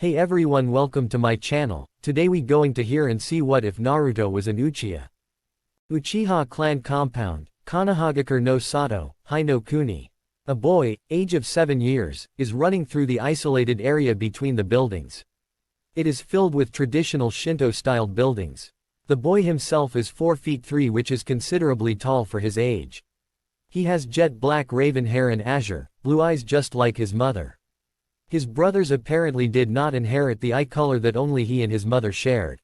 Hey everyone, welcome to my channel. Today we going to hear and see what if Naruto was an Uchiha. Uchiha clan compound, Konohagakure no Sato, Hai no Kuni. A boy, age of 7 years, is running through the isolated area between the buildings. It is filled with traditional Shinto-styled buildings. The boy himself is 4 feet 3, which is considerably tall for his age. He has jet black raven hair and azure, blue eyes just like his mother. His brothers apparently did not inherit the eye color that only he and his mother shared.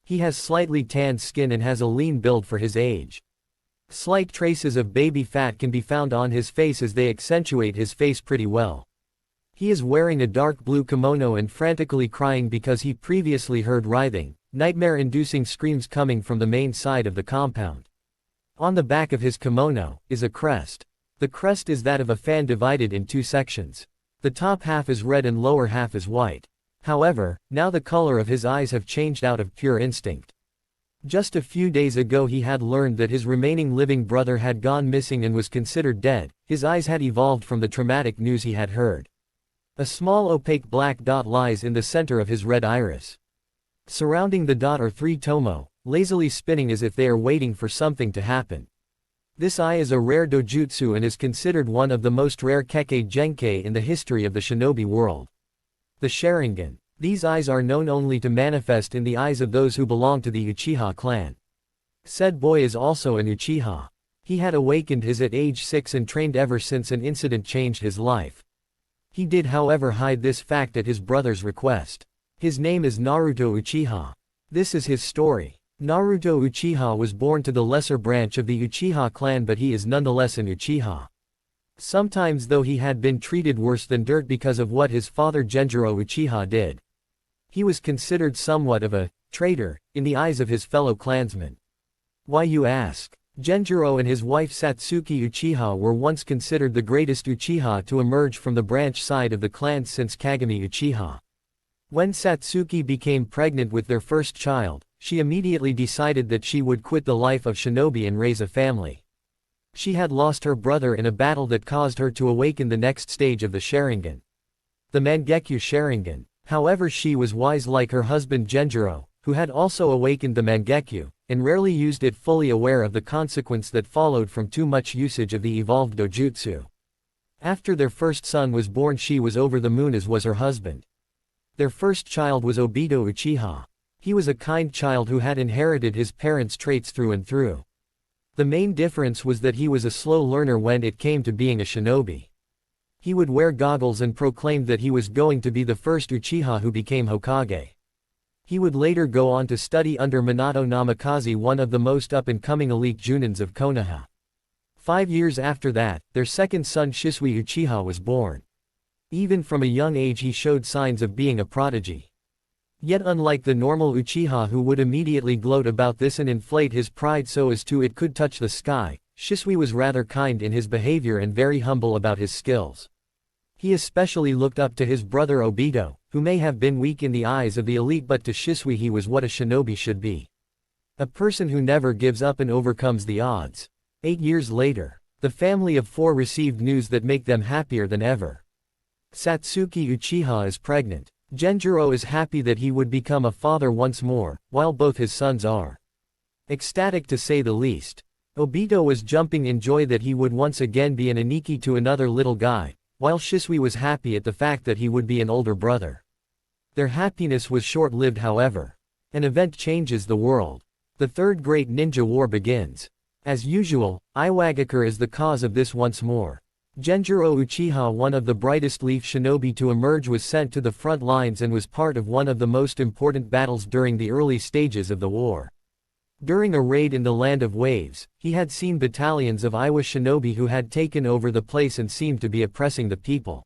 He has slightly tanned skin and has a lean build for his age. Slight traces of baby fat can be found on his face as they accentuate his face pretty well. He is wearing a dark blue kimono and frantically crying because he previously heard writhing, nightmare-inducing screams coming from the main side of the compound. On the back of his kimono is a crest. The crest is that of a fan divided in 2 sections. The top half is red and lower half is white. However, now the color of his eyes have changed out of pure instinct. Just a few days ago he had learned that his remaining living brother had gone missing and was considered dead. His eyes had evolved from the traumatic news he had heard. A small opaque black dot lies in the center of his red iris. Surrounding the dot are 3 tomo, lazily spinning as if they are waiting for something to happen. This eye is a rare dojutsu and is considered one of the most rare kekkei genkei in the history of the shinobi world. The Sharingan. These eyes are known only to manifest in the eyes of those who belong to the Uchiha clan. Said boy is also an Uchiha. He had awakened his at age 6 and trained ever since an incident changed his life. He did however hide this fact at his brother's request. His name is Naruto Uchiha. This is his story. Naruto Uchiha was born to the lesser branch of the Uchiha clan, but he is nonetheless an Uchiha. Sometimes though he had been treated worse than dirt because of what his father Genjiro Uchiha did. He was considered somewhat of a traitor in the eyes of his fellow clansmen. Why, you ask? Genjiro and his wife Satsuki Uchiha were once considered the greatest Uchiha to emerge from the branch side of the clan since Kagami Uchiha. When Satsuki became pregnant with their first child, she immediately decided that she would quit the life of shinobi and raise a family. She had lost her brother in a battle that caused her to awaken the next stage of the Sharingan. The Mangekyo Sharingan. However, she was wise like her husband Genjiro, who had also awakened the Mangekyo, and rarely used it, fully aware of the consequence that followed from too much usage of the evolved dojutsu. After their first son was born, she was over the moon, as was her husband. Their first child was Obito Uchiha. He was a kind child who had inherited his parents' traits through and through. The main difference was that he was a slow learner when it came to being a shinobi. He would wear goggles and proclaimed that he was going to be the first Uchiha who became Hokage. He would later go on to study under Minato Namikaze, one of the most up-and-coming elite Junins of Konoha. 5 years after that, their second son Shisui Uchiha was born. Even from a young age he showed signs of being a prodigy. Yet unlike the normal Uchiha who would immediately gloat about this and inflate his pride so as to it could touch the sky, Shisui was rather kind in his behavior and very humble about his skills. He especially looked up to his brother Obito, who may have been weak in the eyes of the elite, but to Shisui he was what a shinobi should be. A person who never gives up and overcomes the odds. 8 years later, the family of 4 received news that make them happier than ever. Satsuki Uchiha is pregnant. Genjiro is happy that he would become a father once more, while both his sons are ecstatic to say the least. Obito was jumping in joy that he would once again be an Aniki to another little guy, while Shisui was happy at the fact that he would be an older brother. Their happiness was short-lived, however. An event changes the world. The Third Great Ninja War begins. As usual, Iwagakure is the cause of this once more. Genjiro Uchiha, one of the brightest leaf shinobi to emerge, was sent to the front lines and was part of one of the most important battles during the early stages of the war. During a raid in the Land of Waves, he had seen battalions of Iwa shinobi who had taken over the place and seemed to be oppressing the people.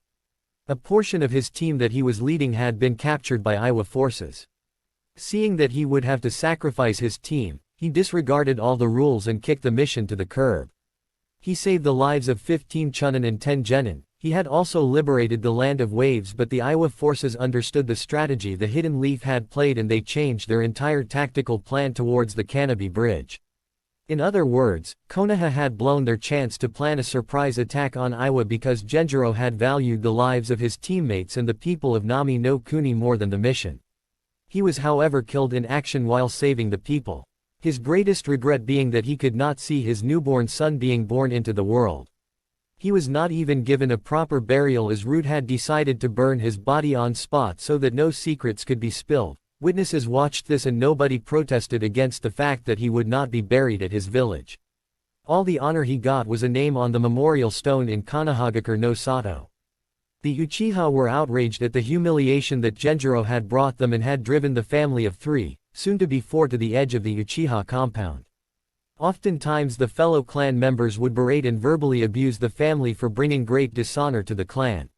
A portion of his team that he was leading had been captured by Iwa forces. Seeing that he would have to sacrifice his team, he disregarded all the rules and kicked the mission to the curb. He saved the lives of 15 Chunin and 10 Genin. He had also liberated the Land of Waves, but the Iwa forces understood the strategy the Hidden Leaf had played and they changed their entire tactical plan towards the Kanabi Bridge. In other words, Konoha had blown their chance to plan a surprise attack on Iwa because Genjiro had valued the lives of his teammates and the people of Nami no Kuni more than the mission. He was however killed in action while saving the people. His greatest regret being that he could not see his newborn son being born into the world. He was not even given a proper burial as Root had decided to burn his body on spot so that no secrets could be spilled. Witnesses watched this and nobody protested against the fact that he would not be buried at his village. All the honor he got was a name on the memorial stone in Konohagakure no Sato. The Uchiha were outraged at the humiliation that Genjiro had brought them and had driven the family of 3, soon to be 4, to the edge of the Uchiha compound. Oftentimes the fellow clan members would berate and verbally abuse the family for bringing great dishonor to the clan.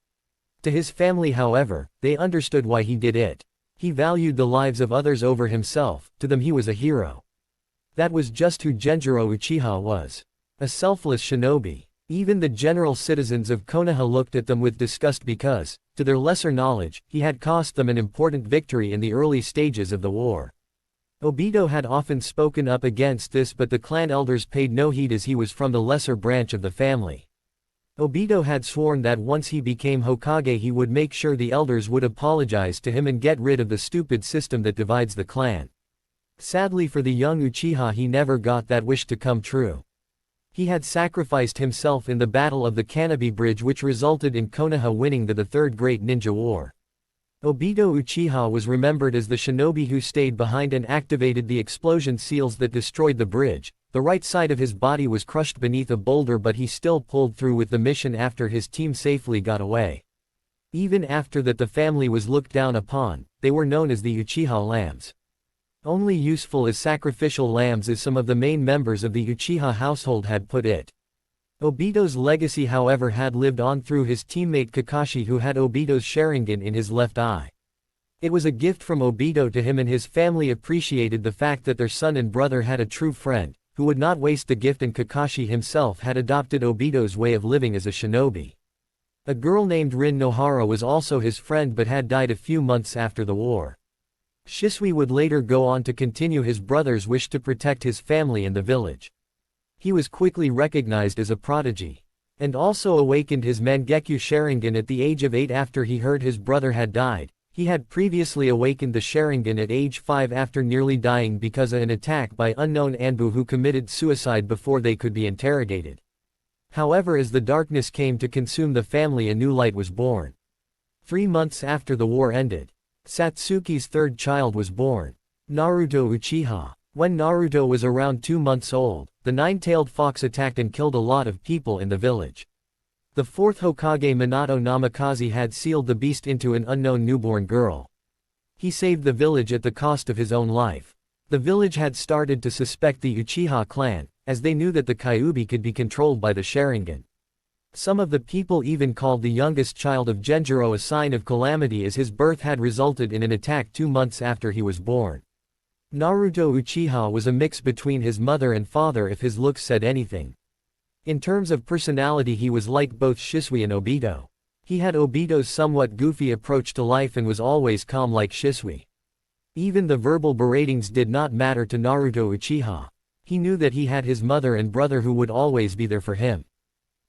To his family however, they understood why he did it. He valued the lives of others over himself, to them he was a hero. That was just who Genjiro Uchiha was. A selfless shinobi. Even the general citizens of Konoha looked at them with disgust because, to their lesser knowledge, he had cost them an important victory in the early stages of the war. Obito had often spoken up against this but the clan elders paid no heed as he was from the lesser branch of the family. Obito had sworn that once he became Hokage he would make sure the elders would apologize to him and get rid of the stupid system that divides the clan. Sadly for the young Uchiha he never got that wish to come true. He had sacrificed himself in the Battle of the Canopy Bridge which resulted in Konoha winning the Third Great Ninja War. Obito Uchiha was remembered as the shinobi who stayed behind and activated the explosion seals that destroyed the bridge. The right side of his body was crushed beneath a boulder but he still pulled through with the mission after his team safely got away. Even after that the family was looked down upon, they were known as the Uchiha lambs. Only useful as sacrificial lambs as some of the main members of the Uchiha household had put it. Obito's legacy however had lived on through his teammate Kakashi who had Obito's Sharingan in his left eye. It was a gift from Obito to him and his family appreciated the fact that their son and brother had a true friend, who would not waste the gift, and Kakashi himself had adopted Obito's way of living as a shinobi. A girl named Rin Nohara was also his friend but had died a few months after the war. Shisui would later go on to continue his brother's wish to protect his family and the village. He was quickly recognized as a prodigy, and also awakened his Mangekyo Sharingan at the age of 8 after he heard his brother had died. He had previously awakened the Sharingan at age 5 after nearly dying because of an attack by unknown Anbu who committed suicide before they could be interrogated. However, as the darkness came to consume the family, a new light was born. 3 months after the war ended, Satsuki's third child was born, Naruto Uchiha. When Naruto was around 2 months old, the nine-tailed fox attacked and killed a lot of people in the village. The fourth Hokage Minato Namikaze had sealed the beast into an unknown newborn girl. He saved the village at the cost of his own life. The village had started to suspect the Uchiha clan, as they knew that the Kyuubi could be controlled by the Sharingan. Some of the people even called the youngest child of Genjiro a sign of calamity as his birth had resulted in an attack 2 months after he was born. Naruto Uchiha was a mix between his mother and father if his looks said anything. In terms of personality he was like both Shisui and Obito. He had Obito's somewhat goofy approach to life and was always calm like Shisui. Even the verbal beratings did not matter to Naruto Uchiha. He knew that he had his mother and brother who would always be there for him.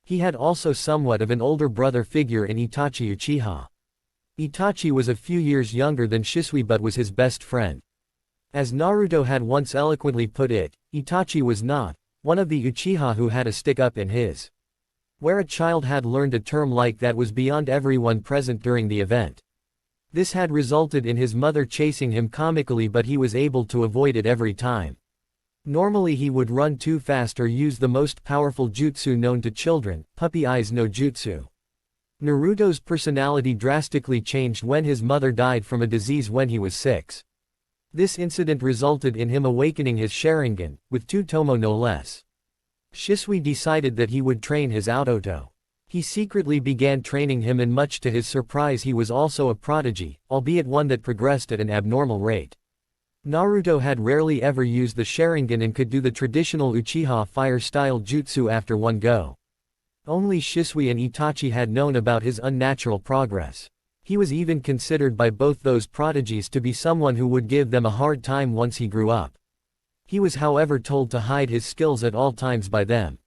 He had also somewhat of an older brother figure in Itachi Uchiha. Itachi was a few years younger than Shisui but was his best friend. As Naruto had once eloquently put it, Itachi was not one of the Uchiha who had a stick up in his. Where a child had learned a term like that was beyond everyone present during the event. This had resulted in his mother chasing him comically but he was able to avoid it every time. Normally he would run too fast or use the most powerful jutsu known to children, puppy eyes no jutsu. Naruto's personality drastically changed when his mother died from a disease when he was 6. This incident resulted in him awakening his Sharingan, with 2 tomo no less. Shisui decided that he would train his Autoto. He secretly began training him and much to his surprise he was also a prodigy, albeit one that progressed at an abnormal rate. Naruto had rarely ever used the Sharingan and could do the traditional Uchiha fire-style jutsu after one go. Only Shisui and Itachi had known about his unnatural progress. He was even considered by both those prodigies to be someone who would give them a hard time once he grew up. He was however told to hide his skills at all times by them.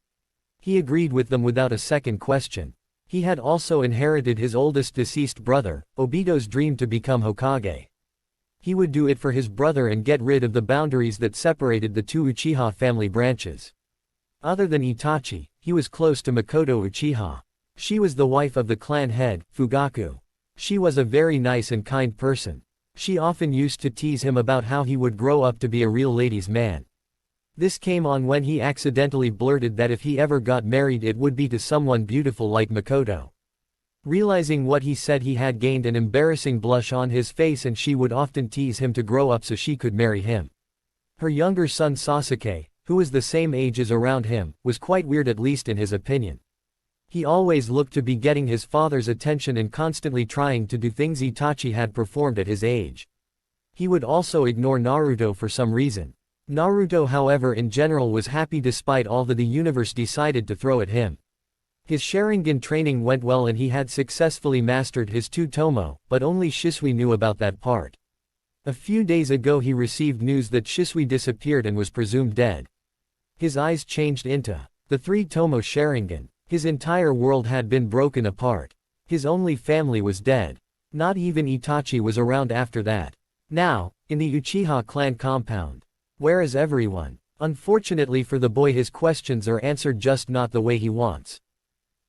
He agreed with them without a second question. He had also inherited his oldest deceased brother, Obito's dream to become Hokage. He would do it for his brother and get rid of the boundaries that separated the two Uchiha family branches. Other than Itachi, he was close to Makoto Uchiha. She was the wife of the clan head, Fugaku. She was a very nice and kind person. She often used to tease him about how he would grow up to be a real ladies' man. This came on when he accidentally blurted that if he ever got married it would be to someone beautiful like Makoto. Realizing what he said, he had gained an embarrassing blush on his face, and she would often tease him to grow up so she could marry him. Her younger son Sasuke, who was the same age as around him, was quite weird, at least in his opinion. He always looked to be getting his father's attention and constantly trying to do things Itachi had performed at his age. He would also ignore Naruto for some reason. Naruto, however, in general was happy despite all that the universe decided to throw at him. His Sharingan training went well and he had successfully mastered his two tomo, but only Shisui knew about that part. A few days ago he received news that Shisui disappeared and was presumed dead. His eyes changed into the three tomo Sharingan. His entire world had been broken apart. His only family was dead. Not even Itachi was around after that. Now, in the Uchiha clan compound. Where is everyone? Unfortunately for the boy, his questions are answered just not the way he wants.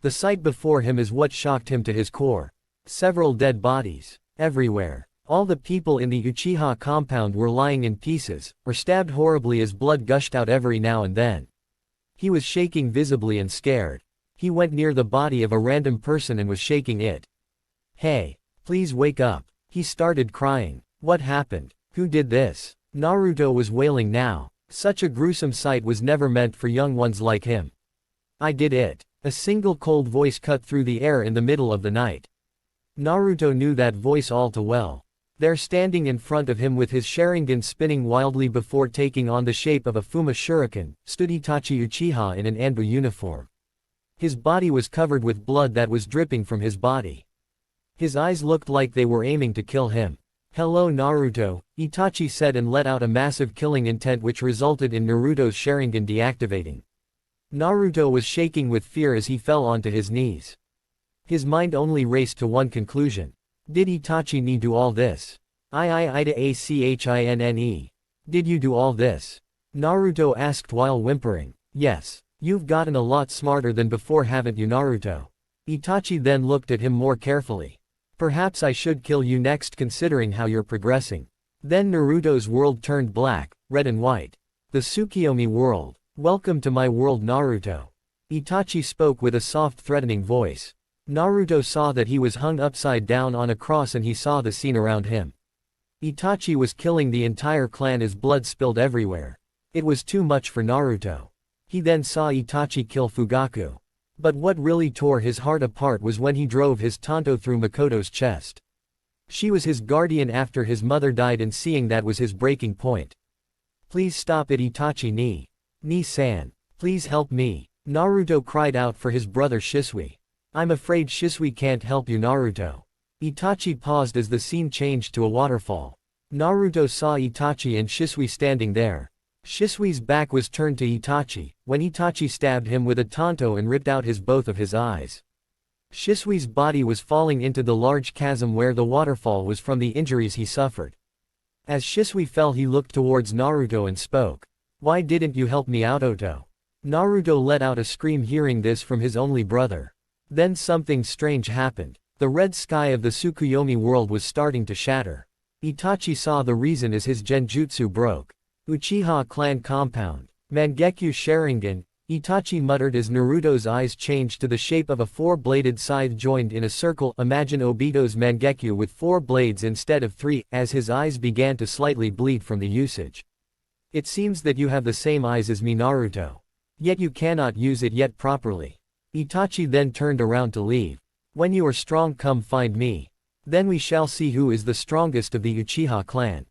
The sight before him is what shocked him to his core. Several dead bodies. Everywhere. All the people in the Uchiha compound were lying in pieces, or stabbed horribly as blood gushed out every now and then. He was shaking visibly and scared. He went near the body of a random person and was shaking it. "Hey, please wake up." He started crying. What happened? Who did this? Naruto was wailing now. Such a gruesome sight was never meant for young ones like him. "I did it." A single cold voice cut through the air in the middle of the night. Naruto knew that voice all too well. There, standing in front of him with his Sharingan spinning wildly before taking on the shape of a Fuma Shuriken, stood Itachi Uchiha in an Anbu uniform. His body was covered with blood that was dripping from his body. His eyes looked like they were aiming to kill him. "Hello Naruto," Itachi said and let out a massive killing intent which resulted in Naruto's Sharingan deactivating. Naruto was shaking with fear as he fell onto his knees. His mind only raced to one conclusion. Did Itachi need do all this? Achine. Did you do all this? Naruto asked while whimpering. Yes. You've gotten a lot smarter than before, haven't you, Naruto? Itachi then looked at him more carefully. Perhaps I should kill you next, considering how you're progressing. Then Naruto's world turned black, red and white. The Tsukiyomi world. Welcome to my world, Naruto. Itachi spoke with a soft, threatening voice. Naruto saw that he was hung upside down on a cross and he saw the scene around him. Itachi was killing the entire clan as blood spilled everywhere. It was too much for Naruto. He then saw Itachi kill Fugaku. But what really tore his heart apart was when he drove his tanto through Makoto's chest. She was his guardian after his mother died, and seeing that was his breaking point. Please stop it, Itachi Ni-san. Please help me. Naruto cried out for his brother Shisui. I'm afraid Shisui can't help you, Naruto. Itachi paused as the scene changed to a waterfall. Naruto saw Itachi and Shisui standing there. Shisui's back was turned to Itachi, when Itachi stabbed him with a tanto and ripped out both of his eyes. Shisui's body was falling into the large chasm where the waterfall was from the injuries he suffered. As Shisui fell, he looked towards Naruto and spoke. Why didn't you help me out, Oto? Naruto let out a scream hearing this from his only brother. Then something strange happened. The red sky of the Tsukuyomi world was starting to shatter. Itachi saw the reason as his genjutsu broke. Uchiha clan compound. Mangekyo Sharingan, Itachi muttered as Naruto's eyes changed to the shape of a four-bladed scythe joined in a circle. Imagine Obito's Mangekyo with 4 blades instead of 3, as his eyes began to slightly bleed from the usage. It seems that you have the same eyes as me, Naruto. Yet you cannot use it yet properly. Itachi then turned around to leave. When you are strong, come find me. Then we shall see who is the strongest of the Uchiha clan.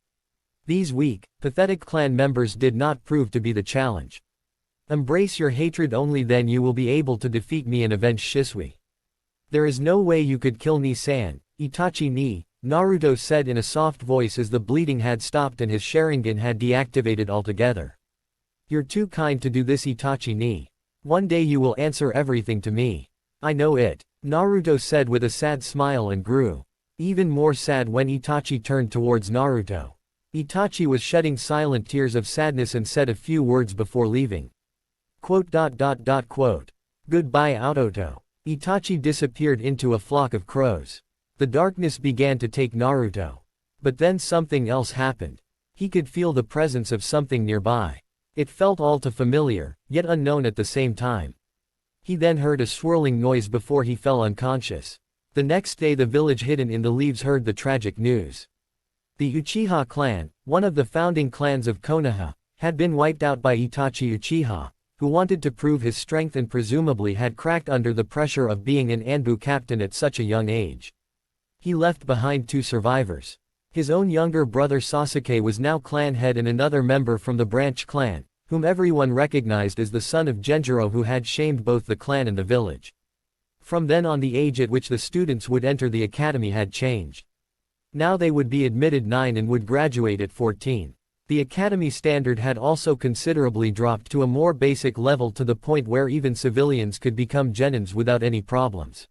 These weak, pathetic clan members did not prove to be the challenge. Embrace your hatred, only then you will be able to defeat me and avenge Shisui. There is no way you could kill Ni-san, Itachi Naruto said in a soft voice as the bleeding had stopped and his Sharingan had deactivated altogether. You're too kind to do this, Itachi ni. One day you will answer everything to me. I know it, Naruto said with a sad smile and grew even more sad when Itachi turned towards Naruto. Itachi was shedding silent tears of sadness and said a few words before leaving. Goodbye Naruto. Itachi disappeared into a flock of crows. The darkness began to take Naruto. But then something else happened. He could feel the presence of something nearby. It felt all too familiar, yet unknown at the same time. He then heard a swirling noise before he fell unconscious. The next day the village hidden in the leaves heard the tragic news. The Uchiha clan, one of the founding clans of Konoha, had been wiped out by Itachi Uchiha, who wanted to prove his strength and presumably had cracked under the pressure of being an Anbu captain at such a young age. He left behind 2 survivors. His own younger brother Sasuke was now clan head and another member from the branch clan, whom everyone recognized as the son of Genjiro who had shamed both the clan and the village. From then on the age at which the students would enter the academy had changed. Now they would be admitted 9 and would graduate at 14. The academy standard had also considerably dropped to a more basic level to the point where even civilians could become genins without any problems.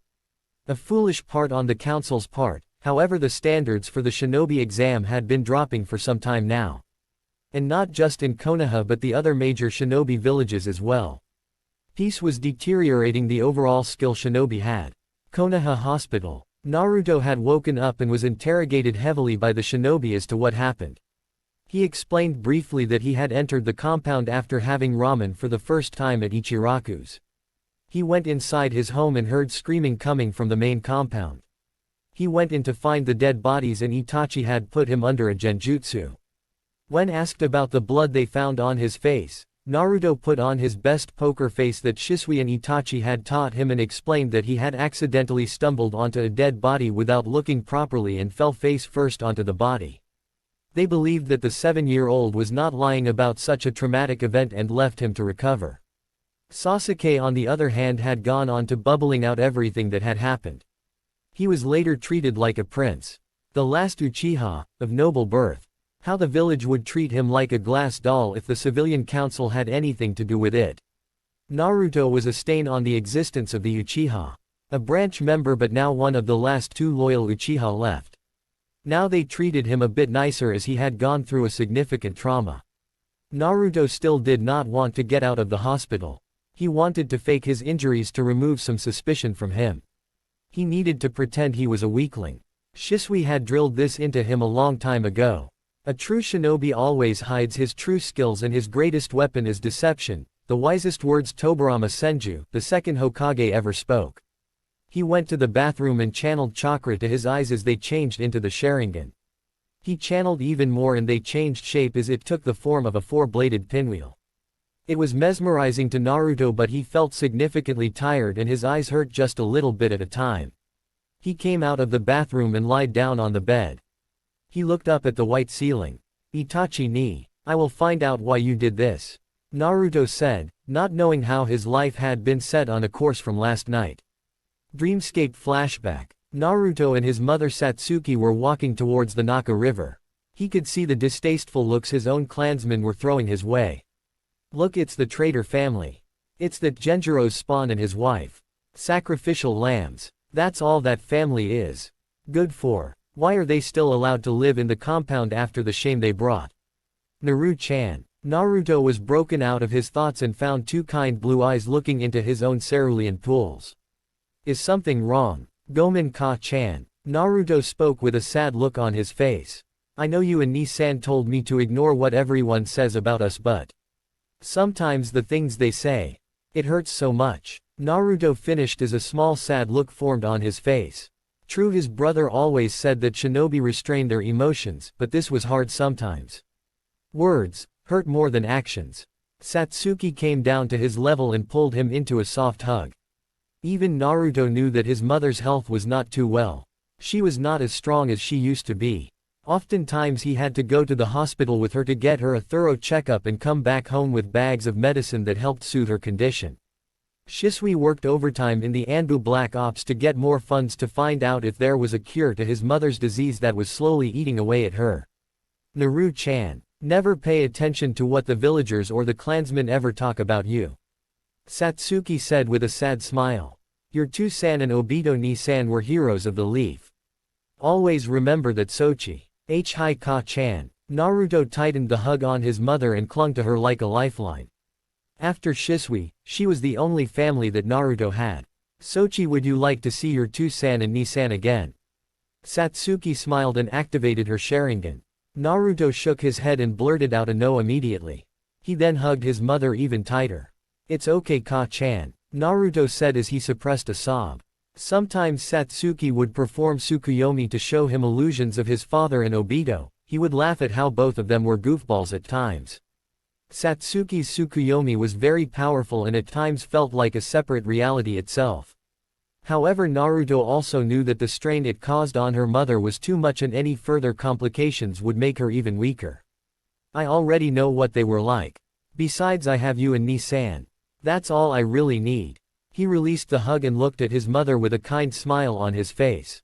A foolish part on the council's part, however, the standards for the shinobi exam had been dropping for some time now. And not just in Konoha but the other major shinobi villages as well. Peace was deteriorating the overall skill shinobi had. Konoha Hospital. Naruto had woken up and was interrogated heavily by the shinobi as to what happened. He explained briefly that he had entered the compound after having ramen for the first time at Ichiraku's. He went inside his home and heard screaming coming from the main compound. He went in to find the dead bodies and Itachi had put him under a genjutsu. When asked about the blood they found on his face, Naruto put on his best poker face that Shisui and Itachi had taught him and explained that he had accidentally stumbled onto a dead body without looking properly and fell face first onto the body. They believed that the 7-year-old was not lying about such a traumatic event and left him to recover. Sasuke on the other hand had gone on to bubbling out everything that had happened. He was later treated like a prince. The last Uchiha, of noble birth. How the village would treat him like a glass doll if the civilian council had anything to do with it. Naruto was a stain on the existence of the Uchiha. A branch member but now one of the last 2 loyal Uchiha left. Now they treated him a bit nicer as he had gone through a significant trauma. Naruto still did not want to get out of the hospital. He wanted to fake his injuries to remove some suspicion from him. He needed to pretend he was a weakling. Shisui had drilled this into him a long time ago. A true shinobi always hides his true skills and his greatest weapon is deception, the wisest words Tobirama Senju, the second Hokage, ever spoke. He went to the bathroom and channeled chakra to his eyes as they changed into the Sharingan. He channeled even more and they changed shape as it took the form of a 4-bladed pinwheel. It was mesmerizing to Naruto but he felt significantly tired and his eyes hurt just a little bit at a time. He came out of the bathroom and lied down on the bed. He looked up at the white ceiling. Itachi ni, I will find out why you did this. Naruto said, not knowing how his life had been set on a course from last night. Dreamscape flashback. Naruto and his mother Satsuki were walking towards the Naka River. He could see the distasteful looks his own clansmen were throwing his way. Look, it's the traitor family. It's that Genjiro's spawn and his wife. Sacrificial lambs. That's all that family is good for. Why are they still allowed to live in the compound after the shame they brought? Naru-chan. Naruto was broken out of his thoughts and found 2 kind blue eyes looking into his own cerulean pools. Is something wrong? Gomen ka-chan. Naruto spoke with a sad look on his face. I know you and Ni-san told me to ignore what everyone says about us but sometimes the things they say. It hurts so much. Naruto finished as a small sad look formed on his face. True, his brother always said that shinobi restrain their emotions, but this was hard sometimes. Words hurt more than actions. Satsuki came down to his level and pulled him into a soft hug. Even Naruto knew that his mother's health was not too well. She was not as strong as she used to be. Oftentimes he had to go to the hospital with her to get her a thorough checkup and come back home with bags of medicine that helped soothe her condition. Shisui worked overtime in the Anbu Black Ops to get more funds to find out if there was a cure to his mother's disease that was slowly eating away at her. Naru-chan. Never pay attention to what the villagers or the clansmen ever talk about you. Satsuki said with a sad smile. Your two-san and Obito ni-san were heroes of the leaf. Always remember that Sochi. Hi Ka-chan. Naruto tightened the hug on his mother and clung to her like a lifeline. After Shisui, she was the only family that Naruto had. Sochi, would you like to see your two-san and ni-san again? Satsuki smiled and activated her Sharingan. Naruto shook his head and blurted out a no immediately. He then hugged his mother even tighter. It's okay Ka-chan, Naruto said as he suppressed a sob. Sometimes Satsuki would perform Tsukuyomi to show him illusions of his father and Obito. He would laugh at how both of them were goofballs at times. Satsuki's Tsukuyomi was very powerful and at times felt like a separate reality itself. However, Naruto also knew that the strain it caused on her mother was too much and any further complications would make her even weaker. I already know what they were like. Besides, I have you and ni-san. That's all I really need. He released the hug and looked at his mother with a kind smile on his face.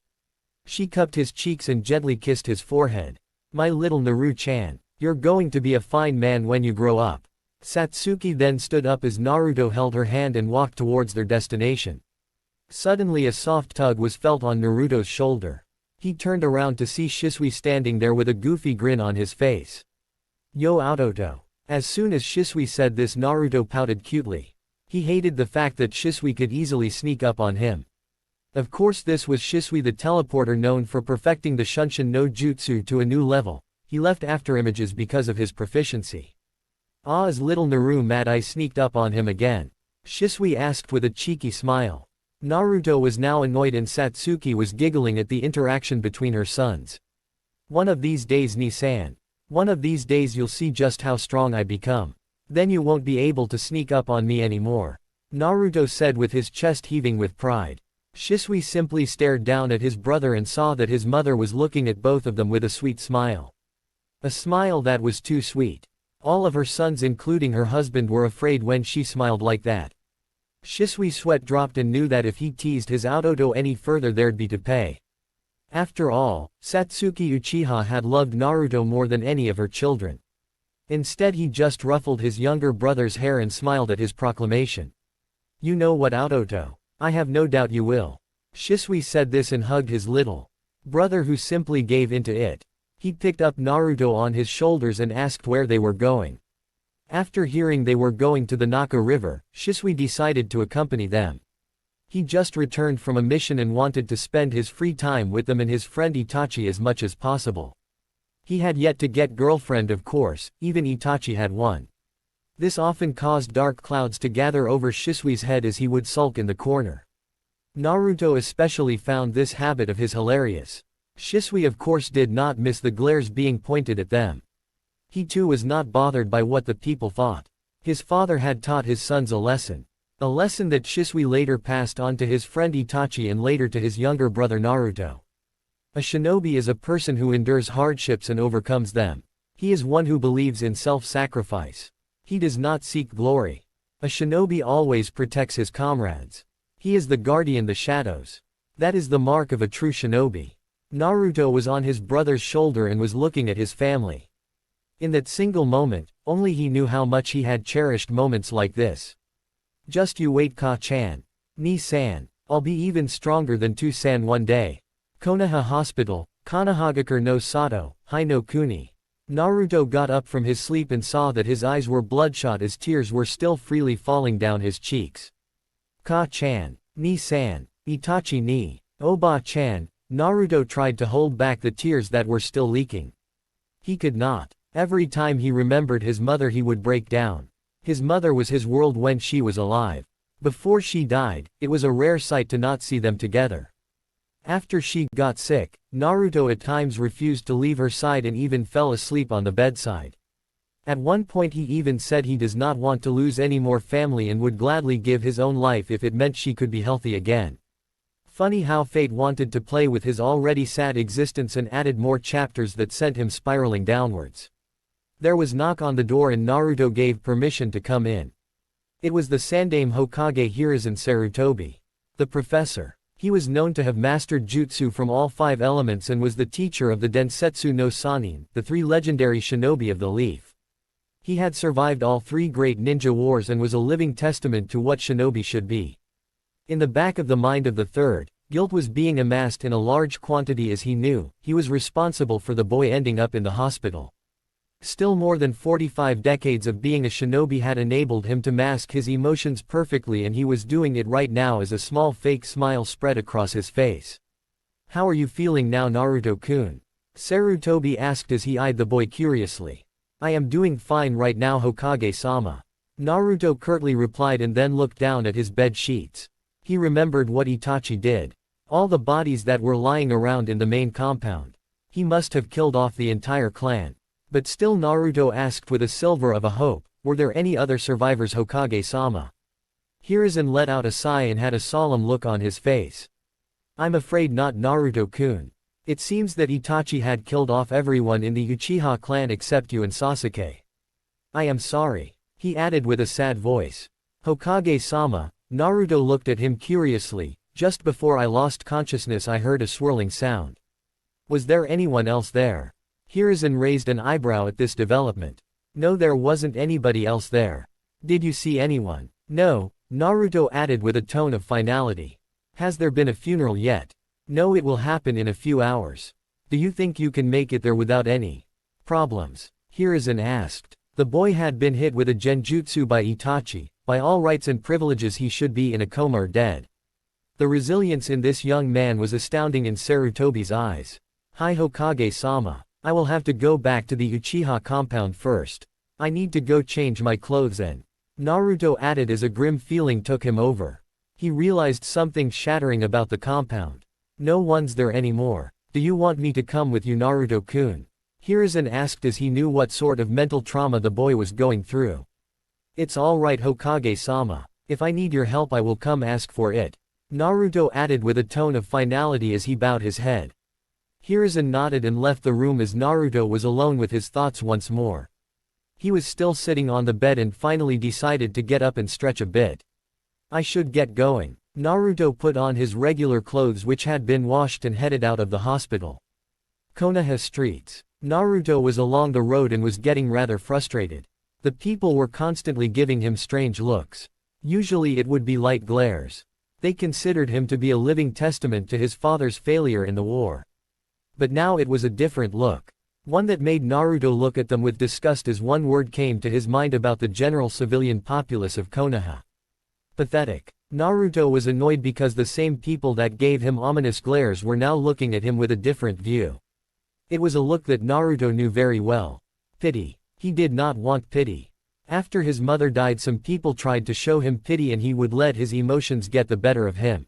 She cupped his cheeks and gently kissed his forehead. My little Naru-chan, you're going to be a fine man when you grow up. Satsuki then stood up as Naruto held her hand and walked towards their destination. Suddenly a soft tug was felt on Naruto's shoulder. He turned around to see Shisui standing there with a goofy grin on his face. Yo Autoto. As soon as Shisui said this, Naruto pouted cutely. He hated the fact that Shisui could easily sneak up on him. Of course, this was Shisui, the teleporter known for perfecting the Shunshin no Jutsu to a new level. He left after images because of his proficiency. Ah, is little Naru mad I sneaked up on him again? Shisui asked with a cheeky smile. Naruto was now annoyed and Satsuki was giggling at the interaction between her sons. One of these days, ni-san. One of these days you'll see just how strong I become. Then you won't be able to sneak up on me anymore. Naruto said with his chest heaving with pride. Shisui simply stared down at his brother and saw that his mother was looking at both of them with a sweet smile. A smile that was too sweet. All of her sons including her husband were afraid when she smiled like that. Shisui's sweat dropped and knew that if he teased his Autoto any further there'd be to pay. After all, Satsuki Uchiha had loved Naruto more than any of her children. Instead he just ruffled his younger brother's hair and smiled at his proclamation. You know what, Autoto? I have no doubt you will. Shisui said this and hugged his little brother, who simply gave into it. He picked up Naruto on his shoulders and asked where they were going. After hearing they were going to the Naka River, Shisui decided to accompany them. He just returned from a mission and wanted to spend his free time with them and his friend Itachi as much as possible. He had yet to get girlfriend, of course, even Itachi had one. This often caused dark clouds to gather over Shisui's head as he would sulk in the corner. Naruto especially found this habit of his hilarious. Shisui of course did not miss the glares being pointed at them. He too was not bothered by what the people thought. His father had taught his sons a lesson. A lesson that Shisui later passed on to his friend Itachi and later to his younger brother Naruto. A shinobi is a person who endures hardships and overcomes them. He is one who believes in self-sacrifice. He does not seek glory. A shinobi always protects his comrades. He is the guardian of the shadows. That is the mark of a true shinobi. Naruto was on his brother's shoulder and was looking at his family. In that single moment, only he knew how much he had cherished moments like this. Just you wait, Ka-chan. Ni-san. I'll be even stronger than Tu-san one day. Konoha Hospital, Kanahagakure no Sato, Hai no Kuni. Naruto got up from his sleep and saw that his eyes were bloodshot as tears were still freely falling down his cheeks. Ka-chan. Ni-san. Itachi ni. Oba-chan. Naruto tried to hold back the tears that were still leaking. He could not. Every time he remembered his mother he would break down. His mother was his world when she was alive. Before she died, it was a rare sight to not see them together. After she got sick, Naruto at times refused to leave her side and even fell asleep on the bedside. At one point he even said he does not want to lose any more family and would gladly give his own life if it meant she could be healthy again. Funny how fate wanted to play with his already sad existence and added more chapters that sent him spiraling downwards. There was knock on the door and Naruto gave permission to come in. It was the Sandaime Hokage Hiruzen Sarutobi. The professor. He was known to have mastered jutsu from all 5 elements and was the teacher of the Densetsu no Sannin, the 3 legendary shinobi of the Leaf. He had survived all 3 great ninja wars and was a living testament to what shinobi should be. In the back of the mind of the third, guilt was being amassed in a large quantity as he knew, he was responsible for the boy ending up in the hospital. Still, more than 45 decades of being a shinobi had enabled him to mask his emotions perfectly, and he was doing it right now as a small fake smile spread across his face. "How are you feeling now, Naruto-kun?" Sarutobi asked as he eyed the boy curiously. "I am doing fine right now, Hokage-sama," Naruto curtly replied and then looked down at his bed sheets. He remembered what Itachi did. All the bodies that were lying around in the main compound. He must have killed off the entire clan. But still, Naruto asked with a silver of a hope, "Were there any other survivors, Hokage-sama?" Hiruzen let out a sigh and had a solemn look on his face. "I'm afraid not, Naruto-kun. It seems that Itachi had killed off everyone in the Uchiha clan except you and Sasuke. I am sorry," he added with a sad voice. "Hokage-sama," Naruto looked at him curiously, "just before I lost consciousness I heard a swirling sound. Was there anyone else there?" Hiruzen raised an eyebrow at this development. "No, there wasn't anybody else there." "Did you see anyone?" "No," Naruto added with a tone of finality. "Has there been a funeral yet?" "No, it will happen in a few hours." "Do you think you can make it there without any problems?" Hiruzen asked. The boy had been hit with a genjutsu by Itachi. By all rights and privileges he should be in a coma or dead. The resilience in this young man was astounding in Sarutobi's eyes. "Hi, Hokage-sama. I will have to go back to the Uchiha compound first. I need to go change my clothes and," Naruto added as a grim feeling took him over. He realized something shattering about the compound. "No one's there anymore. Do you want me to come with you, Naruto-kun?" Hiruzen asked as he knew what sort of mental trauma the boy was going through. "It's all right, Hokage-sama. If I need your help I will come ask for it," Naruto added with a tone of finality as he bowed his head. Hiruzen nodded and left the room as Naruto was alone with his thoughts once more. He was still sitting on the bed and finally decided to get up and stretch a bit. "I should get going." Naruto put on his regular clothes which had been washed and headed out of the hospital. Konoha streets. Naruto was along the road and was getting rather frustrated. The people were constantly giving him strange looks. Usually it would be light glares. They considered him to be a living testament to his father's failure in the war. But now it was a different look. One that made Naruto look at them with disgust as one word came to his mind about the general civilian populace of Konoha. Pathetic. Naruto was annoyed because the same people that gave him ominous glares were now looking at him with a different view. It was a look that Naruto knew very well. Pity. He did not want pity. After his mother died, some people tried to show him pity and he would let his emotions get the better of him.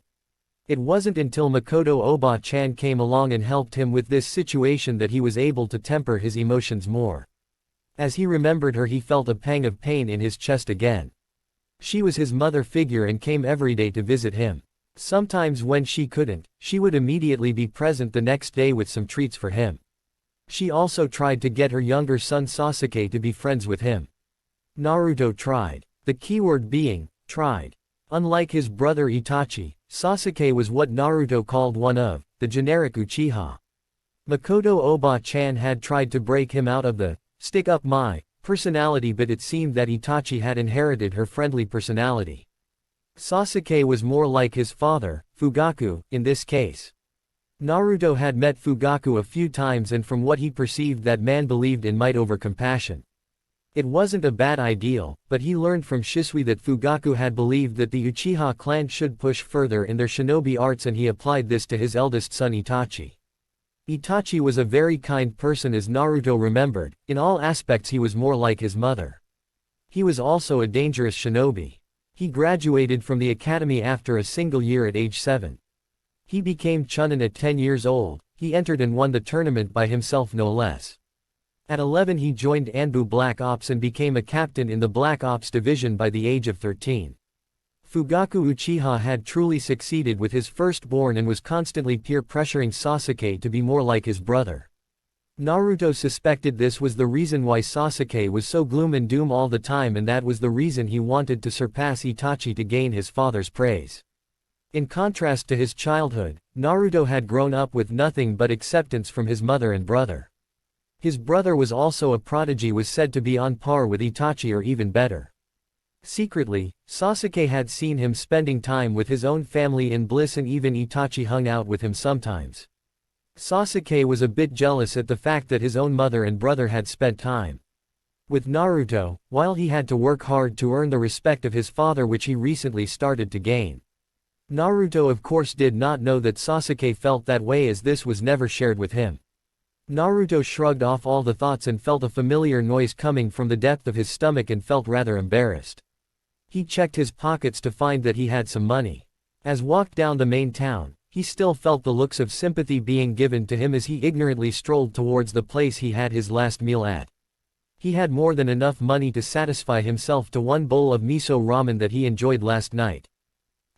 It wasn't until Makoto Oba-chan came along and helped him with this situation that he was able to temper his emotions more. As he remembered her, he felt a pang of pain in his chest again. She was his mother figure and came every day to visit him. Sometimes when she couldn't, she would immediately be present the next day with some treats for him. She also tried to get her younger son Sasuke to be friends with him. Naruto tried. The keyword being, tried. Unlike his brother Itachi, Sasuke was what Naruto called one of the generic Uchiha. Makoto Oba-chan had tried to break him out of the stick up my personality, but it seemed that Itachi had inherited her friendly personality. Sasuke was more like his father, Fugaku, in this case. Naruto had met Fugaku a few times and from what he perceived that man believed in might over compassion. It wasn't a bad ideal, but he learned from Shisui that Fugaku had believed that the Uchiha clan should push further in their shinobi arts and he applied this to his eldest son Itachi. Itachi was a very kind person as Naruto remembered, in all aspects he was more like his mother. He was also a dangerous shinobi. He graduated from the academy after a single year at age 7. He became Chunin at 10 years old, he entered and won the tournament by himself no less. At 11 he joined Anbu Black Ops and became a captain in the Black Ops division by the age of 13. Fugaku Uchiha had truly succeeded with his firstborn and was constantly peer pressuring Sasuke to be more like his brother. Naruto suspected this was the reason why Sasuke was so gloom and doom all the time, and that was the reason he wanted to surpass Itachi to gain his father's praise. In contrast to his childhood, Naruto had grown up with nothing but acceptance from his mother and brother. His brother was also a prodigy, was said to be on par with Itachi or even better. Secretly, Sasuke had seen him spending time with his own family in bliss, and even Itachi hung out with him sometimes. Sasuke was a bit jealous at the fact that his own mother and brother had spent time with Naruto, while he had to work hard to earn the respect of his father, which he recently started to gain. Naruto of course did not know that Sasuke felt that way, as this was never shared with him. Naruto shrugged off all the thoughts and felt a familiar noise coming from the depth of his stomach and felt rather embarrassed. He checked his pockets to find that he had some money. As walked down the main town, he still felt the looks of sympathy being given to him as he ignorantly strolled towards the place he had his last meal at. He had more than enough money to satisfy himself to one bowl of miso ramen that he enjoyed last night.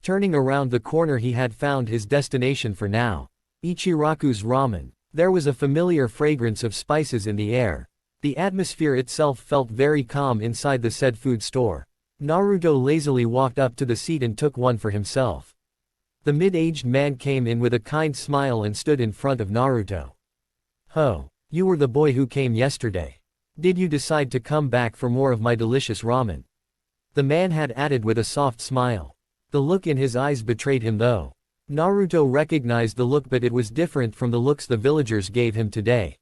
Turning around the corner, he had found his destination for now. Ichiraku's ramen. There was a familiar fragrance of spices in the air. The atmosphere itself felt very calm inside the said food store. Naruto lazily walked up to the seat and took one for himself. The mid-aged man came in with a kind smile and stood in front of Naruto. "Ho, you were the boy who came yesterday. Did you decide to come back for more of my delicious ramen?" The man had added with a soft smile. The look in his eyes betrayed him though. Naruto recognized the look, but it was different from the looks the villagers gave him today.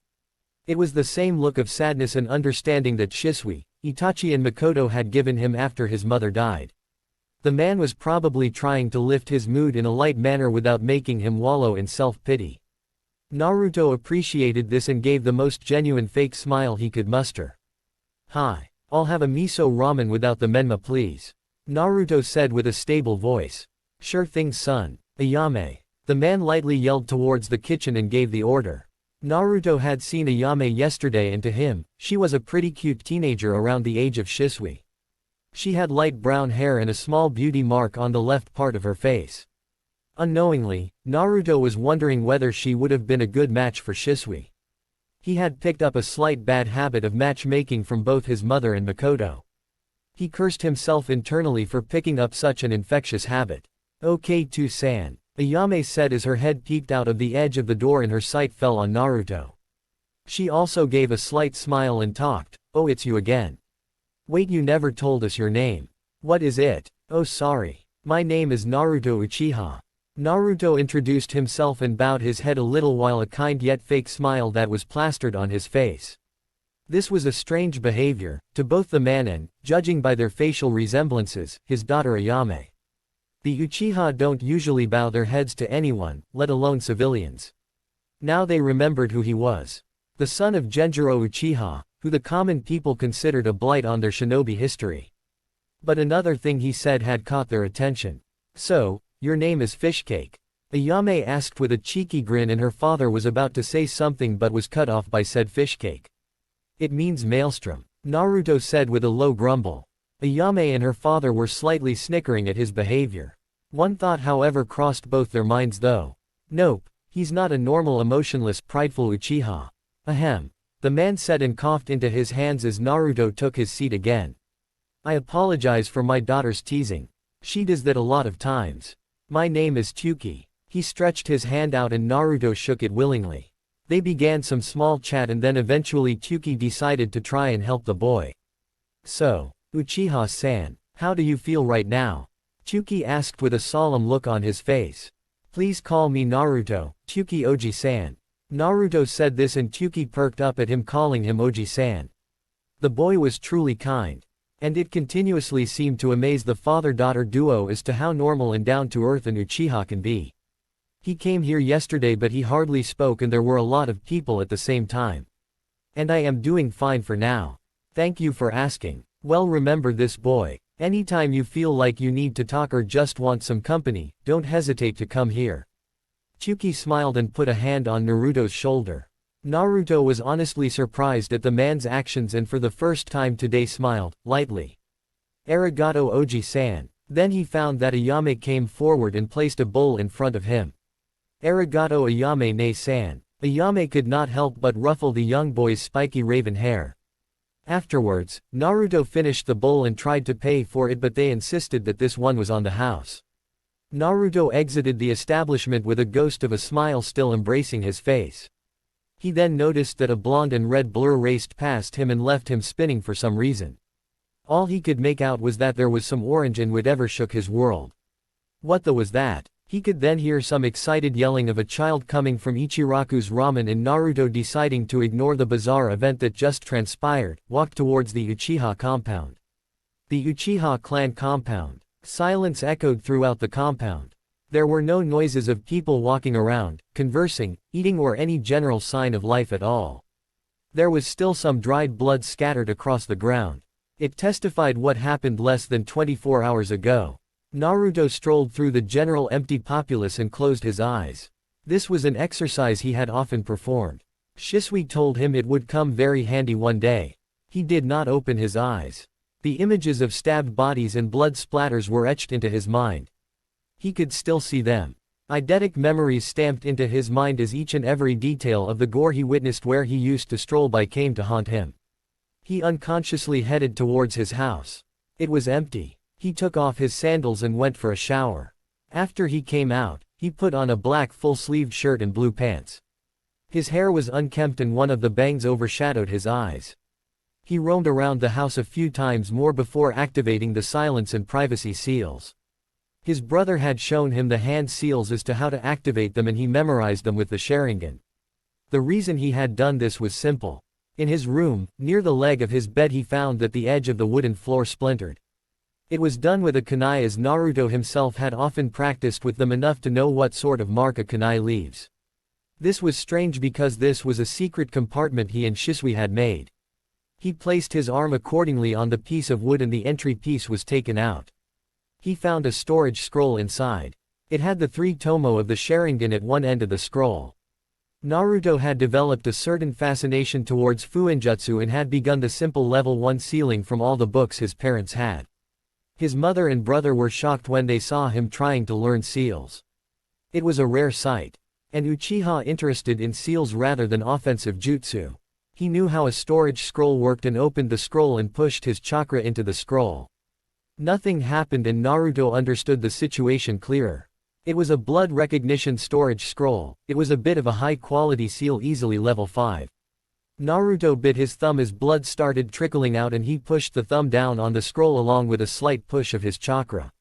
It was the same look of sadness and understanding that Shisui, Itachi and Makoto had given him after his mother died. The man was probably trying to lift his mood in a light manner without making him wallow in self-pity. Naruto appreciated this and gave the most genuine fake smile he could muster. "Hi. I'll have a miso ramen without the menma please," Naruto said with a stable voice. "Sure thing son, Ayame." The man lightly yelled towards the kitchen and gave the order. Naruto had seen Ayame yesterday, and to him, she was a pretty cute teenager around the age of Shisui. She had light brown hair and a small beauty mark on the left part of her face. Unknowingly, Naruto was wondering whether she would have been a good match for Shisui. He had picked up a slight bad habit of matchmaking from both his mother and Makoto. He cursed himself internally for picking up such an infectious habit. "Okay to-san," Ayame said as her head peeked out of the edge of the door and her sight fell on Naruto. She also gave a slight smile and talked. "Oh, it's you again. Wait, you never told us your name. What is it?" "Oh, sorry. My name is Naruto Uchiha." Naruto introduced himself and bowed his head a little while a kind yet fake smile that was plastered on his face. This was a strange behavior, to both the man and, judging by their facial resemblances, his daughter Ayame. The Uchiha don't usually bow their heads to anyone, let alone civilians. Now they remembered who he was. The son of Genjiro Uchiha, who the common people considered a blight on their shinobi history. But another thing he said had caught their attention. "So, your name is Fishcake?" Ayame asked with a cheeky grin, and her father was about to say something but was cut off by said Fishcake. "It means maelstrom," Naruto said with a low grumble. Ayame and her father were slightly snickering at his behavior. One thought however crossed both their minds though. "Nope, he's not a normal emotionless, prideful Uchiha." "Ahem," the man said and coughed into his hands as Naruto took his seat again. "I apologize for my daughter's teasing. She does that a lot of times. My name is Tuki." He stretched his hand out and Naruto shook it willingly. They began some small chat and then eventually Tuki decided to try and help the boy. "So, Uchiha-san, how do you feel right now?" Tuki asked with a solemn look on his face. "Please call me Naruto, Tuki Oji-san." Naruto said this and Tuki perked up at him calling him Oji-san. The boy was truly kind. And it continuously seemed to amaze the father-daughter duo as to how normal and down-to-earth an Uchiha can be. "He came here yesterday but he hardly spoke and there were a lot of people at the same time. And I am doing fine for now. Thank you for asking. Well, remember this, boy. Anytime you feel like you need to talk or just want some company, don't hesitate to come here." Tuki smiled and put a hand on Naruto's shoulder. Naruto was honestly surprised at the man's actions and for the first time today smiled, lightly. "Arigato Oji-san." Then he found that Ayame came forward and placed a bowl in front of him. "Arigato Ayame-ne-san." Ayame could not help but ruffle the young boy's spiky raven hair. Afterwards, Naruto finished the bowl and tried to pay for it but they insisted that this one was on the house. Naruto exited the establishment with a ghost of a smile still embracing his face. He then noticed that a blonde and red blur raced past him and left him spinning for some reason. All he could make out was that there was some orange in whatever shook his world. What the was that? He could then hear some excited yelling of a child coming from Ichiraku's ramen, and Naruto, deciding to ignore the bizarre event that just transpired, walked towards the Uchiha compound. The Uchiha clan compound. Silence echoed throughout the compound. There were no noises of people walking around, conversing, eating, or any general sign of life at all. There was still some dried blood scattered across the ground. It testified what happened less than 24 hours ago. Naruto strolled through the general empty populace and closed his eyes. This was an exercise he had often performed. Shisui told him it would come very handy one day. He did not open his eyes. The images of stabbed bodies and blood splatters were etched into his mind. He could still see them. Eidetic memories stamped into his mind as each and every detail of the gore he witnessed where he used to stroll by came to haunt him. He unconsciously headed towards his house. It was empty. He took off his sandals and went for a shower. After he came out, he put on a black full-sleeved shirt and blue pants. His hair was unkempt and one of the bangs overshadowed his eyes. He roamed around the house a few times more before activating the silence and privacy seals. His brother had shown him the hand seals as to how to activate them, and he memorized them with the Sharingan. The reason he had done this was simple. In his room, near the leg of his bed, he found that the edge of the wooden floor splintered. It was done with a kunai, as Naruto himself had often practiced with them enough to know what sort of mark a kunai leaves. This was strange because this was a secret compartment he and Shisui had made. He placed his arm accordingly on the piece of wood and the entry piece was taken out. He found a storage scroll inside. It had the 3 tomo of the Sharingan at one end of the scroll. Naruto had developed a certain fascination towards Fuinjutsu and had begun the simple level 1 sealing from all the books his parents had. His mother and brother were shocked when they saw him trying to learn seals. It was a rare sight. An Uchiha interested in seals rather than offensive jutsu. He knew how a storage scroll worked and opened the scroll and pushed his chakra into the scroll. Nothing happened and Naruto understood the situation clearer. It was a blood recognition storage scroll. It was a bit of a high-quality seal, easily level 5. Naruto bit his thumb as blood started trickling out and he pushed the thumb down on the scroll along with a slight push of his chakra.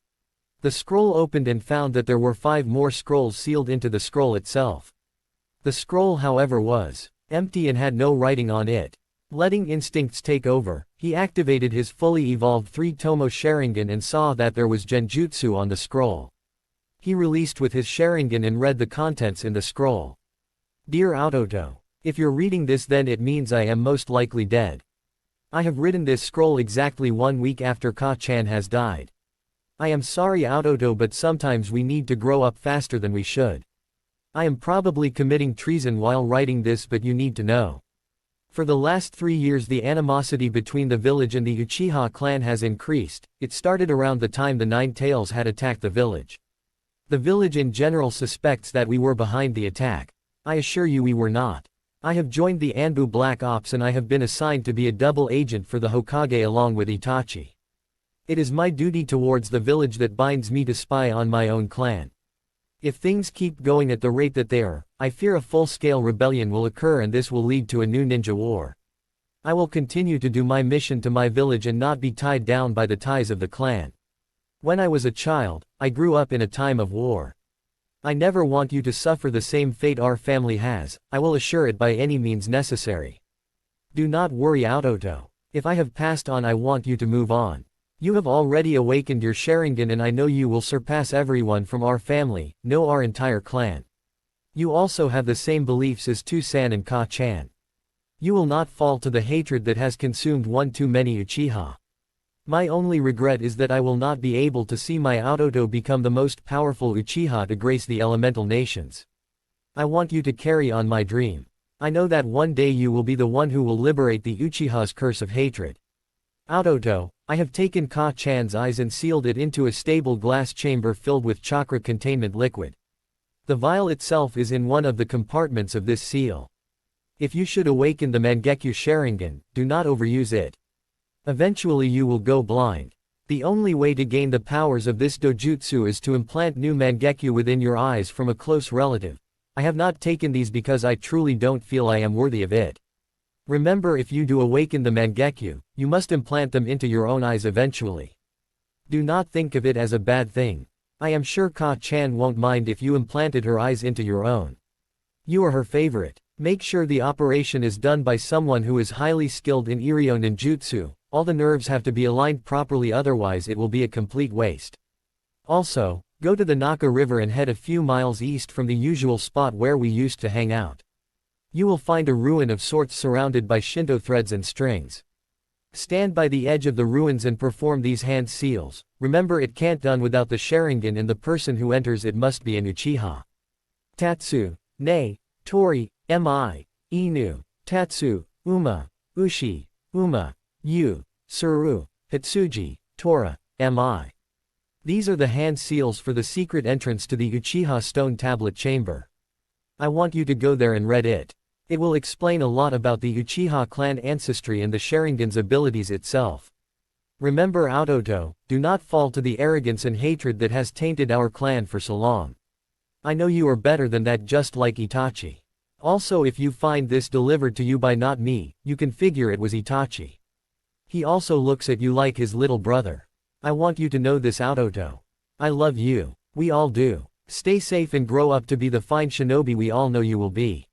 The scroll opened and found that there were 5 more scrolls sealed into the scroll itself. The scroll, however, was empty and had no writing on it. Letting instincts take over, he activated his fully evolved 3 tomo Sharingan and saw that there was genjutsu on the scroll. He released with his Sharingan and read the contents in the scroll. Dear Autoto, if you're reading this, then it means I am most likely dead. I have written this scroll exactly 1 week after Ka-chan has died. I am sorry Autoto, but sometimes we need to grow up faster than we should. I am probably committing treason while writing this, but you need to know. For the last 3 years the animosity between the village and the Uchiha clan has increased. It started around the time the 9 Tails had attacked the village. The village in general suspects that we were behind the attack. I assure you we were not. I have joined the Anbu Black Ops and I have been assigned to be a double agent for the Hokage along with Itachi. It is my duty towards the village that binds me to spy on my own clan. If things keep going at the rate that they are, I fear a full-scale rebellion will occur and this will lead to a new ninja war. I will continue to do my mission to my village and not be tied down by the ties of the clan. When I was a child, I grew up in a time of war. I never want you to suffer the same fate our family has. I will assure it by any means necessary. Do not worry Autoto. If I have passed on, I want you to move on. You have already awakened your Sharingan and I know you will surpass everyone from our family, no, our entire clan. You also have the same beliefs as Tu-san and Ka-chan. You will not fall to the hatred that has consumed one too many Uchiha. My only regret is that I will not be able to see my Autoto become the most powerful Uchiha to grace the elemental nations. I want you to carry on my dream. I know that one day you will be the one who will liberate the Uchiha's curse of hatred. Autoto, I have taken Ka-chan's eyes and sealed it into a stable glass chamber filled with chakra containment liquid. The vial itself is in one of the compartments of this seal. If you should awaken the Mangekyo Sharingan, do not overuse it. Eventually you will go blind. The only way to gain the powers of this dojutsu is to implant new Mangekyo within your eyes from a close relative. I have not taken these because I truly don't feel I am worthy of it. Remember, if you do awaken the Mangekyo, you must implant them into your own eyes eventually. Do not think of it as a bad thing. I am sure Ka-chan won't mind if you implanted her eyes into your own. You are her favorite. Make sure the operation is done by someone who is highly skilled in Iryo ninjutsu. All the nerves have to be aligned properly, otherwise it will be a complete waste. Also, go to the Naka River and head a few miles east from the usual spot where we used to hang out. You will find a ruin of sorts surrounded by Shinto threads and strings. Stand by the edge of the ruins and perform these hand seals. Remember, it can't done without the Sharingan, and the person who enters it must be an Uchiha. Tatsu, Ne, Tori, Mi, Inu, Tatsu, Uma, Ushi, Uma, Yu, Suru, Hitsuji, Tora, Mi. These are the hand seals for the secret entrance to the Uchiha stone tablet chamber. I want you to go there and read it. It will explain a lot about the Uchiha clan ancestry and the Sharingan's abilities itself. Remember, Aototo, do not fall to the arrogance and hatred that has tainted our clan for so long. I know you are better than that, just like Itachi. Also, if you find this delivered to you by not me, you can figure it was Itachi. He also looks at you like his little brother. I want you to know this, Aototo. I love you. We all do. Stay safe and grow up to be the fine shinobi we all know you will be.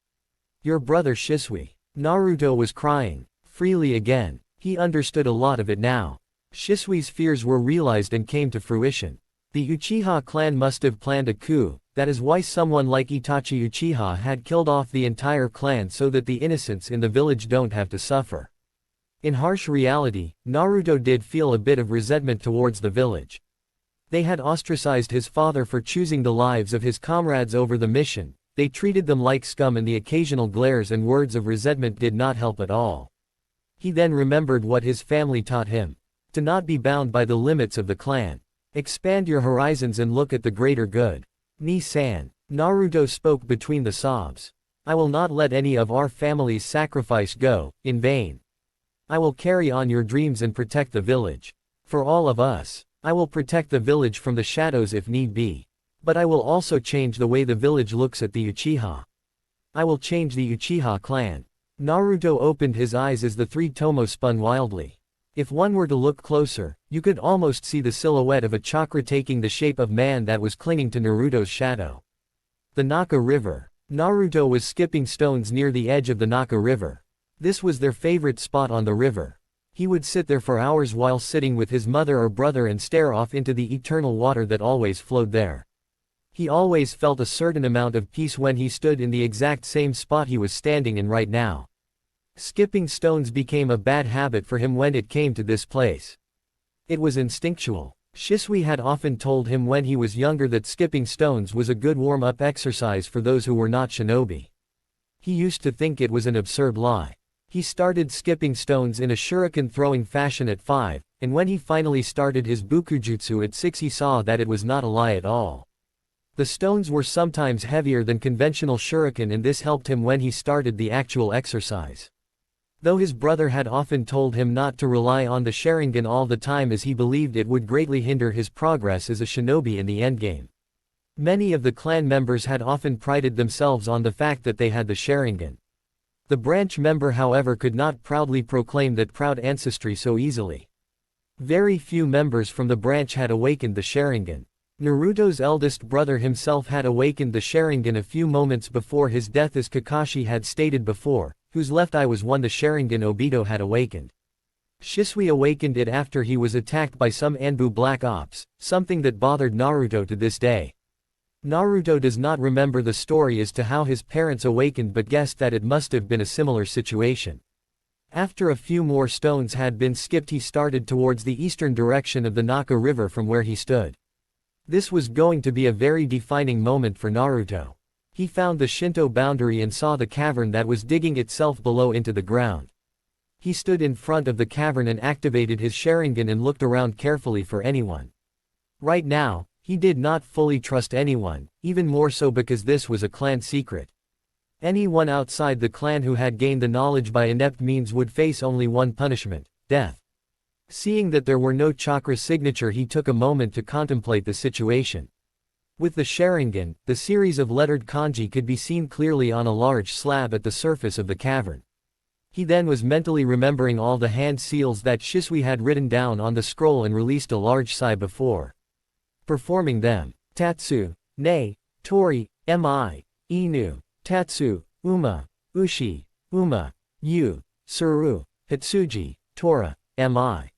Your brother Shisui. Naruto was crying freely again. He understood a lot of it now. Shisui's fears were realized and came to fruition. The Uchiha clan must have planned a coup. That is why someone like Itachi Uchiha had killed off the entire clan so that the innocents in the village don't have to suffer. In harsh reality, Naruto did feel a bit of resentment towards the village. They had ostracized his father for choosing the lives of his comrades over the mission. They treated them like scum, and the occasional glares and words of resentment did not help at all. He then remembered what his family taught him. To not be bound by the limits of the clan. Expand your horizons and look at the greater good. Ni-san. Naruto spoke between the sobs. I will not let any of our family's sacrifice go in vain. I will carry on your dreams and protect the village. For all of us. I will protect the village from the shadows if need be. But I will also change the way the village looks at the Uchiha. I will change the Uchiha clan. Naruto opened his eyes as the three tomo spun wildly. If one were to look closer, you could almost see the silhouette of a chakra taking the shape of man that was clinging to Naruto's shadow. The Naka River. Naruto was skipping stones near the edge of the Naka River. This was their favorite spot on the river. He would sit there for hours while sitting with his mother or brother and stare off into the eternal water that always flowed there. He always felt a certain amount of peace when he stood in the exact same spot he was standing in right now. Skipping stones became a bad habit for him when it came to this place. It was instinctual. Shisui had often told him when he was younger that skipping stones was a good warm-up exercise for those who were not shinobi. He used to think it was an absurd lie. He started skipping stones in a shuriken-throwing fashion at 5, and when he finally started his bukujutsu at 6, he saw that it was not a lie at all. The stones were sometimes heavier than conventional shuriken, and this helped him when he started the actual exercise. Though his brother had often told him not to rely on the Sharingan all the time, as he believed it would greatly hinder his progress as a shinobi in the endgame. Many of the clan members had often prided themselves on the fact that they had the Sharingan. The branch member, however, could not proudly proclaim that proud ancestry so easily. Very few members from the branch had awakened the Sharingan. Naruto's eldest brother himself had awakened the Sharingan a few moments before his death, as Kakashi had stated before, whose left eye was one the Sharingan Obito had awakened. Shisui awakened it after he was attacked by some Anbu Black Ops, something that bothered Naruto to this day. Naruto does not remember the story as to how his parents awakened, but guessed that it must have been a similar situation. After a few more stones had been skipped, he started towards the eastern direction of the Naka River from where he stood. This was going to be a very defining moment for Naruto. He found the Shinto boundary and saw the cavern that was digging itself below into the ground. He stood in front of the cavern and activated his Sharingan and looked around carefully for anyone. Right now, he did not fully trust anyone, even more so because this was a clan secret. Anyone outside the clan who had gained the knowledge by inept means would face only one punishment: death. Seeing that there were no chakra signature, he took a moment to contemplate the situation. With the Sharingan, the series of lettered kanji could be seen clearly on a large slab at the surface of the cavern. He then was mentally remembering all the hand seals that Shisui had written down on the scroll and released a large sigh before performing them. Tatsu, Ne, Tori, Mi, Inu, Tatsu, Uma, Ushi, Uma, Yu, Suru, Hitsuji, Tora, Mi.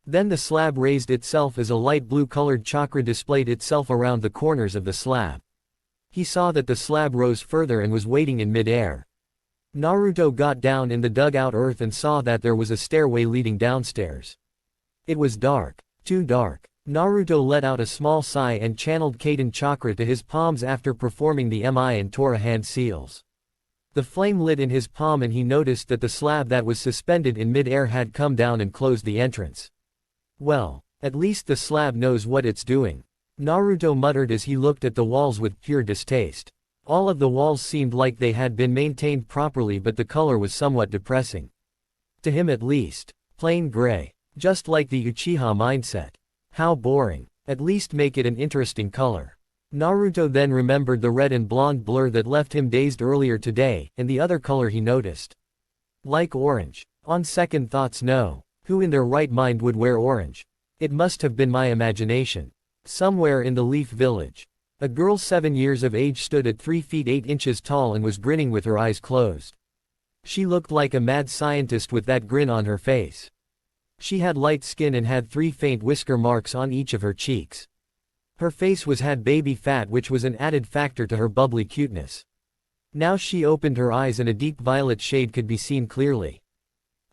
Then the slab raised itself as a light blue-colored chakra displayed itself around the corners of the slab. He saw that the slab rose further and was waiting in mid-air. Naruto got down in the dug-out earth and saw that there was a stairway leading downstairs. It was dark. Too dark. Naruto let out a small sigh and channeled Kaden chakra to his palms after performing the Mi and Tora hand seals. The flame lit in his palm and he noticed that the slab that was suspended in mid-air had come down and closed the entrance. Well, at least the slab knows what it's doing. Naruto muttered as he looked at the walls with pure distaste. All of the walls seemed like they had been maintained properly, but the color was somewhat depressing. To him at least. Plain gray. Just like the Uchiha mindset. How boring. At least make it an interesting color. Naruto then remembered the red and blonde blur that left him dazed earlier today, and the other color he noticed. Like orange. On second thoughts, no. Who in their right mind would wear orange? It must have been my imagination. Somewhere in the Leaf Village. A girl 7 years of age stood at 3 feet 8 inches tall and was grinning with her eyes closed. She looked like a mad scientist with that grin on her face. She had light skin and had 3 faint whisker marks on each of her cheeks. Her face had baby fat, which was an added factor to her bubbly cuteness. Now she opened her eyes and a deep violet shade could be seen clearly.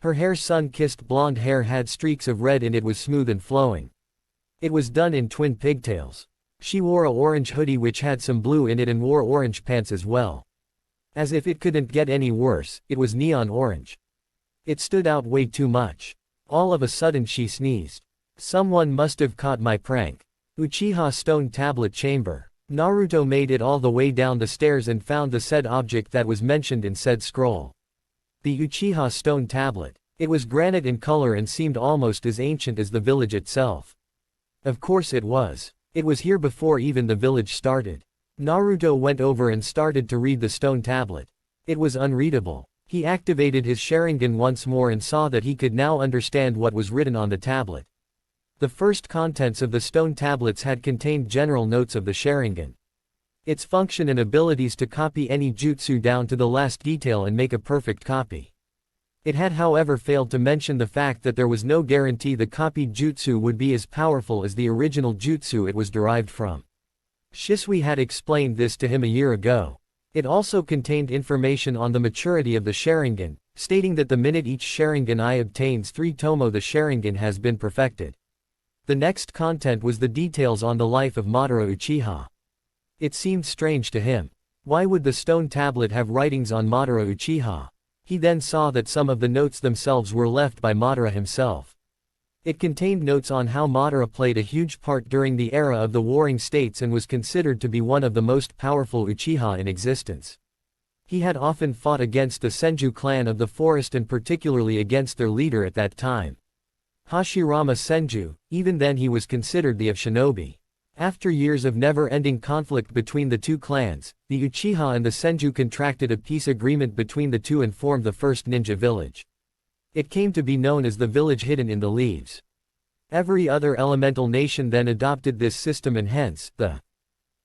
Her hair, sun-kissed blonde hair, had streaks of red and it was smooth and flowing. It was done in twin pigtails. She wore a orange hoodie which had some blue in it and wore orange pants as well. As if it couldn't get any worse, it was neon orange. It stood out way too much. All of a sudden she sneezed. Someone must have caught my prank. Uchiha stone tablet chamber. Naruto made it all the way down the stairs and found the said object that was mentioned in said scroll. The Uchiha stone tablet. It was granite in color and seemed almost as ancient as the village itself. Of course it was. It was here before even the village started. Naruto went over and started to read the stone tablet. It was unreadable. He activated his Sharingan once more and saw that he could now understand what was written on the tablet. The first contents of the stone tablets had contained general notes of the Sharingan. Its function and abilities to copy any jutsu down to the last detail and make a perfect copy. It had however failed to mention the fact that there was no guarantee the copied jutsu would be as powerful as the original jutsu it was derived from. Shisui had explained this to him a year ago. It also contained information on the maturity of the Sharingan, stating that the minute each Sharingan I obtains 3 tomo the Sharingan has been perfected. The next content was the details on the life of Madara Uchiha. It seemed strange to him. Why would the stone tablet have writings on Madara Uchiha? He then saw that some of the notes themselves were left by Madara himself. It contained notes on how Madara played a huge part during the era of the Warring States and was considered to be one of the most powerful Uchiha in existence. He had often fought against the Senju clan of the forest and particularly against their leader at that time, Hashirama Senju. Even then he was considered the of shinobi. After years of never-ending conflict between the two clans, the Uchiha and the Senju contracted a peace agreement between the two and formed the first ninja village. It came to be known as the village hidden in the leaves. Every other elemental nation then adopted this system and hence, the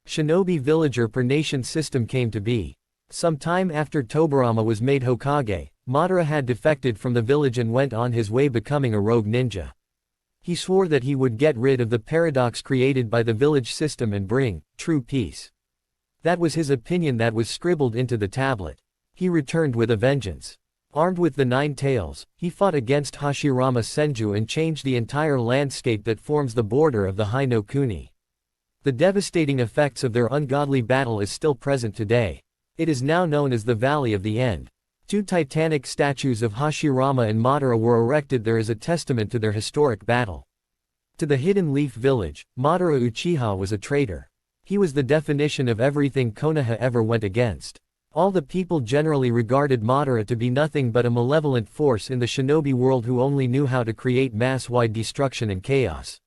shinobi villager per nation system came to be. Some time after Tobirama was made Hokage, Madara had defected from the village and went on his way becoming a rogue ninja. He swore that he would get rid of the paradox created by the village system and bring true peace. That was his opinion that was scribbled into the tablet. He returned with a vengeance. Armed with the 9 tails, he fought against Hashirama Senju and changed the entire landscape that forms the border of the Hai no Kuni. The devastating effects of their ungodly battle is still present today. It is now known as the Valley of the End. 2 titanic statues of Hashirama and Madara were erected there as a testament to their historic battle. To the Hidden Leaf Village, Madara Uchiha was a traitor. He was the definition of everything Konoha ever went against. All the people generally regarded Madara to be nothing but a malevolent force in the shinobi world who only knew how to create mass-wide destruction and chaos.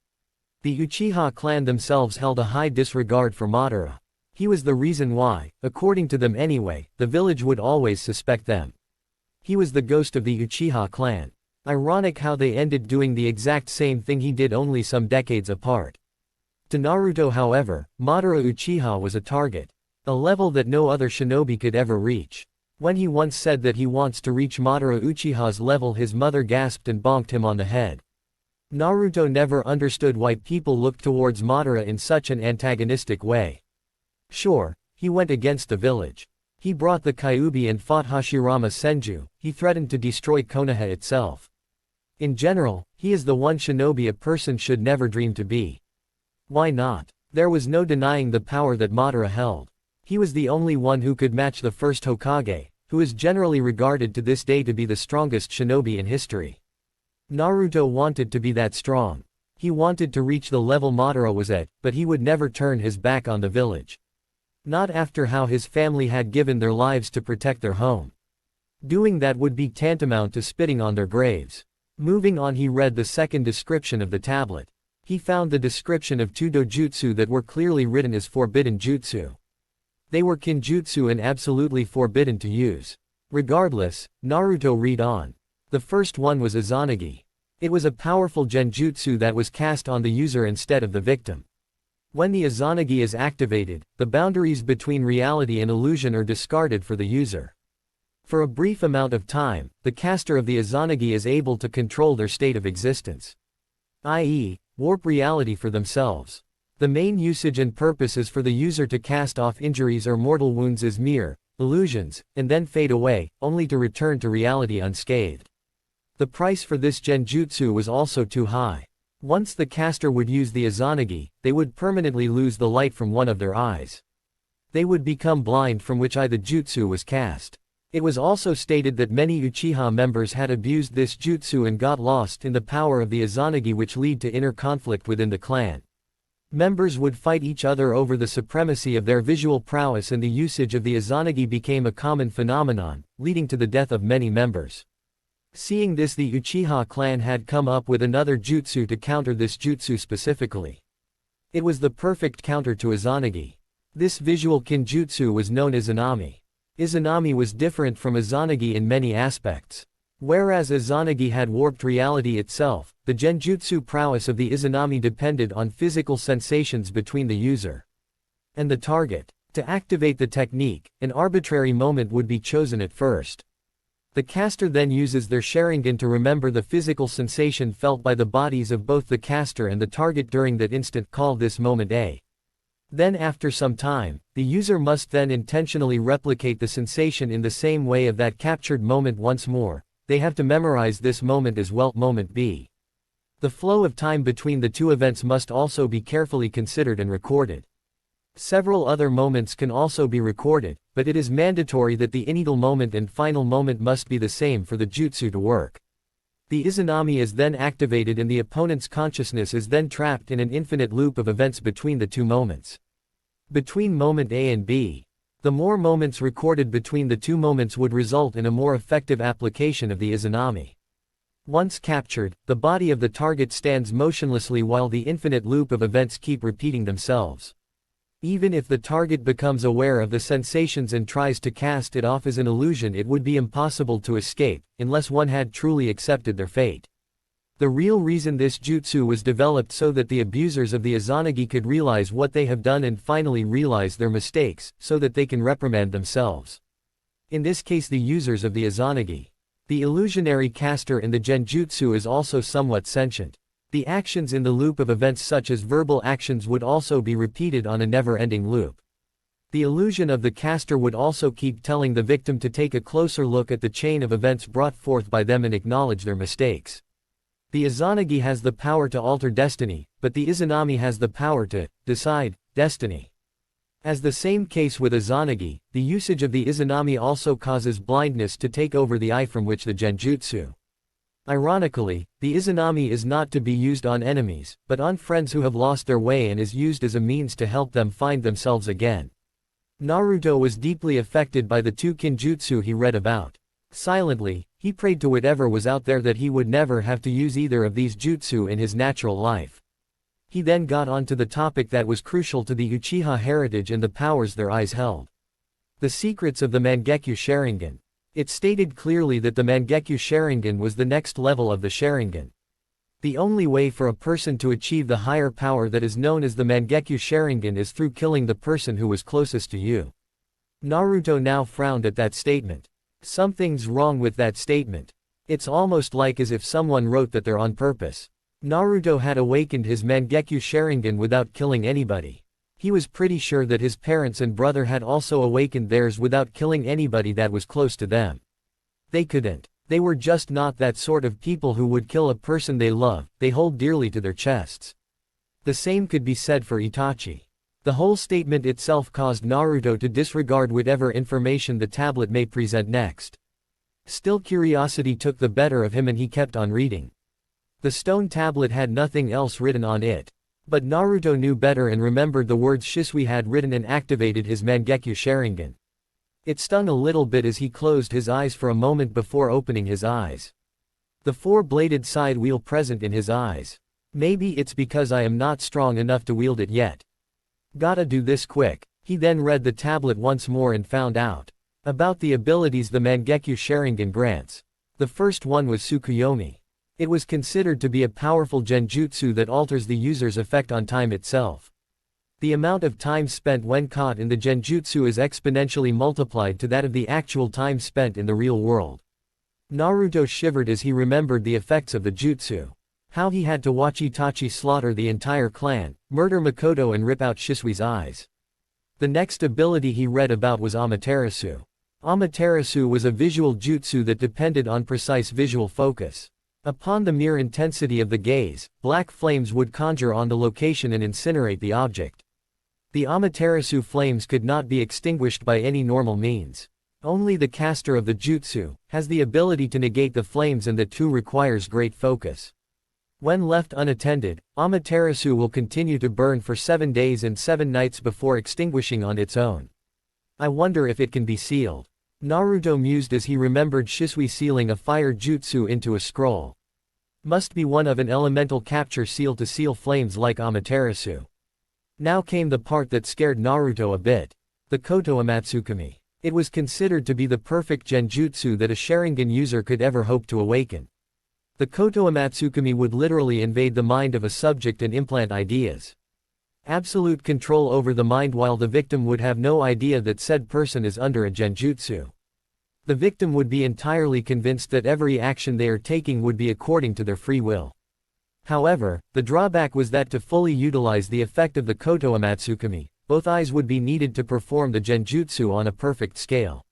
The Uchiha clan themselves held a high disregard for Madara. He was the reason why, according to them anyway, the village would always suspect them. He was the ghost of the Uchiha clan. Ironic how they ended doing the exact same thing he did only some decades apart. To Naruto, however, Madara Uchiha was a target. A level that no other shinobi could ever reach. When he once said that he wants to reach Madara Uchiha's level, his mother gasped and bonked him on the head. Naruto never understood why people looked towards Madara in such an antagonistic way. Sure, he went against the village. He brought the Kyuubi and fought Hashirama Senju, he threatened to destroy Konoha itself. In general, he is the one shinobi a person should never dream to be. Why not? There was no denying the power that Madara held. He was the only one who could match the first Hokage, who is generally regarded to this day to be the strongest shinobi in history. Naruto wanted to be that strong. He wanted to reach the level Madara was at, but he would never turn his back on the village. Not after how his family had given their lives to protect their home. Doing that would be tantamount to spitting on their graves. Moving on, he read the second description of the tablet. He found the description of two dojutsu that were clearly written as forbidden jutsu. They were kinjutsu and absolutely forbidden to use. Regardless, Naruto read on. The first one was Izanagi. It was a powerful genjutsu that was cast on the user instead of the victim. When the Izanagi is activated, the boundaries between reality and illusion are discarded for the user. For a brief amount of time, the caster of the Izanagi is able to control their state of existence. i.e., warp reality for themselves. The main usage and purpose is for the user to cast off injuries or mortal wounds as mere illusions, and then fade away, only to return to reality unscathed. The price for this genjutsu was also too high. Once the caster would use the Izanagi, they would permanently lose the light from one of their eyes. They would become blind from which eye the jutsu was cast. It was also stated that many Uchiha members had abused this jutsu and got lost in the power of the Izanagi, which lead to inner conflict within the clan. Members would fight each other over the supremacy of their visual prowess, and the usage of the Izanagi became a common phenomenon, leading to the death of many members. Seeing this, the Uchiha clan had come up with another jutsu to counter this jutsu specifically. It was the perfect counter to Izanagi. This visual kinjutsu was known as Izanami. Izanami was different from Izanagi in many aspects. Whereas Izanagi had warped reality itself, the genjutsu prowess of the Izanami depended on physical sensations between the user and the target. To activate the technique, an arbitrary moment would be chosen at first. The caster then uses their Sharingan to remember the physical sensation felt by the bodies of both the caster and the target during that instant. Call this moment A. Then after some time, the user must then intentionally replicate the sensation in the same way of that captured moment once more. They have to memorize this moment as well. Moment B. The flow of time between the two events must also be carefully considered and recorded. Several other moments can also be recorded, but it is mandatory that the initial moment and final moment must be the same for the jutsu to work. The Izanami is then activated and the opponent's consciousness is then trapped in an infinite loop of events between the two moments. Between moment A and B, the more moments recorded between the two moments would result in a more effective application of the Izanami. Once captured, the body of the target stands motionlessly while the infinite loop of events keep repeating themselves. Even if the target becomes aware of the sensations and tries to cast it off as an illusion, it would be impossible to escape, unless one had truly accepted their fate. The real reason this jutsu was developed so that the abusers of the Izanagi could realize what they have done and finally realize their mistakes, so that they can reprimand themselves. In this case, the users of the Izanagi. The illusionary caster in the genjutsu is also somewhat sentient. The actions in the loop of events such as verbal actions would also be repeated on a never-ending loop. The illusion of the caster would also keep telling the victim to take a closer look at the chain of events brought forth by them and acknowledge their mistakes. The Izanagi has the power to alter destiny, but the Izanami has the power to decide destiny. As the same case with Izanagi, the usage of the Izanami also causes blindness to take over the eye from which the genjutsu. Ironically, the Izanami is not to be used on enemies, but on friends who have lost their way, and is used as a means to help them find themselves again. Naruto was deeply affected by the two kinjutsu he read about. Silently, he prayed to whatever was out there that he would never have to use either of these jutsu in his natural life. He then got on to the topic that was crucial to the Uchiha heritage and the powers their eyes held. The secrets of the Mangekyo Sharingan. It stated clearly that the Mangekyo Sharingan was the next level of the Sharingan. The only way for a person to achieve the higher power that is known as the Mangekyo Sharingan is through killing the person who was closest to you. Naruto now frowned at that statement. Something's wrong with that statement. It's almost like as if someone wrote that there on purpose. Naruto had awakened his Mangekyo Sharingan without killing anybody. He was pretty sure that his parents and brother had also awakened theirs without killing anybody that was close to them. They couldn't. They were just not that sort of people who would kill a person they love, they hold dearly to their chests. The same could be said for Itachi. The whole statement itself caused Naruto to disregard whatever information the tablet may present next. Still, curiosity took the better of him and he kept on reading. The stone tablet had nothing else written on it. But Naruto knew better and remembered the words Shisui had written and activated his Mangekyo Sharingan. It stung a little bit as he closed his eyes for a moment before opening his eyes. The four-bladed side wheel present in his eyes. Maybe it's because I am not strong enough to wield it yet. Gotta do this quick. He then read the tablet once more and found out about the abilities the Mangekyo Sharingan grants. The first one was Tsukuyomi. It was considered to be a powerful genjutsu that alters the user's effect on time itself. The amount of time spent when caught in the genjutsu is exponentially multiplied to that of the actual time spent in the real world. Naruto shivered as he remembered the effects of the jutsu. How he had to watch Itachi slaughter the entire clan, murder Makoto and rip out Shisui's eyes. The next ability he read about was Amaterasu. Amaterasu was a visual jutsu that depended on precise visual focus. Upon the mere intensity of the gaze, black flames would conjure on the location and incinerate the object. The Amaterasu flames could not be extinguished by any normal means. Only the caster of the jutsu has the ability to negate the flames, and that too requires great focus. When left unattended, Amaterasu will continue to burn for 7 days and 7 nights before extinguishing on its own. I wonder if it can be sealed. Naruto mused as he remembered Shisui sealing a fire jutsu into a scroll. Must be one of an elemental capture seal to seal flames like Amaterasu. Now came the part that scared Naruto a bit. The Koto Amatsukami. It was considered to be the perfect genjutsu that a Sharingan user could ever hope to awaken. The Koto Amatsukami would literally invade the mind of a subject and implant ideas. Absolute control over the mind, while the victim would have no idea that said person is under a genjutsu. The victim would be entirely convinced that every action they are taking would be according to their free will. However, the drawback was that to fully utilize the effect of the Koto Amatsukami, both eyes would be needed to perform the genjutsu on a perfect scale.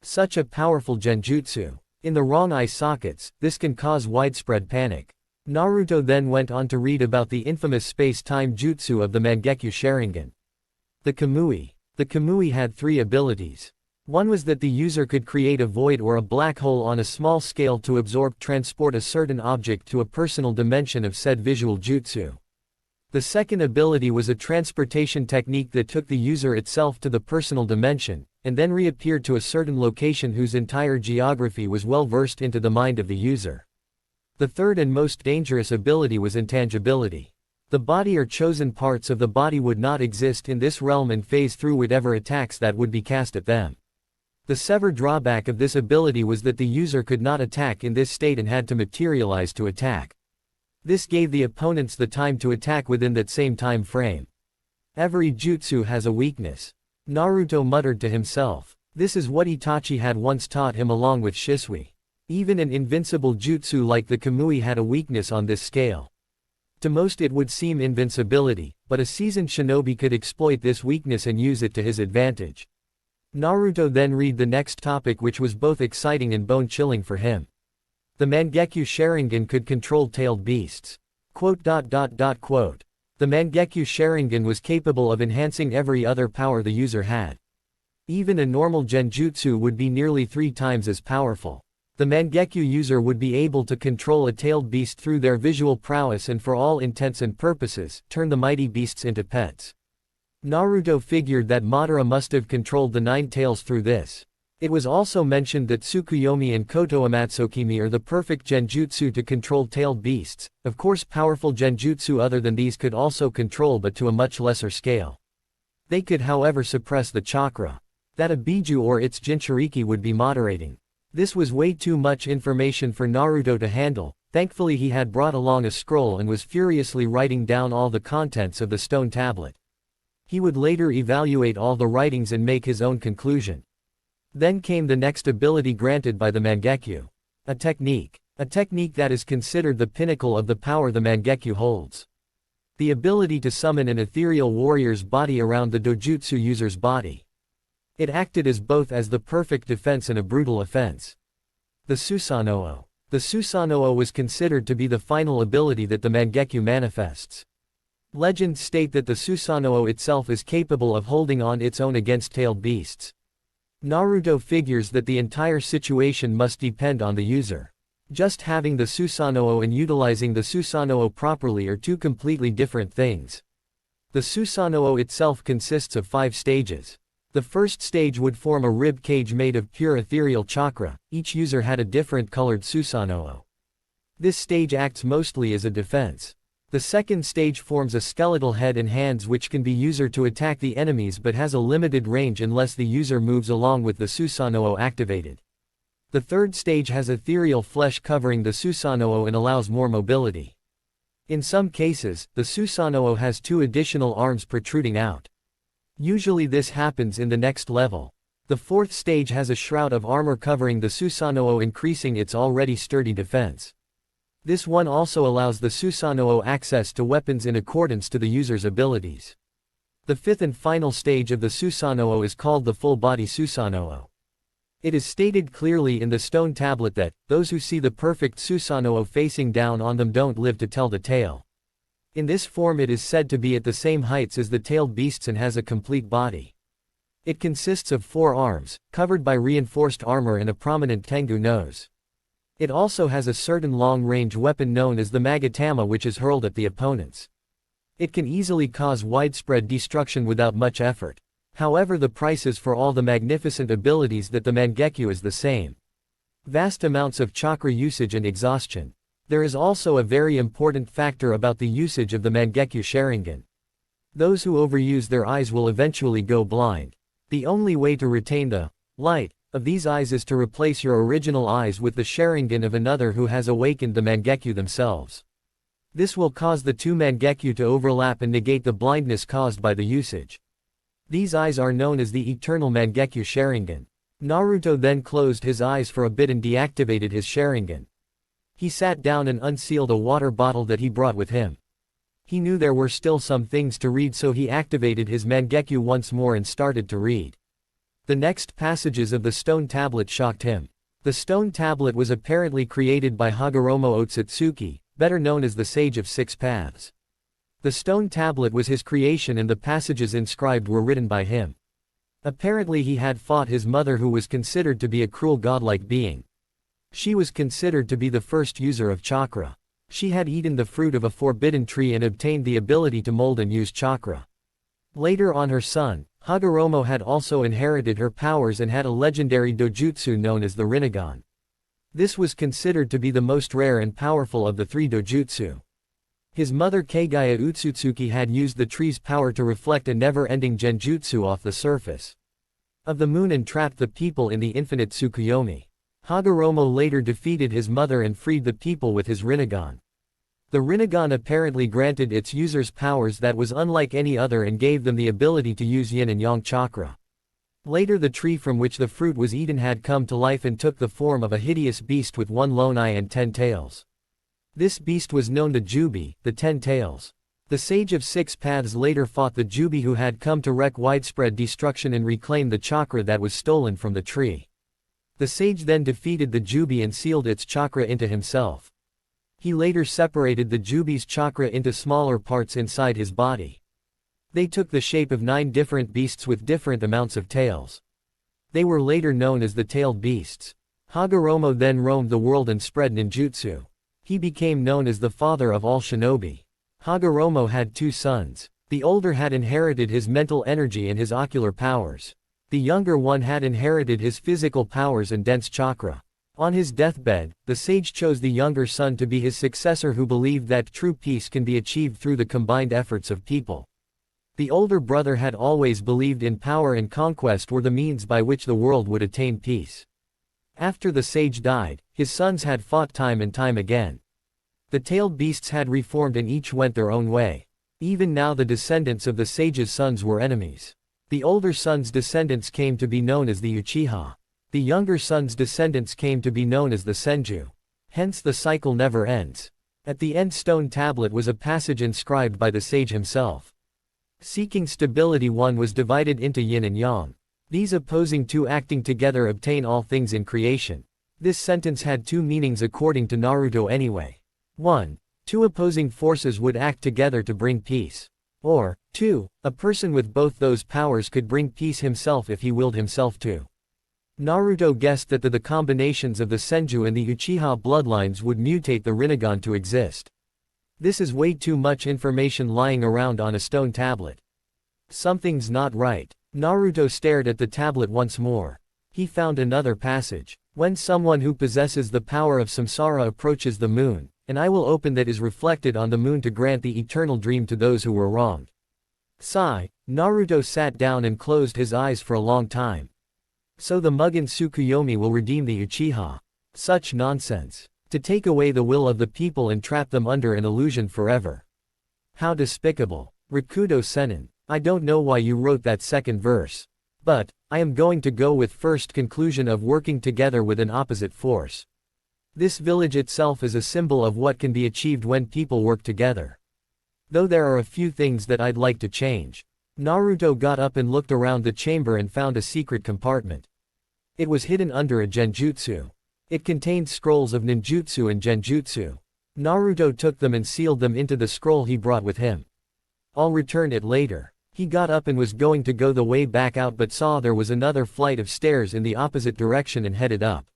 Such a powerful genjutsu. In the wrong eye sockets, this can cause widespread panic. Naruto then went on to read about the infamous space-time jutsu of the Mangekyo Sharingan. The Kamui. The Kamui had 3 abilities. One was that the user could create a void or a black hole on a small scale to transport a certain object to a personal dimension of said visual jutsu. The second ability was a transportation technique that took the user itself to the personal dimension, and then reappeared to a certain location whose entire geography was well versed into the mind of the user. The third and most dangerous ability was intangibility. The body or chosen parts of the body would not exist in this realm and phase through whatever attacks that would be cast at them. The severe drawback of this ability was that the user could not attack in this state and had to materialize to attack. This gave the opponents the time to attack within that same time frame. Every jutsu has a weakness. Naruto muttered to himself. This is what Itachi had once taught him along with Shisui. Even an invincible jutsu like the Kamui had a weakness on this scale. To most it would seem invincibility, but a seasoned shinobi could exploit this weakness and use it to his advantage. Naruto then read the next topic, which was both exciting and bone-chilling for him. The Mangekyo Sharingan could control tailed beasts. The Mangekyo Sharingan was capable of enhancing every other power the user had. Even a normal genjutsu would be nearly 3 times as powerful. The Mangekyo user would be able to control a tailed beast through their visual prowess and, for all intents and purposes, turn the mighty beasts into pets. Naruto figured that Madara must have controlled the nine tails through this. It was also mentioned that Tsukuyomi and Koto Amatsukimi are the perfect genjutsu to control tailed beasts. Of course, powerful genjutsu other than these could also control, but to a much lesser scale. They could however suppress the chakra. That a Biju or its Jinchuriki would be moderating. This was way too much information for Naruto to handle. Thankfully he had brought along a scroll and was furiously writing down all the contents of the stone tablet. He would later evaluate all the writings and make his own conclusion. Then came the next ability granted by the Mangekyu. A technique that is considered the pinnacle of the power the Mangekyu holds. The ability to summon an ethereal warrior's body around the dojutsu user's body. It acted as both as the perfect defense and a brutal offense. The Susanoo. The Susanoo was considered to be the final ability that the Mangekyu manifests. Legends state that the Susanoo itself is capable of holding on its own against tailed beasts. Naruto figures that the entire situation must depend on the user. Just having the Susanoo and utilizing the Susanoo properly are two completely different things. The Susanoo itself consists of 5 stages. The first stage would form a rib cage made of pure ethereal chakra. Each user had a different colored Susanoo. This stage acts mostly as a defense. The second stage forms a skeletal head and hands which can be used to attack the enemies but has a limited range unless the user moves along with the Susanoo activated. The third stage has ethereal flesh covering the Susanoo and allows more mobility. In some cases, the Susanoo has 2 additional arms protruding out. Usually this happens in the next level. The fourth stage has a shroud of armor covering the Susanoo, increasing its already sturdy defense. This one also allows the Susanoo access to weapons in accordance to the user's abilities. The fifth and final stage of the Susanoo is called the full-body Susanoo. It is stated clearly in the stone tablet that, those who see the perfect Susanoo facing down on them don't live to tell the tale. In this form it is said to be at the same heights as the tailed beasts and has a complete body. It consists of 4 arms, covered by reinforced armor and a prominent Tengu nose. It also has a certain long-range weapon known as the Magatama which is hurled at the opponents. It can easily cause widespread destruction without much effort. However, the prices for all the magnificent abilities that the Mangekyu is the same. Vast amounts of chakra usage and exhaustion. There is also a very important factor about the usage of the Mangekyu Sharingan. Those who overuse their eyes will eventually go blind. The only way to retain the light of these eyes is to replace your original eyes with the Sharingan of another who has awakened the Mangekyu themselves. This will cause the 2 Mangekyu to overlap and negate the blindness caused by the usage. These eyes are known as the Eternal Mangekyu Sharingan. Naruto then closed his eyes for a bit and deactivated his Sharingan. He sat down and unsealed a water bottle that he brought with him. He knew there were still some things to read, so he activated his Mangekyu once more and started to read. The next passages of the stone tablet shocked him. The stone tablet was apparently created by Hagoromo Otsutsuki, better known as the Sage of 6 Paths. The stone tablet was his creation and the passages inscribed were written by him. Apparently he had fought his mother, who was considered to be a cruel godlike being. She was considered to be the first user of chakra. She had eaten the fruit of a forbidden tree and obtained the ability to mold and use chakra. Later on, her son, Hagoromo, had also inherited her powers and had a legendary dojutsu known as the Rinnegan. This was considered to be the most rare and powerful of the 3 dojutsu. His mother Kagaya Utsutsuki had used the tree's power to reflect a never-ending genjutsu off the surface of the moon and trapped the people in the infinite Tsukuyomi. Hagoromo later defeated his mother and freed the people with his Rinnegan. The Rinnegan apparently granted its users powers that was unlike any other and gave them the ability to use yin and yang chakra. Later the tree from which the fruit was eaten had come to life and took the form of a hideous beast with 1 lone eye and 10 tails. This beast was known the Jubi, the 10 tails. The Sage of 6 Paths later fought the Jubi, who had come to wreak widespread destruction and reclaim the chakra that was stolen from the tree. The sage then defeated the Jubi and sealed its chakra into himself. He later separated the Jubi's chakra into smaller parts inside his body. They took the shape of 9 different beasts with different amounts of tails. They were later known as the tailed beasts. Hagoromo then roamed the world and spread ninjutsu. He became known as the father of all shinobi. Hagoromo had 2 sons. The older had inherited his mental energy and his ocular powers. The younger one had inherited his physical powers and dense chakra. On his deathbed, the sage chose the younger son to be his successor, who believed that true peace can be achieved through the combined efforts of people. The older brother had always believed in power and conquest were the means by which the world would attain peace. After the sage died, his sons had fought time and time again. The tailed beasts had reformed and each went their own way. Even now the descendants of the sage's sons were enemies. The older son's descendants came to be known as the Uchiha. The younger son's descendants came to be known as the Senju. Hence the cycle never ends. At the end stone tablet was a passage inscribed by the sage himself. Seeking stability, one was divided into yin and yang. These opposing two acting together obtain all things in creation. This sentence had two meanings according to Naruto anyway. 1. Two opposing forces would act together to bring peace. Or, 2. A person with both those powers could bring peace himself if he willed himself to. Naruto guessed that the combinations of the Senju and the Uchiha bloodlines would mutate the Rinnegan to exist. This is way too much information lying around on a stone tablet. Something's not right. Naruto stared at the tablet once more. He found another passage. When someone who possesses the power of samsara approaches the moon, an eye will open that is reflected on the moon to grant the eternal dream to those who were wronged. Sigh, Naruto sat down and closed his eyes for a long time. So the Mugen Tsukuyomi will redeem the Uchiha. Such nonsense. To take away the will of the people and trap them under an illusion forever. How despicable. Rakudo Sennin. I don't know why you wrote that second verse. But, I am going to go with first conclusion of working together with an opposite force. This village itself is a symbol of what can be achieved when people work together. Though there are a few things that I'd like to change. Naruto got up and looked around the chamber and found a secret compartment. It was hidden under a genjutsu. It contained scrolls of ninjutsu and genjutsu. Naruto took them and sealed them into the scroll he brought with him. I'll return it later. He got up and was going to go the way back out, but saw there was another flight of stairs in the opposite direction and headed up.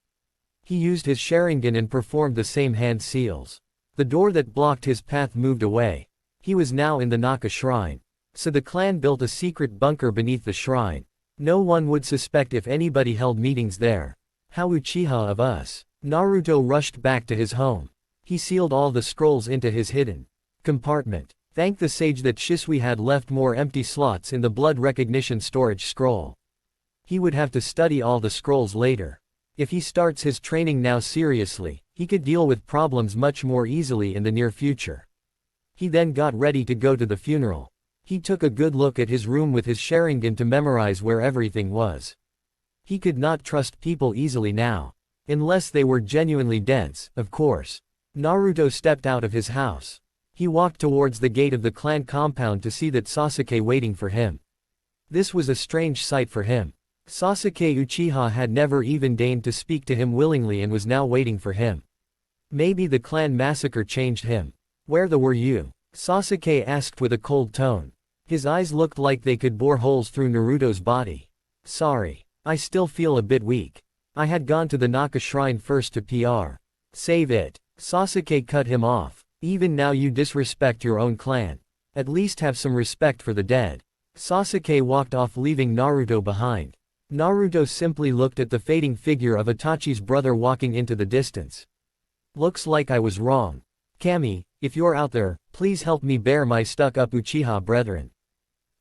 He used his Sharingan and performed the same hand seals. The door that blocked his path moved away. He was now in the Naka shrine. So the clan built a secret bunker beneath the shrine. No one would suspect if anybody held meetings there. How Uchiha of us. Naruto rushed back to his home. He sealed all the scrolls into his hidden compartment. Thank the sage that Shisui had left more empty slots in the blood recognition storage scroll. He would have to study all the scrolls later. If he starts his training now seriously, he could deal with problems much more easily in the near future. He then got ready to go to the funeral. He took a good look at his room with his Sharingan to memorize where everything was. He could not trust people easily now. Unless they were genuinely dense, of course. Naruto stepped out of his house. He walked towards the gate of the clan compound to see that Sasuke waiting for him. This was a strange sight for him. Sasuke Uchiha had never even deigned to speak to him willingly and was now waiting for him. Maybe the clan massacre changed him. Where were you? Sasuke asked with a cold tone. His eyes looked like they could bore holes through Naruto's body. Sorry. I still feel a bit weak. I had gone to the Naka shrine first to PR. Save it. Sasuke cut him off. Even now you disrespect your own clan. At least have some respect for the dead. Sasuke walked off, leaving Naruto behind. Naruto simply looked at the fading figure of Itachi's brother walking into the distance. Looks like I was wrong. Kami, if you're out there, please help me bear my stuck-up Uchiha brethren.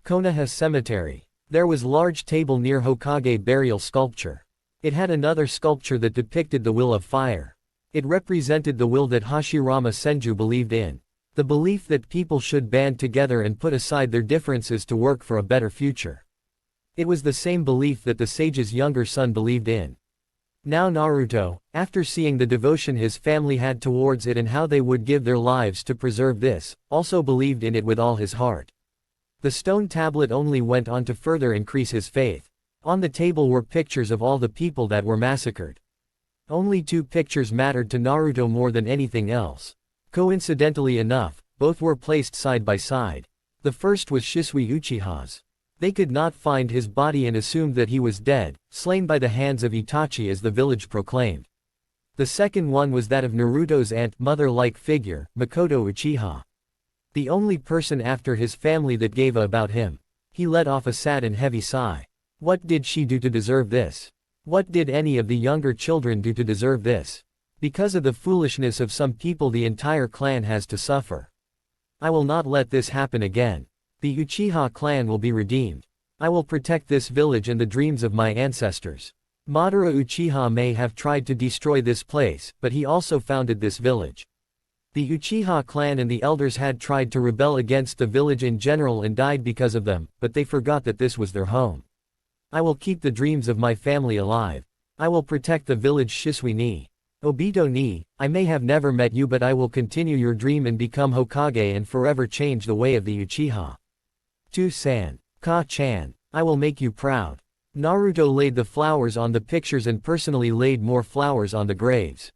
Konoha Cemetery. There was large table near Hokage burial sculpture. It had another sculpture that depicted the will of fire. It represented the will that Hashirama Senju believed in. The belief that people should band together and put aside their differences to work for a better future. It was the same belief that the sage's younger son believed in. Now Naruto, after seeing the devotion his family had towards it and how they would give their lives to preserve this, also believed in it with all his heart. The stone tablet only went on to further increase his faith. On the table were pictures of all the people that were massacred. Only 2 pictures mattered to Naruto more than anything else. Coincidentally enough, both were placed side by side. The first was Shisui Uchiha's. They could not find his body and assumed that he was dead, slain by the hands of Itachi as the village proclaimed. The second one was that of Naruto's aunt, mother-like figure, Makoto Uchiha. The only person after his family that gave a about him. He let off a sad and heavy sigh. What did she do to deserve this? What did any of the younger children do to deserve this? Because of the foolishness of some people the entire clan has to suffer. I will not let this happen again. The Uchiha clan will be redeemed. I will protect this village and the dreams of my ancestors. Madara Uchiha may have tried to destroy this place, but he also founded this village. The Uchiha clan and the elders had tried to rebel against the village in general and died because of them, but they forgot that this was their home. I will keep the dreams of my family alive. I will protect the village Shisui ni. Obito ni, I may have never met you but I will continue your dream and become Hokage and forever change the way of the Uchiha. Tu-san. Ka-chan. I will make you proud. Naruto laid the flowers on the pictures and personally laid more flowers on the graves.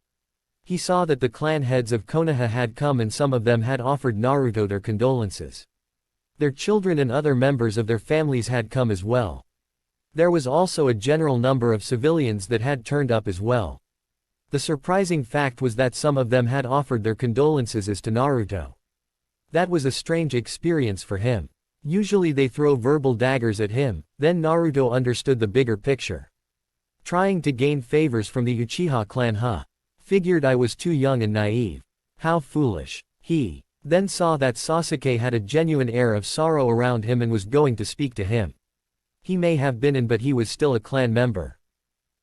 He saw that the clan heads of Konoha had come and some of them had offered Naruto their condolences. Their children and other members of their families had come as well. There was also a general number of civilians that had turned up as well. The surprising fact was that some of them had offered their condolences as to Naruto. That was a strange experience for him. Usually they throw verbal daggers at him, then Naruto understood the bigger picture. Trying to gain favors from the Uchiha clan figured I was too young and naive. How foolish. He then saw that Sasuke had a genuine air of sorrow around him and was going to speak to him. He may have been in but he was still a clan member.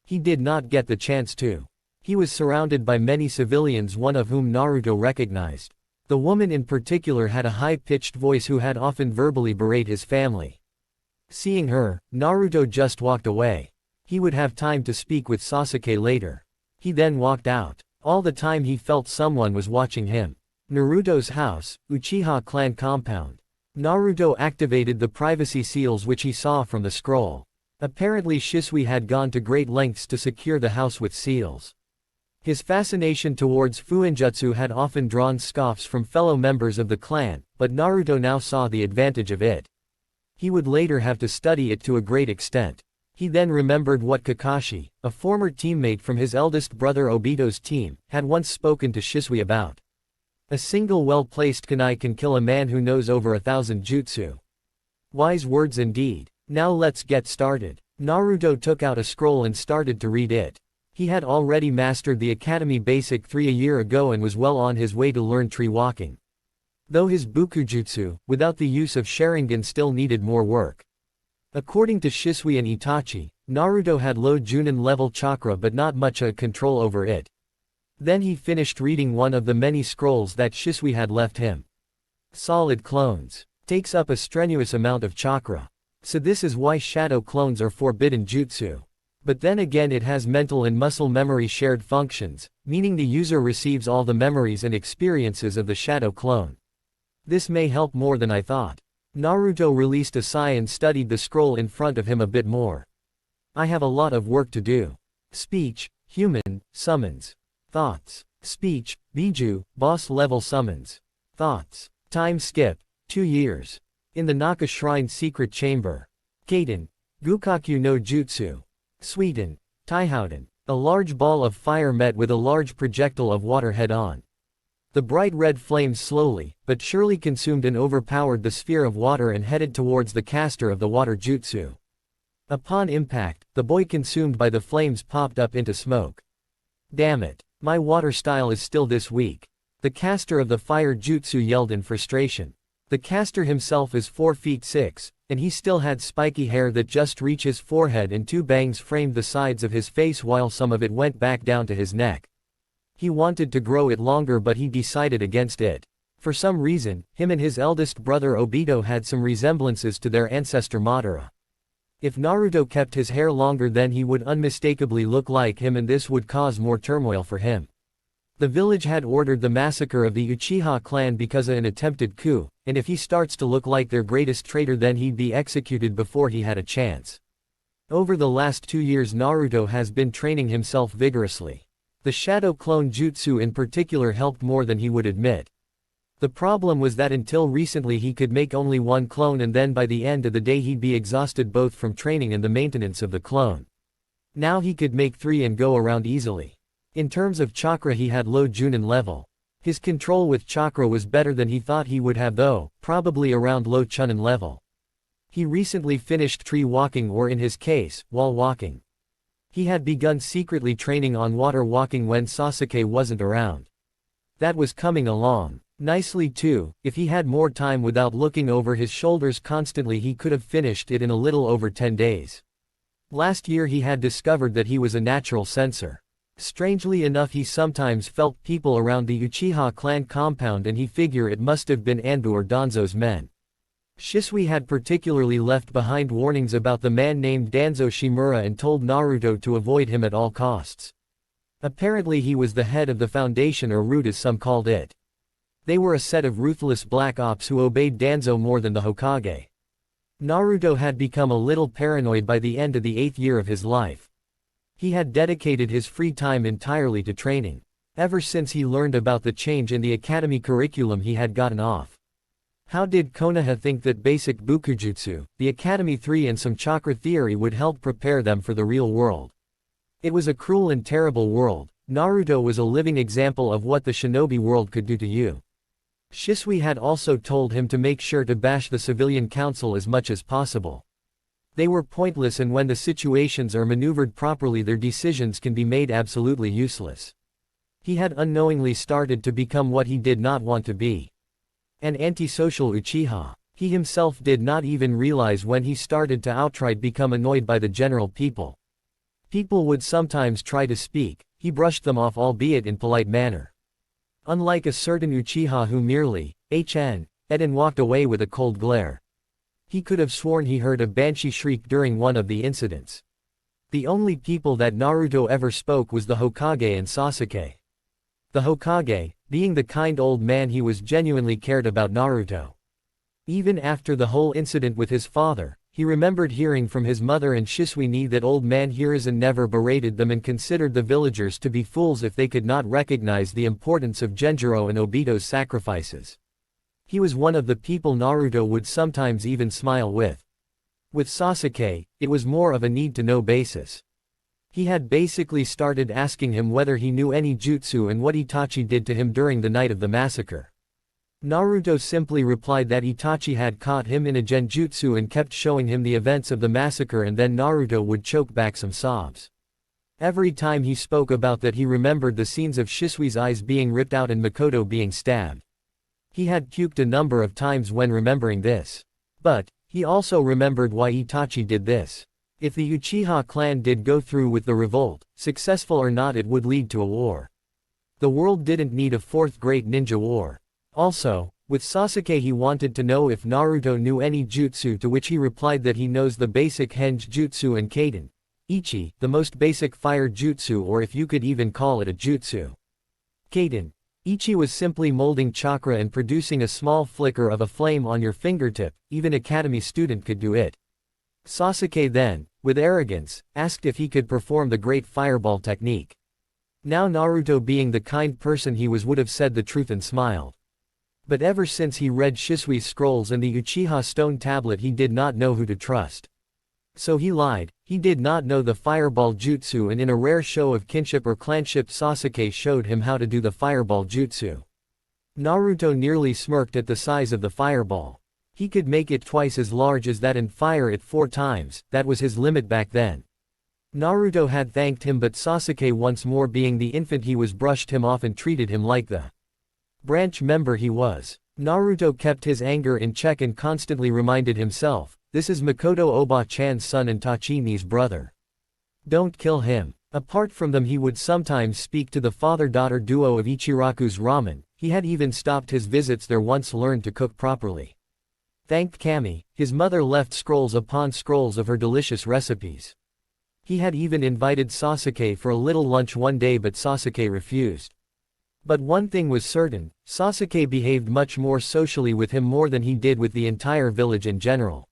He did not get the chance to. He was surrounded by many civilians, one of whom Naruto recognized. The woman in particular had a high-pitched voice who had often verbally berate his family. Seeing her, Naruto just walked away. He would have time to speak with Sasuke later. He then walked out. All the time he felt someone was watching him. Naruto's house, Uchiha clan compound. Naruto activated the privacy seals which he saw from the scroll. Apparently Shisui had gone to great lengths to secure the house with seals. His fascination towards Fuinjutsu had often drawn scoffs from fellow members of the clan, but Naruto now saw the advantage of it. He would later have to study it to a great extent. He then remembered what Kakashi, a former teammate from his eldest brother Obito's team, had once spoken to Shisui about. A single well-placed kunai can kill a man who knows over 1,000 jutsu. Wise words indeed. Now let's get started. Naruto took out a scroll and started to read it. He had already mastered the Academy Basic 3 a year ago and was well on his way to learn tree walking. Though his Bukujutsu, without the use of Sharingan, still needed more work. According to Shisui and Itachi, Naruto had low Junin level chakra but not much control over it. Then he finished reading one of the many scrolls that Shisui had left him. Solid clones. Takes up a strenuous amount of chakra. So this is why shadow clones are forbidden jutsu. But then again it has mental and muscle memory shared functions, meaning the user receives all the memories and experiences of the shadow clone. This may help more than I thought. Naruto released a sigh and studied the scroll in front of him a bit more. I have a lot of work to do. Speech, human, summons. Thoughts. Speech, Biju, boss level summons. Thoughts. Time skip, 2 years. In the Naka Shrine secret chamber. Kaden. Gukaku no Jutsu. Suiten. Taihouden. A large ball of fire met with a large projectile of water head-on. The bright red flames slowly, but surely consumed and overpowered the sphere of water and headed towards the caster of the water jutsu. Upon impact, the boy consumed by the flames popped up into smoke. Damn it. My water style is still this weak. The caster of the fire jutsu yelled in frustration. The caster himself is 4 feet 6, and he still had spiky hair that just reached his forehead and 2 bangs framed the sides of his face while some of it went back down to his neck. He wanted to grow it longer but he decided against it. For some reason, him and his eldest brother Obito had some resemblances to their ancestor Madara. If Naruto kept his hair longer then he would unmistakably look like him and this would cause more turmoil for him. The village had ordered the massacre of the Uchiha clan because of an attempted coup, and if he starts to look like their greatest traitor then he'd be executed before he had a chance. Over the last 2 years Naruto has been training himself vigorously. The shadow clone jutsu in particular helped more than he would admit. The problem was that until recently he could make only 1 clone and then by the end of the day he'd be exhausted both from training and the maintenance of the clone. Now he could make 3 and go around easily. In terms of chakra he had low Junin level. His control with chakra was better than he thought he would have though, probably around low Chunin level. He recently finished tree walking or in his case, wall walking. He had begun secretly training on water walking when Sasuke wasn't around. That was coming along nicely too. If he had more time without looking over his shoulders constantly, he could have finished it in a little over 10 days. Last year he had discovered that he was a natural sensor. Strangely enough, he sometimes felt people around the Uchiha clan compound and he figured it must have been Anbu or Danzo's men. Shisui had particularly left behind warnings about the man named Danzo Shimura and told Naruto to avoid him at all costs. Apparently he was the head of the foundation, or root as some called it. They were a set of ruthless black ops who obeyed Danzo more than the Hokage. Naruto had become a little paranoid by the end of the 8th year of his life. He had dedicated his free time entirely to training. Ever since he learned about the change in the academy curriculum, he had gotten off. How did Konoha think that basic Bukujutsu, the Academy 3 and some chakra theory would help prepare them for the real world? It was a cruel and terrible world. Naruto was a living example of what the shinobi world could do to you. Shisui had also told him to make sure to bash the civilian council as much as possible. They were pointless, and when the situations are maneuvered properly, their decisions can be made absolutely useless. He had unknowingly started to become what he did not want to be. An antisocial Uchiha. He himself did not even realize when he started to outright become annoyed by the general people. People would sometimes try to speak, he brushed them off, albeit in polite manner. Unlike a certain Uchiha who merely, Eden walked away with a cold glare. He could have sworn he heard a banshee shriek during one of the incidents. The only people that Naruto ever spoke was the Hokage and Sasuke. The Hokage, being the kind old man he was, genuinely cared about Naruto. Even after the whole incident with his father, he remembered hearing from his mother and Shisui that old man Hiruzen never berated them and considered the villagers to be fools if they could not recognize the importance of Genjiro and Obito's sacrifices. He was one of the people Naruto would sometimes even smile with. With Sasuke, it was more of a need-to-know basis. He had basically started asking him whether he knew any jutsu and what Itachi did to him during the night of the massacre. Naruto simply replied that Itachi had caught him in a genjutsu and kept showing him the events of the massacre, and then Naruto would choke back some sobs. Every time he spoke about that, he remembered the scenes of Shisui's eyes being ripped out and Makoto being stabbed. He had puked a number of times when remembering this. But, he also remembered why Itachi did this. If the Uchiha clan did go through with the revolt, successful or not, it would lead to a war. The world didn't need a fourth great ninja war. Also, with Sasuke, he wanted to know if Naruto knew any jutsu, to which he replied that he knows the basic Henge jutsu and Kaden Ichi, the most basic fire jutsu, or if you could even call it a jutsu. Kaden Ichi was simply molding chakra and producing a small flicker of a flame on your fingertip. Even academy student could do it. Sasuke then, with arrogance, asked if he could perform the great fireball technique. Now Naruto, being the kind person he was, would have said the truth and smiled. But ever since he read Shisui's scrolls and the Uchiha stone tablet, he did not know who to trust. So he lied. He did not know the fireball jutsu, and in a rare show of kinship or clanship, Sasuke showed him how to do the fireball jutsu. Naruto nearly smirked at the size of the fireball. He could make it twice as large as that and fire it 4 times, that was his limit back then. Naruto had thanked him, but Sasuke, once more being the infant he was, brushed him off and treated him like the branch member he was. Naruto kept his anger in check and constantly reminded himself, this is Makoto Oba-chan's son and Tachini's brother. Don't kill him. Apart from them, he would sometimes speak to the father-daughter duo of Ichiraku's ramen. He had even stopped his visits there once, learned to cook properly. Thanked Kami, his mother, left scrolls upon scrolls of her delicious recipes. He had even invited Sasuke for a little lunch one day, but Sasuke refused. But one thing was certain, Sasuke behaved much more socially with him more than he did with the entire village in general.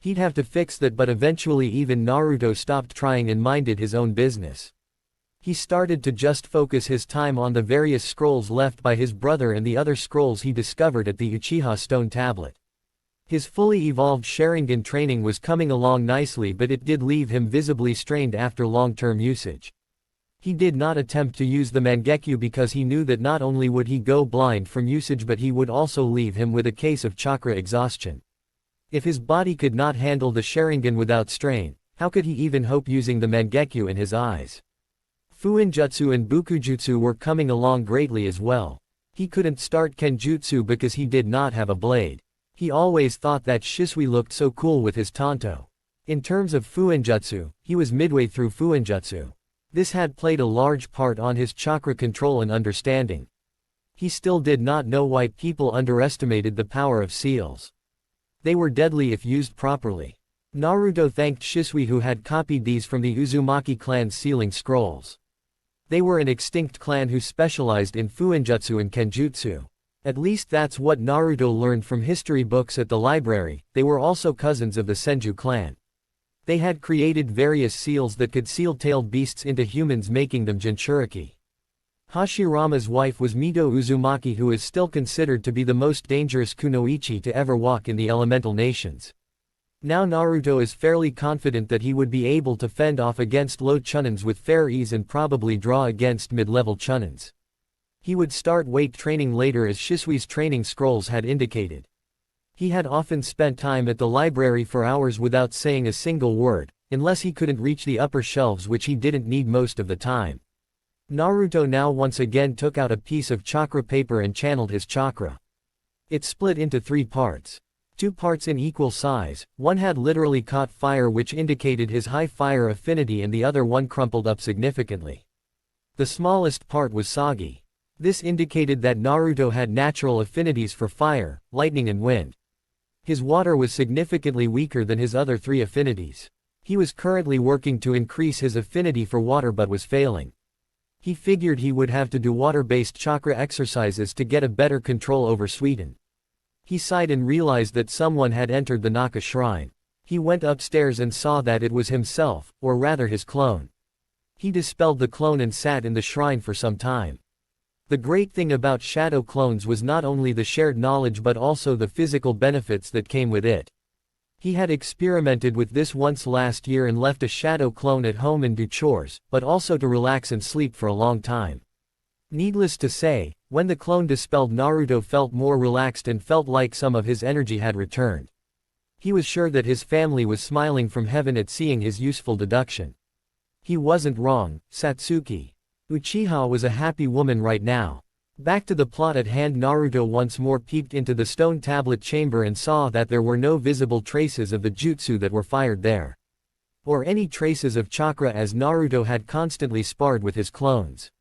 He'd have to fix that, but eventually even Naruto stopped trying and minded his own business. He started to just focus his time on the various scrolls left by his brother and the other scrolls he discovered at the Uchiha stone tablet. His fully evolved Sharingan training was coming along nicely, but it did leave him visibly strained after long-term usage. He did not attempt to use the Mangekyo because he knew that not only would he go blind from usage but he would also leave him with a case of chakra exhaustion. If his body could not handle the Sharingan without strain, how could he even hope using the Mangekyo in his eyes? Fuinjutsu and Bukujutsu were coming along greatly as well. He couldn't start Kenjutsu because he did not have a blade. He always thought that Shisui looked so cool with his Tanto. In terms of Fuinjutsu, he was midway through Fuinjutsu. This had played a large part on his chakra control and understanding. He still did not know why people underestimated the power of seals. They were deadly if used properly. Naruto thanked Shisui who had copied these from the Uzumaki clan's sealing scrolls. They were an extinct clan who specialized in Fuinjutsu and Kenjutsu. At least that's what Naruto learned from history books at the library. They were also cousins of the Senju clan. They had created various seals that could seal-tailed beasts into humans, making them Jinchuriki. Hashirama's wife was Mito Uzumaki, who is still considered to be the most dangerous kunoichi to ever walk in the elemental nations. Now Naruto is fairly confident that he would be able to fend off against low chunins with fair ease and probably draw against mid-level chunins. He would start weight training later as Shisui's training scrolls had indicated. He had often spent time at the library for hours without saying a single word, unless he couldn't reach the upper shelves, which he didn't need most of the time. Naruto now once again took out a piece of chakra paper and channeled his chakra. It split into 3 parts. 2 parts in equal size, one had literally caught fire, which indicated his high fire affinity, and the other one crumpled up significantly. The smallest part was soggy. This indicated that Naruto had natural affinities for fire, lightning and wind. His water was significantly weaker than his other 3 affinities. He was currently working to increase his affinity for water but was failing. He figured he would have to do water-based chakra exercises to get a better control over Suiten. He sighed and realized that someone had entered the Naka shrine. He went upstairs and saw that it was himself, or rather his clone. He dispelled the clone and sat in the shrine for some time. The great thing about shadow clones was not only the shared knowledge but also the physical benefits that came with it. He had experimented with this once last year and left a shadow clone at home and do chores, but also to relax and sleep for a long time. Needless to say, when the clone dispelled, Naruto felt more relaxed and felt like some of his energy had returned. He was sure that his family was smiling from heaven at seeing his useful deduction. He wasn't wrong. Satsuki Uchiha was a happy woman right now. Back to the plot at hand, Naruto once more peeped into the stone tablet chamber and saw that there were no visible traces of the jutsu that were fired there. Or any traces of chakra, as Naruto had constantly sparred with his clones.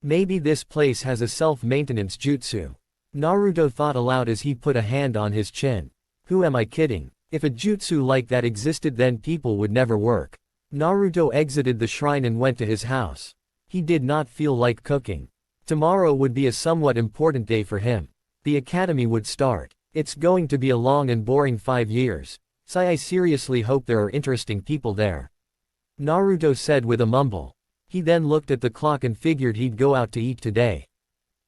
Maybe this place has a self-maintenance jutsu. Naruto thought aloud as he put a hand on his chin. Who am I kidding? If a jutsu like that existed, then people would never work. Naruto exited the shrine and went to his house. He did not feel like cooking. Tomorrow would be a somewhat important day for him. The academy would start. It's going to be a long and boring 5 years. I seriously hope there are interesting people there. Naruto said with a mumble. He then looked at the clock and figured he'd go out to eat today.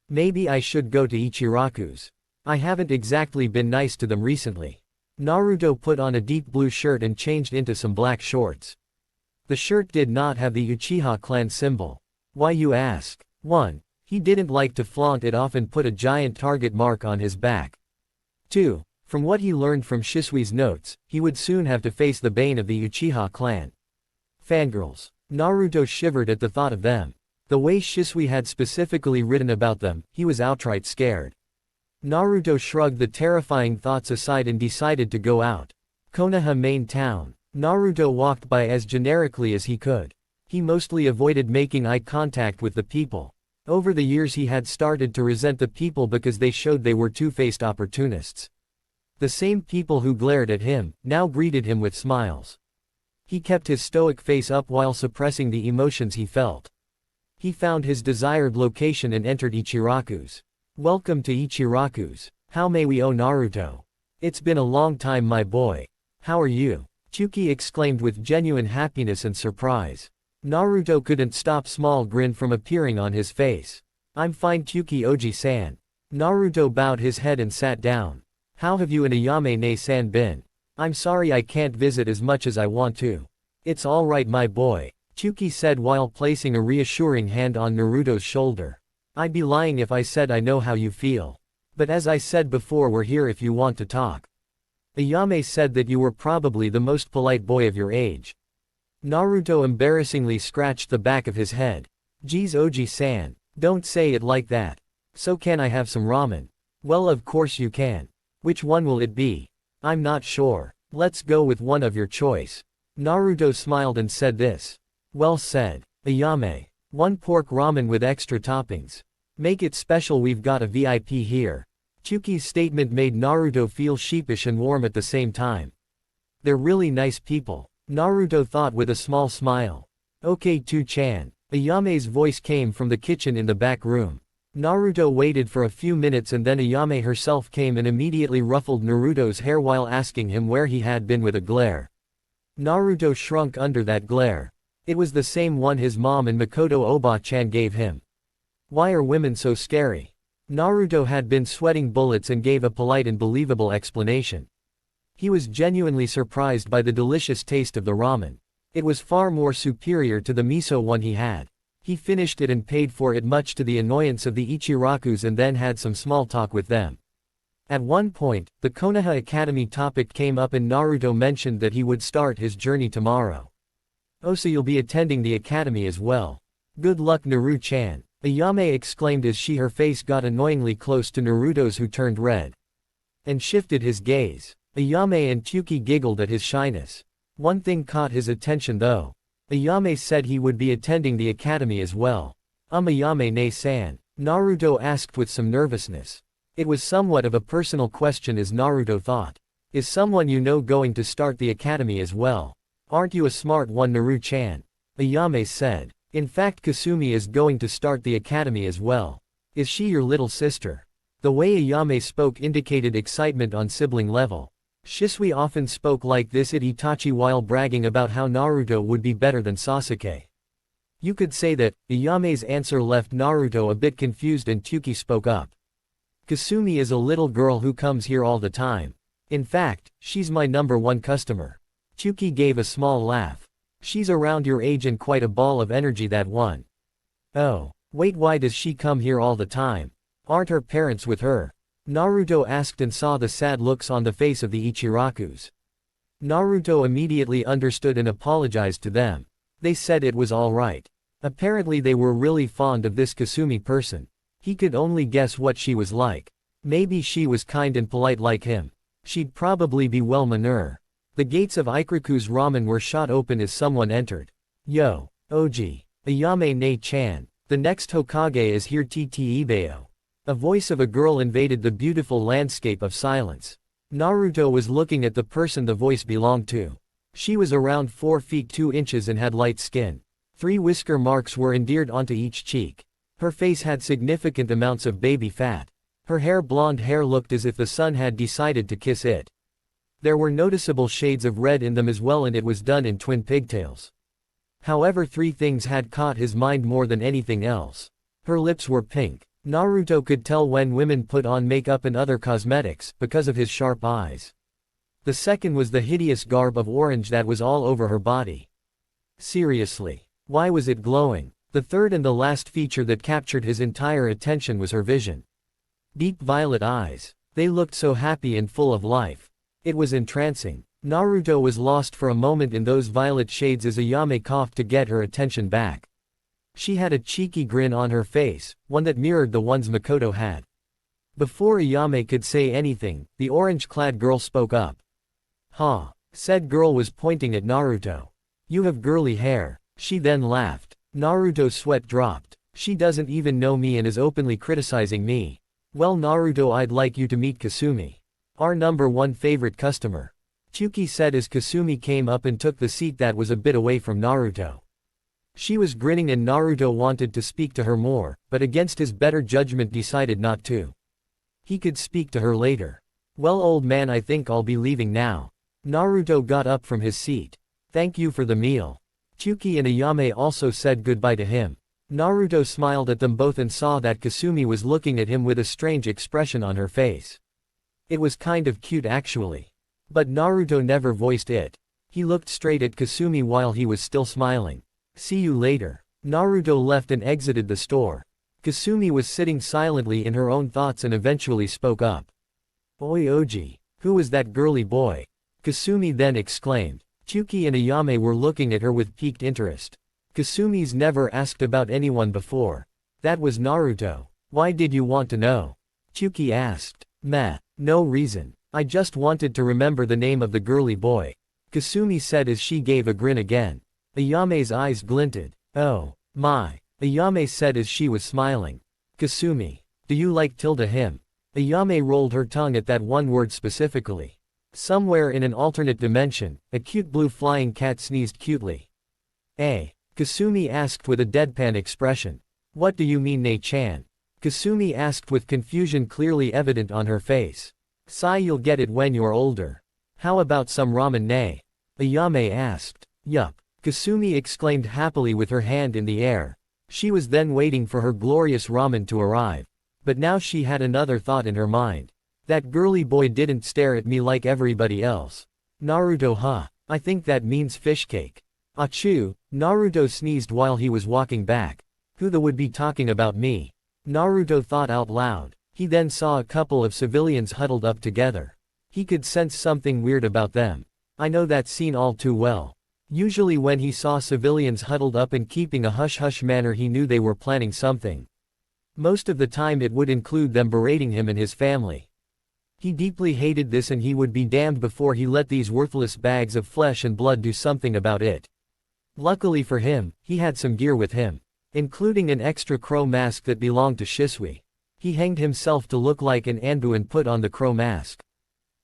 Maybe I should go to Ichiraku's. I haven't exactly been nice to them recently. Naruto put on a deep blue shirt and changed into some black shorts. The shirt did not have the Uchiha clan symbol. Why, you ask? 1. He didn't like to flaunt it off and put a giant target mark on his back. 2. From what he learned from Shisui's notes, he would soon have to face the bane of the Uchiha clan. Fangirls. Naruto shivered at the thought of them. The way Shisui had specifically written about them, he was outright scared. Naruto shrugged the terrifying thoughts aside and decided to go out. Konoha main town. Naruto walked by as generically as he could. He mostly avoided making eye contact with the people. Over the years he had started to resent the people because they showed they were two-faced opportunists. The same people who glared at him, now greeted him with smiles. He kept his stoic face up while suppressing the emotions he felt. He found his desired location and entered Ichiraku's. Welcome to Ichiraku's. How may we owe Naruto? It's been a long time, my boy. How are you? Chuki exclaimed with genuine happiness and surprise. Naruto couldn't stop small grin from appearing on his face. I'm fine, Chuki Oji-san. Naruto bowed his head and sat down. How have you and Ayame-ne-san been? I'm sorry I can't visit as much as I want to. It's alright, my boy. Chuki said while placing a reassuring hand on Naruto's shoulder. I'd be lying if I said I know how you feel. But as I said before, we're here if you want to talk. Ayame said that you were probably the most polite boy of your age. Naruto embarrassingly scratched the back of his head. Geez, Oji-san, don't say it like that. So can I have some ramen? Well, of course you can. Which one will it be? I'm not sure. Let's go with one of your choice. Naruto smiled and said this. Well said, Ayame. One pork ramen with extra toppings. Make it special, we've got a VIP here. Chuki's statement made Naruto feel sheepish and warm at the same time. They're really nice people, Naruto thought with a small smile. Okay, Tu-chan. Ayame's voice came from the kitchen in the back room. Naruto waited for a few minutes and then Ayame herself came and immediately ruffled Naruto's hair while asking him where he had been with a glare. Naruto shrunk under that glare. It was the same one his mom and Makoto Oba-chan gave him. Why are women so scary? Naruto had been sweating bullets and gave a polite and believable explanation. He was genuinely surprised by the delicious taste of the ramen. It was far more superior to the miso one he had. He finished it and paid for it much to the annoyance of the Ichirakus and then had some small talk with them. At one point, the Konoha Academy topic came up and Naruto mentioned that he would start his journey tomorrow. Oh, so you'll be attending the academy as well. Good luck, Naru-chan. Ayame exclaimed as her face got annoyingly close to Naruto's, who turned red and shifted his gaze. Ayame and Chuki giggled at his shyness. One thing caught his attention though. Ayame said he would be attending the academy as well. Ayame-ne-san? Naruto asked with some nervousness. It was somewhat of a personal question as Naruto thought. Is someone you know going to start the academy as well? Aren't you a smart one, Naru-chan? Ayame said. In fact, Kasumi is going to start the academy as well. Is she your little sister? The way Ayame spoke indicated excitement on sibling level. Shisui often spoke like this at Itachi while bragging about how Naruto would be better than Sasuke. You could say that. Ayame's answer left Naruto a bit confused and Chuki spoke up. Kasumi is a little girl who comes here all the time. In fact, she's my #1 customer. Chuki gave a small laugh. She's around your age and quite a ball of energy, that one. Oh, wait, why does she come here all the time? Aren't her parents with her? Naruto asked and saw the sad looks on the face of the Ichirakus. Naruto immediately understood and apologized to them. They said it was all right. Apparently they were really fond of this Kasumi person. He could only guess what she was like. Maybe she was kind and polite like him. She'd probably be well-mannered. The gates of Ikiraku's ramen were shot open as someone entered. Yo, Oji. Ayame-ne-chan. The next Hokage is here, Ttibeo. A voice of a girl invaded the beautiful landscape of silence. Naruto was looking at the person the voice belonged to. She was around 4 feet 2 inches and had light skin. 3 whisker marks were endeared onto each cheek. Her face had significant amounts of baby fat. Her blonde hair looked as if the sun had decided to kiss it. There were noticeable shades of red in them as well, and it was done in twin pigtails. However, 3 things had caught his mind more than anything else. Her lips were pink. Naruto could tell when women put on makeup and other cosmetics, because of his sharp eyes. The second was the hideous garb of orange that was all over her body. Seriously, why was it glowing? The third and the last feature that captured his entire attention was her vision. Deep violet eyes. They looked so happy and full of life. It was entrancing. Naruto was lost for a moment in those violet shades as Ayame coughed to get her attention back. She had a cheeky grin on her face, one that mirrored the ones Makoto had. Before Ayame could say anything, the orange-clad girl spoke up. Huh. Said girl was pointing at Naruto. You have girly hair. She then laughed. Naruto's sweat dropped. She doesn't even know me and is openly criticizing me. Well, Naruto, I'd like you to meet Kasumi. Our #1 favorite customer. Chuki said as Kasumi came up and took the seat that was a bit away from Naruto. She was grinning and Naruto wanted to speak to her more, but against his better judgment decided not to. He could speak to her later. Well, old man, I think I'll be leaving now. Naruto got up from his seat. Thank you for the meal. Chuki and Ayame also said goodbye to him. Naruto smiled at them both and saw that Kasumi was looking at him with a strange expression on her face. It was kind of cute actually. But Naruto never voiced it. He looked straight at Kasumi while he was still smiling. See you later. Naruto left and exited the store. Kasumi was sitting silently in her own thoughts and eventually spoke up. Oi Oji. Who was that girly boy? Kasumi then exclaimed. Chuki and Ayame were looking at her with piqued interest. Kasumi's never asked about anyone before. That was Naruto. Why did you want to know? Chuki asked. Meh. No reason. I just wanted to remember the name of the girly boy. Kasumi said as she gave a grin again. Ayame's eyes glinted. Oh, my. Ayame said as she was smiling. Kasumi. Do you like him? Ayame rolled her tongue at that one word specifically. Somewhere in an alternate dimension, a cute blue flying cat sneezed cutely. Eh? Kasumi asked with a deadpan expression. What do you mean Ne-chan? Kasumi asked with confusion clearly evident on her face. Sigh, you'll get it when you're older. How about some ramen ne? Ayame asked. Yup. Kasumi exclaimed happily with her hand in the air. She was then waiting for her glorious ramen to arrive. But now she had another thought in her mind. That girly boy didn't stare at me like everybody else. Naruto, huh? I think that means fish cake. Achoo, Naruto sneezed while he was walking back. Who the would be talking about me? Naruto thought out loud. He then saw a couple of civilians huddled up together. He could sense something weird about them. I know that scene all too well. Usually when he saw civilians huddled up and keeping a hush-hush manner, he knew they were planning something. Most of the time it would include them berating him and his family. He deeply hated this, and he would be damned before he let these worthless bags of flesh and blood do something about it. Luckily for him, he had some gear with him, including an extra crow mask that belonged to Shisui. He hanged himself to look like an Anbu and put on the crow mask.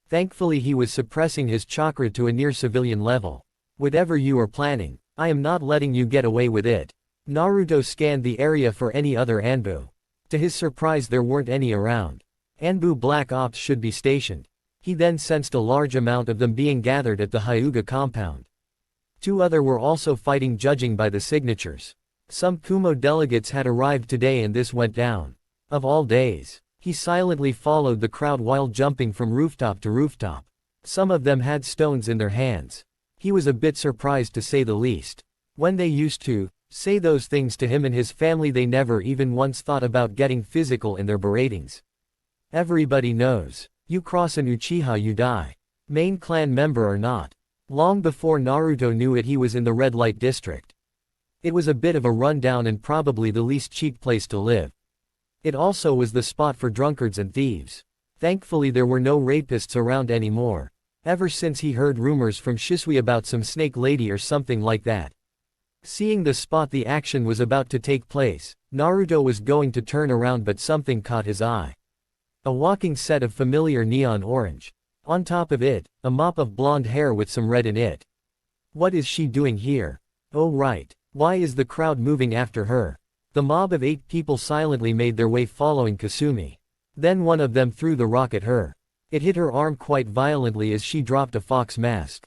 Thankfully he was suppressing his chakra to a near civilian level. Whatever you are planning, I am not letting you get away with it. Naruto scanned the area for any other Anbu. To his surprise there weren't any around. Anbu Black Ops should be stationed. He then sensed a large amount of them being gathered at the Hyuga compound. Two other were also fighting, judging by the signatures. Some Kumo delegates had arrived today and this went down. Of all days. He silently followed the crowd while jumping from rooftop to rooftop. Some of them had stones in their hands. He was a bit surprised to say the least. When they used to say those things to him and his family, they never even once thought about getting physical in their beratings. Everybody knows. You cross an Uchiha, you die. Main clan member or not. Long before Naruto knew it, he was in the red light district. It was a bit of a rundown and probably the least cheap place to live. It also was the spot for drunkards and thieves. Thankfully there were no rapists around anymore. Ever since he heard rumors from Shisui about some snake lady or something like that. Seeing the spot the action was about to take place, Naruto was going to turn around, but something caught his eye. A walking set of familiar neon orange. On top of it, a mop of blonde hair with some red in it. What is she doing here? Oh right. Why is the crowd moving after her? The mob of 8 people silently made their way following Kasumi. Then one of them threw the rock at her. It hit her arm quite violently as she dropped a fox mask.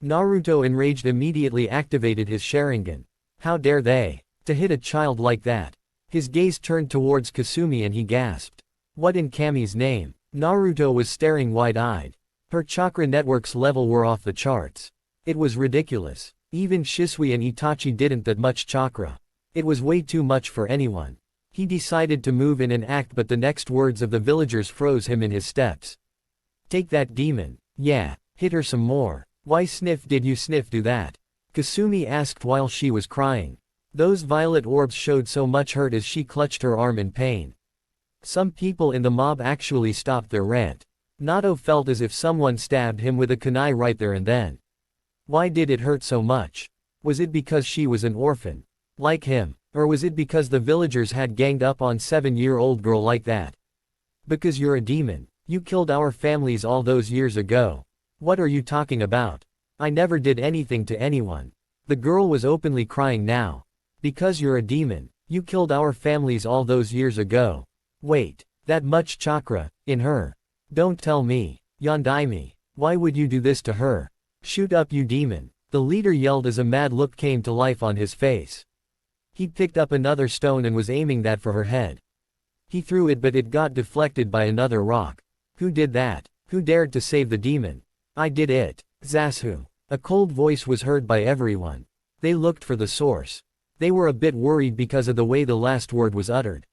Naruto, enraged, immediately activated his Sharingan. How dare they? To hit a child like that? His gaze turned towards Kasumi and he gasped. What in Kami's name? Naruto was staring wide-eyed. Her chakra network's level were off the charts. It was ridiculous. Even Shisui and Itachi didn't that much chakra. It was way too much for anyone. He decided to move in and act, but the next words of the villagers froze him in his steps. Take that demon. Yeah, hit her some more. Why did you do that? Kasumi asked while she was crying. Those violet orbs showed so much hurt as she clutched her arm in pain. Some people in the mob actually stopped their rant. Nato felt as if someone stabbed him with a kunai right there and then. Why did it hurt so much? Was it because she was an orphan? Like him? Or was it because the villagers had ganged up on 7-year-old girl like that? Because you're a demon. You killed our families all those years ago. What are you talking about? I never did anything to anyone. The girl was openly crying now. Because you're a demon. You killed our families all those years ago. Wait. That much chakra in her? Don't tell me. Yondaime. Why would you do this to her? Shoot up, you demon. The leader yelled as a mad look came to life on his face. He picked up another stone and was aiming that for her head. He threw it, but it got deflected by another rock. Who did that? Who dared to save the demon? I did it. Zasu. A cold voice was heard by everyone. They looked for the source. They were a bit worried because of the way the last word was uttered.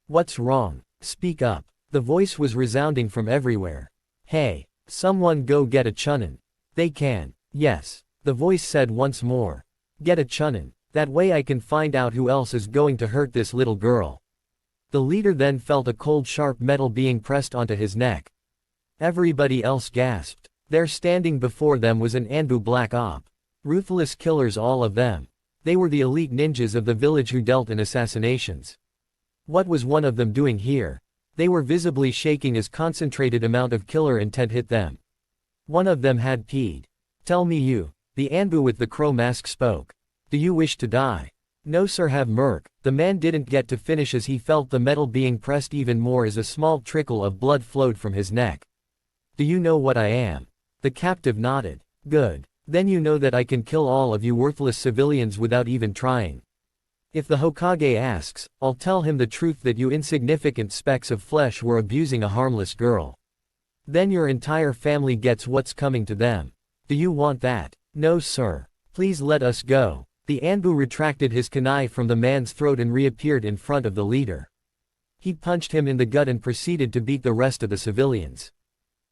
What's wrong? Speak up. The voice was resounding from everywhere. Hey, someone go get a Chunin. They can. Yes. The voice said once more. Get a Chunin. That way I can find out who else is going to hurt this little girl. The leader then felt a cold sharp metal being pressed onto his neck. Everybody else gasped. There standing before them was an Anbu Black Op. Ruthless killers, all of them. They were the elite ninjas of the village who dealt in assassinations. What was one of them doing here? They were visibly shaking as concentrated amount of killer intent hit them. One of them had peed. Tell me you. The Anbu with the crow mask spoke. Do you wish to die? No sir, have merc. The man didn't get to finish as he felt the metal being pressed even more as a small trickle of blood flowed from his neck. Do you know what I am? The captive nodded. Good. Then you know that I can kill all of you worthless civilians without even trying. If the Hokage asks, I'll tell him the truth that you insignificant specks of flesh were abusing a harmless girl. Then your entire family gets what's coming to them. Do you want that? No sir. Please let us go. The Anbu retracted his kunai from the man's throat and reappeared in front of the leader. He punched him in the gut and proceeded to beat the rest of the civilians.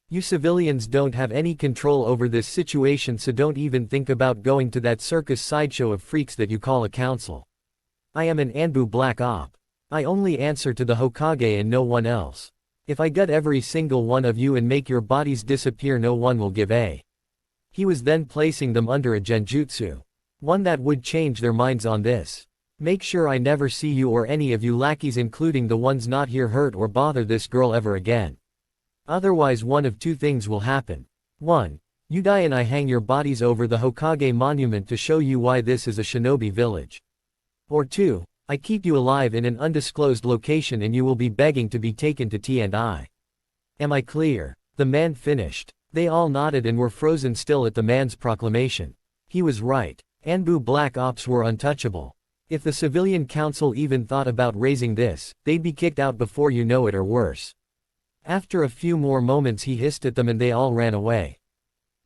You civilians don't have any control over this situation, so don't even think about going to that circus sideshow of freaks that you call a council. I am an Anbu Black Op. I only answer to the Hokage and no one else. If I gut every single one of you and make your bodies disappear, no one will give a. He was then placing them under a genjutsu. One that would change their minds on this. Make sure I never see you or any of you lackeys, including the ones not here, hurt or bother this girl ever again. Otherwise one of two things will happen. 1. You die and I hang your bodies over the Hokage monument to show you why this is a shinobi village. Or 2. I keep you alive in an undisclosed location and you will be begging to be taken to T&I. Am I clear? The man finished. They all nodded and were frozen still at the man's proclamation. He was right. Anbu Black Ops were untouchable. If the civilian council even thought about raising this, they'd be kicked out before you know it or worse. After a few more moments he hissed at them and they all ran away.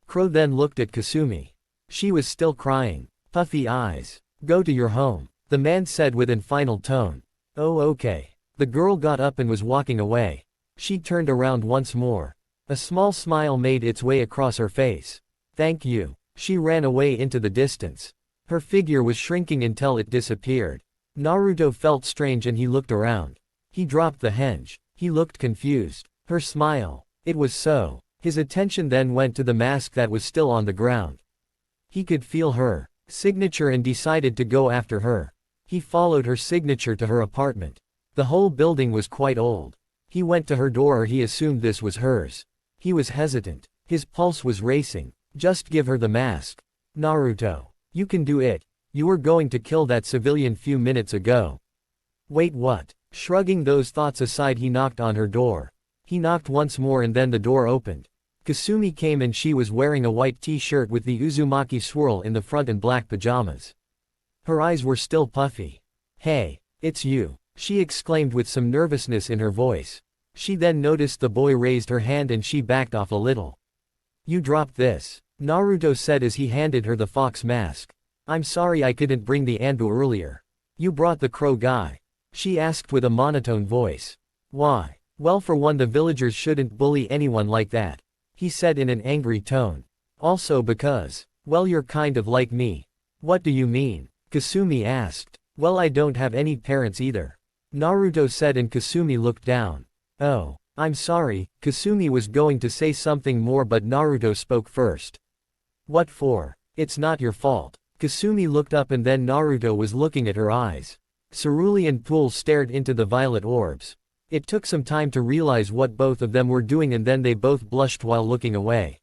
Crow then looked at Kasumi. She was still crying. Puffy eyes. Go to your home, the man said with an final tone. Oh okay. The girl got up and was walking away. She turned around once more. A small smile made its way across her face. Thank you. She ran away into the distance. Her figure was shrinking until it disappeared. Naruto felt strange and he looked around. He dropped the henge. He looked confused. Her smile. It was so. His attention then went to the mask that was still on the ground. He could feel her signature and decided to go after her. He followed her signature to her apartment. The whole building was quite old. He went to her door, or he assumed this was hers. He was hesitant. His pulse was racing. Just give her the mask. Naruto. You can do it. You were going to kill that civilian few minutes ago. Wait, what? Shrugging those thoughts aside, he knocked on her door. He knocked once more and then the door opened. Kasumi came and she was wearing a white t-shirt with the Uzumaki swirl in the front and black pajamas. Her eyes were still puffy. Hey, it's you, she exclaimed with some nervousness in her voice. She then noticed the boy raised her hand and she backed off a little. You dropped this, Naruto said as he handed her the fox mask. I'm sorry I couldn't bring the Anbu earlier. You brought the crow guy? She asked with a monotone voice. Why? Well, for one, the villagers shouldn't bully anyone like that, he said in an angry tone. Also because, well, you're kind of like me. What do you mean? Kasumi asked. Well, I don't have any parents either, Naruto said, and Kasumi looked down. Oh, I'm sorry. Kasumi was going to say something more but Naruto spoke first. What for? It's not your fault. Kasumi looked up and then Naruto was looking at her eyes. Cerulean Pool stared into the violet orbs. It took some time to realize what both of them were doing and then they both blushed while looking away.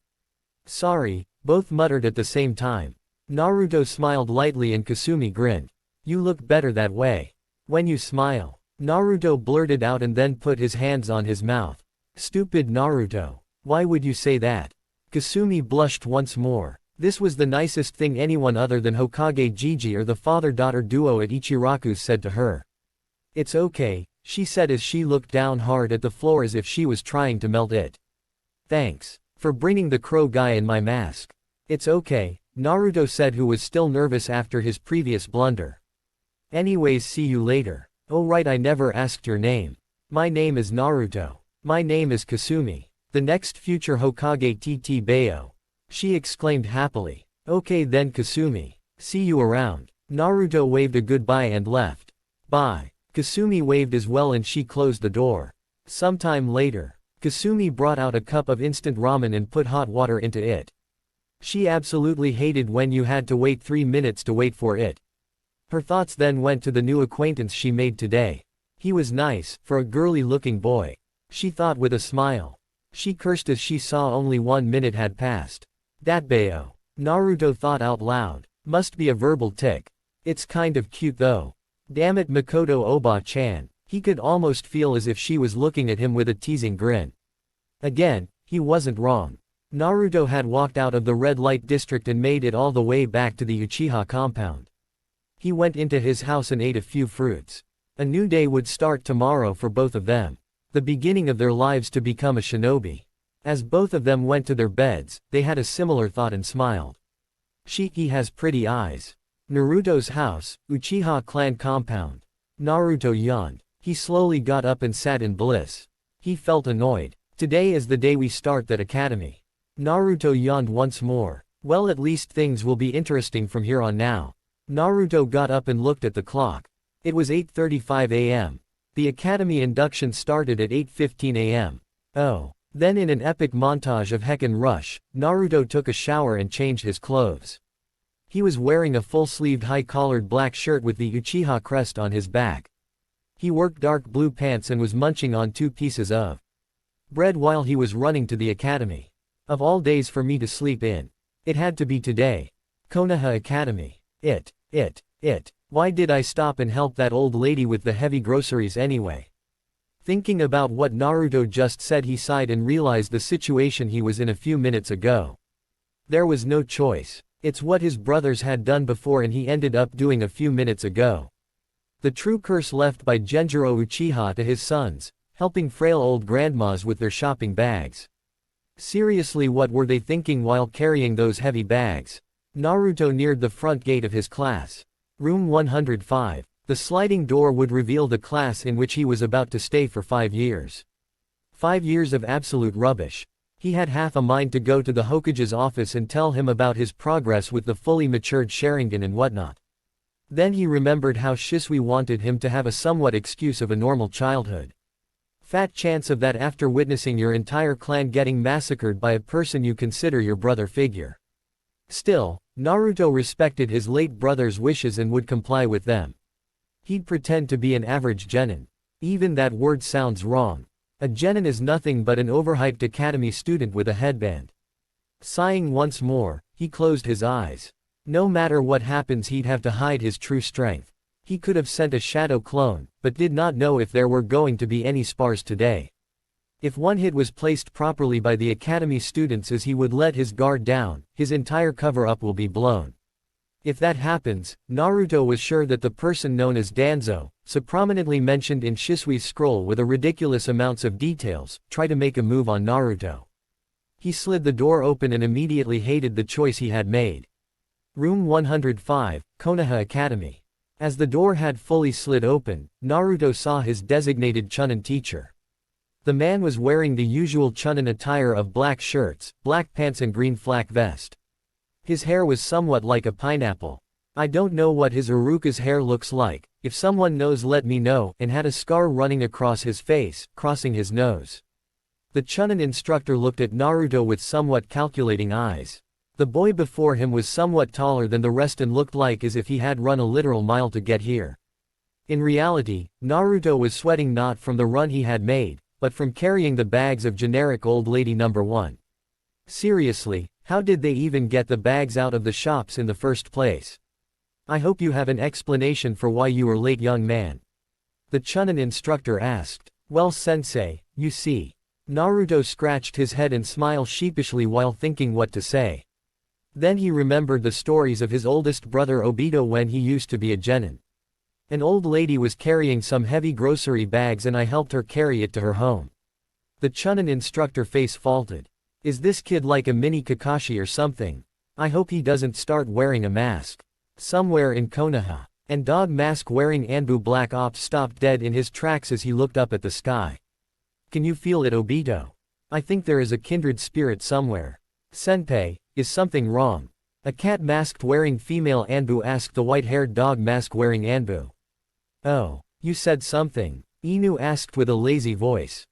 Sorry, both muttered at the same time. Naruto smiled lightly and Kasumi grinned. You look better that way. When you smile, Naruto blurted out and then put his hands on his mouth. Stupid Naruto. Why would you say that? Kasumi blushed once more. This was the nicest thing anyone other than Hokage Gigi or the father-daughter duo at Ichiraku said to her. It's okay, she said as she looked down hard at the floor as if she was trying to melt it. Thanks for bringing the crow guy and my mask. It's okay, Naruto said, who was still nervous after his previous blunder. Anyways, see you later. Oh right, I never asked your name. My name is Naruto. My name is Kasumi. The next future Hokage TT Bayo. She exclaimed happily. Okay then Kasumi. See you around. Naruto waved a goodbye and left. Bye. Kasumi waved as well and she closed the door. Sometime later, Kasumi brought out a cup of instant ramen and put hot water into it. She absolutely hated when you had to wait 3 minutes to wait for it. Her thoughts then went to the new acquaintance she made today. He was nice, for a girly-looking boy. She thought with a smile. She cursed as she saw only 1 minute had passed. Dat Bayo. Naruto thought out loud. Must be a verbal tic. It's kind of cute though. Damn it, Makoto Oba-chan. He could almost feel as if she was looking at him with a teasing grin. Again, he wasn't wrong. Naruto had walked out of the red light district and made it all the way back to the Uchiha compound. He went into his house and ate a few fruits. A new day would start tomorrow for both of them. The beginning of their lives to become a shinobi. As both of them went to their beds, they had a similar thought and smiled. He has pretty eyes. Naruto's house, Uchiha clan compound. Naruto yawned. He slowly got up and sat in bliss. He felt annoyed. Today is the day we start that academy. Naruto yawned once more. Well, at least things will be interesting from here on now. Naruto got up and looked at the clock. It was 8:35 a.m. The academy induction started at 8:15 a.m. Oh. Then in an epic montage of Heckin' Rush, Naruto took a shower and changed his clothes. He was wearing a full-sleeved high-collared black shirt with the Uchiha crest on his back. He wore dark blue pants and was munching on 2 pieces of bread while he was running to the academy. Of all days for me to sleep in. It had to be today. Konoha Academy. Why did I stop and help that old lady with the heavy groceries anyway? Thinking about what Naruto just said, he sighed and realized the situation he was in a few minutes ago. There was no choice. It's what his brothers had done before and he ended up doing a few minutes ago. The true curse left by Genjiro Uchiha to his sons, helping frail old grandmas with their shopping bags. Seriously, what were they thinking while carrying those heavy bags? Naruto neared the front gate of his class. Room 105. The sliding door would reveal the class in which he was about to stay for 5 years. 5 years of absolute rubbish. He had half a mind to go to the Hokage's office and tell him about his progress with the fully matured Sharingan and whatnot. Then he remembered how Shisui wanted him to have a somewhat excuse of a normal childhood. Fat chance of that after witnessing your entire clan getting massacred by a person you consider your brother figure. Still, Naruto respected his late brother's wishes and would comply with them. He'd pretend to be an average genin. Even that word sounds wrong. A genin is nothing but an overhyped academy student with a headband. Sighing once more, he closed his eyes. No matter what happens, he'd have to hide his true strength. He could have sent a shadow clone, but did not know if there were going to be any spars today. If one hit was placed properly by the academy students as he would let his guard down, his entire cover-up will be blown. If that happens, Naruto was sure that the person known as Danzo, so prominently mentioned in Shisui's scroll with a ridiculous amounts of details, try to make a move on Naruto. He slid the door open and immediately hated the choice he had made. Room 105, Konoha Academy. As the door had fully slid open, Naruto saw his designated Chunin teacher. The man was wearing the usual Chunin attire of black shirts, black pants and green flak vest. His hair was somewhat like a pineapple. I don't know what his Iruka's hair looks like, if someone knows let me know, and had a scar running across his face, crossing his nose. The Chunin instructor looked at Naruto with somewhat calculating eyes. The boy before him was somewhat taller than the rest and looked like as if he had run a literal mile to get here. In reality, Naruto was sweating not from the run he had made, but from carrying the bags of generic old lady number 1. Seriously, how did they even get the bags out of the shops in the first place? I hope you have an explanation for why you were late, young man. The Chunin instructor asked. Well, sensei, you see. Naruto scratched his head and smiled sheepishly while thinking what to say. Then he remembered the stories of his oldest brother Obito when he used to be a genin. An old lady was carrying some heavy grocery bags and I helped her carry it to her home. The Chunin instructor face faulted. Is this kid like a mini Kakashi or something? I hope he doesn't start wearing a mask. Somewhere in Konoha. And dog mask wearing Anbu Black Ops stopped dead in his tracks as he looked up at the sky. Can you feel it, Obito? I think there is a kindred spirit somewhere. Senpai, is something wrong? A cat masked wearing female Anbu asked the white-haired dog mask wearing Anbu. Oh, you said something, Inu asked with a lazy voice.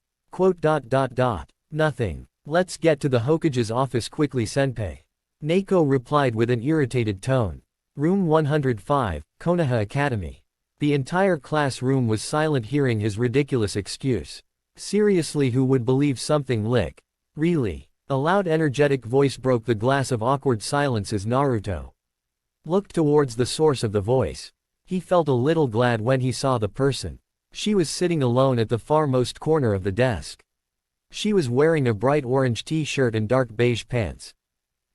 Nothing. Let's get to the Hokage's office quickly, Senpai. Neiko replied with an irritated tone. Room 105, Konoha Academy. The entire classroom was silent hearing his ridiculous excuse. Seriously, who would believe something like, really? A loud energetic voice broke the glass of awkward silence as Naruto looked towards the source of the voice. He felt a little glad when he saw the person. She was sitting alone at the farmost corner of the desk. She was wearing a bright orange t-shirt and dark beige pants.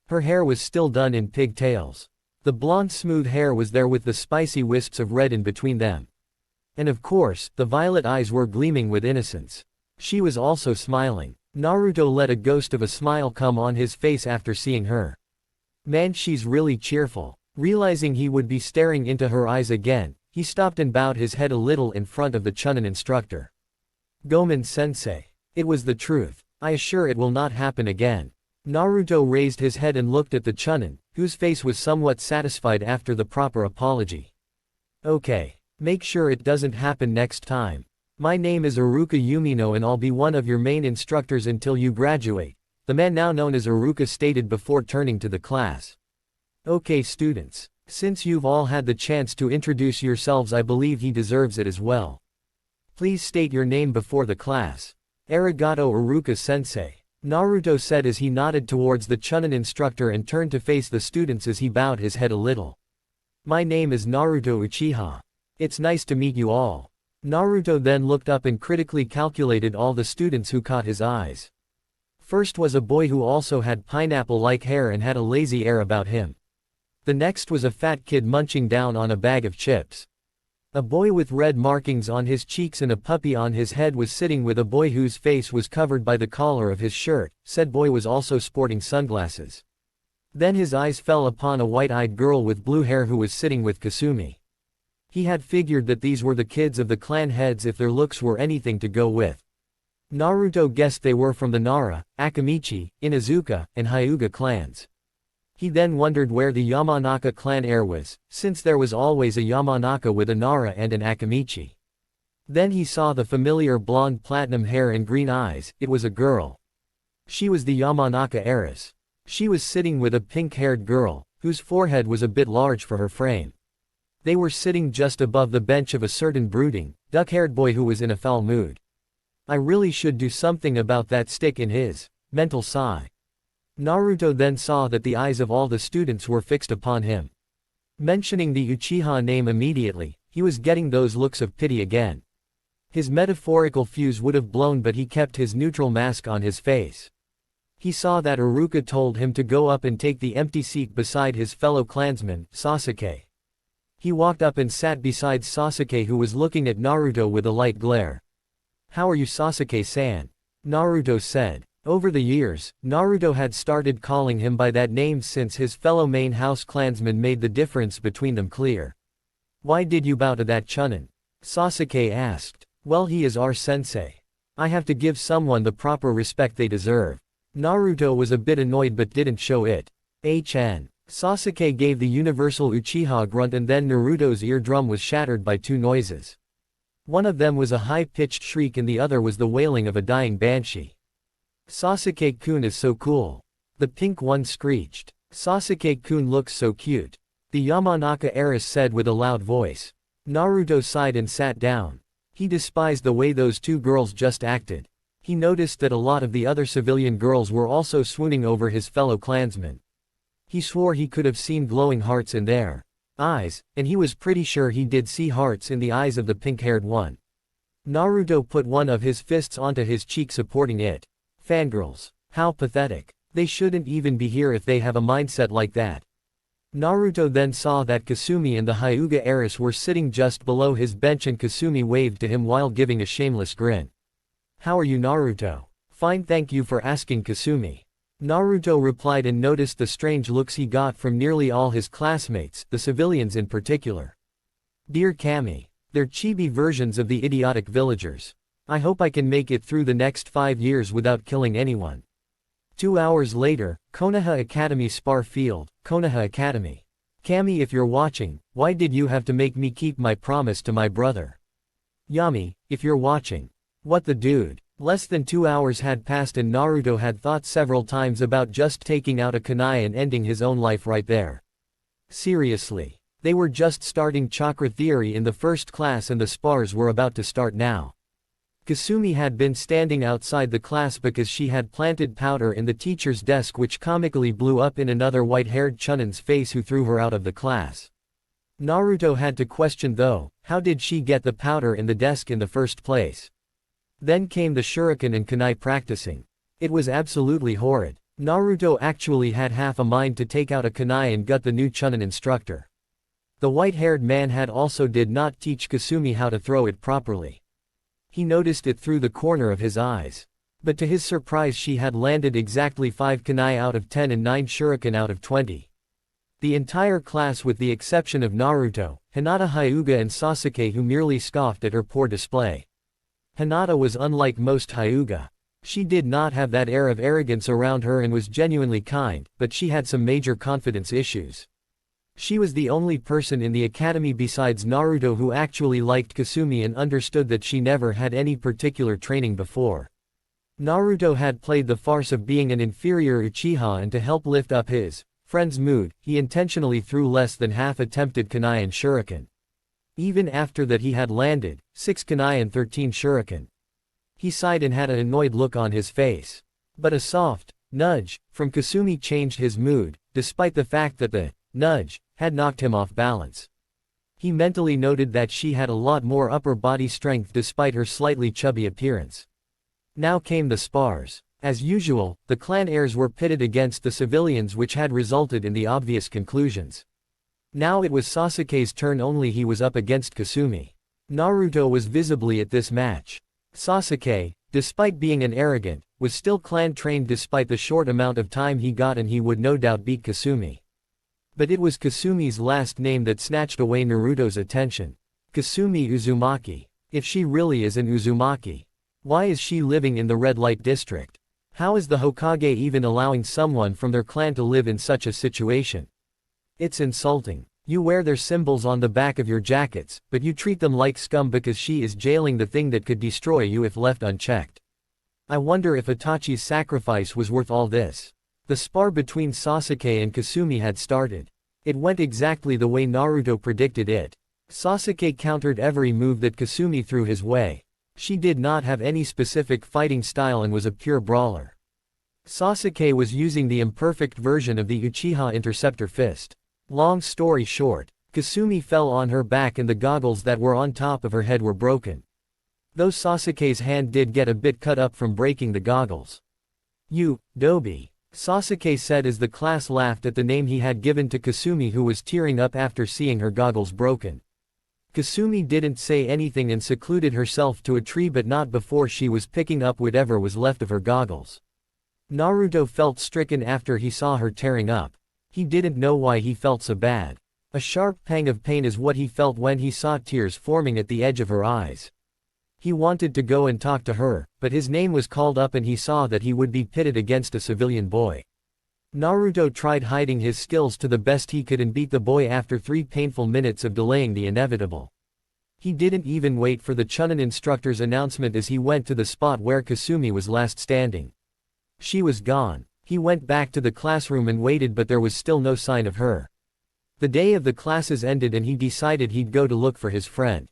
Her hair was still done in pigtails. The blonde smooth hair was there with the spicy wisps of red in between them. And of course, the violet eyes were gleaming with innocence. She was also smiling. Naruto let a ghost of a smile come on his face after seeing her. Man, she's really cheerful. Realizing he would be staring into her eyes again, he stopped and bowed his head a little in front of the Chunin instructor. Gomen-sensei. It was the truth. I assure it will not happen again. Naruto raised his head and looked at the Chunin, whose face was somewhat satisfied after the proper apology. Okay. Make sure it doesn't happen next time. My name is Iruka Yumino and I'll be one of your main instructors until you graduate, the man now known as Iruka stated before turning to the class. Okay students, since you've all had the chance to introduce yourselves, I believe he deserves it as well. Please state your name before the class. Arigato Iruka-sensei. Naruto said as he nodded towards the Chunin instructor and turned to face the students as he bowed his head a little. My name is Naruto Uchiha. It's nice to meet you all. Naruto then looked up and critically calculated all the students who caught his eyes. First was a boy who also had pineapple-like hair and had a lazy air about him. The next was a fat kid munching down on a bag of chips. A boy with red markings on his cheeks and a puppy on his head was sitting with a boy whose face was covered by the collar of his shirt. Said boy was also sporting sunglasses. Then his eyes fell upon a white-eyed girl with blue hair who was sitting with Kasumi. He had figured that these were the kids of the clan heads if their looks were anything to go with. Naruto guessed they were from the Nara, Akamichi, Inuzuka, and Hyuga clans. He then wondered where the Yamanaka clan heir was, since there was always a Yamanaka with a Nara and an Akamichi. Then he saw the familiar blonde platinum hair and green eyes. It was a girl. She was the Yamanaka heiress. She was sitting with a pink-haired girl, whose forehead was a bit large for her frame. They were sitting just above the bench of a certain brooding, duck-haired boy who was in a foul mood. I really should do something about that stick in his mental sigh. Naruto then saw that the eyes of all the students were fixed upon him. Mentioning the Uchiha name immediately, he was getting those looks of pity again. His metaphorical fuse would have blown, but he kept his neutral mask on his face. He saw that Iruka told him to go up and take the empty seat beside his fellow clansman, Sasuke. He walked up and sat beside Sasuke, who was looking at Naruto with a light glare. How are you, Sasuke-san? Naruto said. Over the years, Naruto had started calling him by that name since his fellow main house clansmen made the difference between them clear. Why did you bow to that Chunin? Sasuke asked. Well, he is our sensei. I have to give someone the proper respect they deserve. Naruto was a bit annoyed but didn't show it. Sasuke gave the universal Uchiha grunt and then Naruto's eardrum was shattered by two noises. One of them was a high-pitched shriek and the other was the wailing of a dying banshee. Sasuke-kun is so cool. The pink one screeched. Sasuke-kun looks so cute. The Yamanaka heiress said with a loud voice. Naruto sighed and sat down. He despised the way those two girls just acted. He noticed that a lot of the other civilian girls were also swooning over his fellow clansmen. He swore he could have seen glowing hearts in their eyes, and he was pretty sure he did see hearts in the eyes of the pink-haired one. Naruto put one of his fists onto his cheek supporting it. Fangirls. How pathetic. They shouldn't even be here if they have a mindset like that. Naruto then saw that Kasumi and the Hyuga heiress were sitting just below his bench and Kasumi waved to him while giving a shameless grin. How are you, Naruto? Fine, thank you for asking, Kasumi. Naruto replied and noticed the strange looks he got from nearly all his classmates, the civilians in particular. Dear Kami. They're chibi versions of the idiotic villagers. I hope I can make it through the next 5 years without killing anyone. 2 hours later, Konoha Academy Spar Field, Konoha Academy. Kami, if you're watching, why did you have to make me keep my promise to my brother? Yami, if you're watching. What the dude? Less than 2 hours had passed and Naruto had thought several times about just taking out a kunai and ending his own life right there. Seriously. They were just starting chakra theory in the first class and the spars were about to start now. Kasumi had been standing outside the class because she had planted powder in the teacher's desk which comically blew up in another white-haired Chunnin's face who threw her out of the class. Naruto had to question though, how did she get the powder in the desk in the first place? Then came the shuriken and kunai practicing. It was absolutely horrid. Naruto actually had half a mind to take out a kunai and gut the new Chunin instructor. The white-haired man had also did not teach Kasumi how to throw it properly. He noticed it through the corner of his eyes. But to his surprise she had landed exactly 5 kunai out of 10 and 9 shuriken out of 20. The entire class with the exception of Naruto, Hinata Hyuga and Sasuke who merely scoffed at her poor display. Hinata was unlike most Hyuga. She did not have that air of arrogance around her and was genuinely kind, but she had some major confidence issues. She was the only person in the academy besides Naruto who actually liked Kasumi and understood that she never had any particular training before. Naruto had played the farce of being an inferior Uchiha and to help lift up his friend's mood, he intentionally threw less than half attempted kunai and shuriken. Even after that he had landed 6 kunai and 13 shuriken. He sighed and had an annoyed look on his face. But a soft nudge from Kasumi changed his mood, despite the fact that the nudge had knocked him off balance. He mentally noted that she had a lot more upper body strength despite her slightly chubby appearance. Now came the spars. As usual, the clan heirs were pitted against the civilians which had resulted in the obvious conclusions. Now it was Sasuke's turn only he was up against Kasumi. Naruto was visibly at this match. Sasuke, despite being an arrogant, was still clan trained despite the short amount of time he got and he would no doubt beat Kasumi. But it was Kasumi's last name that snatched away Naruto's attention. Kasumi Uzumaki. If she really is an Uzumaki. Why is she living in the red light district? How is the Hokage even allowing someone from their clan to live in such a situation? It's insulting. You wear their symbols on the back of your jackets, but you treat them like scum because she is jailing the thing that could destroy you if left unchecked. I wonder if Itachi's sacrifice was worth all this. The spar between Sasuke and Kasumi had started. It went exactly the way Naruto predicted it. Sasuke countered every move that Kasumi threw his way. She did not have any specific fighting style and was a pure brawler. Sasuke was using the imperfect version of the Uchiha Interceptor Fist. Long story short, Kasumi fell on her back and the goggles that were on top of her head were broken. Though Sasuke's hand did get a bit cut up from breaking the goggles. You, Dobi. Sasuke said as the class laughed at the name he had given to Kasumi who was tearing up after seeing her goggles broken. Kasumi didn't say anything and secluded herself to a tree but not before she was picking up whatever was left of her goggles. Naruto felt stricken after he saw her tearing up. He didn't know why he felt so bad. A sharp pang of pain is what he felt when he saw tears forming at the edge of her eyes. He wanted to go and talk to her, but his name was called up and he saw that he would be pitted against a civilian boy. Naruto tried hiding his skills to the best he could and beat the boy after 3 painful minutes of delaying the inevitable. He didn't even wait for the Chunin instructor's announcement as he went to the spot where Kasumi was last standing. She was gone. He went back to the classroom and waited but there was still no sign of her. The day of the classes ended and he decided he'd go to look for his friend.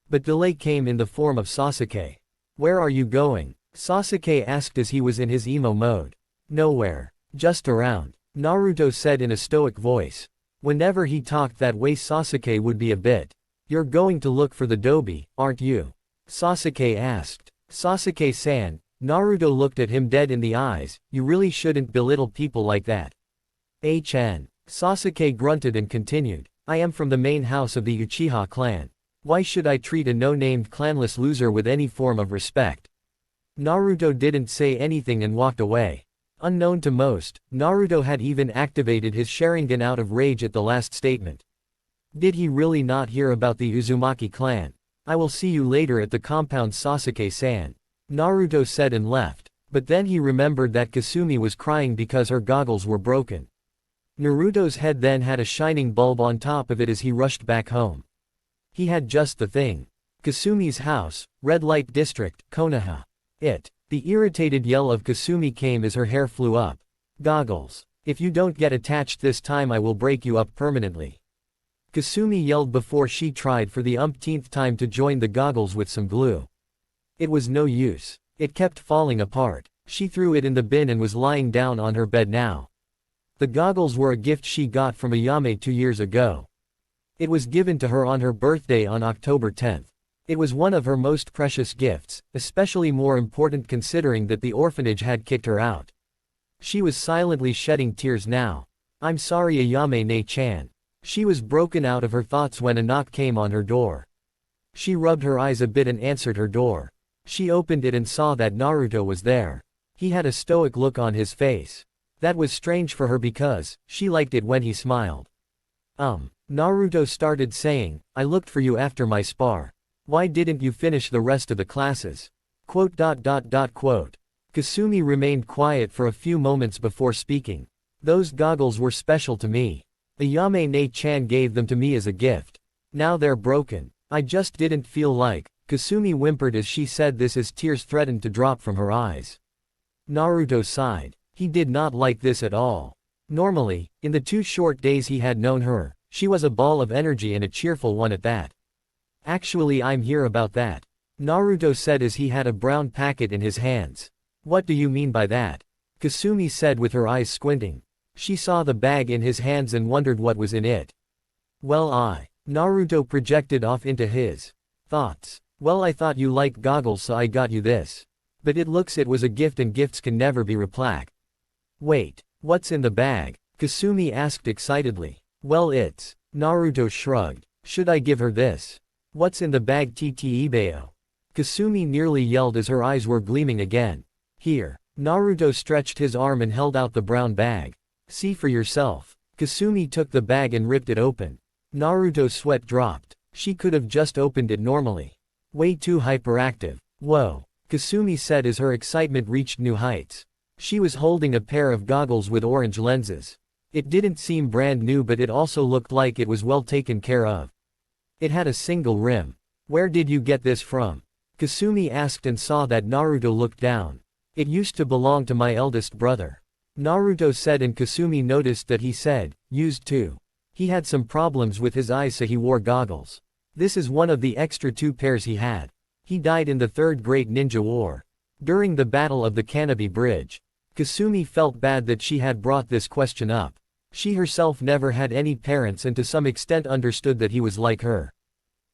But delay came in the form of Sasuke. Where are you going? Sasuke asked as he was in his emo mode. Nowhere. Just around. Naruto said in a stoic voice. Whenever he talked that way Sasuke would be a bit. You're going to look for the Dobi, aren't you? Sasuke asked. Sasuke-san, Naruto looked at him dead in the eyes, you really shouldn't belittle people like that. Sasuke grunted and continued. I am from the main house of the Uchiha clan. Why should I treat a no-named clanless loser with any form of respect? Naruto didn't say anything and walked away. Unknown to most, Naruto had even activated his Sharingan out of rage at the last statement. Did he really not hear about the Uzumaki clan? I will see you later at the compound, Sasuke-san. Naruto said and left, but then he remembered that Kasumi was crying because her goggles were broken. Naruto's head then had a shining bulb on top of it as he rushed back home. He had just the thing. Kasumi's house, red light district, Konoha. The irritated yell of Kasumi came as her hair flew up. Goggles. If you don't get attached this time I will break you up permanently. Kasumi yelled before she tried for the umpteenth time to join the goggles with some glue. It was no use. It kept falling apart. She threw it in the bin and was lying down on her bed now. The goggles were a gift she got from Ayame 2 years ago. It was given to her on her birthday on October 10th. It was one of her most precious gifts, especially more important considering that the orphanage had kicked her out. She was silently shedding tears now. I'm sorry Ayame-ne-chan. She was broken out of her thoughts when a knock came on her door. She rubbed her eyes a bit and answered her door. She opened it and saw that Naruto was there. He had a stoic look on his face. That was strange for her because she liked it when he smiled. Naruto started saying, I looked for you after my spar. Why didn't you finish the rest of the classes? Kasumi remained quiet for a few moments before speaking. Those goggles were special to me. Ayame-ne-chan gave them to me as a gift. Now they're broken. I just didn't feel like. Kasumi whimpered as she said this as tears threatened to drop from her eyes. Naruto sighed. He did not like this at all. Normally, in the 2 short days he had known her, she was a ball of energy and a cheerful one at that. Actually I'm here about that. Naruto said as he had a brown packet in his hands. What do you mean by that? Kasumi said with her eyes squinting. She saw the bag in his hands and wondered what was in it. Naruto projected off into his thoughts. Well, I thought you liked goggles so I got you this. But it was a gift and gifts can never be replaced. Wait, what's in the bag? Kasumi asked excitedly. Well, it's. Naruto shrugged. Should I give her this? What's in the bag Ttibao? Kasumi nearly yelled as her eyes were gleaming again. Here. Naruto stretched his arm and held out the brown bag. See for yourself. Kasumi took the bag and ripped it open. Naruto's sweat dropped. She could have just opened it normally. Way too hyperactive. Whoa. Kasumi said as her excitement reached new heights. She was holding a pair of goggles with orange lenses. It didn't seem brand new but it also looked like it was well taken care of. It had a single rim. Where did you get this from? Kasumi asked and saw that Naruto looked down. It used to belong to my eldest brother. Naruto said and Kasumi noticed that he said, used to. He had some problems with his eyes so he wore goggles. This is one of the extra 2 pairs he had. He died in the 3rd Great Ninja War. During the Battle of the Canopy Bridge. Kasumi felt bad that she had brought this question up. She herself never had any parents and to some extent understood that he was like her.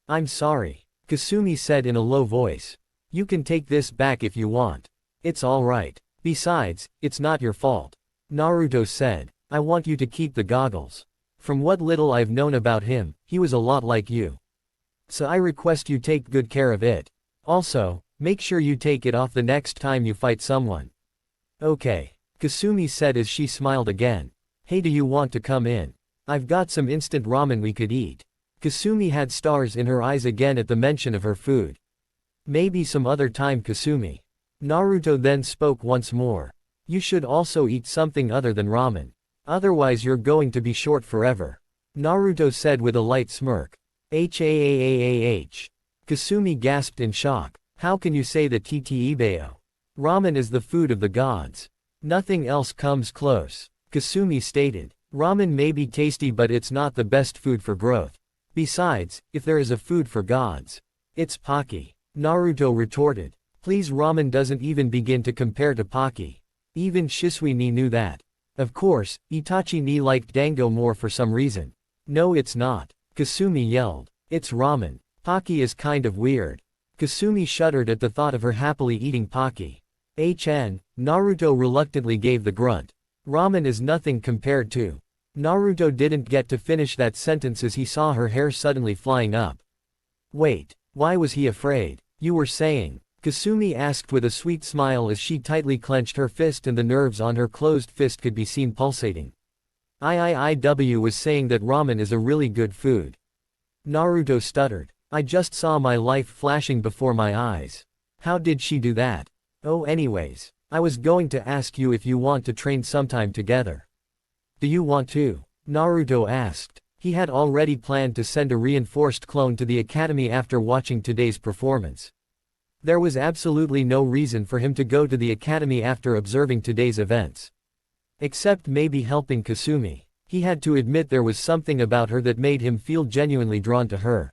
I'm sorry. Kasumi said in a low voice. You can take this back if you want. It's alright. Besides, it's not your fault. Naruto said. I want you to keep the goggles. From what little I've known about him, he was a lot like you. So I request you take good care of it. Also, make sure you take it off the next time you fight someone. Okay. Kasumi said as she smiled again. Hey, do you want to come in? I've got some instant ramen we could eat. Kasumi had stars in her eyes again at the mention of her food. Maybe some other time Kasumi. Naruto then spoke once more. You should also eat something other than ramen. Otherwise you're going to be short forever. Naruto said with a light smirk. H. Kasumi gasped in shock. How can you say that Ttibao? Ramen is the food of the gods. Nothing else comes close. Kasumi stated. Ramen may be tasty but it's not the best food for growth. Besides, if there is a food for gods, it's Pocky. Naruto retorted. Please, ramen doesn't even begin to compare to Pocky. Even Shisui ni knew that. Of course, Itachi ni liked Dango more for some reason. No it's not. Kasumi yelled. It's ramen. Pocky is kind of weird. Kasumi shuddered at the thought of her happily eating Pocky. Naruto reluctantly gave the grunt. Ramen is nothing compared to. Naruto didn't get to finish that sentence as he saw her hair suddenly flying up. Wait, why was he afraid? You were saying. Kasumi asked with a sweet smile as she tightly clenched her fist and the nerves on her closed fist could be seen pulsating. IIIW was saying that ramen is a really good food. Naruto stuttered. I just saw my life flashing before my eyes. How did she do that? Oh, anyways, I was going to ask you if you want to train sometime together. Do you want to? Naruto asked. He had already planned to send a reinforced clone to the academy after watching today's performance. There was absolutely no reason for him to go to the academy after observing today's events. Except maybe helping Kasumi. He had to admit there was something about her that made him feel genuinely drawn to her.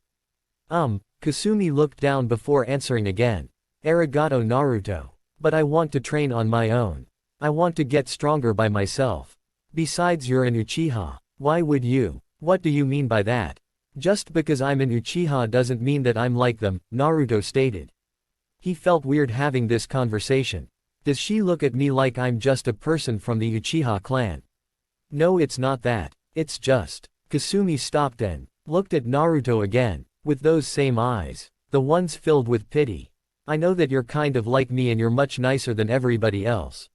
Kasumi looked down before answering again. Arigato Naruto. But I want to train on my own. I want to get stronger by myself. Besides, you're an Uchiha. Why would you? What do you mean by that? Just because I'm an Uchiha doesn't mean that I'm like them, Naruto stated. He felt weird having this conversation. Does she look at me like I'm just a person from the Uchiha clan? No, it's not that. It's just. Kasumi stopped and looked at Naruto again, with those same eyes. The ones filled with pity. I know that you're kind of like me and you're much nicer than everybody else.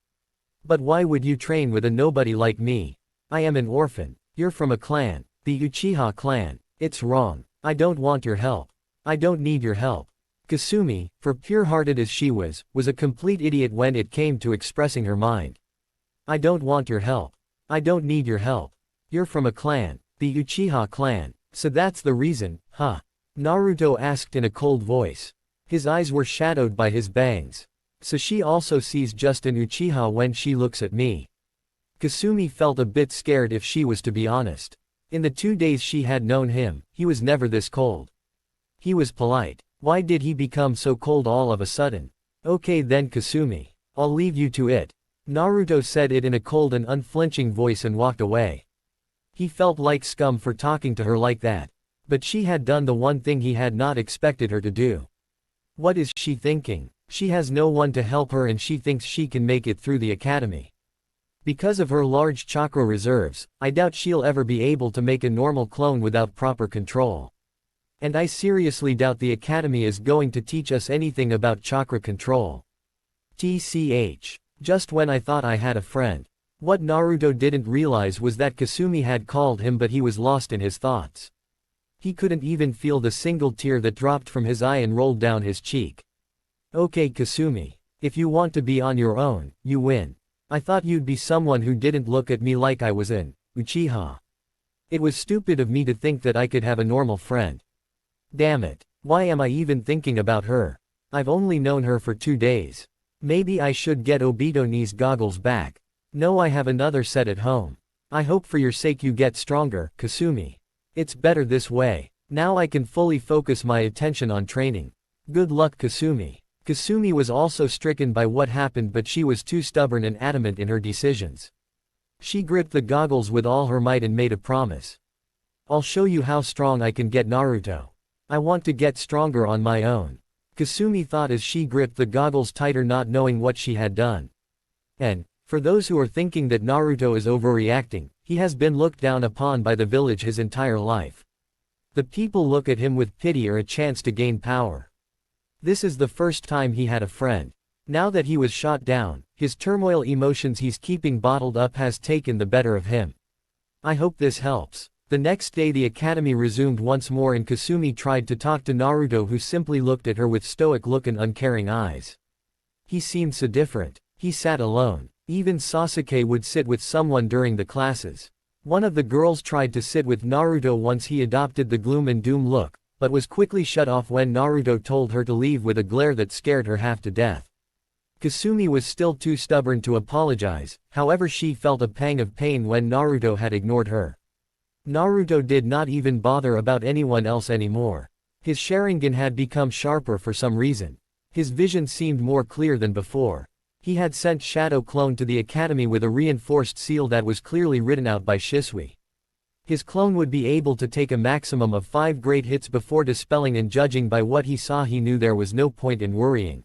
But why would you train with a nobody like me? I am an orphan. You're from a clan. The Uchiha clan. It's wrong. I don't want your help. I don't need your help. Kasumi, for pure-hearted as she was a complete idiot when it came to expressing her mind. I don't want your help. I don't need your help. You're from a clan. The Uchiha clan. So that's the reason, huh? Naruto asked in a cold voice. His eyes were shadowed by his bangs. So she also sees just an Uchiha when she looks at me. Kasumi felt a bit scared if she was to be honest. In the 2 days she had known him, he was never this cold. He was polite. Why did he become so cold all of a sudden? Okay then Kasumi. I'll leave you to it. Naruto said it in a cold and unflinching voice and walked away. He felt like scum for talking to her like that. But she had done the one thing he had not expected her to do. What is she thinking? She has no one to help her and she thinks she can make it through the academy. Because of her large chakra reserves, I doubt she'll ever be able to make a normal clone without proper control. And I seriously doubt the academy is going to teach us anything about chakra control. TCH. Just when I thought I had a friend. What Naruto didn't realize was that Kasumi had called him but he was lost in his thoughts. He couldn't even feel the single tear that dropped from his eye and rolled down his cheek. Okay Kasumi. If you want to be on your own, you win. I thought you'd be someone who didn't look at me like I was an Uchiha. It was stupid of me to think that I could have a normal friend. Damn it. Why am I even thinking about her? I've only known her for 2 days. Maybe I should get Obito Knee's goggles back. No, I have another set at home. I hope for your sake you get stronger, Kasumi. It's better this way. Now I can fully focus my attention on training. Good luck Kasumi. Kasumi was also stricken by what happened but she was too stubborn and adamant in her decisions. She gripped the goggles with all her might and made a promise. I'll show you how strong I can get Naruto. I want to get stronger on my own. Kasumi thought as she gripped the goggles tighter not knowing what she had done. And, for those who are thinking that Naruto is overreacting, he has been looked down upon by the village his entire life. The people look at him with pity or a chance to gain power. This is the first time he had a friend. Now that he was shot down, his turmoil emotions he's keeping bottled up has taken the better of him. I hope this helps. The next day the academy resumed once more and Kasumi tried to talk to Naruto who simply looked at her with stoic look and uncaring eyes. He seemed so different. He sat alone. Even Sasuke would sit with someone during the classes. One of the girls tried to sit with Naruto once he adopted the gloom and doom look, but was quickly shut off when Naruto told her to leave with a glare that scared her half to death. Kasumi was still too stubborn to apologize, however she felt a pang of pain when Naruto had ignored her. Naruto did not even bother about anyone else anymore. His Sharingan had become sharper for some reason. His vision seemed more clear than before. He had sent Shadow Clone to the academy with a reinforced seal that was clearly written out by Shisui. His clone would be able to take a maximum of 5 great hits before dispelling, and judging by what he saw he knew there was no point in worrying.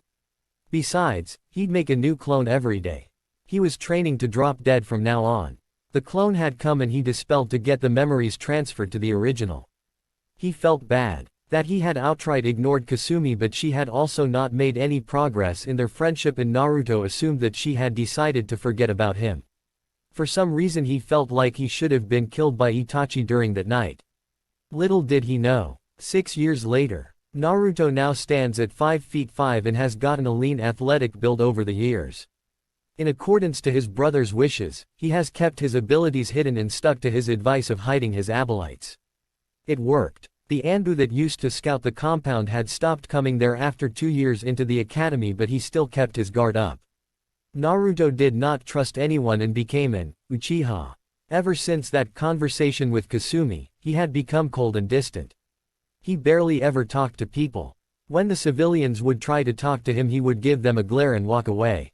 Besides, he'd make a new clone every day. He was training to drop dead from now on. The clone had come and he dispelled to get the memories transferred to the original. He felt bad. That he had outright ignored Kasumi, but she had also not made any progress in their friendship, and Naruto assumed that she had decided to forget about him. For some reason he felt like he should have been killed by Itachi during that night. Little did he know. 6 years later, Naruto now stands at 5 feet 5 and has gotten a lean athletic build over the years. In accordance to his brother's wishes, he has kept his abilities hidden and stuck to his advice of hiding his acolytes. It worked. The Anbu that used to scout the compound had stopped coming there after 2 years into the academy, but he still kept his guard up. Naruto did not trust anyone and became an Uchiha. Ever since that conversation with Kasumi, he had become cold and distant. He barely ever talked to people. When the civilians would try to talk to him, he would give them a glare and walk away.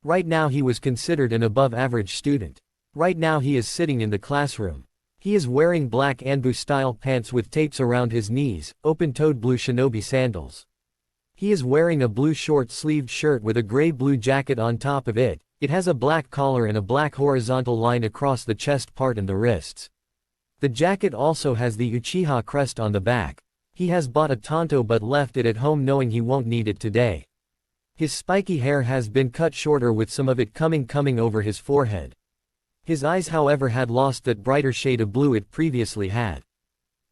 Right now he was considered an above-average student. Right now he is sitting in the classroom. He is wearing black Anbu-style pants with tapes around his knees, open-toed blue shinobi sandals. He is wearing a blue short-sleeved shirt with a gray-blue jacket on top of it. It has a black collar and a black horizontal line across the chest part and the wrists. The jacket also has the Uchiha crest on the back. He has bought a tanto but left it at home knowing he won't need it today. His spiky hair has been cut shorter with some of it coming over his forehead. His eyes, however, had lost that brighter shade of blue it previously had.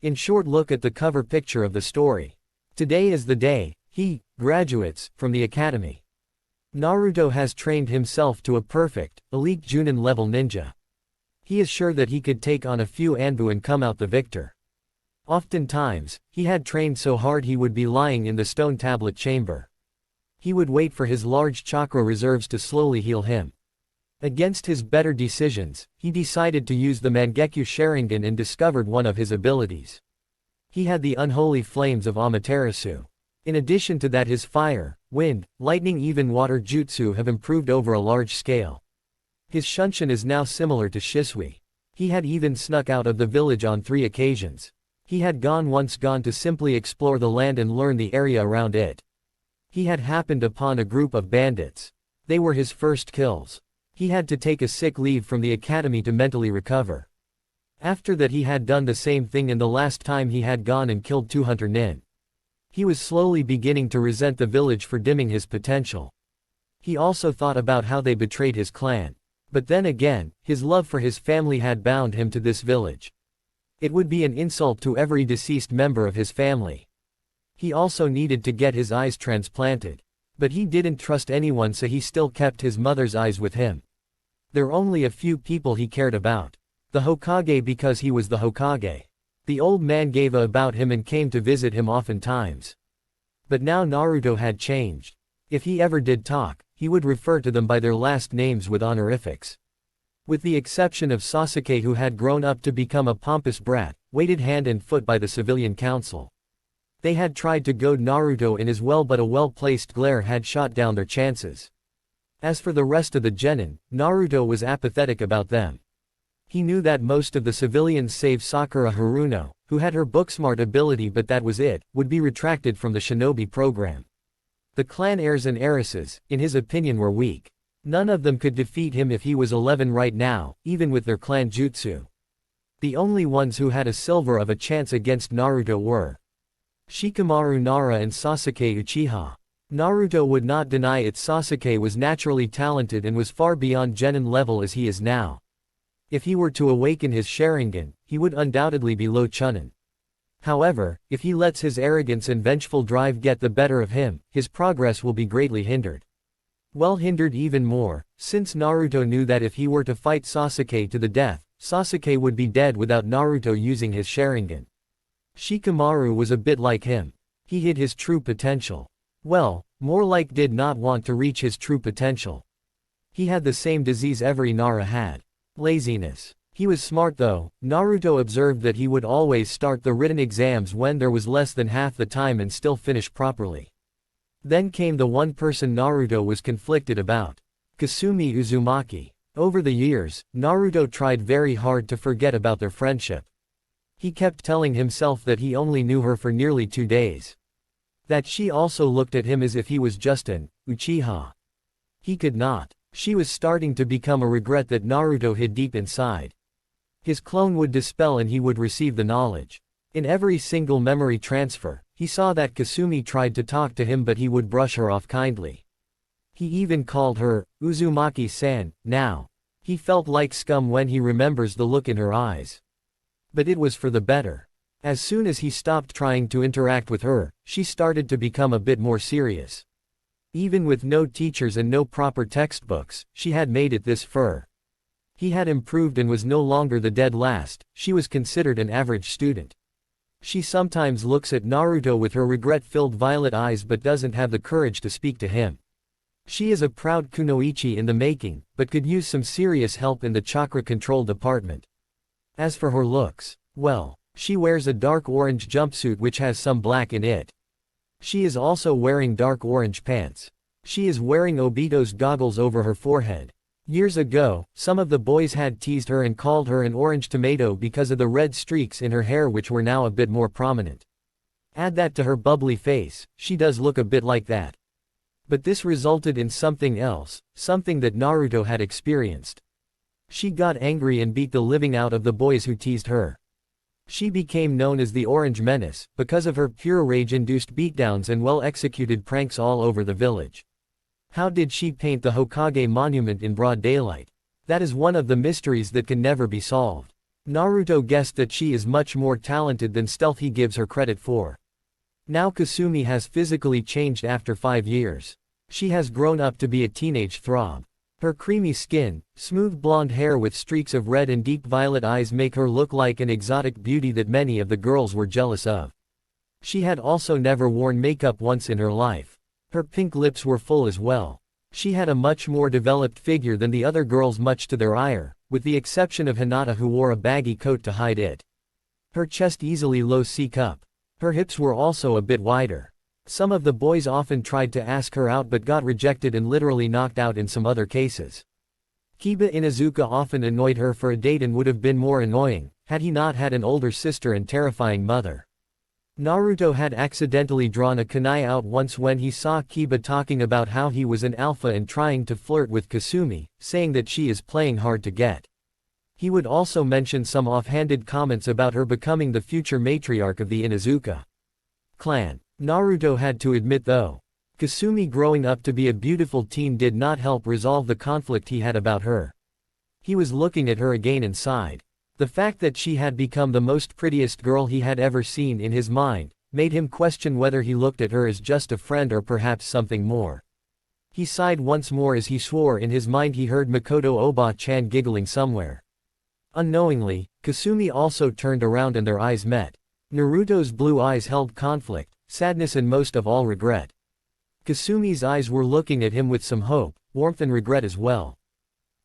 In short, look at the cover picture of the story. Today is the day he graduates from the academy. Naruto has trained himself to a perfect, elite Junin level ninja. He is sure that he could take on a few Anbu and come out the victor. Oftentimes, he had trained so hard he would be lying in the stone tablet chamber. He would wait for his large chakra reserves to slowly heal him. Against his better decisions, he decided to use the Mangekyo Sharingan and discovered one of his abilities. He had the unholy flames of Amaterasu. In addition to that, his fire, wind, lightning, even water jutsu have improved over a large scale. His Shunshin is now similar to Shisui. He had even snuck out of the village on 3 occasions. He had once gone to simply explore the land and learn the area around it. He had happened upon a group of bandits. They were his first kills. He had to take a sick leave from the academy to mentally recover. After that he had done the same thing in the last time he had gone and killed 2 hunter nin. He was slowly beginning to resent the village for dimming his potential. He also thought about how they betrayed his clan. But then again, his love for his family had bound him to this village. It would be an insult to every deceased member of his family. He also needed to get his eyes transplanted. But he didn't trust anyone, so he still kept his mother's eyes with him. There were only a few people he cared about. The Hokage, because he was the Hokage. The old man gave a about him and came to visit him oftentimes. But now Naruto had changed. If he ever did talk, he would refer to them by their last names with honorifics. With the exception of Sasuke, who had grown up to become a pompous brat, weighted hand and foot by the civilian council. They had tried to goad Naruto in as well, but a well-placed glare had shot down their chances. As for the rest of the genin, Naruto was apathetic about them. He knew that most of the civilians save Sakura Haruno, who had her booksmart ability, but that was it, would be retracted from the shinobi program. The clan heirs and heiresses, in his opinion, were weak. None of them could defeat him if he was 11 right now, even with their clan jutsu. The only ones who had a silver of a chance against Naruto were Shikamaru Nara and Sasuke Uchiha. Naruto would not deny it. Sasuke was naturally talented and was far beyond genin level as he is now. If he were to awaken his Sharingan, he would undoubtedly be low Chunin. However, if he lets his arrogance and vengeful drive get the better of him, his progress will be greatly hindered. Well, hindered even more, since Naruto knew that if he were to fight Sasuke to the death, Sasuke would be dead without Naruto using his Sharingan. Shikamaru was a bit like him. He hid his true potential. Well, more like did not want to reach his true potential. He had the same disease every Nara had. Laziness. He was smart though. Naruto observed that he would always start the written exams when there was less than half the time and still finish properly. Then came the one person Naruto was conflicted about. Kasumi Uzumaki. Over the years, Naruto tried very hard to forget about their friendship. He kept telling himself that he only knew her for nearly 2 days. That she also looked at him as if he was just an Uchiha. He could not. She was starting to become a regret that Naruto hid deep inside. His clone would dispel and he would receive the knowledge. In every single memory transfer, he saw that Kasumi tried to talk to him but he would brush her off kindly. He even called her, Uzumaki-san, now. He felt like scum when he remembers the look in her eyes. But it was for the better. As soon as he stopped trying to interact with her, she started to become a bit more serious. Even with no teachers and no proper textbooks, she had made it this far. He had improved and was no longer the dead last, she was considered an average student. She sometimes looks at Naruto with her regret-filled violet eyes but doesn't have the courage to speak to him. She is a proud kunoichi in the making, but could use some serious help in the chakra control department. As for her looks, well, she wears a dark orange jumpsuit which has some black in it. She is also wearing dark orange pants. She is wearing Obito's goggles over her forehead. Years ago, some of the boys had teased her and called her an orange tomato because of the red streaks in her hair which were now a bit more prominent. Add that to her bubbly face, she does look a bit like that. But this resulted in something else, something that Naruto had experienced. She got angry and beat the living out of the boys who teased her. She became known as the Orange Menace, because of her pure rage-induced beatdowns and well-executed pranks all over the village. How did she paint the Hokage monument in broad daylight? That is one of the mysteries that can never be solved. Naruto guessed that she is much more talented than stealth he gives her credit for. Now Kasumi has physically changed after 5 years. She has grown up to be a teenage throb. Her creamy skin, smooth blonde hair with streaks of red and deep violet eyes make her look like an exotic beauty that many of the girls were jealous of. She had also never worn makeup once in her life. Her pink lips were full as well. She had a much more developed figure than the other girls much to their ire, with the exception of Hinata who wore a baggy coat to hide it. Her chest easily low C-cup. Her hips were also a bit wider. Some of the boys often tried to ask her out but got rejected and literally knocked out in some other cases. Kiba Inuzuka often annoyed her for a date and would have been more annoying, had he not had an older sister and terrifying mother. Naruto had accidentally drawn a kunai out once when he saw Kiba talking about how he was an alpha and trying to flirt with Kasumi, saying that she is playing hard to get. He would also mention some offhanded comments about her becoming the future matriarch of the Inuzuka clan. Naruto had to admit though, Kasumi growing up to be a beautiful teen did not help resolve the conflict he had about her. He was looking at her again and sighed. The fact that she had become the most prettiest girl he had ever seen in his mind, made him question whether he looked at her as just a friend or perhaps something more. He sighed once more as he swore in his mind he heard Makoto Oba-chan giggling somewhere. Unknowingly, Kasumi also turned around and their eyes met. Naruto's blue eyes held conflict, sadness and most of all regret. Kasumi's eyes were looking at him with some hope, warmth and regret as well.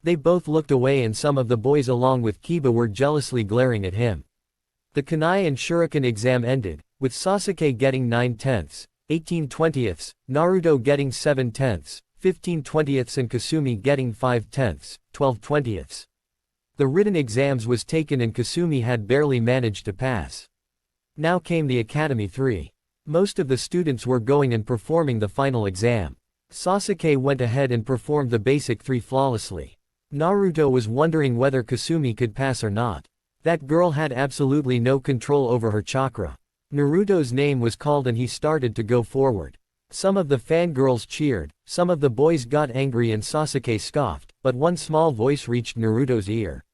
They both looked away and some of the boys along with Kiba were jealously glaring at him. The kunai and shuriken exam ended, with Sasuke getting 9/10, 18/20, Naruto getting 7/10, 15/20 and Kasumi getting 5/10, 12/20. The written exams was taken and Kasumi had barely managed to pass. Now came the Academy 3. Most of the students were going and performing the final exam. Sasuke went ahead and performed the basic 3 flawlessly. Naruto was wondering whether Kasumi could pass or not. That girl had absolutely no control over her chakra. Naruto's name was called and he started to go forward. Some of the fangirls cheered, some of the boys got angry and Sasuke scoffed, but one small voice reached Naruto's ear.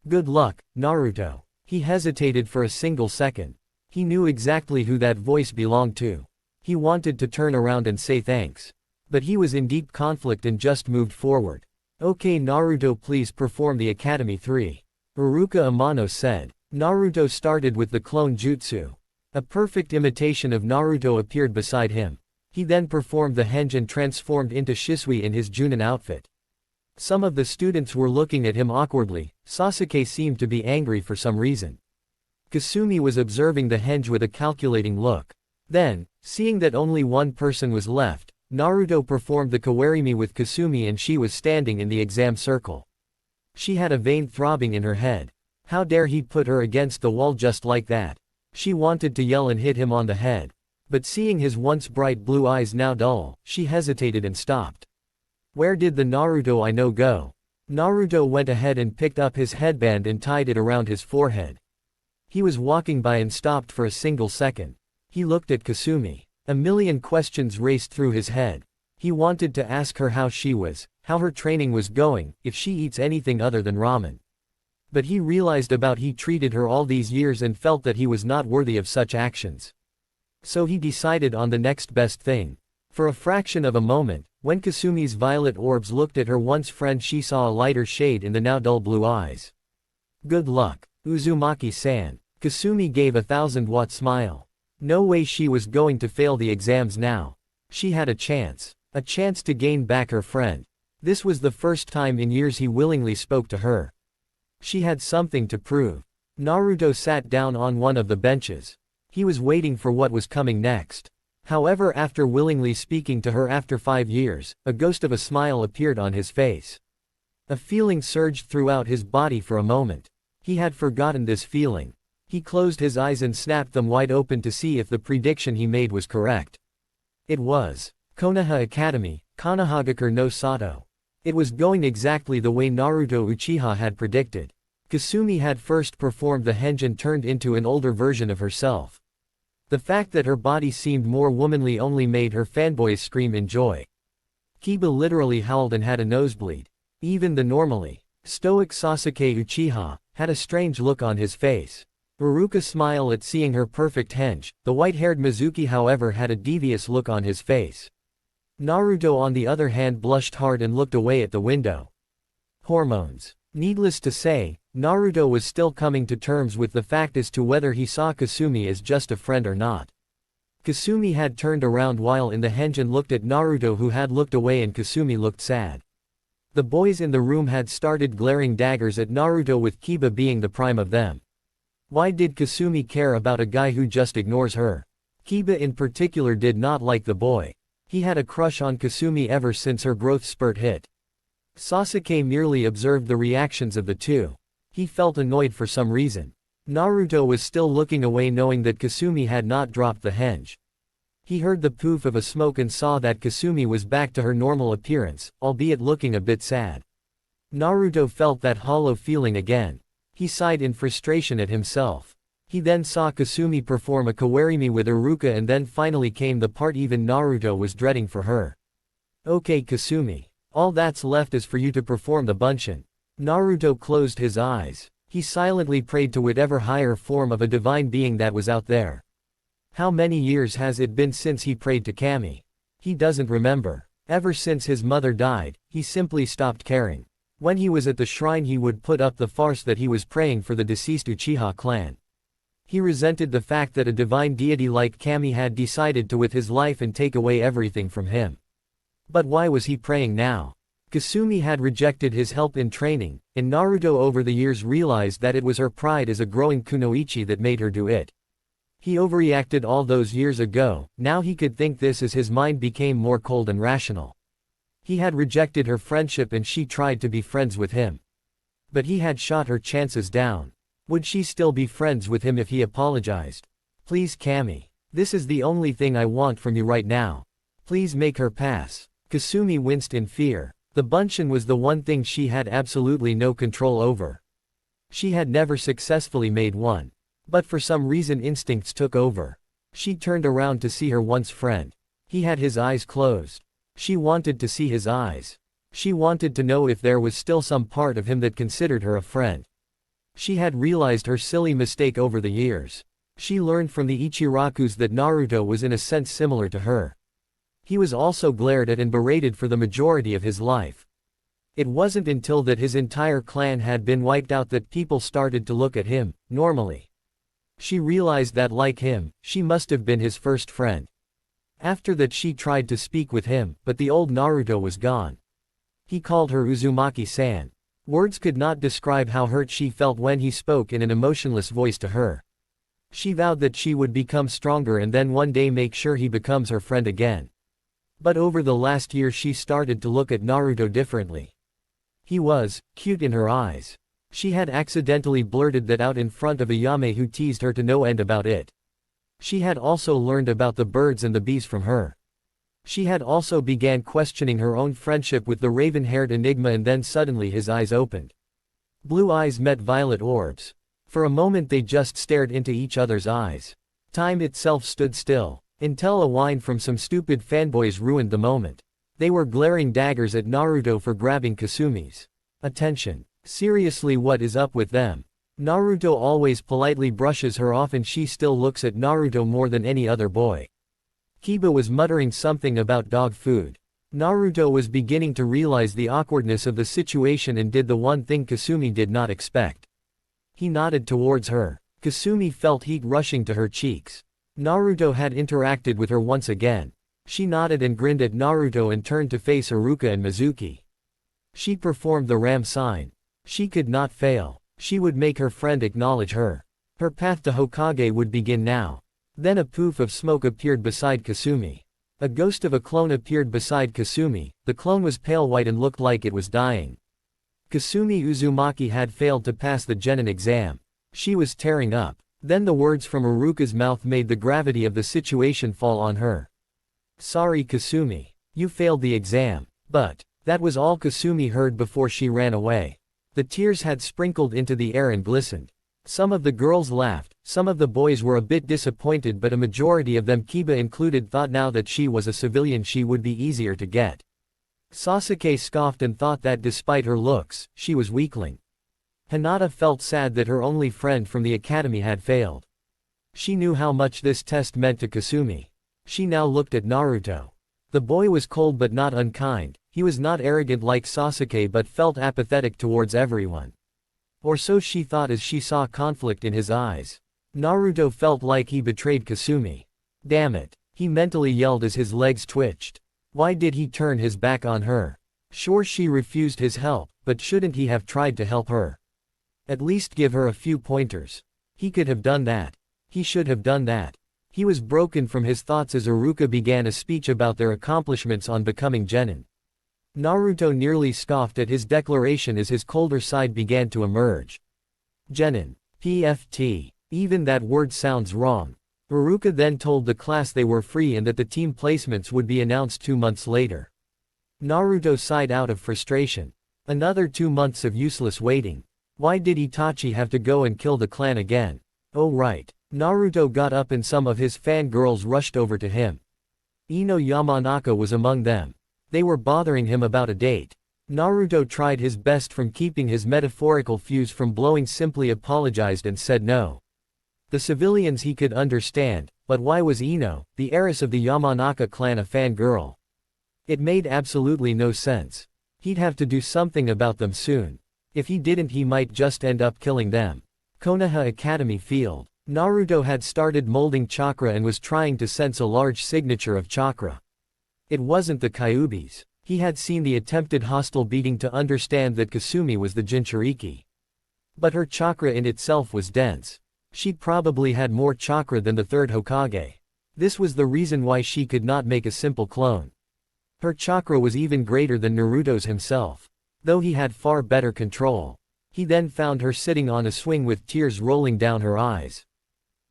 "Good luck, Naruto." He hesitated for a single second. He knew exactly who that voice belonged to. He wanted to turn around and say thanks. But he was in deep conflict and just moved forward. "Okay Naruto, please perform the Academy 3. Iruka Amano said. Naruto started with the clone jutsu. A perfect imitation of Naruto appeared beside him. He then performed the henge and transformed into Shisui in his Junin outfit. Some of the students were looking at him awkwardly. Sasuke seemed to be angry for some reason. Kasumi was observing the henge with a calculating look. Then, seeing that only one person was left, Naruto performed the kawarimi with Kasumi and she was standing in the exam circle. She had a vein throbbing in her head. How dare he put her against the wall just like that? She wanted to yell and hit him on the head. But seeing his once bright blue eyes now dull, she hesitated and stopped. Where did the Naruto I know go? Naruto went ahead and picked up his headband and tied it around his forehead. He was walking by and stopped for a single second. He looked at Kasumi. A million questions raced through his head. He wanted to ask her how she was, how her training was going, if she eats anything other than ramen. But he realized about he treated her all these years and felt that he was not worthy of such actions. So he decided on the next best thing. For a fraction of a moment, when Kasumi's violet orbs looked at her once friend, she saw a lighter shade in the now dull blue eyes. Good luck, Uzumaki-san. Kasumi gave a 1,000-watt smile. No way she was going to fail the exams now. She had a chance to gain back her friend. This was the first time in years he willingly spoke to her. She had something to prove. Naruto sat down on one of the benches. He was waiting for what was coming next. However, after willingly speaking to her after 5 years, a ghost of a smile appeared on his face. A feeling surged throughout his body for a moment. He had forgotten this feeling. He closed his eyes and snapped them wide open to see if the prediction he made was correct. It was. Konoha Academy, Kanahagakure no Sato. It was going exactly the way Naruto Uchiha had predicted. Kasumi had first performed the henge and turned into an older version of herself. The fact that her body seemed more womanly only made her fanboys scream in joy. Kiba literally howled and had a nosebleed. Even the normally stoic Sasuke Uchiha had a strange look on his face. Iruka smiled at seeing her perfect henge. The white-haired Mizuki, however, had a devious look on his face. Naruto on the other hand blushed hard and looked away at the window. Hormones. Needless to say, Naruto was still coming to terms with the fact as to whether he saw Kasumi as just a friend or not. Kasumi had turned around while in the henge and looked at Naruto, who had looked away, and Kasumi looked sad. The boys in the room had started glaring daggers at Naruto, with Kiba being the prime of them. Why did Kasumi care about a guy who just ignores her? Kiba in particular did not like the boy. He had a crush on Kasumi ever since her growth spurt hit. Sasuke merely observed the reactions of the two. He felt annoyed for some reason. Naruto was still looking away, knowing that Kasumi had not dropped the henge. He heard the poof of a smoke and saw that Kasumi was back to her normal appearance, albeit looking a bit sad. Naruto felt that hollow feeling again. He sighed in frustration at himself. He then saw Kasumi perform a kawarimi with Iruka, and then finally came the part even Naruto was dreading for her. Okay Kasumi. All that's left is for you to perform the bunshin. Naruto closed his eyes. He silently prayed to whatever higher form of a divine being that was out there. How many years has it been since he prayed to Kami? He doesn't remember. Ever since his mother died, he simply stopped caring. When he was at the shrine, he would put up the farce that he was praying for the deceased Uchiha clan. He resented the fact that a divine deity like Kami had decided to with his life and take away everything from him. But why was he praying now? Kasumi had rejected his help in training, and Naruto over the years realized that it was her pride as a growing kunoichi that made her do it. He overreacted all those years ago. Now he could think this as his mind became more cold and rational. He had rejected her friendship and she tried to be friends with him. But he had shot her chances down. Would she still be friends with him if he apologized? Please Kami. This is the only thing I want from you right now. Please make her pass. Kasumi winced in fear. The bunshin was the one thing she had absolutely no control over. She had never successfully made one. But for some reason instincts took over. She turned around to see her once friend. He had his eyes closed. She wanted to see his eyes. She wanted to know if there was still some part of him that considered her a friend. She had realized her silly mistake over the years. She learned from the Ichirakus that Naruto was in a sense similar to her. He was also glared at and berated for the majority of his life. It wasn't until that his entire clan had been wiped out that people started to look at him normally. She realized that like him, she must have been his first friend. After that she tried to speak with him, but the old Naruto was gone. He called her Uzumaki-san. Words could not describe how hurt she felt when he spoke in an emotionless voice to her. She vowed that she would become stronger and then one day make sure he becomes her friend again. But over the last year she started to look at Naruto differently. He was cute in her eyes. She had accidentally blurted that out in front of a Yame who teased her to no end about it. She had also learned about the birds and the bees from her. She had also began questioning her own friendship with the raven-haired enigma, and then suddenly his eyes opened. Blue eyes met violet orbs. For a moment they just stared into each other's eyes. Time itself stood still, until a whine from some stupid fanboys ruined the moment. They were glaring daggers at Naruto for grabbing Kasumi's attention. Seriously, what is up with them? Naruto always politely brushes her off and she still looks at Naruto more than any other boy. Kiba was muttering something about dog food. Naruto was beginning to realize the awkwardness of the situation and did the one thing Kasumi did not expect. He nodded towards her. Kasumi felt heat rushing to her cheeks. Naruto had interacted with her once again. She nodded and grinned at Naruto and turned to face Iruka and Mizuki. She performed the ram sign. She could not fail. She would make her friend acknowledge her. Her path to Hokage would begin now. Then a poof of smoke appeared beside Kasumi. A ghost of a clone appeared beside Kasumi. The clone was pale white and looked like it was dying. Kasumi Uzumaki had failed to pass the genin exam. She was tearing up. Then the words from Iruka's mouth made the gravity of the situation fall on her. Sorry Kasumi. You failed the exam. But that was all Kasumi heard before she ran away. The tears had sprinkled into the air and glistened. Some of the girls laughed, some of the boys were a bit disappointed, but a majority of them, Kiba included, thought now that she was a civilian she would be easier to get. Sasuke scoffed and thought that despite her looks, she was weakling. Hinata felt sad that her only friend from the academy had failed. She knew how much this test meant to Kasumi. She now looked at Naruto. The boy was cold but not unkind. He was not arrogant like Sasuke but felt apathetic towards everyone. Or so she thought as she saw conflict in his eyes. Naruto felt like he betrayed Kasumi. Damn it, he mentally yelled as his legs twitched. Why did he turn his back on her? Sure, she refused his help, but shouldn't he have tried to help her? At least give her a few pointers. He could have done that. He should have done that. He was broken from his thoughts as Iruka began a speech about their accomplishments on becoming genin. Naruto nearly scoffed at his declaration as his colder side began to emerge. Genin. PFT. Even that word sounds wrong. Iruka then told the class they were free and that the team placements would be announced 2 months later. Naruto sighed out of frustration. Another 2 months of useless waiting. Why did Itachi have to go and kill the clan again? Oh right. Naruto got up and some of his fangirls rushed over to him. Ino Yamanaka was among them. They were bothering him about a date. Naruto tried his best from keeping his metaphorical fuse from blowing, simply apologized and said no. The civilians he could understand, but why was Ino, the heiress of the Yamanaka clan, a fangirl? It made absolutely no sense. He'd have to do something about them soon. If he didn't, he might just end up killing them. Konoha Academy Field. Naruto had started molding chakra and was trying to sense a large signature of chakra. It wasn't the Kyuubi's. He had seen the attempted hostile beating to understand that Kasumi was the Jinchuriki. But her chakra in itself was dense. She probably had more chakra than the third Hokage. This was the reason why she could not make a simple clone. Her chakra was even greater than Naruto's himself. Though he had far better control. He then found her sitting on a swing with tears rolling down her eyes.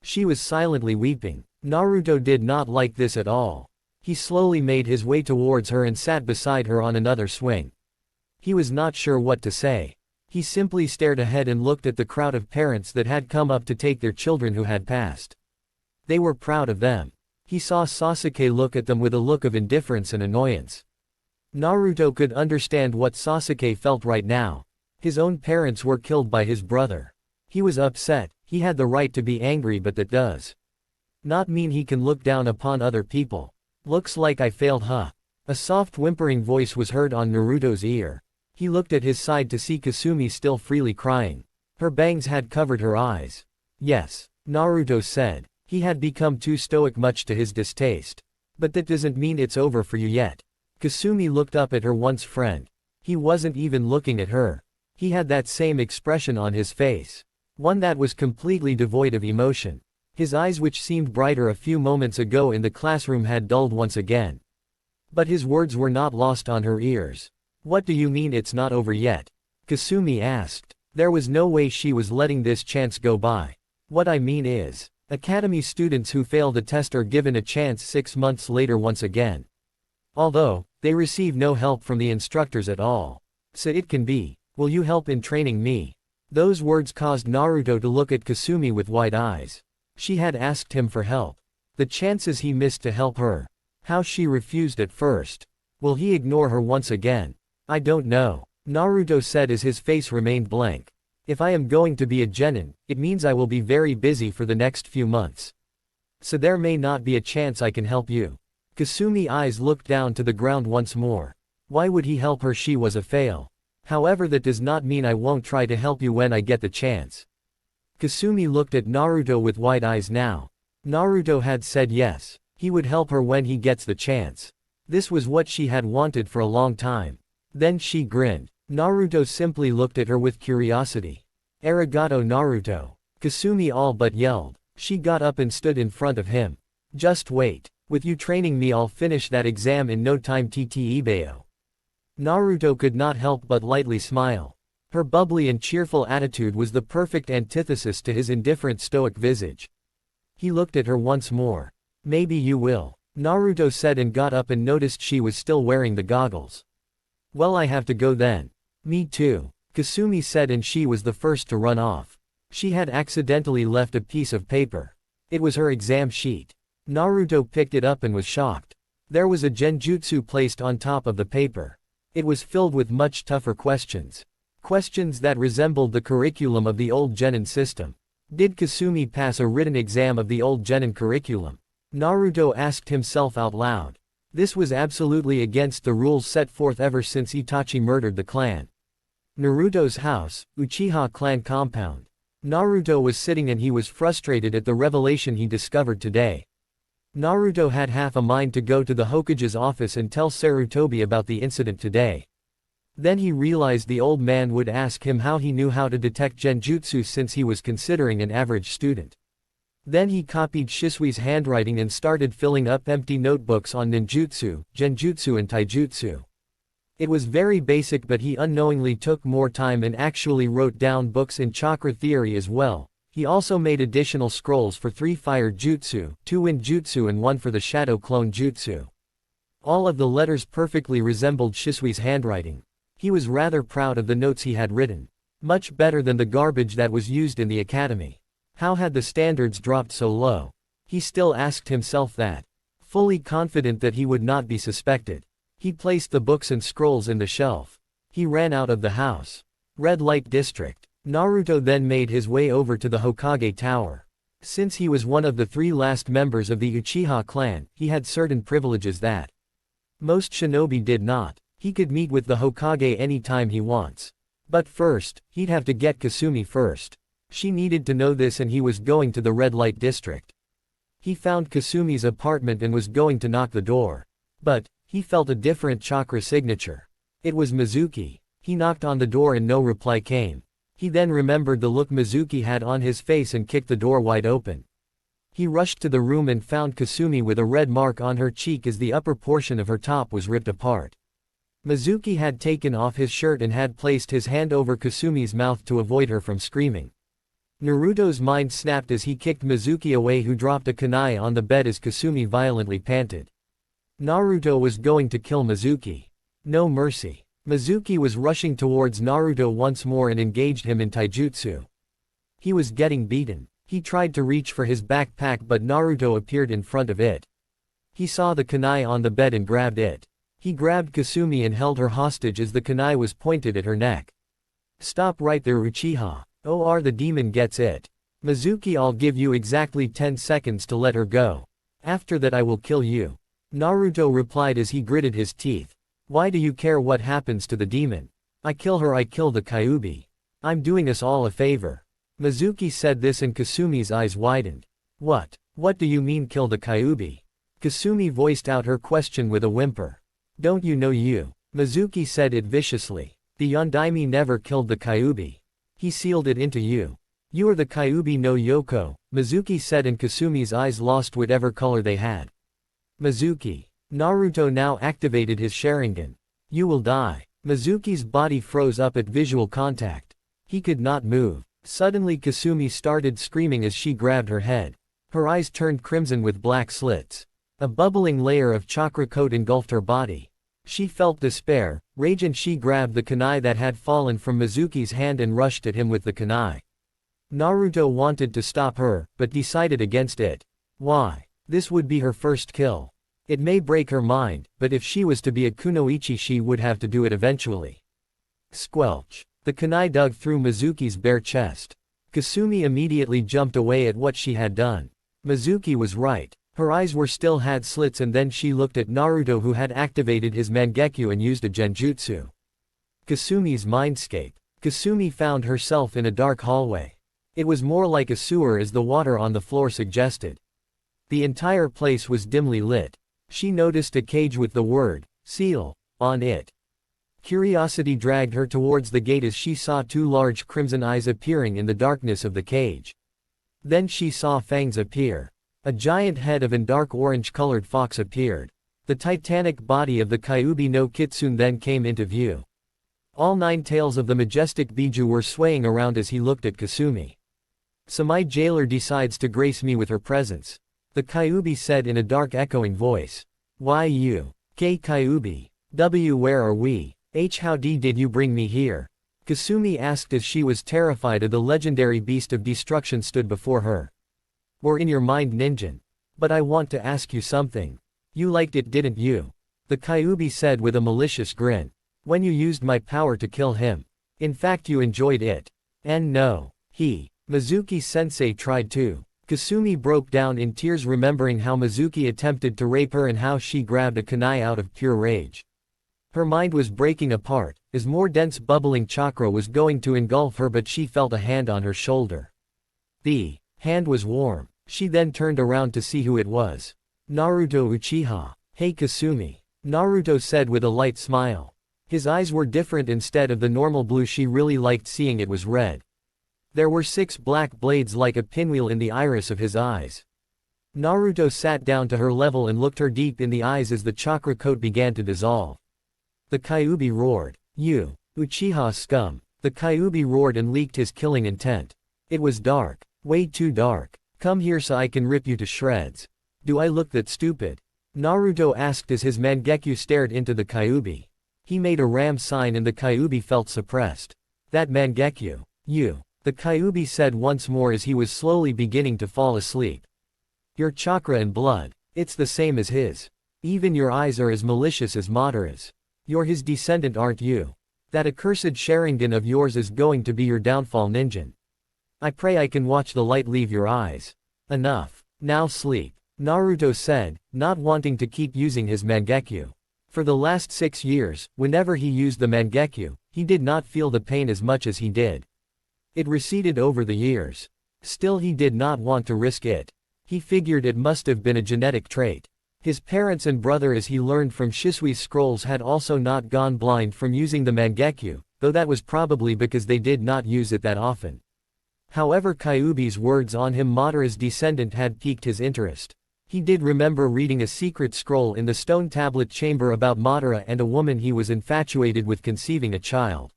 She was silently weeping. Naruto did not like this at all. He slowly made his way towards her and sat beside her on another swing. He was not sure what to say. He simply stared ahead and looked at the crowd of parents that had come up to take their children who had passed. They were proud of them. He saw Sasuke look at them with a look of indifference and annoyance. Naruto could understand what Sasuke felt right now. His own parents were killed by his brother. He was upset. He had the right to be angry, but that does not mean he can look down upon other people. Looks like I failed, huh? A soft whimpering voice was heard on Naruto's ear. He looked at his side to see Kasumi still freely crying. Her bangs had covered her eyes. Yes, Naruto said. He had become too stoic, much to his distaste. But that doesn't mean it's over for you yet. Kasumi looked up at her once friend. He wasn't even looking at her. He had that same expression on his face. One that was completely devoid of emotion. His eyes, which seemed brighter a few moments ago in the classroom, had dulled once again. But his words were not lost on her ears. What do you mean it's not over yet? Kasumi asked. There was no way she was letting this chance go by. What I mean is, academy students who fail the test are given a chance 6 months later once again. Although, they receive no help from the instructors at all. So it can be. Will you help in training me? Those words caused Naruto to look at Kasumi with wide eyes. She had asked him for help. The chances he missed to help her. How she refused at first. Will he ignore her once again? I don't know, Naruto said as his face remained blank. If I am going to be a genin, it means I will be very busy for the next few months. So there may not be a chance I can help you. Kasumi's eyes looked down to the ground once more. Why would he help her? She was a fail. However, that does not mean I won't try to help you when I get the chance. Kasumi looked at Naruto with wide eyes now. Naruto had said yes, he would help her when he gets the chance. This was what she had wanted for a long time. Then she grinned. Naruto simply looked at her with curiosity. Arigato Naruto. Kasumi all but yelled. She got up and stood in front of him. Just wait. With you training me, I'll finish that exam in no time. Ibeo. Naruto could not help but lightly smile. Her bubbly and cheerful attitude was the perfect antithesis to his indifferent stoic visage. He looked at her once more. Maybe you will, Naruto said and got up and noticed she was still wearing the goggles. Well, I have to go then. Me too, Kasumi said, and she was the first to run off. She had accidentally left a piece of paper. It was her exam sheet. Naruto picked it up and was shocked. There was a genjutsu placed on top of the paper. It was filled with much tougher questions. Questions that resembled the curriculum of the old genin system. Did Kasumi pass a written exam of the old genin curriculum? Naruto asked himself out loud. This was absolutely against the rules set forth ever since Itachi murdered the clan. Naruto's house, Uchiha clan compound. Naruto was sitting and he was frustrated at the revelation he discovered today. Naruto had half a mind to go to the Hokage's office and tell Sarutobi about the incident today. Then he realized the old man would ask him how he knew how to detect genjutsu since he was considering an average student. Then he copied Shisui's handwriting and started filling up empty notebooks on ninjutsu, genjutsu and taijutsu. It was very basic, but he unknowingly took more time and actually wrote down books in chakra theory as well. He also made additional scrolls for 3 fire jutsu, 2 wind jutsu and 1 for the shadow clone jutsu. All of the letters perfectly resembled Shisui's handwriting. He was rather proud of the notes he had written. Much better than the garbage that was used in the academy. How had the standards dropped so low? He still asked himself that. Fully confident that he would not be suspected. He placed the books and scrolls in the shelf. He ran out of the house. Red Light District. Naruto then made his way over to the Hokage Tower. Since he was one of the 3 last members of the Uchiha clan, he had certain privileges that most shinobi did not. He could meet with the Hokage anytime he wants. But first, he'd have to get Kasumi first. She needed to know this, and he was going to the Red Light District. He found Kasumi's apartment and was going to knock the door. But he felt a different chakra signature. It was Mizuki. He knocked on the door and no reply came. He then remembered the look Mizuki had on his face and kicked the door wide open. He rushed to the room and found Kasumi with a red mark on her cheek as the upper portion of her top was ripped apart. Mizuki had taken off his shirt and had placed his hand over Kasumi's mouth to avoid her from screaming. Naruto's mind snapped as he kicked Mizuki away, who dropped a kunai on the bed as Kasumi violently panted. Naruto was going to kill Mizuki. No mercy. Mizuki was rushing towards Naruto once more and engaged him in taijutsu. He was getting beaten. He tried to reach for his backpack, but Naruto appeared in front of it. He saw the kunai on the bed and grabbed it. He grabbed Kasumi and held her hostage as the kunai was pointed at her neck. Stop right there, Uchiha. Or the demon gets it. Mizuki, I'll give you exactly 10 seconds to let her go. After that I will kill you. Naruto replied as he gritted his teeth. Why do you care what happens to the demon? I kill her, I kill the Kyuubi. I'm doing us all a favor. Mizuki said this and Kasumi's eyes widened. What do you mean kill the Kyuubi? Kasumi voiced out her question with a whimper. Don't you know you? Mizuki said it viciously. The Yondaime never killed the Kyuubi. He sealed it into you. You are the Kyuubi no Yoko, Mizuki said, and Kasumi's eyes lost whatever color they had. Mizuki. Naruto now activated his Sharingan. You will die. Mizuki's body froze up at visual contact. He could not move. Suddenly Kasumi started screaming as she grabbed her head. Her eyes turned crimson with black slits. A bubbling layer of chakra coat engulfed her body. She felt despair, rage, and she grabbed the kunai that had fallen from Mizuki's hand and rushed at him with the kunai. Naruto wanted to stop her, but decided against it. Why? This would be her first kill. It may break her mind, but if she was to be a kunoichi she would have to do it eventually. Squelch. The kunai dug through Mizuki's bare chest. Kasumi immediately jumped away at what she had done. Mizuki was right. Her eyes still had slits, and then she looked at Naruto, who had activated his Mangekyo and used a genjutsu. Kasumi's mindscape. Kasumi found herself in a dark hallway. It was more like a sewer, as the water on the floor suggested. The entire place was dimly lit. She noticed a cage with the word, "Seal," on it. Curiosity dragged her towards the gate as she saw two large crimson eyes appearing in the darkness of the cage. Then she saw fangs appear. A giant head of a dark orange-colored fox appeared. The titanic body of the Kyuubi no Kitsune then came into view. All 9 tails of the majestic Biju were swaying around as he looked at Kasumi. "So my jailer decides to grace me with her presence," the Kyuubi said in a dark echoing voice. "Why you? K Kyuubi. W where are we? H how did you bring me here?" Kasumi asked as she was terrified of the legendary beast of destruction stood before her. "We're in your mind, Ninjin. But I want to ask you something. You liked it, didn't you?" the Kyuubi said with a malicious grin. "When you used my power to kill him. In fact, you enjoyed it. And no, Mizuki-sensei tried too." Kasumi broke down in tears, remembering how Mizuki attempted to rape her and how she grabbed a kunai out of pure rage. Her mind was breaking apart, as more dense bubbling chakra was going to engulf her, but she felt a hand on her shoulder. The hand was warm. She then turned around to see who it was. "Naruto Uchiha. Hey Kasumi," Naruto said with a light smile. His eyes were different. Instead of the normal blue she really liked seeing, it was red. There were 6 black blades like a pinwheel in the iris of his eyes. Naruto sat down to her level and looked her deep in the eyes as the chakra coat began to dissolve. The Kyuubi roared. "You, Uchiha scum." The Kyuubi roared and leaked his killing intent. It was dark. Way too dark. "Come here so I can rip you to shreds." "Do I look that stupid?" Naruto asked as his Mangekyo stared into the Kyuubi. He made a ram sign and the Kyuubi felt suppressed. "That Mangekyo. You," the Kyuubi said once more as he was slowly beginning to fall asleep. "Your chakra and blood. It's the same as his. Even your eyes are as malicious as Madara's. You're his descendant, aren't you? That accursed Sharingan of yours is going to be your downfall, Ninjin. I pray I can watch the light leave your eyes." "Enough. Now sleep," Naruto said, not wanting to keep using his Mangekyo. For the last 6 years, whenever he used the Mangekyo, he did not feel the pain as much as he did. It receded over the years. Still, he did not want to risk it. He figured it must have been a genetic trait. His parents and brother, as he learned from Shisui's scrolls, had also not gone blind from using the Mangekyo, though that was probably because they did not use it that often. However, Kyuubi's words on him, Madara's descendant, had piqued his interest. He did remember reading a secret scroll in the stone tablet chamber about Madara and a woman he was infatuated with conceiving a child.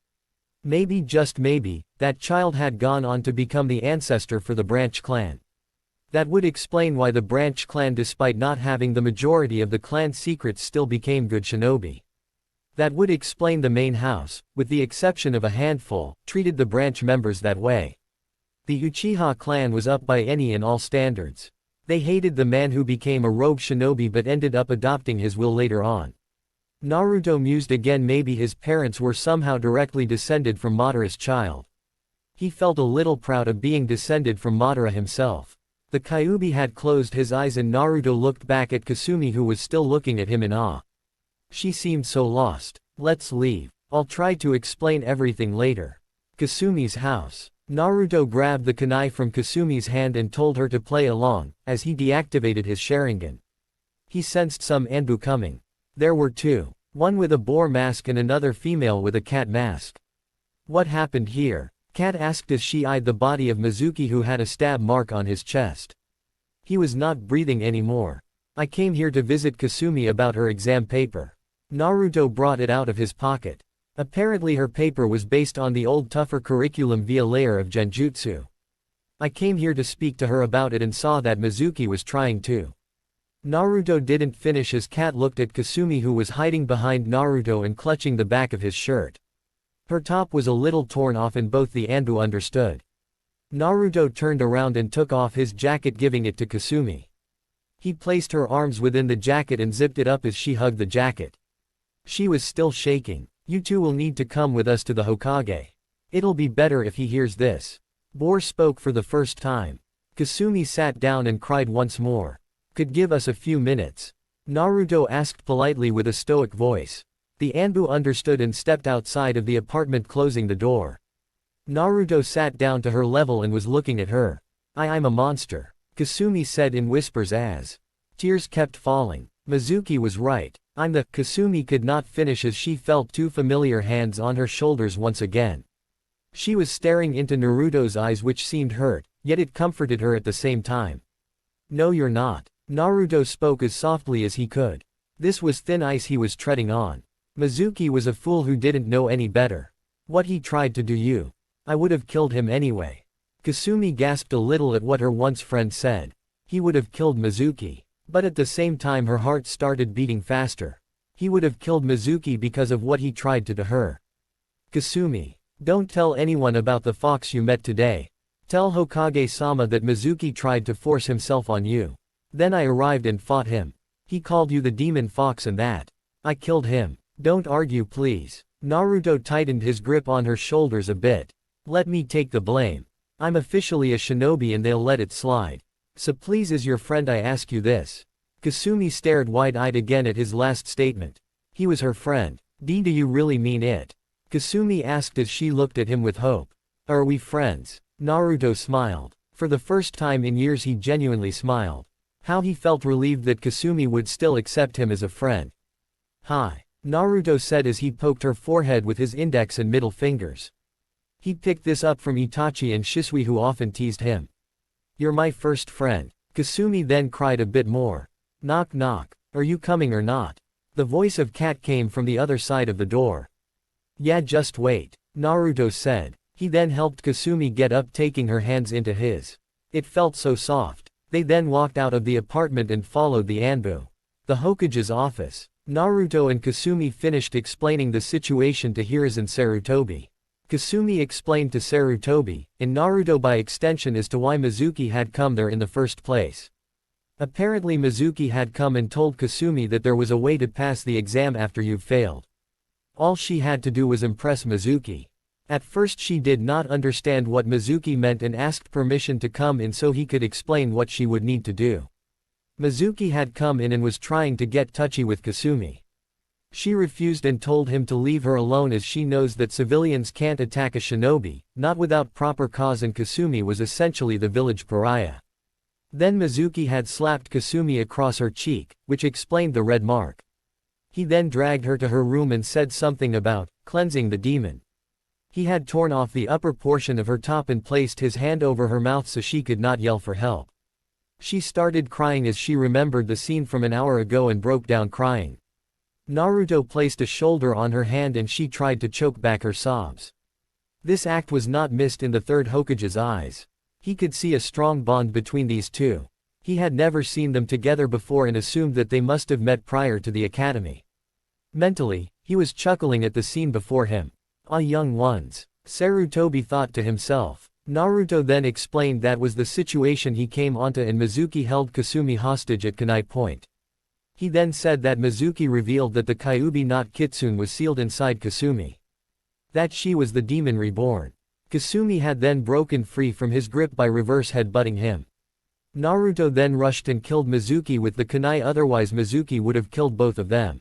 Maybe, just maybe, that child had gone on to become the ancestor for the branch clan. That would explain why the branch clan, despite not having the majority of the clan secrets, still became good shinobi. That would explain the main house, with the exception of a handful, treated the branch members that way. The Uchiha clan was up by any and all standards. They hated the man who became a rogue shinobi but ended up adopting his will later on. Naruto mused again, maybe his parents were somehow directly descended from Madara's child. He felt a little proud of being descended from Madara himself. The Kyuubi had closed his eyes and Naruto looked back at Kasumi, who was still looking at him in awe. She seemed so lost. "Let's leave. I'll try to explain everything later." Kasumi's house. Naruto grabbed the kunai from Kasumi's hand and told her to play along, as he deactivated his Sharingan. He sensed some Anbu coming. There were 2, one with a boar mask and another female with a cat mask. "What happened here?" Cat asked as she eyed the body of Mizuki, who had a stab mark on his chest. He was not breathing anymore. "I came here to visit Kasumi about her exam paper." Naruto brought it out of his pocket. Apparently her paper was based on the old tougher curriculum via layer of genjutsu. "I came here to speak to her about it and saw that Mizuki was trying to." Naruto didn't finish as Kat looked at Kasumi, who was hiding behind Naruto and clutching the back of his shirt. Her top was a little torn off and both the Anbu understood. Naruto turned around and took off his jacket, giving it to Kasumi. He placed her arms within the jacket and zipped it up as she hugged the jacket. She was still shaking. "You two will need to come with us to the Hokage. It'll be better if he hears this." Bor spoke for the first time. Kasumi sat down and cried once more. "Could give us a few minutes?" Naruto asked politely with a stoic voice. The Anbu understood and stepped outside of the apartment, closing the door. Naruto sat down to her level and was looking at her. I'm a monster," Kasumi said in whispers as tears kept falling. Mizuki was right. Kasumi could not finish as she felt two familiar hands on her shoulders once again. She was staring into Naruto's eyes, which seemed hurt, yet it comforted her at the same time. "No, you're not." Naruto spoke as softly as he could. This was thin ice he was treading on. Mizuki was a fool who didn't know any better. "What he tried to do, I would have killed him anyway." Kasumi gasped a little at what her once friend said. He would have killed Mizuki. But at the same time her heart started beating faster. He would have killed Mizuki because of what he tried to her. "Kasumi, don't tell anyone about the fox you met today. Tell Hokage-sama that Mizuki tried to force himself on you. Then I arrived and fought him. He called you the demon fox and that I killed him. Don't argue, please." Naruto tightened his grip on her shoulders a bit. "Let me take the blame. I'm officially a shinobi and they'll let it slide. So please, as your friend, I ask you this." Kasumi stared wide-eyed again at his last statement. He was her friend. Do you really mean it?" Kasumi asked as she looked at him with hope. "Are we friends?" Naruto smiled. For the first time in years he genuinely smiled. How he felt relieved that Kasumi would still accept him as a friend. "Hi," Naruto said as he poked her forehead with his index and middle fingers. He picked this up from Itachi and Shisui, who often teased him. "You're my first friend." Kasumi then cried a bit more. "Knock knock. Are you coming or not?" The voice of Kat came from the other side of the door. "Yeah, just wait," Naruto said. He then helped Kasumi get up, taking her hands into his. It felt so soft. They then walked out of the apartment and followed the Anbu. The Hokage's office. Naruto and Kasumi finished explaining the situation to Hiruzen and Sarutobi. Kasumi explained to Sarutobi, and Naruto by extension, as to why Mizuki had come there in the first place. Apparently Mizuki had come and told Kasumi that there was a way to pass the exam after you've failed. All she had to do was impress Mizuki. At first she did not understand what Mizuki meant and asked permission to come in so he could explain what she would need to do. Mizuki had come in and was trying to get touchy with Kasumi. She refused and told him to leave her alone, as she knows that civilians can't attack a shinobi, not without proper cause, and Kasumi was essentially the village pariah. Then Mizuki had slapped Kasumi across her cheek, which explained the red mark. He then dragged her to her room and said something about cleansing the demon. He had torn off the upper portion of her top and placed his hand over her mouth so she could not yell for help. She started crying as she remembered the scene from an hour ago and broke down crying. Naruto placed a shoulder on her hand and she tried to choke back her sobs. This act was not missed in the third Hokage's eyes. He could see a strong bond between these two. He had never seen them together before and assumed that they must have met prior to the academy. Mentally, he was chuckling at the scene before him. "Ah, young ones," Sarutobi thought to himself. Naruto then explained that was the situation he came onto, and Mizuki held Kasumi hostage at Kunai Point. He then said that Mizuki revealed that the Kyuubi not Kitsune was sealed inside Kasumi. That she was the demon reborn. Kasumi had then broken free from his grip by reverse headbutting him. Naruto then rushed and killed Mizuki with the kunai, otherwise Mizuki would have killed both of them.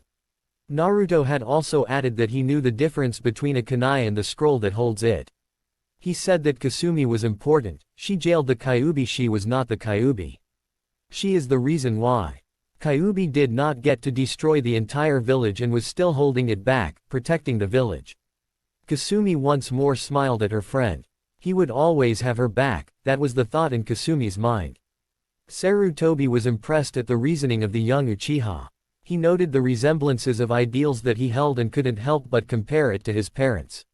Naruto had also added that he knew the difference between a kunai and the scroll that holds it. He said that Kasumi was important. She jailed the Kyuubi, she was not the Kyuubi. She is the reason why Kyuubi did not get to destroy the entire village and was still holding it back, protecting the village. Kasumi once more smiled at her friend. He would always have her back, that was the thought in Kasumi's mind. Sarutobi was impressed at the reasoning of the young Uchiha. He noted the resemblances of ideals that he held and couldn't help but compare it to his parents.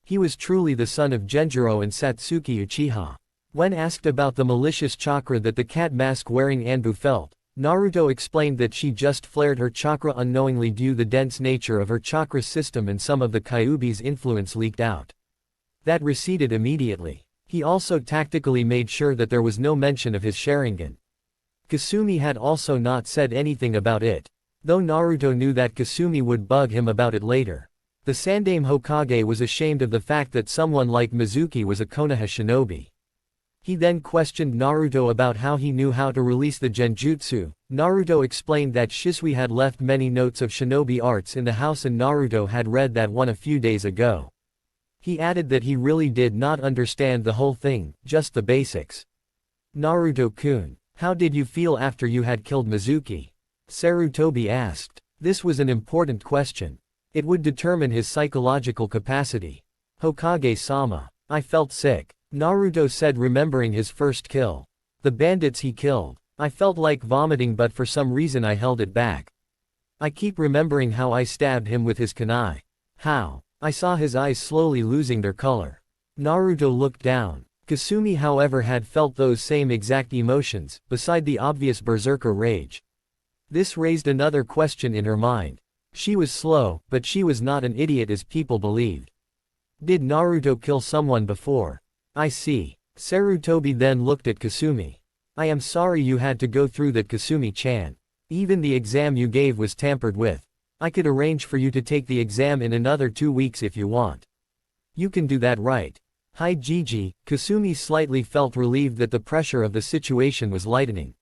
He was truly the son of Genjiro and Satsuki Uchiha. When asked about the malicious chakra that the cat mask-wearing Anbu felt, Naruto explained that she just flared her chakra unknowingly due to the dense nature of her chakra system and some of the Kyuubi's influence leaked out. That receded immediately. He also tactically made sure that there was no mention of his Sharingan. Kasumi had also not said anything about it, though Naruto knew that Kasumi would bug him about it later. The Sandaime Hokage was ashamed of the fact that someone like Mizuki was a Konoha shinobi. He then questioned Naruto about how he knew how to release the genjutsu. Naruto explained that Shisui had left many notes of shinobi arts in the house and Naruto had read that one a few days ago. He added that he really did not understand the whole thing, just the basics. Naruto-kun, how did you feel after you had killed Mizuki? Sarutobi asked. This was an important question. It would determine his psychological capacity. Hokage-sama, I felt sick, Naruto said, remembering his first kill. The bandits he killed. I felt like vomiting, but for some reason I held it back. I keep remembering how I stabbed him with his kunai. How? I saw his eyes slowly losing their color. Naruto looked down. Kasumi, however, had felt those same exact emotions, beside the obvious berserker rage. This raised another question in her mind. She was slow, but she was not an idiot as people believed. Did Naruto kill someone before? I see. Sarutobi then looked at Kasumi. I am sorry you had to go through that, Kasumi-chan. Even the exam you gave was tampered with. I could arrange for you to take the exam in another 2 weeks if you want. You can do that, right? Hi Gigi. Kasumi slightly felt relieved that the pressure of the situation was lightening.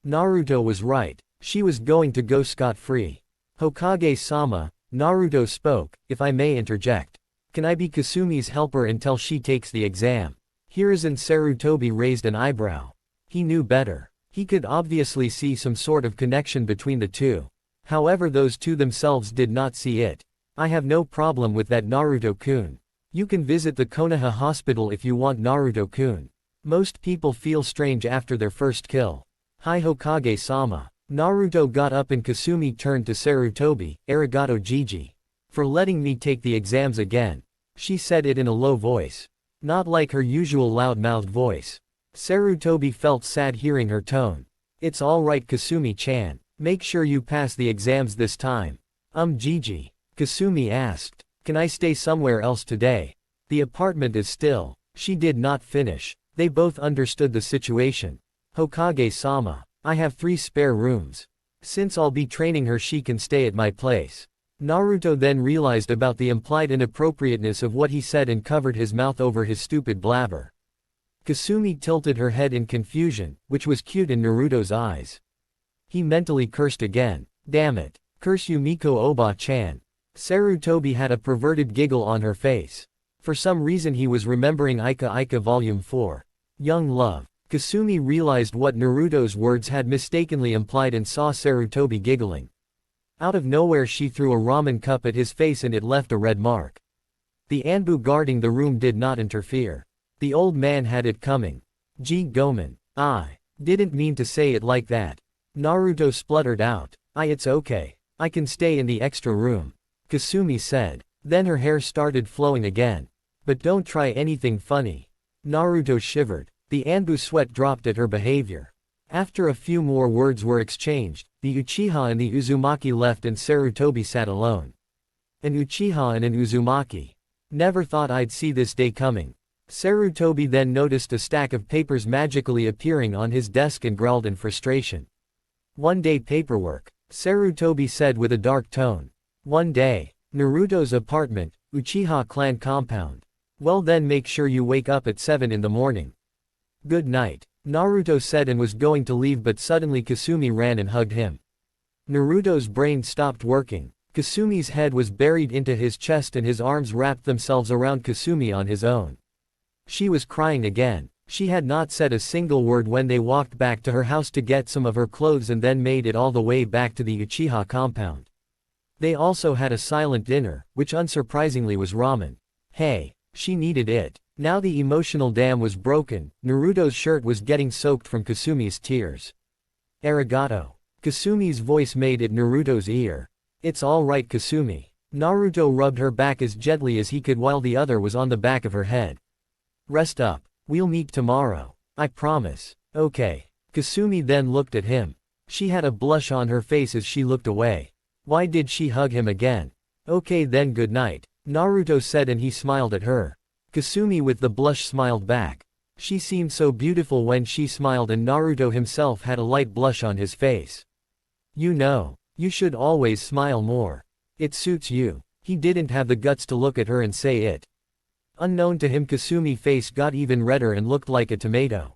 Naruto was right. She was going to go scot-free. Hokage-sama, Naruto spoke, if I may interject. Can I be Kasumi's helper until she takes the exam? Hiruzen Sarutobi raised an eyebrow. He knew better. He could obviously see some sort of connection between the two. However, those two themselves did not see it. I have no problem with that, Naruto-kun. You can visit the Konoha hospital if you want, Naruto-kun. Most people feel strange after their first kill. Hi Hokage-sama. Naruto got up and Kasumi turned to Sarutobi. Arigato Gigi. For letting me take the exams again. She said it in a low voice. Not like her usual loud-mouthed voice. Sarutobi felt sad hearing her tone. It's alright, Kasumi-chan. Make sure you pass the exams this time. Gigi. Kasumi asked. Can I stay somewhere else today? The apartment is still. She did not finish. They both understood the situation. Hokage-sama. I have 3 spare rooms. Since I'll be training her, she can stay at my place. Naruto then realized about the implied inappropriateness of what he said and covered his mouth over his stupid blabber. Kasumi tilted her head in confusion, which was cute in Naruto's eyes. He mentally cursed again. Damn it. Curse you, Miko Oba-chan. Sarutobi had a perverted giggle on her face. For some reason he was remembering Ika Ika Volume 4. Young Love. Kasumi realized what Naruto's words had mistakenly implied and saw Sarutobi giggling. Out of nowhere she threw a ramen cup at his face and it left a red mark. The Anbu guarding the room did not interfere. The old man had it coming. Gee Gomen. I didn't mean to say it like that. Naruto spluttered out. It's okay. I can stay in the extra room. Kasumi said. Then her hair started flowing again. But don't try anything funny. Naruto shivered. The Anbu sweat dropped at her behavior. After a few more words were exchanged, the Uchiha and the Uzumaki left and Sarutobi sat alone. An Uchiha and an Uzumaki. Never thought I'd see this day coming. Sarutobi then noticed a stack of papers magically appearing on his desk and growled in frustration. One day paperwork, Sarutobi said with a dark tone. One day. Naruto's apartment, Uchiha clan compound. Well then make sure you wake up at 7 in the morning. Good night. Naruto said and was going to leave, but suddenly Kasumi ran and hugged him. Naruto's brain stopped working. Kasumi's head was buried into his chest and his arms wrapped themselves around Kasumi on his own. She was crying again. She had not said a single word when they walked back to her house to get some of her clothes and then made it all the way back to the Uchiha compound. They also had a silent dinner, which unsurprisingly was ramen. Hey, she needed it. Now the emotional dam was broken. Naruto's shirt was getting soaked from Kasumi's tears. Arigato. Kasumi's voice made at Naruto's ear. It's all right, Kasumi. Naruto rubbed her back as gently as he could while the other was on the back of her head. Rest up. We'll meet tomorrow. I promise. Okay. Kasumi then looked at him. She had a blush on her face as she looked away. Why did she hug him again? Okay then, good night, Naruto said, and he smiled at her. Kasumi with the blush smiled back. She seemed so beautiful when she smiled, and Naruto himself had a light blush on his face. You know, you should always smile more. It suits you. He didn't have the guts to look at her and say it. Unknown to him, Kasumi's face got even redder and looked like a tomato.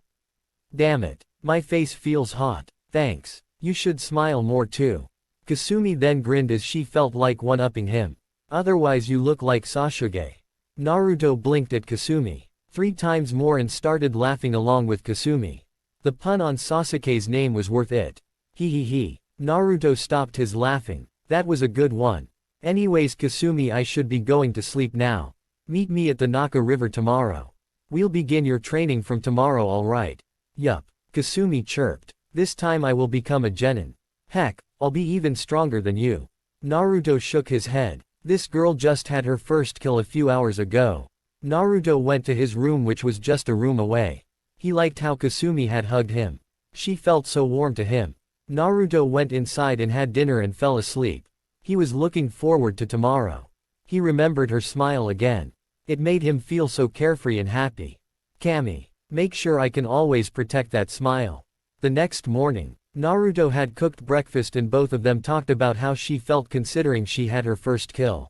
Damn it, my face feels hot. Thanks. You should smile more too. Kasumi then grinned as she felt like one-upping him. Otherwise you look like Sasuke. Naruto blinked at Kasumi 3 times more and started laughing along with Kasumi. The pun on Sasuke's name was worth it. He. Naruto stopped his laughing. That was a good one. Anyways Kasumi, I should be going to sleep now. Meet me at the Naka River tomorrow. We'll begin your training from tomorrow, alright? Yup. Kasumi chirped. This time I will become a genin. Heck, I'll be even stronger than you. Naruto shook his head. This girl just had her first kill a few hours ago. Naruto went to his room, which was just a room away. He liked how Kasumi had hugged him. She felt so warm to him. Naruto went inside and had dinner and fell asleep. He was looking forward to tomorrow. He remembered her smile again. It made him feel so carefree and happy. Kami, make sure I can always protect that smile. The next morning, Naruto had cooked breakfast and both of them talked about how she felt considering she had her first kill.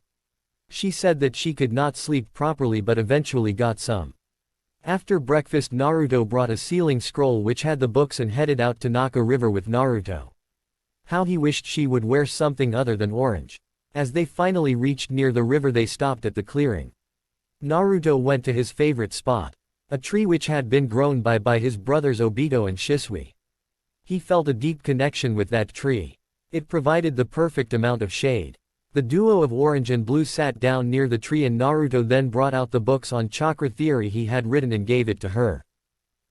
She said that she could not sleep properly but eventually got some. After breakfast, Naruto brought a sealing scroll which had the books and headed out to Naka River with Naruto. How he wished she would wear something other than orange. As they finally reached near the river, they stopped at the clearing. Naruto went to his favorite spot, a tree which had been grown by his brothers Obito and Shisui. He felt a deep connection with that tree. It provided the perfect amount of shade. The duo of orange and blue sat down near the tree and Naruto then brought out the books on chakra theory he had written and gave it to her.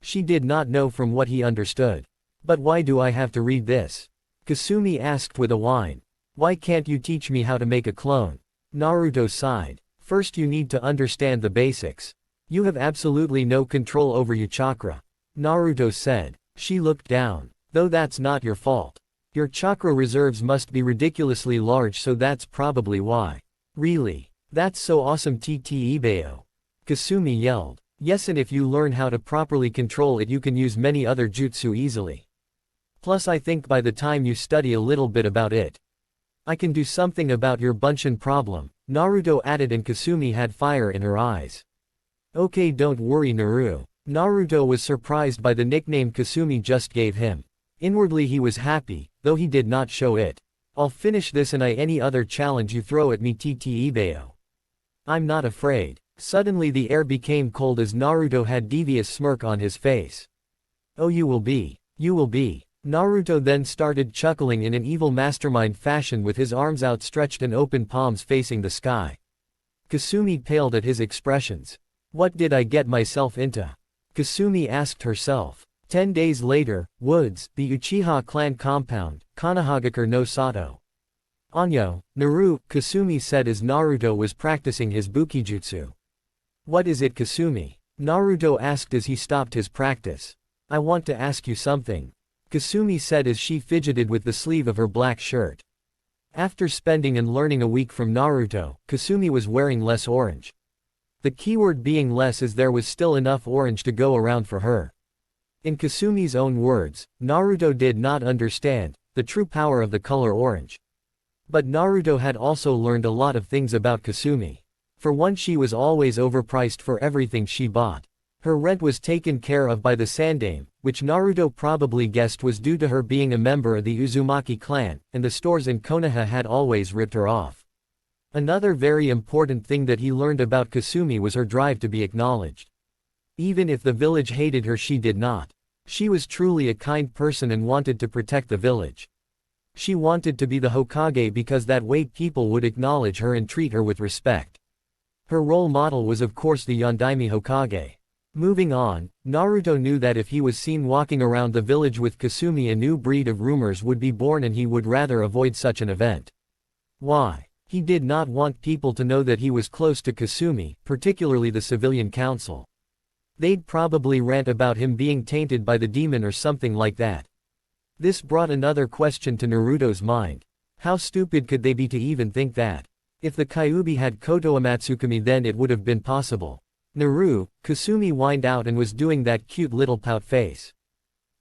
She did not know from what he understood. But why do I have to read this? Kasumi asked with a whine. Why can't you teach me how to make a clone? Naruto sighed. First you need to understand the basics. You have absolutely no control over your chakra. Naruto said. She looked down. Though that's not your fault. Your chakra reserves must be ridiculously large, so that's probably why. Really? That's so awesome, Ibeo. Kasumi yelled. Yes, and if you learn how to properly control it you can use many other jutsu easily. Plus I think by the time you study a little bit about it, I can do something about your Bunshin problem, Naruto added, and Kasumi had fire in her eyes. Okay, don't worry Naru. Naruto was surprised by the nickname Kasumi just gave him. Inwardly he was happy, though he did not show it. I'll finish this and any other challenge you throw at me, Ibeo. I'm not afraid. Suddenly the air became cold as Naruto had devious smirk on his face. Oh, you will be. Naruto then started chuckling in an evil mastermind fashion with his arms outstretched and open palms facing the sky. Kasumi paled at his expressions. What did I get myself into? Kasumi asked herself. 10 days later, woods, the Uchiha clan compound, Konohagakure no Sato. Anyo, Naru, Kasumi said as Naruto was practicing his Bukijutsu. What is it, Kasumi? Naruto asked as he stopped his practice. I want to ask you something. Kasumi said as she fidgeted with the sleeve of her black shirt. After spending and learning a week from Naruto, Kasumi was wearing less orange. The keyword being less, as there was still enough orange to go around for her. In Kasumi's own words, Naruto did not understand the true power of the color orange. But Naruto had also learned a lot of things about Kasumi. For one, she was always overpriced for everything she bought. Her rent was taken care of by the Sandame, which Naruto probably guessed was due to her being a member of the Uzumaki clan, and the stores in Konoha had always ripped her off. Another very important thing that he learned about Kasumi was her drive to be acknowledged. Even if the village hated her, she did not. She was truly a kind person and wanted to protect the village. She wanted to be the Hokage because that way people would acknowledge her and treat her with respect. Her role model was of course the Yondaime Hokage. Moving on, Naruto knew that if he was seen walking around the village with Kasumi, a new breed of rumors would be born and he would rather avoid such an event. Why? He did not want people to know that he was close to Kasumi, particularly the civilian council. They'd probably rant about him being tainted by the demon or something like that. This brought another question to Naruto's mind. How stupid could they be to even think that? If the Kyuubi had Kotoamatsukami, then it would have been possible. Kasumi whined out and was doing that cute little pout face.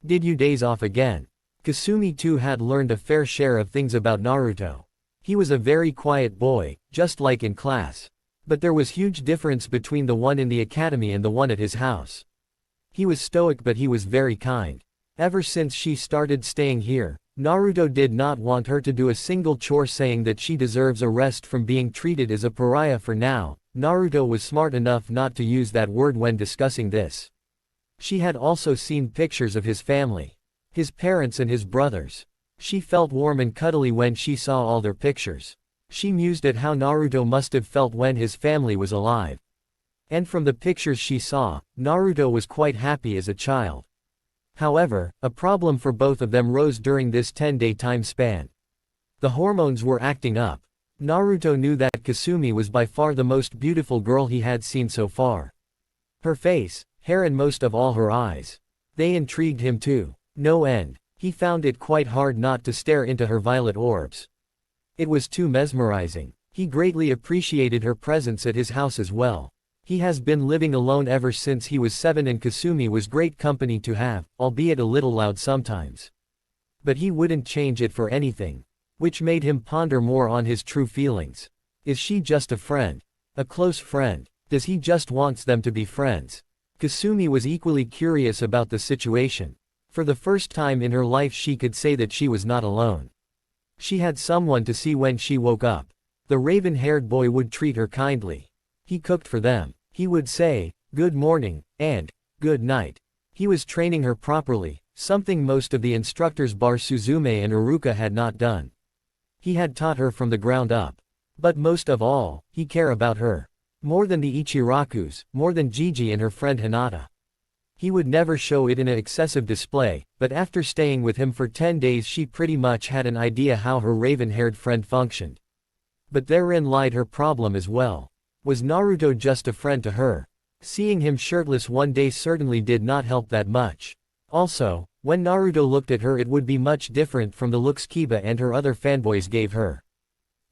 Did you daze off again? Kasumi too had learned a fair share of things about Naruto. He was a very quiet boy, just like in class. But there was huge difference between the one in the academy and the one at his house. He was stoic, but he was very kind. Ever since she started staying here, Naruto did not want her to do a single chore, saying that she deserves a rest from being treated as a pariah for now. Naruto was smart enough not to use that word when discussing this. She had also seen pictures of his family. His parents and his brothers. She felt warm and cuddly when she saw all their pictures. She mused at how Naruto must have felt when his family was alive. And from the pictures she saw, Naruto was quite happy as a child. However, a problem for both of them rose during this 10-day time span. The hormones were acting up. Naruto knew that Kasumi was by far the most beautiful girl he had seen so far. Her face, hair, and most of all her eyes. They intrigued him too. No end. He found it quite hard not to stare into her violet orbs. It was too mesmerizing. He greatly appreciated her presence at his house as well. He has been living alone ever since he was 7, and Kasumi was great company to have, albeit a little loud sometimes. But he wouldn't change it for anything. Which made him ponder more on his true feelings. Is she just a friend? A close friend? Does he just wants them to be friends? Kasumi was equally curious about the situation. For the first time in her life she could say that she was not alone. She had someone to see when she woke up. The raven-haired boy would treat her kindly. He cooked for them. He would say, "Good morning," and "Good night." He was training her properly, something most of the instructors bar Suzume and Iruka had not done. He had taught her from the ground up. But most of all, he cared about her. More than the Ichirakus, more than Gigi and her friend Hinata. He would never show it in an excessive display, but after staying with him for 10 days she pretty much had an idea how her raven-haired friend functioned. But therein lied her problem as well. Was Naruto just a friend to her? Seeing him shirtless one day certainly did not help that much. Also, when Naruto looked at her it would be much different from the looks Kiba and her other fanboys gave her.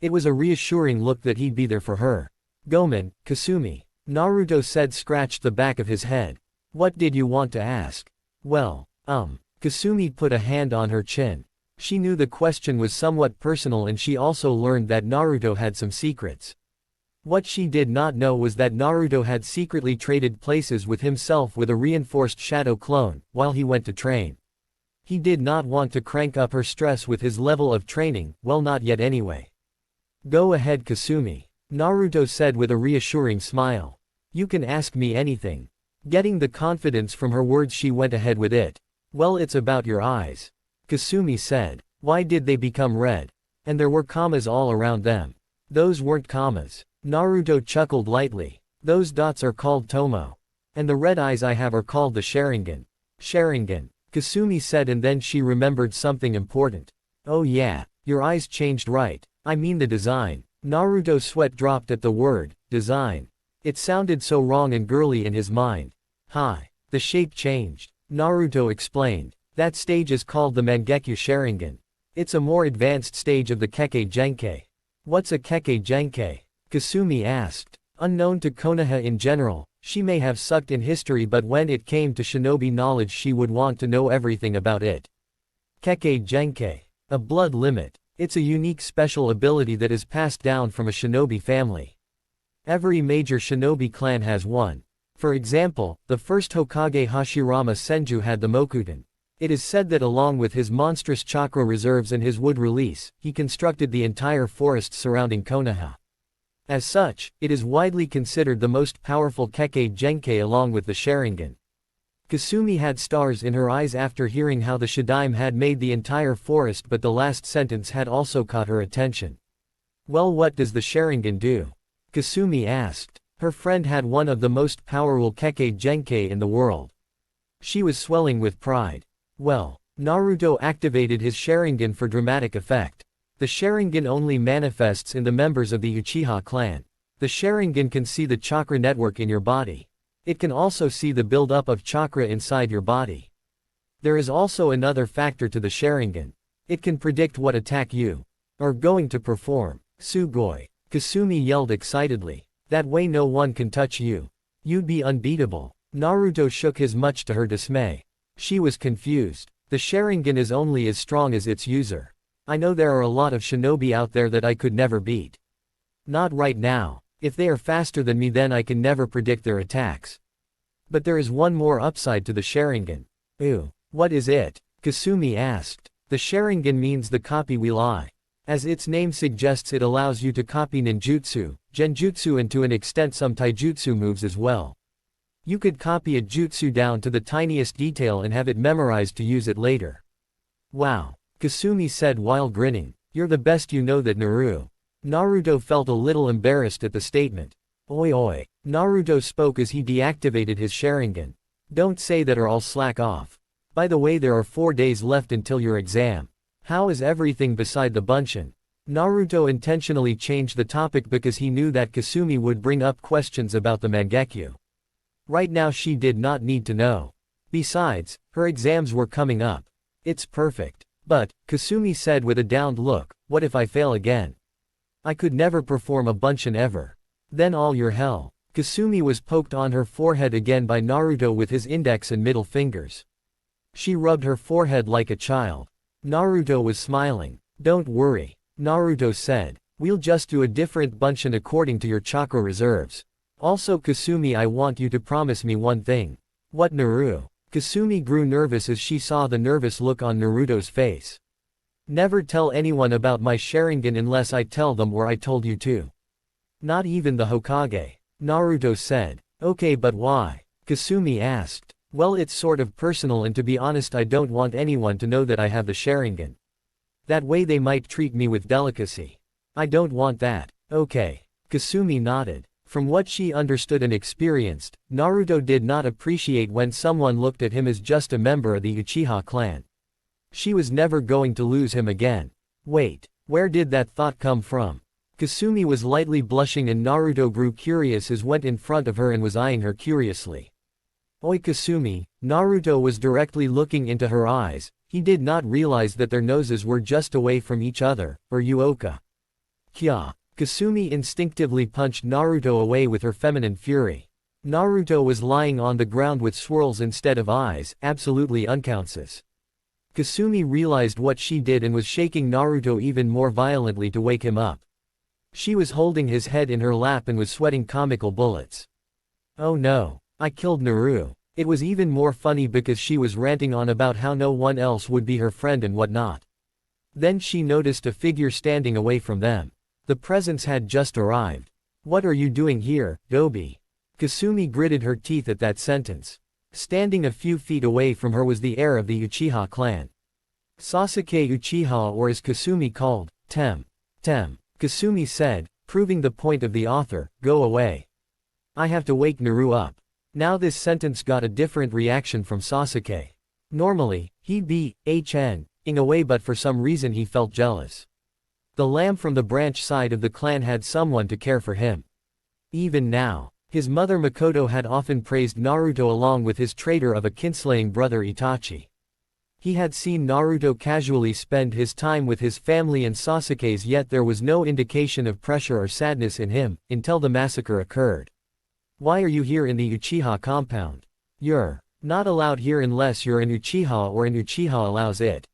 It was a reassuring look that he'd be there for her. "Gomen, Kasumi," Naruto said, scratched the back of his head. "What did you want to ask?" "Well, Kasumi put a hand on her chin. She knew the question was somewhat personal, and she also learned that Naruto had some secrets. What she did not know was that Naruto had secretly traded places with himself with a reinforced shadow clone, while he went to train. He did not want to crank up her stress with his level of training, well, not yet anyway. "Go ahead, Kasumi," Naruto said with a reassuring smile. "You can ask me anything." Getting the confidence from her words she went ahead with it. "Well, it's about your eyes," Kasumi said. "Why did they become red? And there were commas all around them." "Those weren't commas." Naruto chuckled lightly. "Those dots are called Tomo. And the red eyes I have are called the Sharingan." "Sharingan," Kasumi said, and then she remembered something important. "Oh yeah, your eyes changed, right? I mean the design." Naruto's sweat dropped at the word, design. It sounded so wrong and girly in his mind. "Hi. The shape changed," Naruto explained. "That stage is called the Mangekyo Sharingan. It's a more advanced stage of the Kekkei Genkei." "What's a Kekkei Genkei?" Kasumi asked. Unknown to Konoha in general, she may have sucked in history, but when it came to shinobi knowledge she would want to know everything about it. Kekkei Genkei. A blood limit. It's a unique special ability that is passed down from a shinobi family. Every major shinobi clan has one. For example, the first Hokage Hashirama Senju had the Mokuton. It is said that along with his monstrous chakra reserves and his wood release, he constructed the entire forest surrounding Konoha. As such, it is widely considered the most powerful Kekkei Genkei along with the Sharingan. Kasumi had stars in her eyes after hearing how the Shadaime had made the entire forest, but the last sentence had also caught her attention. "Well, what does the Sharingan do?" Kasumi asked. Her friend had one of the most powerful Kekkei Genkei in the world. She was swelling with pride. "Well, Naruto activated his Sharingan for dramatic effect. The Sharingan only manifests in the members of the Uchiha clan. The Sharingan can see the chakra network in your body. It can also see the build-up of chakra inside your body. There is also another factor to the Sharingan. It can predict what attack you are going to perform. Sugoi. Kasumi yelled excitedly. That way no one can touch you. You'd be unbeatable. Naruto shook his much to her dismay. She was confused. The Sharingan is only as strong as its user. I know there are a lot of shinobi out there that I could never beat. Not right now. If they are faster than me then I can never predict their attacks. But there is one more upside to the Sharingan. Ooh, what is it? Kasumi asked. The Sharingan means the copy wheel eye. As its name suggests, it allows you to copy ninjutsu, genjutsu and to an extent some taijutsu moves as well. You could copy a jutsu down to the tiniest detail and have it memorized to use it later. Wow, Kasumi said while grinning. You're the best, you know that, Naru. Naruto felt a little embarrassed at the statement. Oi oi. Naruto spoke as he deactivated his Sharingan. Don't say that or I'll slack off. By the way, there are 4 days left until your exam. How is everything beside the Bunshin? Naruto intentionally changed the topic because he knew that Kasumi would bring up questions about the Mangekyo. Right now she did not need to know. Besides, her exams were coming up. It's perfect. But, Kasumi said with a downed look, what if I fail again? I could never perform a Bunshin ever. Then all your hell. Kasumi was poked on her forehead again by Naruto with his index and middle fingers. She rubbed her forehead like a child. Naruto was smiling. Don't worry, Naruto said. We'll just do a different Bunshin according to your chakra reserves. Also Kasumi, I want you to promise me one thing. What, Naru? Kasumi grew nervous as she saw the nervous look on Naruto's face. Never tell anyone about my Sharingan unless I tell them or I told you to. Not even the Hokage. Naruto said. Okay, but why? Kasumi asked. Well, it's sort of personal and to be honest I don't want anyone to know that I have the Sharingan. That way they might treat me with delicacy. I don't want that. Okay. Kasumi nodded. From what she understood and experienced, Naruto did not appreciate when someone looked at him as just a member of the Uchiha clan. She was never going to lose him again. Wait, where did that thought come from? Kasumi was lightly blushing and Naruto grew curious as went in front of her and was eyeing her curiously. Oi Kasumi, Naruto was directly looking into her eyes. He did not realize that their noses were just away from each other, or Uoka. Kya. Kasumi instinctively punched Naruto away with her feminine fury. Naruto was lying on the ground with swirls instead of eyes, absolutely unconscious. Kasumi realized what she did and was shaking Naruto even more violently to wake him up. She was holding his head in her lap and was sweating comical bullets. Oh no, I killed Naru. It was even more funny because she was ranting on about how no one else would be her friend and whatnot. Then she noticed a figure standing away from them. The presents had just arrived. What are you doing here, Gobi? Kasumi gritted her teeth at that sentence. Standing a few feet away from her was the heir of the Uchiha clan. Sasuke Uchiha, or as Kasumi called, Tem. Kasumi said, proving the point of the author, go away. I have to wake Naru up. Now this sentence got a different reaction from Sasuke. Normally, he'd be ing away, but for some reason he felt jealous. The lamb from the branch side of the clan had someone to care for him. Even now, his mother Makoto had often praised Naruto along with his traitor of a kinslaying brother Itachi. He had seen Naruto casually spend his time with his family and Sasuke's, yet there was no indication of pressure or sadness in him, until the massacre occurred. Why are you here in the Uchiha compound? You're not allowed here unless you're an Uchiha or an Uchiha allows it.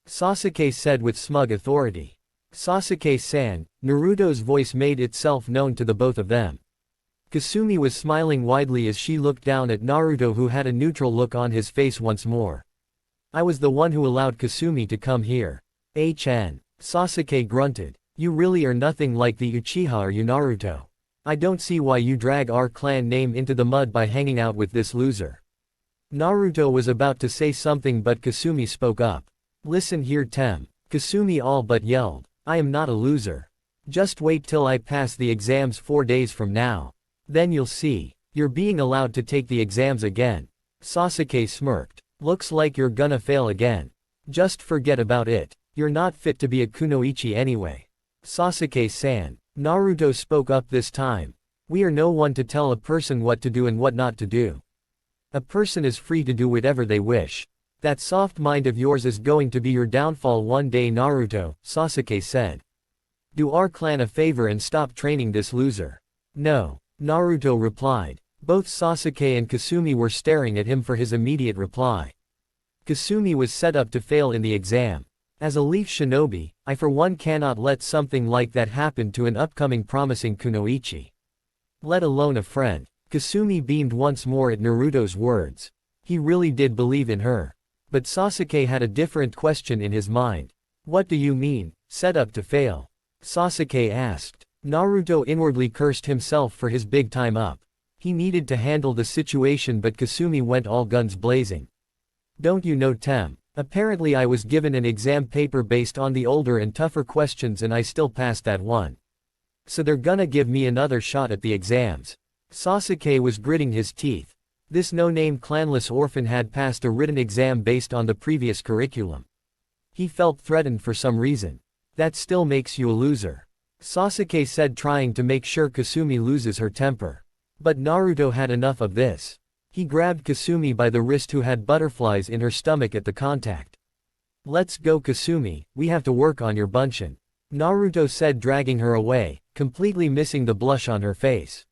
Sasuke said with smug authority. Sasuke-san, Naruto's voice made itself known to the both of them. Kasumi was smiling widely as she looked down at Naruto, who had a neutral look on his face once more. I was the one who allowed Kasumi to come here. Sasuke grunted. You really are nothing like the Uchiha, are you, Naruto? I don't see why you drag our clan name into the mud by hanging out with this loser. Naruto was about to say something, but Kasumi spoke up. Listen here, Tem. Kasumi all but yelled. I am not a loser. Just wait till I pass the exams 4 days from now. Then you'll see. You're being allowed to take the exams again. Sasuke smirked. Looks like you're gonna fail again. Just forget about it. You're not fit to be a kunoichi anyway. Sasuke-san. Naruto spoke up this time. We are no one to tell a person what to do and what not to do. A person is free to do whatever they wish. That soft mind of yours is going to be your downfall one day, Naruto, Sasuke said. Do our clan a favor and stop training this loser. No, Naruto replied. Both Sasuke and Kasumi were staring at him for his immediate reply. Kasumi was set up to fail in the exam. As a leaf shinobi, I for one cannot let something like that happen to an upcoming promising kunoichi. Let alone a friend. Kasumi beamed once more at Naruto's words. He really did believe in her. But Sasuke had a different question in his mind. What do you mean, set up to fail? Sasuke asked. Naruto inwardly cursed himself for his big time up. He needed to handle the situation, but Kasumi went all guns blazing. Don't you know, Tem? Apparently I was given an exam paper based on the older and tougher questions and I still passed that one. So they're gonna give me another shot at the exams. Sasuke was gritting his teeth. This no-name clanless orphan had passed a written exam based on the previous curriculum. He felt threatened for some reason. That still makes you a loser, Sasuke said, trying to make sure Kasumi loses her temper. But Naruto had enough of this. He grabbed Kasumi by the wrist, who had butterflies in her stomach at the contact. Let's go, Kasumi, we have to work on your bunshin, Naruto said, dragging her away, completely missing the blush on her face.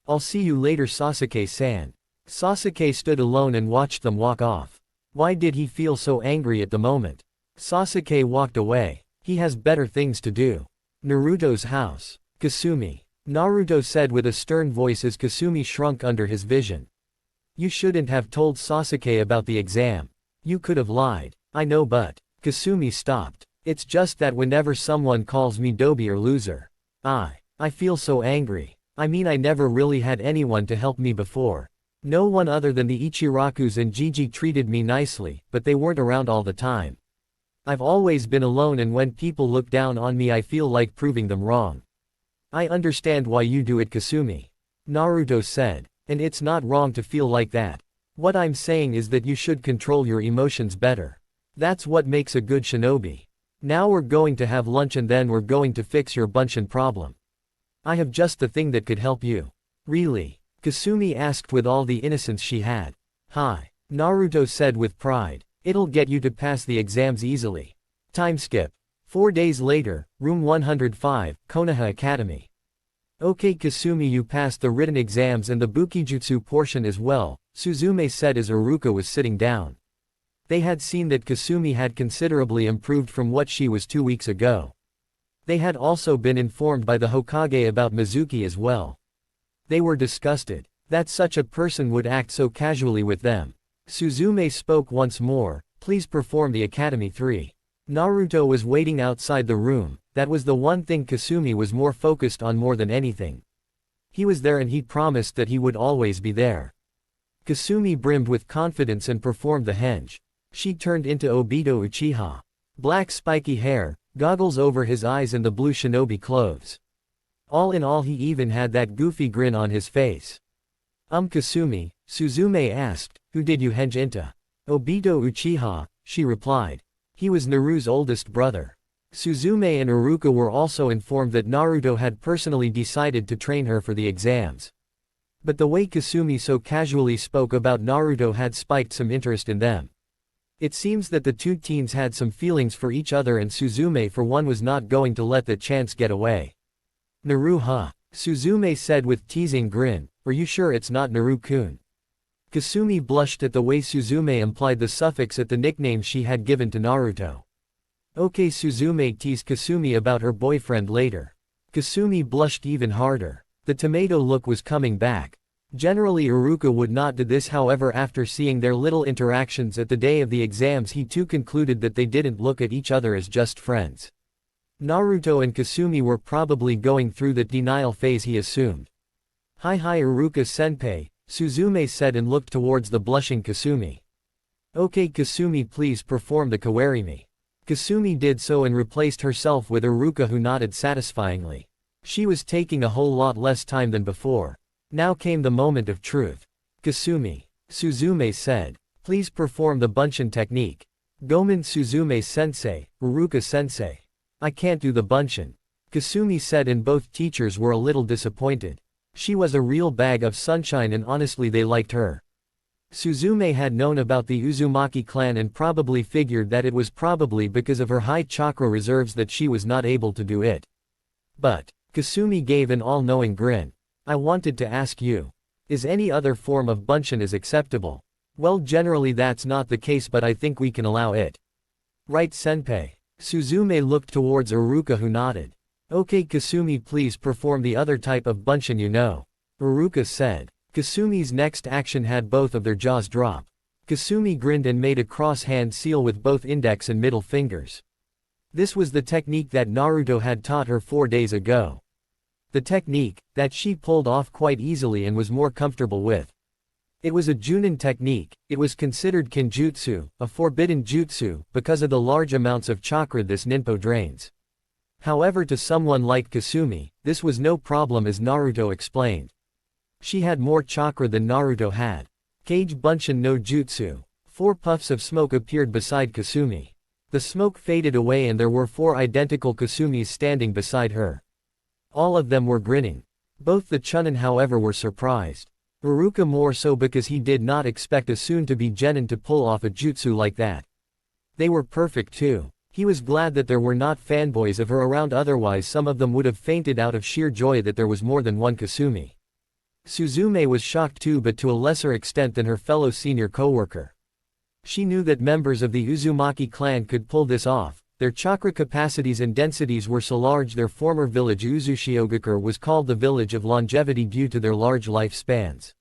I'll see you later, Sasuke-san. Sasuke stood alone and watched them walk off. Why did he feel so angry at the moment? Sasuke walked away. He has better things to do. Naruto's house. Kasumi. Naruto said with a stern voice as Kasumi shrunk under his vision. You shouldn't have told Sasuke about the exam. You could have lied. I know, but. Kasumi stopped. It's just that whenever someone calls me doby or loser, I feel so angry. I mean, I never really had anyone to help me before. No one other than the Ichirakus and Jiji treated me nicely, but they weren't around all the time. I've always been alone, and when people look down on me I feel like proving them wrong. I understand why you do it, Kasumi, Naruto said. And it's not wrong to feel like that. What I'm saying is that you should control your emotions better. That's what makes a good shinobi. Now we're going to have lunch and then we're going to fix your bunshin problem. I have just the thing that could help you. Really? Kasumi asked with all the innocence she had. Hi, Naruto said with pride. It'll get you to pass the exams easily. Time skip. 4 days later, room 105, Konoha Academy. Okay, Kasumi, you passed the written exams and the Bukijutsu portion as well, Suzume said as Iruka was sitting down. They had seen that Kasumi had considerably improved from what she was 2 weeks ago. They had also been informed by the Hokage about Mizuki as well. They were disgusted that such a person would act so casually with them. Suzume spoke once more. Please perform the Academy 3. Naruto was waiting outside the room. That was the one thing Kasumi was more focused on more than anything. He was there and he promised that he would always be there. Kasumi brimmed with confidence and performed the henge. She turned into Obito Uchiha. Black spiky hair, goggles over his eyes and the blue shinobi clothes. All in all, he even had that goofy grin on his face. Kasumi, Suzume asked, who did you henge into? Obito Uchiha, she replied. He was Naruto's oldest brother. Suzume and Iruka were also informed that Naruto had personally decided to train her for the exams. But the way Kasumi so casually spoke about Naruto had spiked some interest in them. It seems that the two teens had some feelings for each other, and Suzume for one was not going to let that chance get away. Naru, huh? Suzume said with teasing grin. Are you sure it's not Naru-kun? Kasumi blushed at the way Suzume implied the suffix at the nickname she had given to Naruto. Okay, Suzume teased Kasumi about her boyfriend later. Kasumi blushed even harder. The tomato look was coming back. Generally Iruka would not do this, however after seeing their little interactions at the day of the exams he too concluded that they didn't look at each other as just friends. Naruto and Kasumi were probably going through that denial phase, he assumed. Hi Iruka-senpai, Suzume said and looked towards the blushing Kasumi. Okay Kasumi, please perform the kawarimi. Kasumi did so and replaced herself with Iruka, who nodded satisfyingly. She was taking a whole lot less time than before. Now came the moment of truth. Kasumi, Suzume said, please perform the bunshin technique. Gomen Suzume-sensei, Iruka-sensei. I can't do the bunshin, Kasumi said, and both teachers were a little disappointed. She was a real bag of sunshine and honestly they liked her. Suzume had known about the Uzumaki clan and probably figured that it was probably because of her high chakra reserves that she was not able to do it. But Kasumi gave an all-knowing grin. I wanted to ask you. Is any other form of bunshin is acceptable? Well, generally that's not the case, but I think we can allow it. Right, senpai? Suzume looked towards Iruka, who nodded. Okay, Kasumi, please perform the other type of bunshin you know. Iruka said. Kasumi's next action had both of their jaws drop. Kasumi grinned and made a cross-hand seal with both index and middle fingers. This was the technique that Naruto had taught her 4 days ago. The technique that she pulled off quite easily and was more comfortable with. It was a Junin technique. It was considered kinjutsu, a forbidden jutsu, because of the large amounts of chakra this ninpo drains. However, to someone like Kasumi, this was no problem, as Naruto explained. She had more chakra than Naruto had. Kage Bunshin no Jutsu. 4 puffs of smoke appeared beside Kasumi. The smoke faded away and there were 4 identical Kasumis standing beside her. All of them were grinning. Both the Chunin, however, were surprised. Iruka more so, because he did not expect a soon-to-be genin to pull off a jutsu like that. They were perfect too. He was glad that there were not fanboys of her around, otherwise some of them would have fainted out of sheer joy that there was more than one Kasumi. Suzume was shocked too, but to a lesser extent than her fellow senior co-worker. She knew that members of the Uzumaki clan could pull this off. Their chakra capacities and densities were so large. Their former village Uzushiogakure was called the village of longevity due to their large lifespans.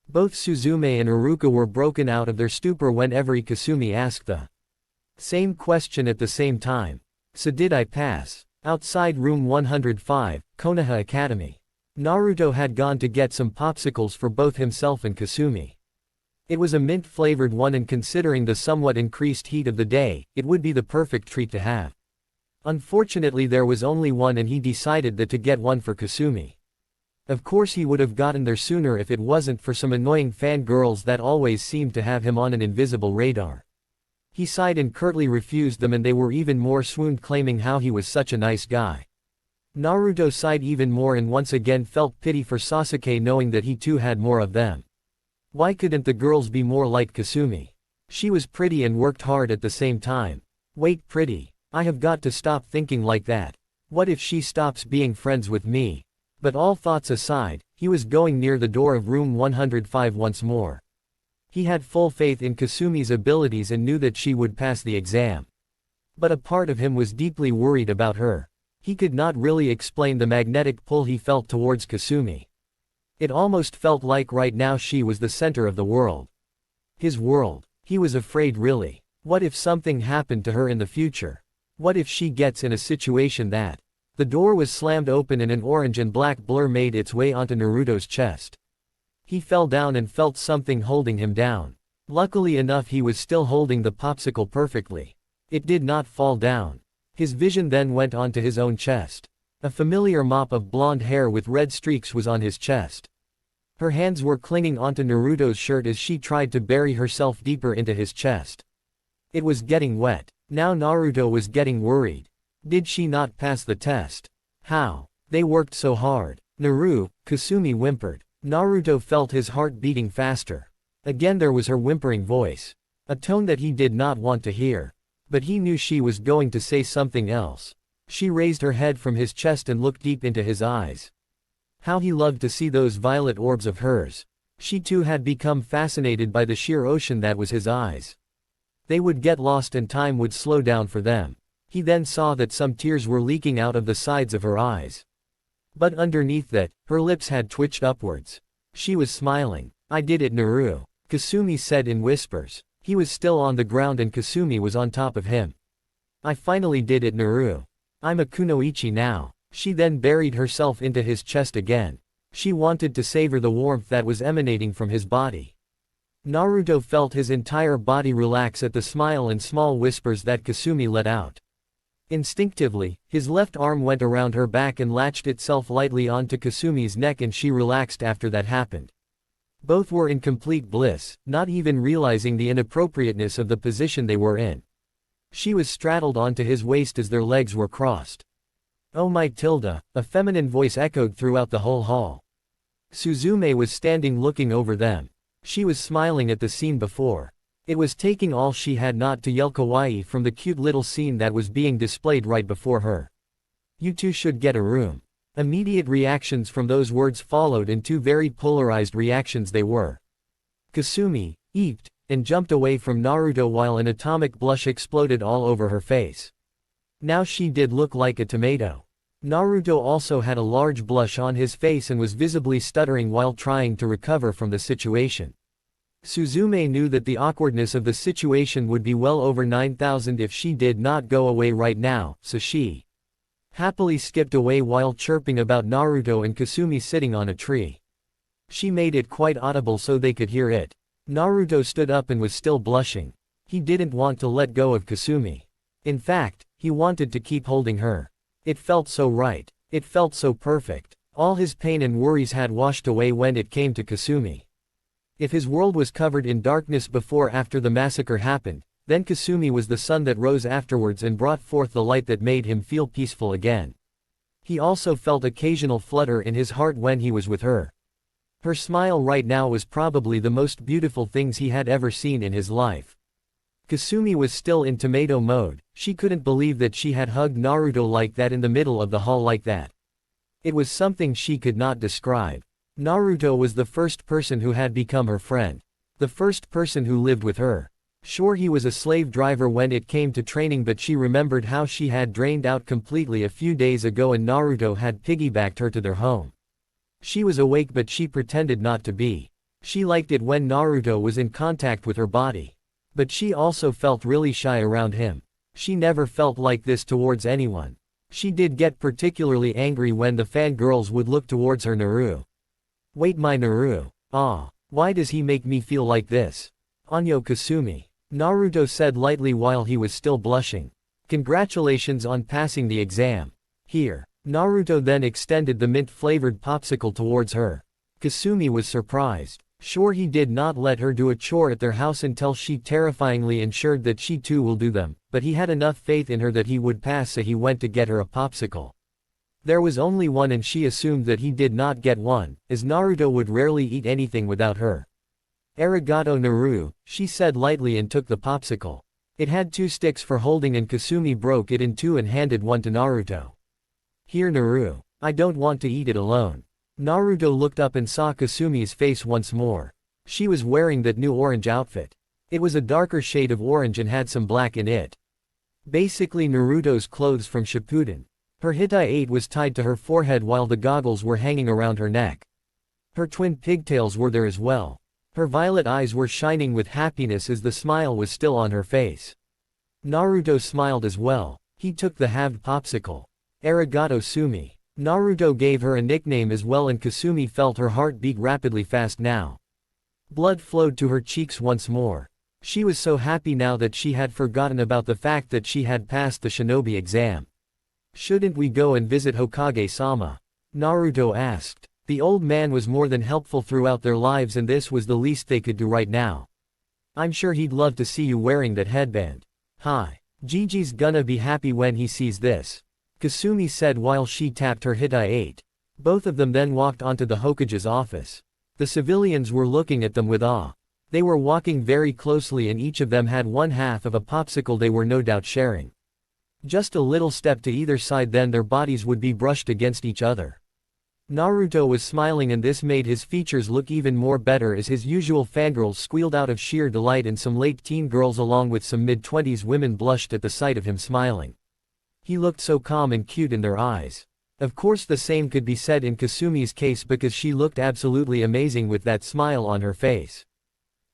Both Suzume and Iruka were broken out of their stupor when every Kasumi asked the same question at the same time. So did I pass? Outside room 105, Konoha Academy. Naruto had gone to get some popsicles for both himself and Kasumi. It was a mint-flavored one, and considering the somewhat increased heat of the day, it would be the perfect treat to have. Unfortunately, there was only one, and he decided that to get one for Kasumi. Of course, he would have gotten there sooner if it wasn't for some annoying fangirls that always seemed to have him on an invisible radar. He sighed and curtly refused them, and they were even more swooned, claiming how he was such a nice guy. Naruto sighed even more and once again felt pity for Sasuke, knowing that he too had more of them. Why couldn't the girls be more like Kasumi? She was pretty and worked hard at the same time. Wait, pretty? I have got to stop thinking like that. What if she stops being friends with me? But all thoughts aside, he was going near the door of room 105 once more. He had full faith in Kasumi's abilities and knew that she would pass the exam. But a part of him was deeply worried about her. He could not really explain the magnetic pull he felt towards Kasumi. It almost felt like right now she was the center of the world. His world. He was afraid, really. What if something happened to her in the future? What if she gets in a situation that... The door was slammed open and an orange and black blur made its way onto Naruto's chest. He fell down and felt something holding him down. Luckily enough, he was still holding the popsicle perfectly. It did not fall down. His vision then went onto his own chest. A familiar mop of blonde hair with red streaks was on his chest. Her hands were clinging onto Naruto's shirt as she tried to bury herself deeper into his chest. It was getting wet. Now Naruto was getting worried. Did she not pass the test? How? They worked so hard. Kasumi whimpered. Naruto felt his heart beating faster. Again there was her whimpering voice. A tone that he did not want to hear. But he knew she was going to say something else. She raised her head from his chest and looked deep into his eyes. How he loved to see those violet orbs of hers. She too had become fascinated by the sheer ocean that was his eyes. They would get lost and time would slow down for them. He then saw that some tears were leaking out of the sides of her eyes. But underneath that, her lips had twitched upwards. She was smiling. I did it, Naru. Kasumi said in whispers. He was still on the ground and Kasumi was on top of him. I finally did it, Naru. I'm a kunoichi now. She then buried herself into his chest again. She wanted to savor the warmth that was emanating from his body. Naruto felt his entire body relax at the smile and small whispers that Kasumi let out. Instinctively, his left arm went around her back and latched itself lightly onto Kasumi's neck, and she relaxed after that happened. Both were in complete bliss, not even realizing the inappropriateness of the position they were in. She was straddled onto his waist as their legs were crossed. Oh my Tilda, a feminine voice echoed throughout the whole hall. Suzume was standing looking over them. She was smiling at the scene before. It was taking all she had not to yell kawaii from the cute little scene that was being displayed right before her. You two should get a room. Immediate reactions from those words followed, and two very polarized reactions they were. Kasumi eeped and jumped away from Naruto while an atomic blush exploded all over her face. Now she did look like a tomato. Naruto also had a large blush on his face and was visibly stuttering while trying to recover from the situation. Suzume knew that the awkwardness of the situation would be well over 9,000 if she did not go away right now, so she happily skipped away while chirping about Naruto and Kasumi sitting on a tree. She made it quite audible so they could hear it. Naruto stood up and was still blushing. He didn't want to let go of Kasumi. In fact, he wanted to keep holding her. It felt so right. It felt so perfect. All his pain and worries had washed away when it came to Kasumi. If his world was covered in darkness before after the massacre happened, then Kasumi was the sun that rose afterwards and brought forth the light that made him feel peaceful again. He also felt occasional flutter in his heart when he was with her. Her smile right now was probably the most beautiful things he had ever seen in his life. Kasumi was still in tomato mode. She couldn't believe that she had hugged Naruto like that in the middle of the hall like that. It was something she could not describe. Naruto was the first person who had become her friend. The first person who lived with her. Sure, he was a slave driver when it came to training, but she remembered how she had drained out completely a few days ago and Naruto had piggybacked her to their home. She was awake but she pretended not to be. She liked it when Naruto was in contact with her body. But she also felt really shy around him. She never felt like this towards anyone. She did get particularly angry when the fangirls would look towards her. Naru. Wait, my Naru. Ah, why does he make me feel like this? Anyo Kasumi. Naruto said lightly while he was still blushing. Congratulations on passing the exam. Here. Naruto then extended the mint-flavored popsicle towards her. Kasumi was surprised. Sure, he did not let her do a chore at their house until she terrifyingly ensured that she too will do them, but he had enough faith in her that he would pass, so he went to get her a popsicle. There was only one and she assumed that he did not get one, as Naruto would rarely eat anything without her. Arigato Naru, she said lightly and took the popsicle. It had 2 sticks for holding and Kasumi broke it in 2 and handed one to Naruto. Here Naru. I don't want to eat it alone. Naruto looked up and saw Kasumi's face once more. She was wearing that new orange outfit. It was a darker shade of orange and had some black in it. Basically Naruto's clothes from Shippuden. Her hitai was tied to her forehead while the goggles were hanging around her neck. Her twin pigtails were there as well. Her violet eyes were shining with happiness as the smile was still on her face. Naruto smiled as well. He took the halved popsicle. Arigato Sumi. Naruto gave her a nickname as well and Kasumi felt her heart beat rapidly fast now. Blood flowed to her cheeks once more. She was so happy now that she had forgotten about the fact that she had passed the shinobi exam. Shouldn't we go and visit Hokage-sama? Naruto asked. The old man was more than helpful throughout their lives and this was the least they could do right now. I'm sure he'd love to see you wearing that headband. Hi. Gigi's gonna be happy when he sees this. Kasumi said while she tapped her hitai. Both of them then walked onto the Hokage's office. The civilians were looking at them with awe. They were walking very closely and each of them had one half of a popsicle they were no doubt sharing. Just a little step to either side then their bodies would be brushed against each other. Naruto was smiling and this made his features look even more better as his usual fangirls squealed out of sheer delight and some late-teen girls along with some mid-20s women blushed at the sight of him smiling. He looked so calm and cute in their eyes. Of course the same could be said in Kasumi's case because she looked absolutely amazing with that smile on her face.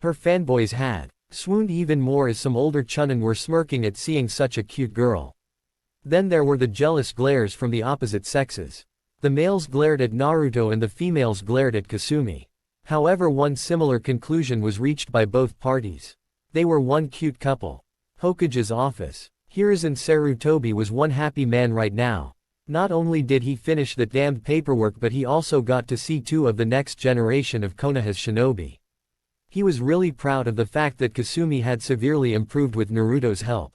Her fanboys had swooned even more as some older chunin were smirking at seeing such a cute girl. Then there were the jealous glares from the opposite sexes. The males glared at Naruto and the females glared at Kasumi. However, one similar conclusion was reached by both parties. They were one cute couple. Hokage's office. Hiruzen Sarutobi was one happy man right now. Not only did he finish that damned paperwork but he also got to see 2 of the next generation of Konoha's shinobi. He was really proud of the fact that Kasumi had severely improved with Naruto's help.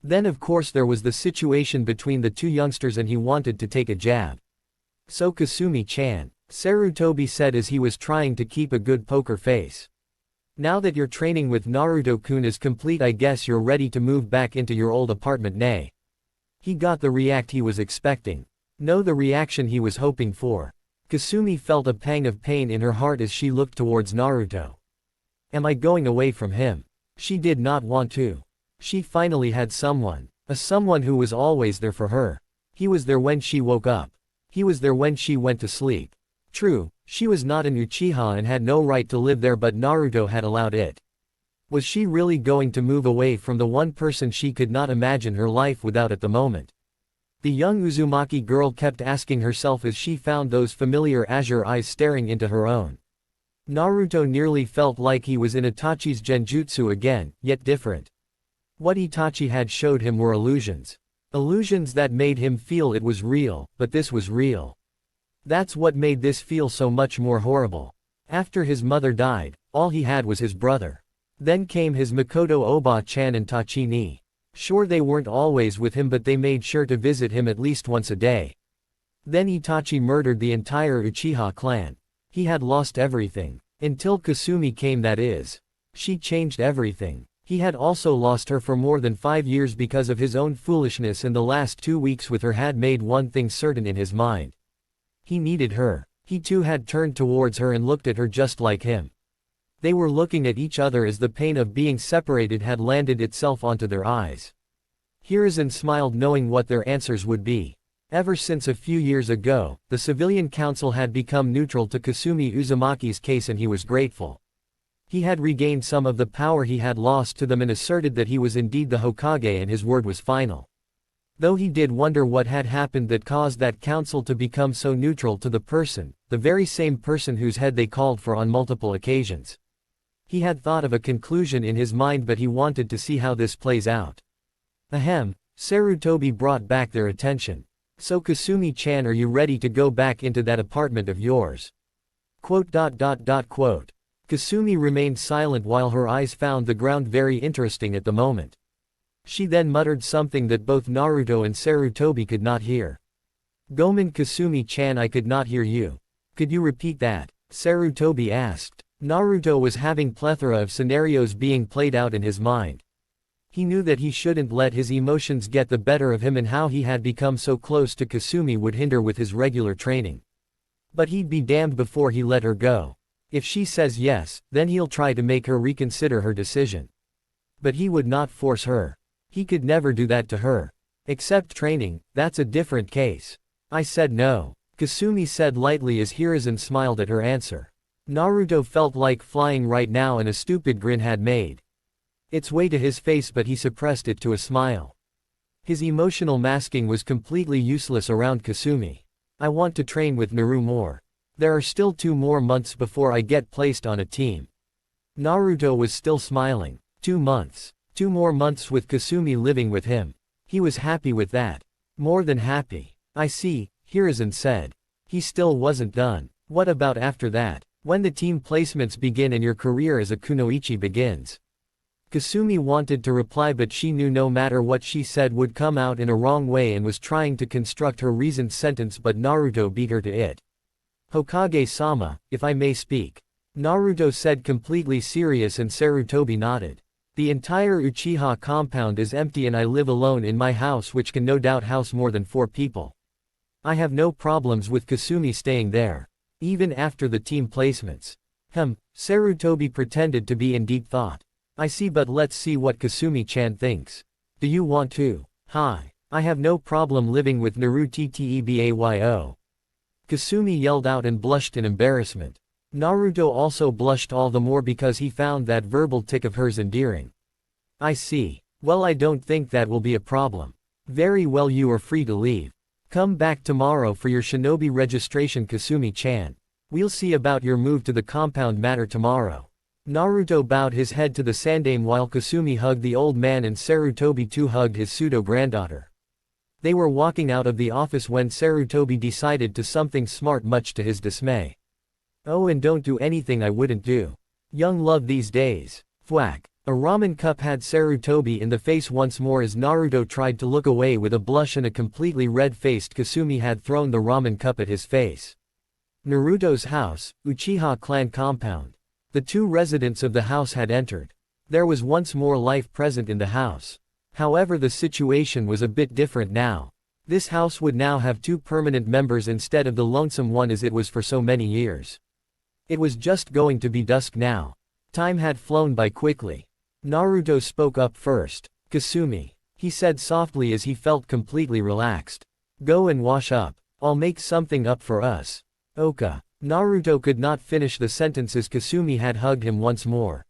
Then of course there was the situation between the 2 youngsters and he wanted to take a jab. So Kasumi-chan, Sarutobi said as he was trying to keep a good poker face. Now that your training with Naruto-kun is complete, I guess you're ready to move back into your old apartment, nay. He got the react he was expecting. No, the reaction he was hoping for. Kasumi felt a pang of pain in her heart as she looked towards Naruto. Am I going away from him? She did not want to. She finally had someone. A someone who was always there for her. He was there when she woke up. He was there when she went to sleep. True, she was not an Uchiha and had no right to live there, but Naruto had allowed it. Was she really going to move away from the one person she could not imagine her life without at the moment? The young Uzumaki girl kept asking herself as she found those familiar azure eyes staring into her own. Naruto nearly felt like he was in Itachi's genjutsu again, yet different. What Itachi had showed him were illusions. Illusions that made him feel it was real, but this was real. That's what made this feel so much more horrible. After his mother died, all he had was his brother. Then came his Makoto Oba-chan and Tachini. Sure, they weren't always with him, but they made sure to visit him at least once a day. Then Itachi murdered the entire Uchiha clan. He had lost everything. Until Kasumi came, that is. She changed everything. He had also lost her for more than 5 years because of his own foolishness, and the last 2 weeks with her had made one thing certain in his mind. He needed her. He too had turned towards her and looked at her just like him. They were looking at each other as the pain of being separated had landed itself onto their eyes. Hiruzen smiled, knowing what their answers would be. Ever since a few years ago, the civilian council had become neutral to Kasumi Uzumaki's case, and he was grateful. He had regained some of the power he had lost to them and asserted that he was indeed the Hokage and his word was final. Though he did wonder what had happened that caused that council to become so neutral to the very same person whose head they called for on multiple occasions. He had thought of a conclusion in his mind, but he wanted to see how this plays out. Ahem, Sarutobi brought back their attention. So Kasumi-chan, are you ready to go back into that apartment of yours? Kasumi remained silent while her eyes found the ground very interesting at the moment. She then muttered something that both Naruto and Sarutobi could not hear. Gomen, Kasumi-chan, I could not hear you. Could you repeat that? Sarutobi asked. Naruto was having plethora of scenarios being played out in his mind. He knew that he shouldn't let his emotions get the better of him, and how he had become so close to Kasumi would hinder with his regular training. But he'd be damned before he let her go. If she says yes, then he'll try to make her reconsider her decision. But he would not force her. He could never do that to her. Except training, that's a different case. I said no, Kasumi said lightly as Hiruzen smiled at her answer. Naruto felt like flying right now, and a stupid grin had made its way to his face, but he suppressed it to a smile. His emotional masking was completely useless around Kasumi. I want to train with Naru more. There are still 2 more months before I get placed on a team. Naruto was still smiling. 2 months. 2 more months with Kasumi living with him. He was happy with that. More than happy. I see, Hiruzen said. He still wasn't done. What about after that? When the team placements begin and your career as a kunoichi begins? Kasumi wanted to reply, but she knew no matter what she said would come out in a wrong way and was trying to construct her reasoned sentence, but Naruto beat her to it. Hokage-sama, if I may speak. Naruto said, completely serious, and Sarutobi nodded. The entire Uchiha compound is empty and I live alone in my house, which can no doubt house more than 4 people. I have no problems with Kasumi staying there. Even after the team placements. Sarutobi pretended to be in deep thought. I see, but let's see what Kasumi-chan thinks. Do you want to? Hi. I have no problem living with Naru Ttebayo. Kasumi yelled out and blushed in embarrassment. Naruto also blushed all the more because he found that verbal tick of hers endearing. I see. Well, I don't think that will be a problem. Very well, you are free to leave. Come back tomorrow for your shinobi registration, Kasumi-chan. We'll see about your move to the compound matter tomorrow. Naruto bowed his head to the sandaime while Kasumi hugged the old man and Sarutobi too hugged his pseudo-granddaughter. They were walking out of the office when Sarutobi decided to something smart, much to his dismay. Oh, and don't do anything I wouldn't do. Young love these days. Thwack. A ramen cup had Sarutobi in the face once more as Naruto tried to look away with a blush, and a completely red-faced Kasumi had thrown the ramen cup at his face. Naruto's house, Uchiha clan compound. The two residents of the house had entered. There was once more life present in the house. However, the situation was a bit different now. This house would now have two permanent members instead of the lonesome one as it was for so many years. It was just going to be dusk now. Time had flown by quickly. Naruto spoke up first. "Kasumi," he said softly as he felt completely relaxed. "Go and wash up. I'll make something up for us." "Oka." Naruto could not finish the sentence as Kasumi had hugged him once more.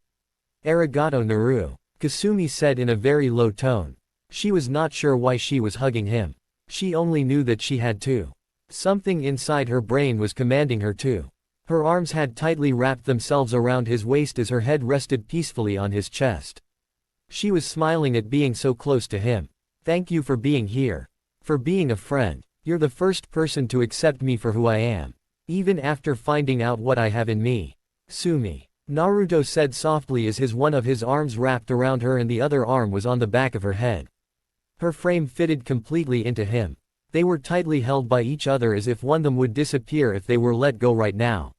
"Arigato Naru," Kasumi said in a very low tone. She was not sure why she was hugging him. She only knew that she had to. Something inside her brain was commanding her to. Her arms had tightly wrapped themselves around his waist as her head rested peacefully on his chest. She was smiling at being so close to him. "Thank you for being here. For being a friend. You're the first person to accept me for who I am. Even after finding out what I have in me. Sumi," Naruto said softly as one of his arms wrapped around her and the other arm was on the back of her head. Her frame fitted completely into him. They were tightly held by each other as if one of them would disappear if they were let go right now.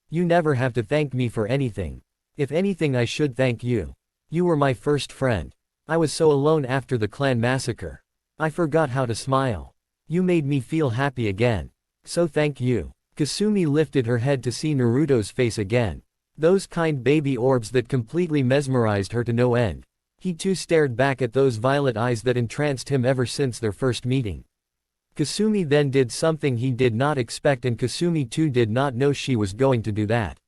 "You never have to thank me for anything. If anything, I should thank you. You were my first friend. I was so alone after the clan massacre. I forgot how to smile. You made me feel happy again. So thank you." Kasumi lifted her head to see Naruto's face again. Those kind baby orbs that completely mesmerized her to no end. He too stared back at those violet eyes that entranced him ever since their first meeting. Kasumi then did something he did not expect, and Kasumi too did not know she was going to do that.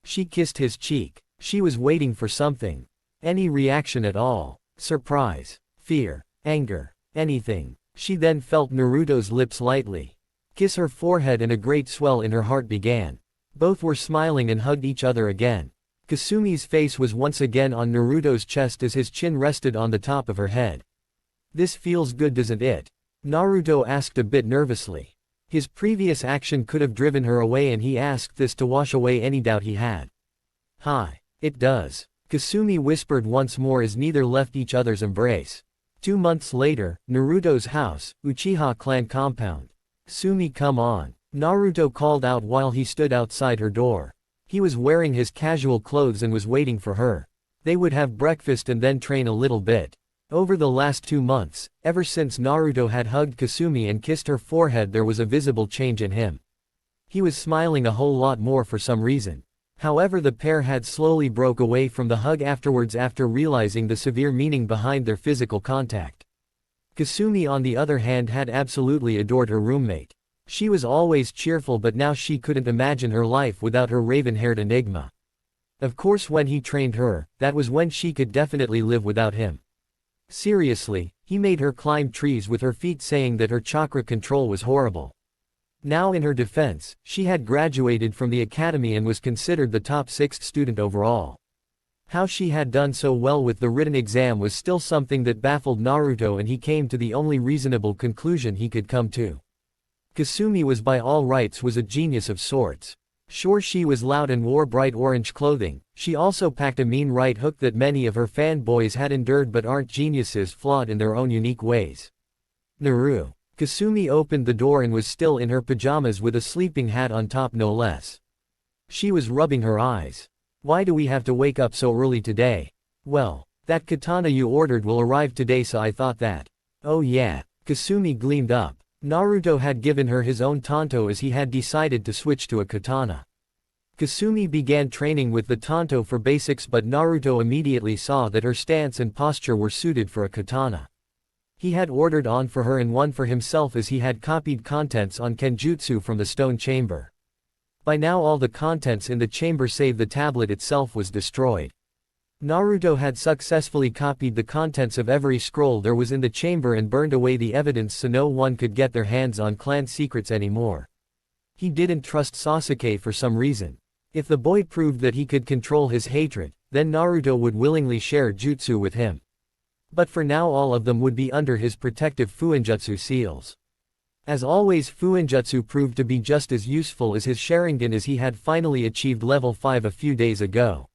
She kissed his cheek. She was waiting for something. Any reaction at all. Surprise. Fear. Anger. Anything. She then felt Naruto's lips lightly kiss her forehead and a great swell in her heart began. Both were smiling and hugged each other again. Kasumi's face was once again on Naruto's chest as his chin rested on the top of her head. "This feels good, doesn't it?" Naruto asked a bit nervously. His previous action could have driven her away, and he asked this to wash away any doubt he had. "Hi. It does," Kasumi whispered once more as neither left each other's embrace. 2 months later, Naruto's house, Uchiha clan compound. "Sumi, come on," Naruto called out while he stood outside her door. He was wearing his casual clothes and was waiting for her. They would have breakfast and then train a little bit. Over the last 2 months, ever since Naruto had hugged Kasumi and kissed her forehead, there was a visible change in him. He was smiling a whole lot more for some reason. However, the pair had slowly broke away from the hug afterwards after realizing the severe meaning behind their physical contact. Kasumi on the other hand had absolutely adored her roommate. She was always cheerful, but now she couldn't imagine her life without her raven-haired enigma. Of course, when he trained her, that was when she could definitely live without him. Seriously, he made her climb trees with her feet, saying that her chakra control was horrible. Now, in her defense, she had graduated from the academy and was considered the top 6th student overall. How she had done so well with the written exam was still something that baffled Naruto, and he came to the only reasonable conclusion he could come to. Kasumi was by all rights was a genius of sorts. Sure, she was loud and wore bright orange clothing. She also packed a mean right hook that many of her fanboys had endured, but aren't geniuses flawed in their own unique ways. Naru. Kasumi opened the door and was still in her pajamas with a sleeping hat on top, no less. She was rubbing her eyes. "Why do we have to wake up so early today?" "Well, that katana you ordered will arrive today, so I thought that." "Oh yeah." Kasumi gleamed up. Naruto had given her his own tanto as he had decided to switch to a katana. Kasumi began training with the tanto for basics, but Naruto immediately saw that her stance and posture were suited for a katana. He had ordered on for her and one for himself as he had copied contents on Kenjutsu from the stone chamber. By now all the contents in the chamber save the tablet itself was destroyed. Naruto had successfully copied the contents of every scroll there was in the chamber and burned away the evidence so no one could get their hands on clan secrets anymore. He didn't trust Sasuke for some reason. If the boy proved that he could control his hatred, then Naruto would willingly share jutsu with him. But for now all of them would be under his protective Fuinjutsu seals. As always, Fuinjutsu proved to be just as useful as his Sharingan, as he had finally achieved level 5 a few days ago.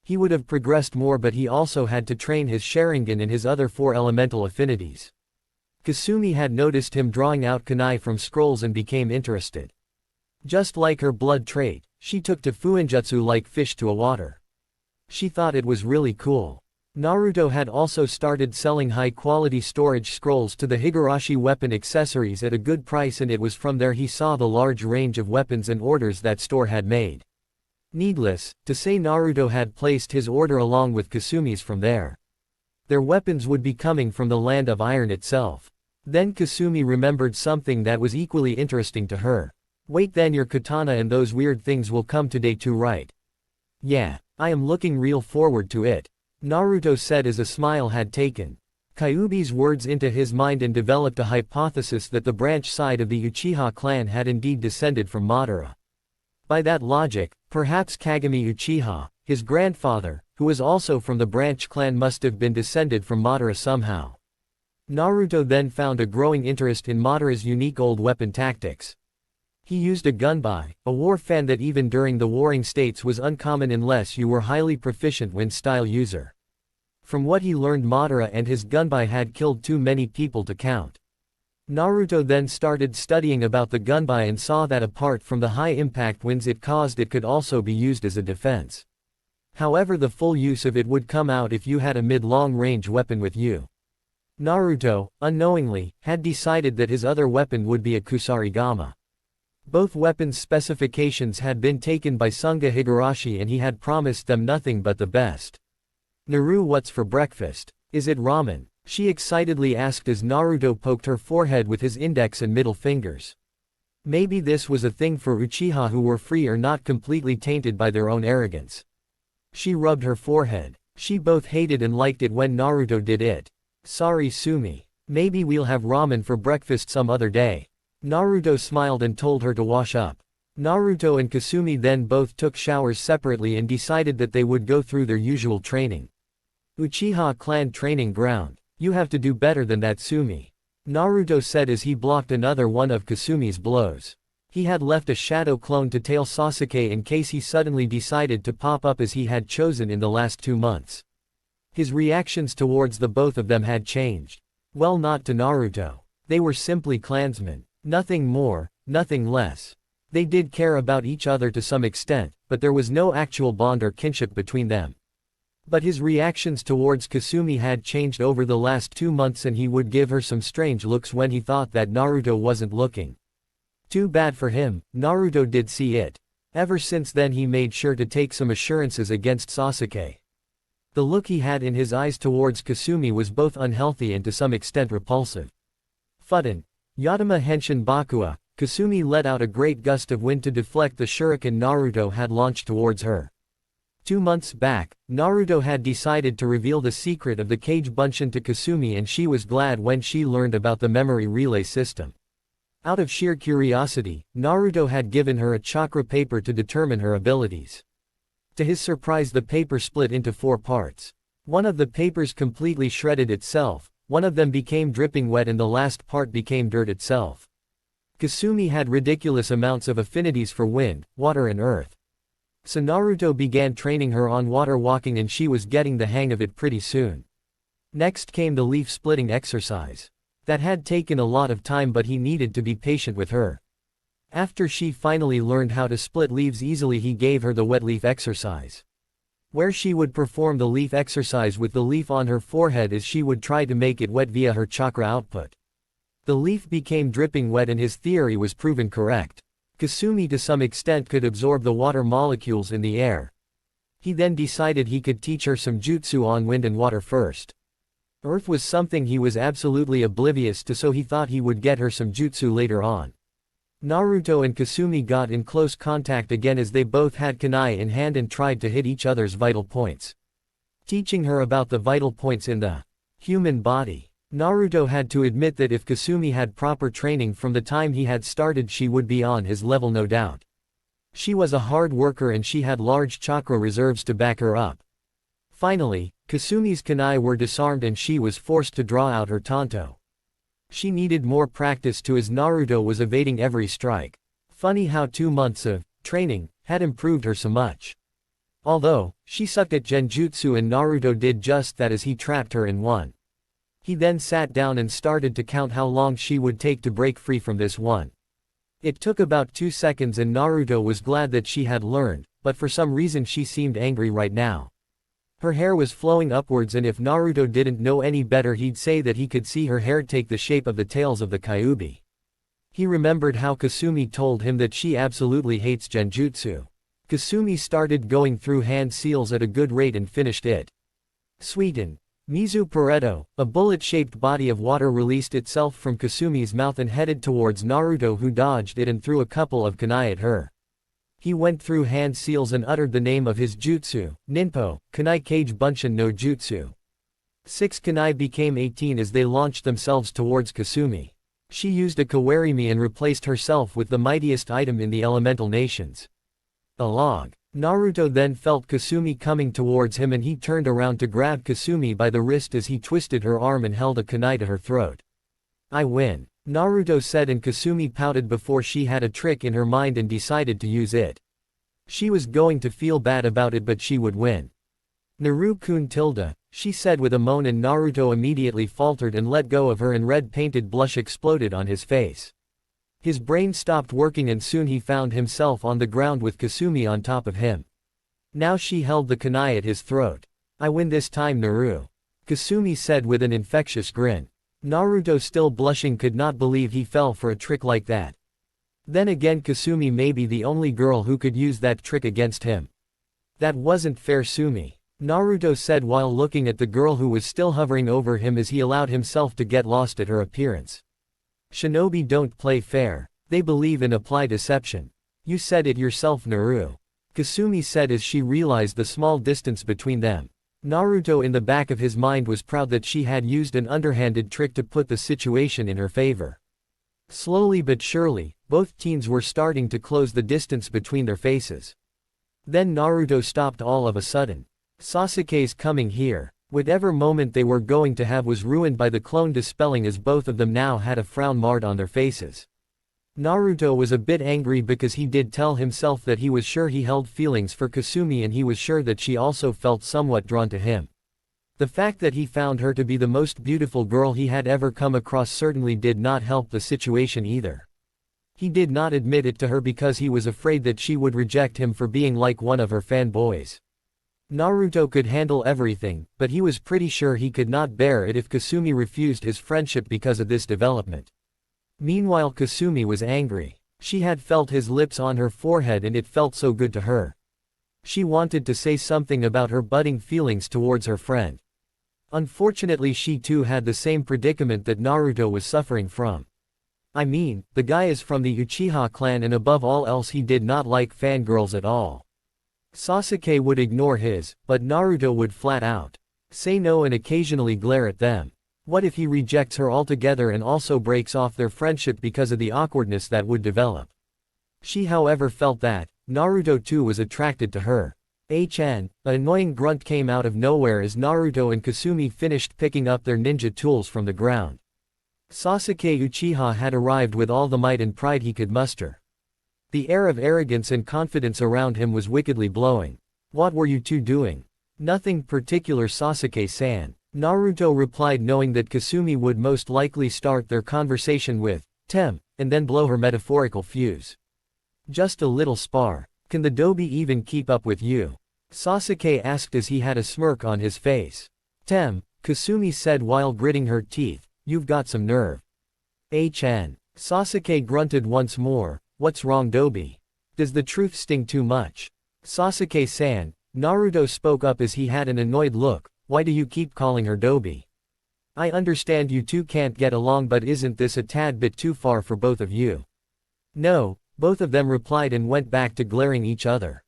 He would have progressed more, but he also had to train his Sharingan and his other 4 elemental affinities. Kasumi had noticed him drawing out kunai from scrolls and became interested. Just like her blood trait, she took to fuinjutsu like fish to a water. She thought it was really cool. Naruto had also started selling high-quality storage scrolls to the Higurashi weapon accessories at a good price, and it was from there he saw the large range of weapons and orders that store had made. Needless to say, Naruto had placed his order along with Kasumi's from there. Their weapons would be coming from the land of iron itself. Then Kasumi remembered something that was equally interesting to her. Wait, then your katana and those weird things will come today too, right? Yeah, I am looking real forward to it, Naruto said as a smile had taken Kyuubi's words into his mind and developed a hypothesis that the branch side of the Uchiha clan had indeed descended from Madara. By that logic, perhaps Kagami Uchiha, his grandfather, who was also from the branch clan, must have been descended from Madara somehow. Naruto then found a growing interest in Madara's unique old weapon tactics. He used a gunbai, a war fan that even during the warring states was uncommon unless you were highly proficient wind style user. From what he learned, Madara and his gunbai had killed too many people to count. Naruto then started studying about the gunbai and saw that apart from the high impact winds it caused, it could also be used as a defense. However, the full use of it would come out if you had a mid-long range weapon with you. Naruto, unknowingly, had decided that his other weapon would be a kusarigama. Both weapons' specifications had been taken by Sunga Higurashi and he had promised them nothing but the best. Naru, what's for breakfast? Is it ramen? She excitedly asked as Naruto poked her forehead with his index and middle fingers. Maybe this was a thing for Uchiha who were free or not completely tainted by their own arrogance. She rubbed her forehead. She both hated and liked it when Naruto did it. Sorry Sumi. Maybe we'll have ramen for breakfast some other day. Naruto smiled and told her to wash up. Naruto and Kasumi then both took showers separately and decided that they would go through their usual training. Uchiha clan training ground. You have to do better than that, Sumi, Naruto said as he blocked another one of Kasumi's blows. He had left a shadow clone to tail Sasuke in case he suddenly decided to pop up as he had chosen in the last 2 months. His reactions towards the both of them had changed. Well, not to Naruto. They were simply clansmen. Nothing more, nothing less. They did care about each other to some extent, but there was no actual bond or kinship between them. But his reactions towards Kasumi had changed over the last 2 months, and he would give her some strange looks when he thought that Naruto wasn't looking. Too bad for him, Naruto did see it. Ever since then he made sure to take some assurances against Sasuke. The look he had in his eyes towards Kasumi was both unhealthy and to some extent repulsive. Fudden. Yatama Henshin Bakua, Kasumi let out a great gust of wind to deflect the shuriken Naruto had launched towards her. 2 months back, Naruto had decided to reveal the secret of the Kage Bunshin to Kasumi, and she was glad when she learned about the memory relay system. Out of sheer curiosity, Naruto had given her a chakra paper to determine her abilities. To his surprise, the paper split into 4 parts. One of the papers completely shredded itself, one of them became dripping wet, and the last part became dirt itself. Kasumi had ridiculous amounts of affinities for wind, water and earth. So Naruto began training her on water walking, and she was getting the hang of it pretty soon. Next came the leaf splitting exercise. That had taken a lot of time, but he needed to be patient with her. After she finally learned how to split leaves easily, he gave her the wet leaf exercise, where she would perform the leaf exercise with the leaf on her forehead as she would try to make it wet via her chakra output. The leaf became dripping wet, and his theory was proven correct. Kasumi to some extent could absorb the water molecules in the air. He then decided he could teach her some jutsu on wind and water first. Earth was something he was absolutely oblivious to, so he thought he would get her some jutsu later on. Naruto and Kasumi got in close contact again as they both had kunai in hand and tried to hit each other's vital points. Teaching her about the vital points in the human body. Naruto had to admit that if Kasumi had proper training from the time he had started, she would be on his level, no doubt. She was a hard worker and she had large chakra reserves to back her up. Finally, Kasumi's kunai were disarmed and she was forced to draw out her tanto. She needed more practice too, as Naruto was evading every strike. Funny how 2 months of training had improved her so much. Although she sucked at genjutsu, and Naruto did just that as he trapped her in one. He then sat down and started to count how long she would take to break free from this one. It took about 2 seconds and Naruto was glad that she had learned, but for some reason she seemed angry right now. Her hair was flowing upwards and if Naruto didn't know any better he'd say that he could see her hair take the shape of the tails of the Kyuubi. He remembered how Kasumi told him that she absolutely hates genjutsu. Kasumi started going through hand seals at a good rate and finished it. Sweeten. Mizu Pareto, a bullet-shaped body of water released itself from Kasumi's mouth and headed towards Naruto who dodged it and threw a couple of kunai at her. He went through hand seals and uttered the name of his jutsu, Ninpo, Kunai Kage Bunshin no Jutsu. 6 kunai became 18 as they launched themselves towards Kasumi. She used a kawarimi and replaced herself with the mightiest item in the elemental nations. A log. Naruto then felt Kasumi coming towards him and he turned around to grab Kasumi by the wrist as he twisted her arm and held a kunai to her throat. I win. Naruto said and Kasumi pouted before she had a trick in her mind and decided to use it. She was going to feel bad about it but she would win. Naru-kun tilde, she said with a moan and Naruto immediately faltered and let go of her and red-painted blush exploded on his face. His brain stopped working and soon he found himself on the ground with Kasumi on top of him. Now she held the kunai at his throat. I win this time Naru. Kasumi said with an infectious grin. Naruto still blushing could not believe he fell for a trick like that. Then again Kasumi may be the only girl who could use that trick against him. That wasn't fair Sumi. Naruto said while looking at the girl who was still hovering over him as he allowed himself to get lost at her appearance. Shinobi don't play fair, they believe in apply deception. You said it yourself Naru. Kasumi said as she realized the small distance between them. Naruto in the back of his mind was proud that she had used an underhanded trick to put the situation in her favor. Slowly but surely, both teens were starting to close the distance between their faces. Then Naruto stopped all of a sudden. Sasuke's coming here. Whatever moment they were going to have was ruined by the clone dispelling as both of them now had a frown marred on their faces. Naruto was a bit angry because he did tell himself that he was sure he held feelings for Kasumi and he was sure that she also felt somewhat drawn to him. The fact that he found her to be the most beautiful girl he had ever come across certainly did not help the situation either. He did not admit it to her because he was afraid that she would reject him for being like one of her fanboys. Naruto could handle everything, but he was pretty sure he could not bear it if Kasumi refused his friendship because of this development. Meanwhile Kasumi was angry. She had felt his lips on her forehead and it felt so good to her. She wanted to say something about her budding feelings towards her friend. Unfortunately she too had the same predicament that Naruto was suffering from. I mean, the guy is from the Uchiha clan and above all else he did not like fangirls at all. Sasuke would ignore his, but Naruto would flat out say no and occasionally glare at them. What if he rejects her altogether and also breaks off their friendship because of the awkwardness that would develop? She however felt that Naruto too was attracted to her. An annoying grunt came out of nowhere as Naruto and Kasumi finished picking up their ninja tools from the ground. Sasuke Uchiha had arrived with all the might and pride he could muster. The air of arrogance and confidence around him was wickedly blowing. What were you two doing? Nothing particular Sasuke-san. Naruto replied knowing that Kasumi would most likely start their conversation with, "Tem," and then blow her metaphorical fuse. Just a little spar. Can the Dobi even keep up with you? Sasuke asked as he had a smirk on his face. Tem, Kasumi said while gritting her teeth, you've got some nerve. Sasuke grunted once more, what's wrong Dobi? Does the truth sting too much? Sasuke-san, Naruto spoke up as he had an annoyed look, why do you keep calling her Dobi? I understand you two can't get along but isn't this a tad bit too far for both of you? No, both of them replied and went back to glaring each other.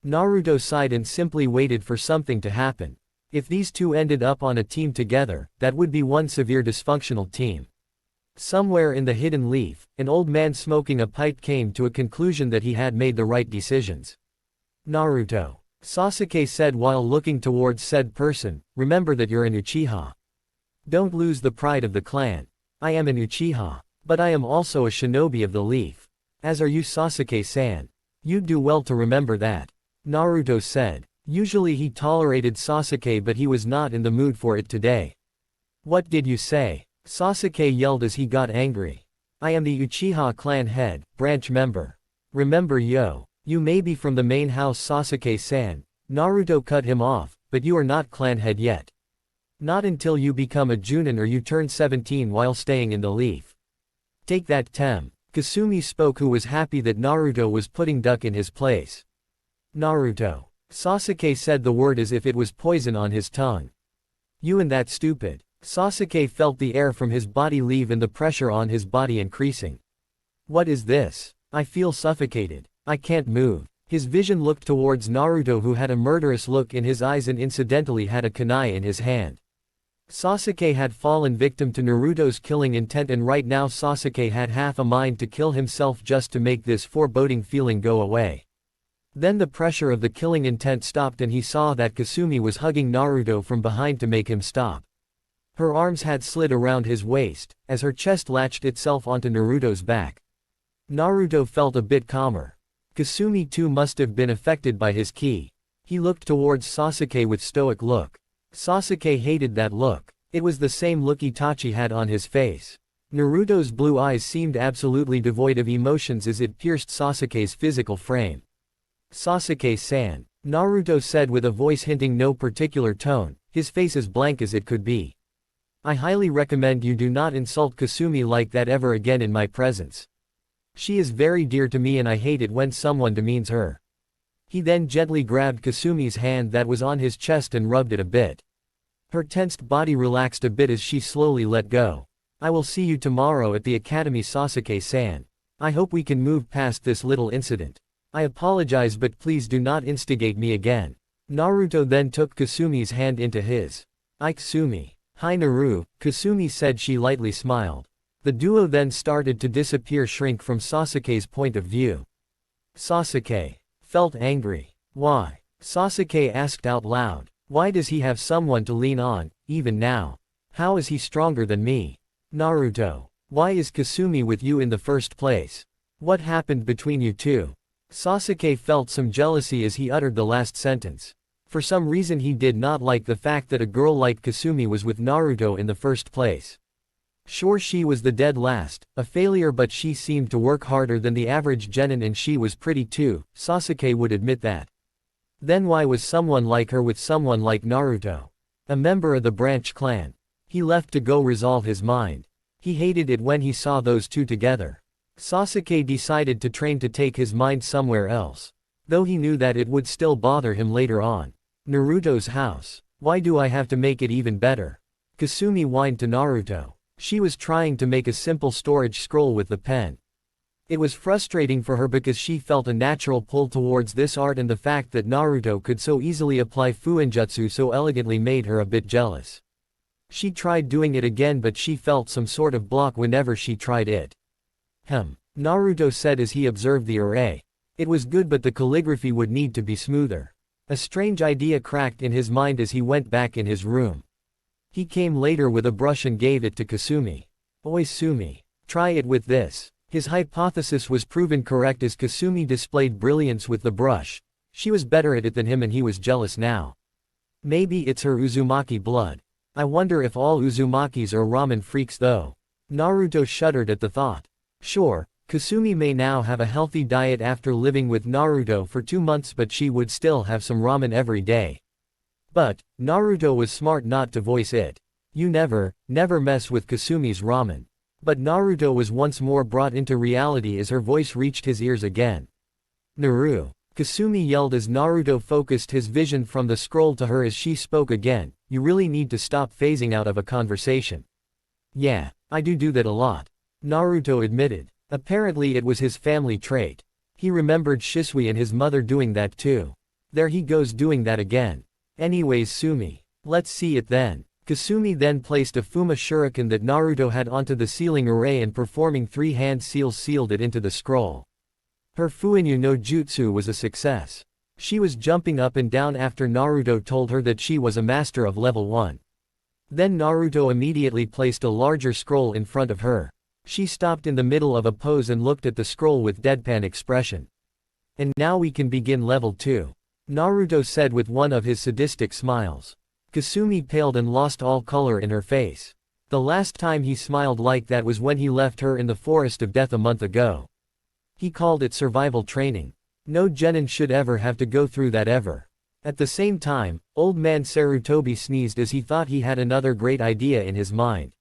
Naruto sighed and simply waited for something to happen. If these two ended up on a team together, that would be one severe dysfunctional team. Somewhere in the hidden leaf, an old man smoking a pipe came to a conclusion that he had made the right decisions. Naruto, Sasuke said while looking towards said person, remember that you're an Uchiha. Don't lose the pride of the clan. I am an Uchiha. But I am also a shinobi of the leaf. As are you Sasuke-san. You'd do well to remember that. Naruto said. Usually he tolerated Sasuke but he was not in the mood for it today. What did you say? Sasuke yelled as he got angry. I am the Uchiha clan head, branch member. Remember yo. You may be from the main house Sasuke-san. Naruto cut him off, but you are not clan head yet. Not until you become a Junin or you turn 17 while staying in the leaf. Take that Tem. Kasumi spoke, who was happy that Naruto was putting duck in his place. Naruto. Sasuke said the word as if it was poison on his tongue. You and that stupid. Sasuke felt the air from his body leave and the pressure on his body increasing. What is this? I feel suffocated. I can't move. His vision looked towards Naruto, who had a murderous look in his eyes and incidentally had a kunai in his hand. Sasuke had fallen victim to Naruto's killing intent, and right now Sasuke had half a mind to kill himself just to make this foreboding feeling go away. Then the pressure of the killing intent stopped and he saw that Kasumi was hugging Naruto from behind to make him stop. Her arms had slid around his waist, as her chest latched itself onto Naruto's back. Naruto felt a bit calmer. Kasumi too must have been affected by his ki. He looked towards Sasuke with stoic look. Sasuke hated that look. It was the same look Itachi had on his face. Naruto's blue eyes seemed absolutely devoid of emotions as it pierced Sasuke's physical frame. Sasuke-san, Naruto said with a voice hinting no particular tone, his face as blank as it could be. I highly recommend you do not insult Kasumi like that ever again in my presence. She is very dear to me and I hate it when someone demeans her. He then gently grabbed Kasumi's hand that was on his chest and rubbed it a bit. Her tensed body relaxed a bit as she slowly let go. I will see you tomorrow at the academy, Sasuke-san. I hope we can move past this little incident. I apologize, but please do not instigate me again. Naruto then took Kasumi's hand into his. Kasumi. Hi Naru, Kasumi said. She lightly smiled. The duo then started to disappear, shrink from Sasuke's point of view. Sasuke felt angry. Why? Sasuke asked out loud. Why does he have someone to lean on, even now? How is he stronger than me? Naruto. Why is Kasumi with you in the first place? What happened between you two? Sasuke felt some jealousy as he uttered the last sentence. For some reason he did not like the fact that a girl like Kasumi was with Naruto in the first place. Sure, she was the dead last, a failure, but she seemed to work harder than the average genin and she was pretty too, Sasuke would admit that. Then why was someone like her with someone like Naruto? A member of the branch clan. He left to go resolve his mind. He hated it when he saw those two together. Sasuke decided to train to take his mind somewhere else. Though he knew that it would still bother him later on. Naruto's house. Why do I have to make it even better? Kasumi whined to Naruto. She was trying to make a simple storage scroll with the pen. It was frustrating for her because she felt a natural pull towards this art, and the fact that Naruto could so easily apply Fuinjutsu so elegantly made her a bit jealous. She tried doing it again, but she felt some sort of block whenever she tried it. Naruto said as he observed the array. It was good, but the calligraphy would need to be smoother. A strange idea cracked in his mind as he went back in his room. He came later with a brush and gave it to Kasumi. Oi Sumi. Try it with this. His hypothesis was proven correct as Kasumi displayed brilliance with the brush. She was better at it than him and he was jealous now. Maybe it's her Uzumaki blood. I wonder if all Uzumakis are ramen freaks though. Naruto shuddered at the thought. Sure, Kasumi may now have a healthy diet after living with Naruto for 2 months, but she would still have some ramen every day. But, Naruto was smart not to voice it. You never mess with Kasumi's ramen. But Naruto was once more brought into reality as her voice reached his ears again. Naru. Kasumi yelled as Naruto focused his vision from the scroll to her as she spoke again. You really need to stop phasing out of a conversation. Yeah, I do that a lot. Naruto admitted. Apparently it was his family trait. He remembered Shisui and his mother doing that too. There he goes doing that again. Anyways Sumi. Let's see it then. Kasumi then placed a Fuma shuriken that Naruto had onto the ceiling array and performing 3 hand seals sealed it into the scroll. Her Fuinyu no Jutsu was a success. She was jumping up and down after Naruto told her that she was a master of level 1. Then Naruto immediately placed a larger scroll in front of her. She stopped in the middle of a pose and looked at the scroll with deadpan expression. And now we can begin level 2. Naruto said with one of his sadistic smiles. Kasumi paled and lost all color in her face. The last time he smiled like that was when he left her in the forest of death a month ago. He called it survival training. No genin should ever have to go through that ever. At the same time, old man Sarutobi sneezed as he thought he had another great idea in his mind.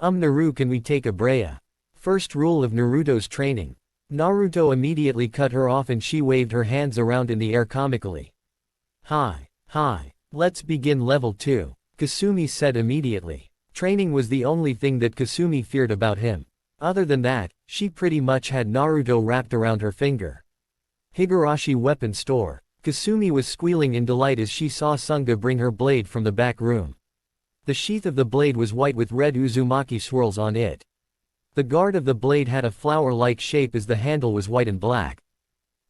Naru, can we take a breya? First rule of Naruto's training. Naruto immediately cut her off and she waved her hands around in the air comically. Hi. Let's begin level 2, Kasumi said immediately. Training was the only thing that Kasumi feared about him. Other than that, she pretty much had Naruto wrapped around her finger. Higurashi Weapon Store. Kasumi was squealing in delight as she saw Sunga bring her blade from the back room. The sheath of the blade was white with red Uzumaki swirls on it. The guard of the blade had a flower-like shape as the handle was white and black.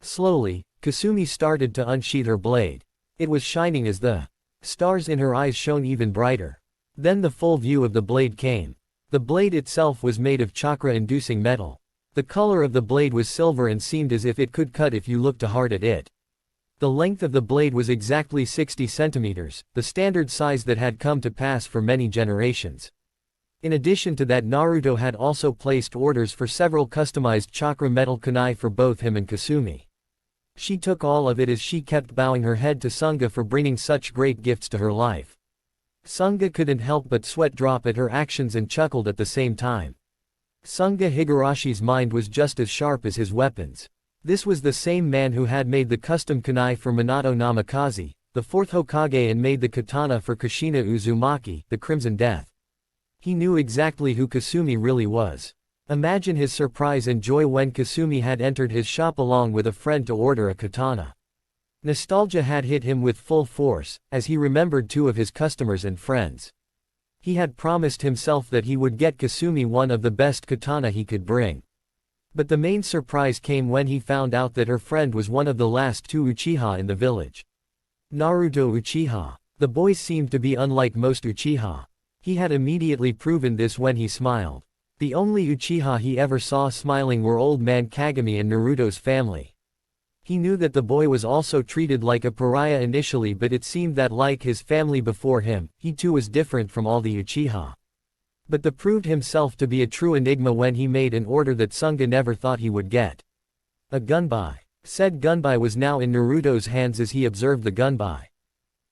Slowly, Kasumi started to unsheath her blade. It was shining as the stars in her eyes shone even brighter. Then the full view of the blade came. The blade itself was made of chakra-inducing metal. The color of the blade was silver and seemed as if it could cut if you looked hard at it. The length of the blade was exactly 60 centimeters, the standard size that had come to pass for many generations. In addition to that, Naruto had also placed orders for several customized chakra metal kunai for both him and Kasumi. She took all of it as she kept bowing her head to Sunga for bringing such great gifts to her life. Sunga couldn't help but sweat drop at her actions and chuckled at the same time. Sunga Higurashi's mind was just as sharp as his weapons. This was the same man who had made the custom kunai for Minato Namikaze, the fourth Hokage, and made the katana for Kushina Uzumaki, the Crimson Death. He knew exactly who Kasumi really was. Imagine his surprise and joy when Kasumi had entered his shop along with a friend to order a katana. Nostalgia had hit him with full force, as he remembered two of his customers and friends. He had promised himself that he would get Kasumi one of the best katana he could bring. But the main surprise came when he found out that her friend was one of the last two Uchiha in the village. Naruto Uchiha. The boy seemed to be unlike most Uchiha. He had immediately proven this when he smiled. The only Uchiha he ever saw smiling were Old Man Kagami and Naruto's family. He knew that the boy was also treated like a pariah initially, but it seemed that like his family before him, he too was different from all the Uchiha. But the proved himself to be a true enigma when he made an order that Sunga never thought he would get. A gunbai. Said gunbai was now in Naruto's hands as he observed the gunbai.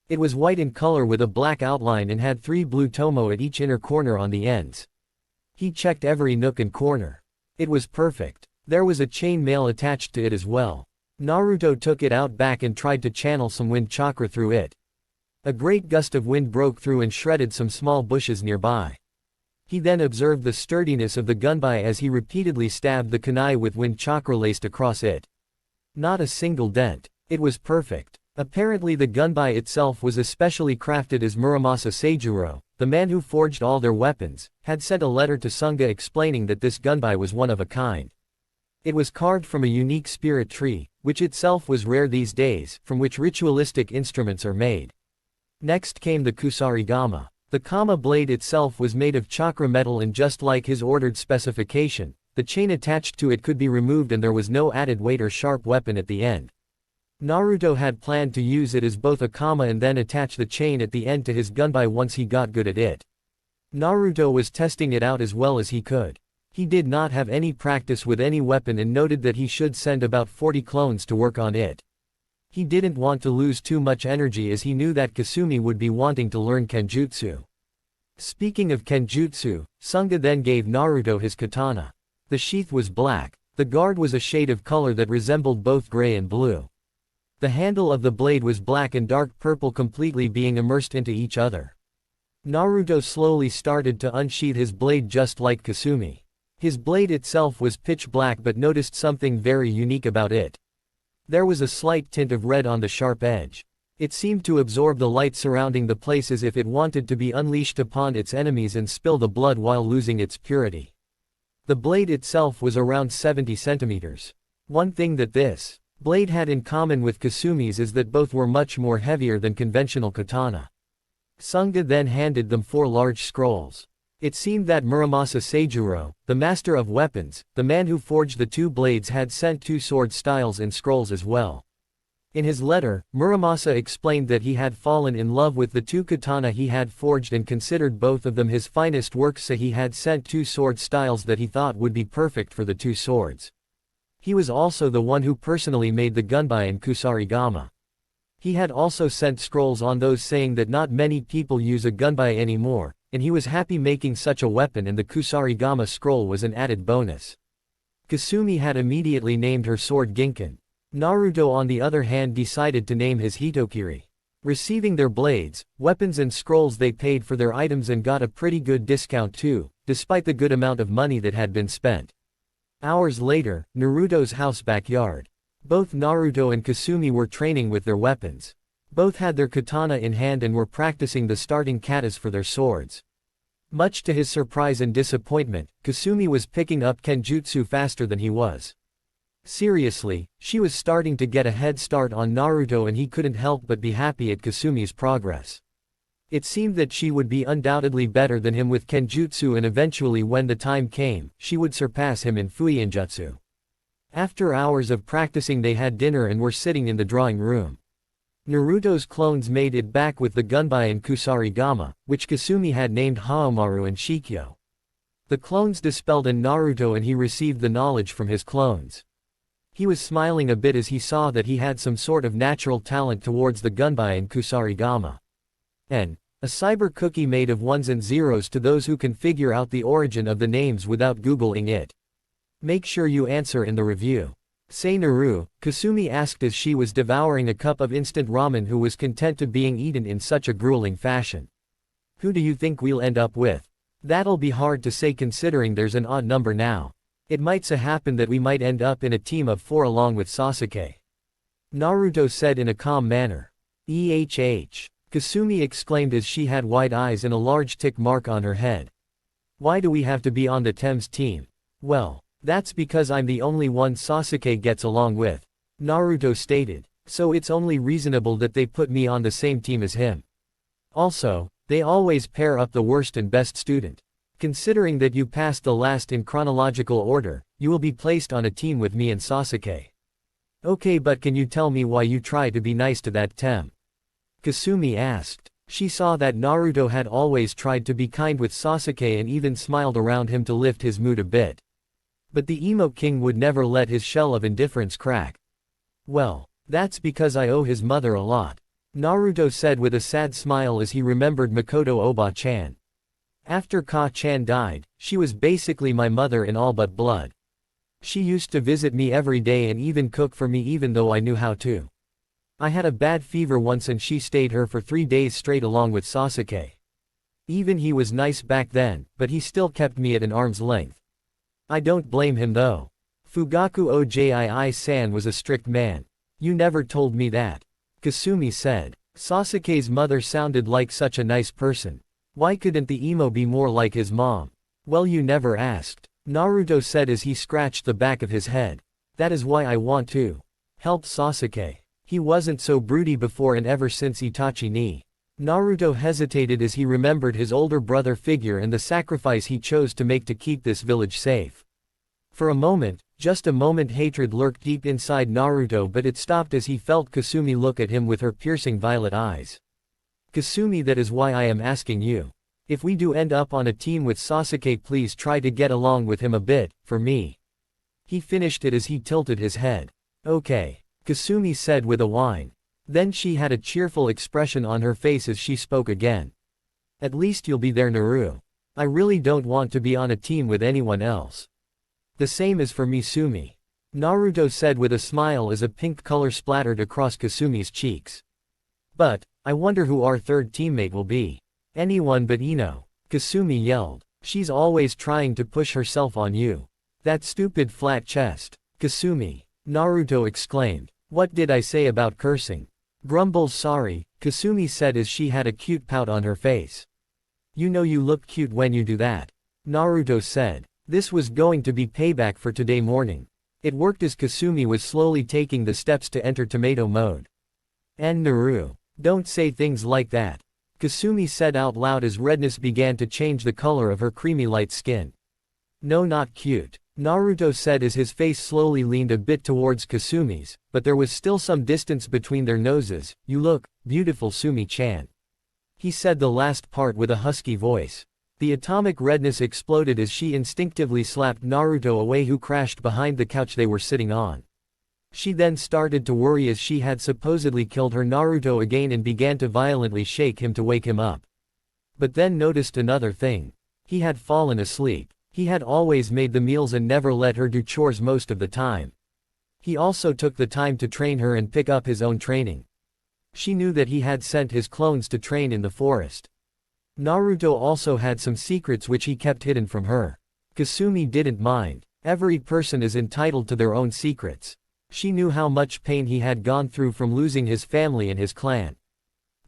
It was white in color with a black outline and had 3 blue tomo at each inner corner on the ends. He checked every nook and corner. It was perfect. There was a chain mail attached to it as well. Naruto took it out back and tried to channel some wind chakra through it. A great gust of wind broke through and shredded some small bushes nearby. He then observed the sturdiness of the gunbai as he repeatedly stabbed the kunai with wind chakra laced across it. Not a single dent. It was perfect. Apparently the gunbai itself was especially crafted as Muramasa Seijuro, the man who forged all their weapons, had sent a letter to Sunga explaining that this gunbai was one of a kind. It was carved from a unique spirit tree, which itself was rare these days, from which ritualistic instruments are made. Next came the kusarigama. The kama blade itself was made of chakra metal, and just like his ordered specification, the chain attached to it could be removed and there was no added weight or sharp weapon at the end. Naruto had planned to use it as both a kama and then attach the chain at the end to his gunbai once he got good at it. Naruto was testing it out as well as he could. He did not have any practice with any weapon and noted that he should send about 40 clones to work on it. He didn't want to lose too much energy as he knew that Kasumi would be wanting to learn kenjutsu. Speaking of kenjutsu, Sunga then gave Naruto his katana. The sheath was black. The guard was a shade of color that resembled both gray and blue. The handle of the blade was black and dark purple, completely being immersed into each other. Naruto slowly started to unsheath his blade just like Kasumi. His blade itself was pitch black, but noticed something very unique about it. There was a slight tint of red on the sharp edge. It seemed to absorb the light surrounding the place as if it wanted to be unleashed upon its enemies and spill the blood while losing its purity. The blade itself was around 70 centimeters. One thing that this blade had in common with Kasumi's is that both were much more heavier than conventional katana. Sunga then handed them 4 large scrolls. It seemed that Muramasa Seijuro, the master of weapons, the man who forged the 2 blades, had sent 2 sword styles in scrolls as well. In his letter, Muramasa explained that he had fallen in love with the two katana he had forged and considered both of them his finest works, so he had sent 2 sword styles that he thought would be perfect for the 2 swords. He was also the one who personally made the gunbai and kusarigama. He had also sent scrolls on those saying that not many people use a gunbai anymore, and he was happy making such a weapon, and the kusarigama scroll was an added bonus. Kasumi had immediately named her sword Ginkan. Naruto on the other hand decided to name his Hitokiri. Receiving their blades, weapons and scrolls, they paid for their items and got a pretty good discount too, despite the good amount of money that had been spent. Hours later, Naruto's house backyard. Both Naruto and Kasumi were training with their weapons. Both had their katana in hand and were practicing the starting katas for their swords. Much to his surprise and disappointment, Kasumi was picking up kenjutsu faster than he was. Seriously, she was starting to get a head start on Naruto, and he couldn't help but be happy at Kasumi's progress. It seemed that she would be undoubtedly better than him with kenjutsu, and eventually when the time came, she would surpass him in fuinjutsu. After hours of practicing, they had dinner and were sitting in the drawing room. Naruto's clones made it back with the gunbai and kusarigama, which Kasumi had named Haomaru and Shikyo. The clones dispelled in Naruto and he received the knowledge from his clones. He was smiling a bit as he saw that he had some sort of natural talent towards the gunbai and kusarigama. A cyber cookie made of ones and zeros to those who can figure out the origin of the names without Googling it. Make sure you answer in the review. Say Naru, Kasumi asked as she was devouring a cup of instant ramen, who was content to being eaten in such a grueling fashion. Who do you think we'll end up with? That'll be hard to say considering there's an odd number now. It might so happen that we might end up in a team of 4 along with Sasuke. Naruto said in a calm manner. Kasumi exclaimed as she had wide eyes and a large tick mark on her head. Why do we have to be on the Thames team? Well, that's because I'm the only one Sasuke gets along with, Naruto stated. So it's only reasonable that they put me on the same team as him. Also, they always pair up the worst and best student. Considering that you passed the last in chronological order, you will be placed on a team with me and Sasuke. Okay, but can you tell me why you try to be nice to that Tem? Kasumi asked. She saw that Naruto had always tried to be kind with Sasuke and even smiled around him to lift his mood a bit. But the emo king would never let his shell of indifference crack. Well, that's because I owe his mother a lot, Naruto said with a sad smile as he remembered Makoto Oba-chan. After Ka-chan died, she was basically my mother in all but blood. She used to visit me every day and even cook for me even though I knew how to. I had a bad fever once and she stayed here for 3 days straight along with Sasuke. Even he was nice back then, but he still kept me at an arm's length. I don't blame him though. Fugaku Ojii-san was a strict man. You never told me that, Kasumi said. Sasuke's mother sounded like such a nice person. Why couldn't the emo be more like his mom? Well, you never asked, Naruto said as he scratched the back of his head. That is why I want to help Sasuke. He wasn't so broody before, and ever since Itachi ni. Naruto hesitated as he remembered his older brother figure and the sacrifice he chose to make to keep this village safe. For a moment, just a moment, hatred lurked deep inside Naruto, but it stopped as he felt Kasumi look at him with her piercing violet eyes. Kasumi, that is why I am asking you. If we do end up on a team with Sasuke, please try to get along with him a bit, for me. He finished it as he tilted his head. Okay, Kasumi said with a whine. Then she had a cheerful expression on her face as she spoke again. At least you'll be there, Naru. I really don't want to be on a team with anyone else. The same is for me, Sumi, Naruto said with a smile as a pink color splattered across Kasumi's cheeks. But, I wonder who our third teammate will be. Anyone but Ino, Kasumi yelled. She's always trying to push herself on you. That stupid flat chest. Kasumi, Naruto exclaimed. What did I say about cursing? Grumbles sorry, Kasumi said as she had a cute pout on her face. You know you look cute when you do that, Naruto said. This was going to be payback for today morning. It worked as Kasumi was slowly taking the steps to enter tomato mode. And Naru, don't say things like that, Kasumi said out loud as redness began to change the color of her creamy light skin. No, not cute. Naruto said as his face slowly leaned a bit towards Kasumi's, but there was still some distance between their noses. You look beautiful, Sumi-chan. He said the last part with a husky voice. The atomic redness exploded as she instinctively slapped Naruto away, who crashed behind the couch they were sitting on. She then started to worry as she had supposedly killed her Naruto again and began to violently shake him to wake him up. But then noticed another thing. He had fallen asleep. He had always made the meals and never let her do chores most of the time. He also took the time to train her and pick up his own training. She knew that he had sent his clones to train in the forest. Naruto also had some secrets which he kept hidden from her. Kasumi didn't mind. Every person is entitled to their own secrets. She knew how much pain he had gone through from losing his family and his clan.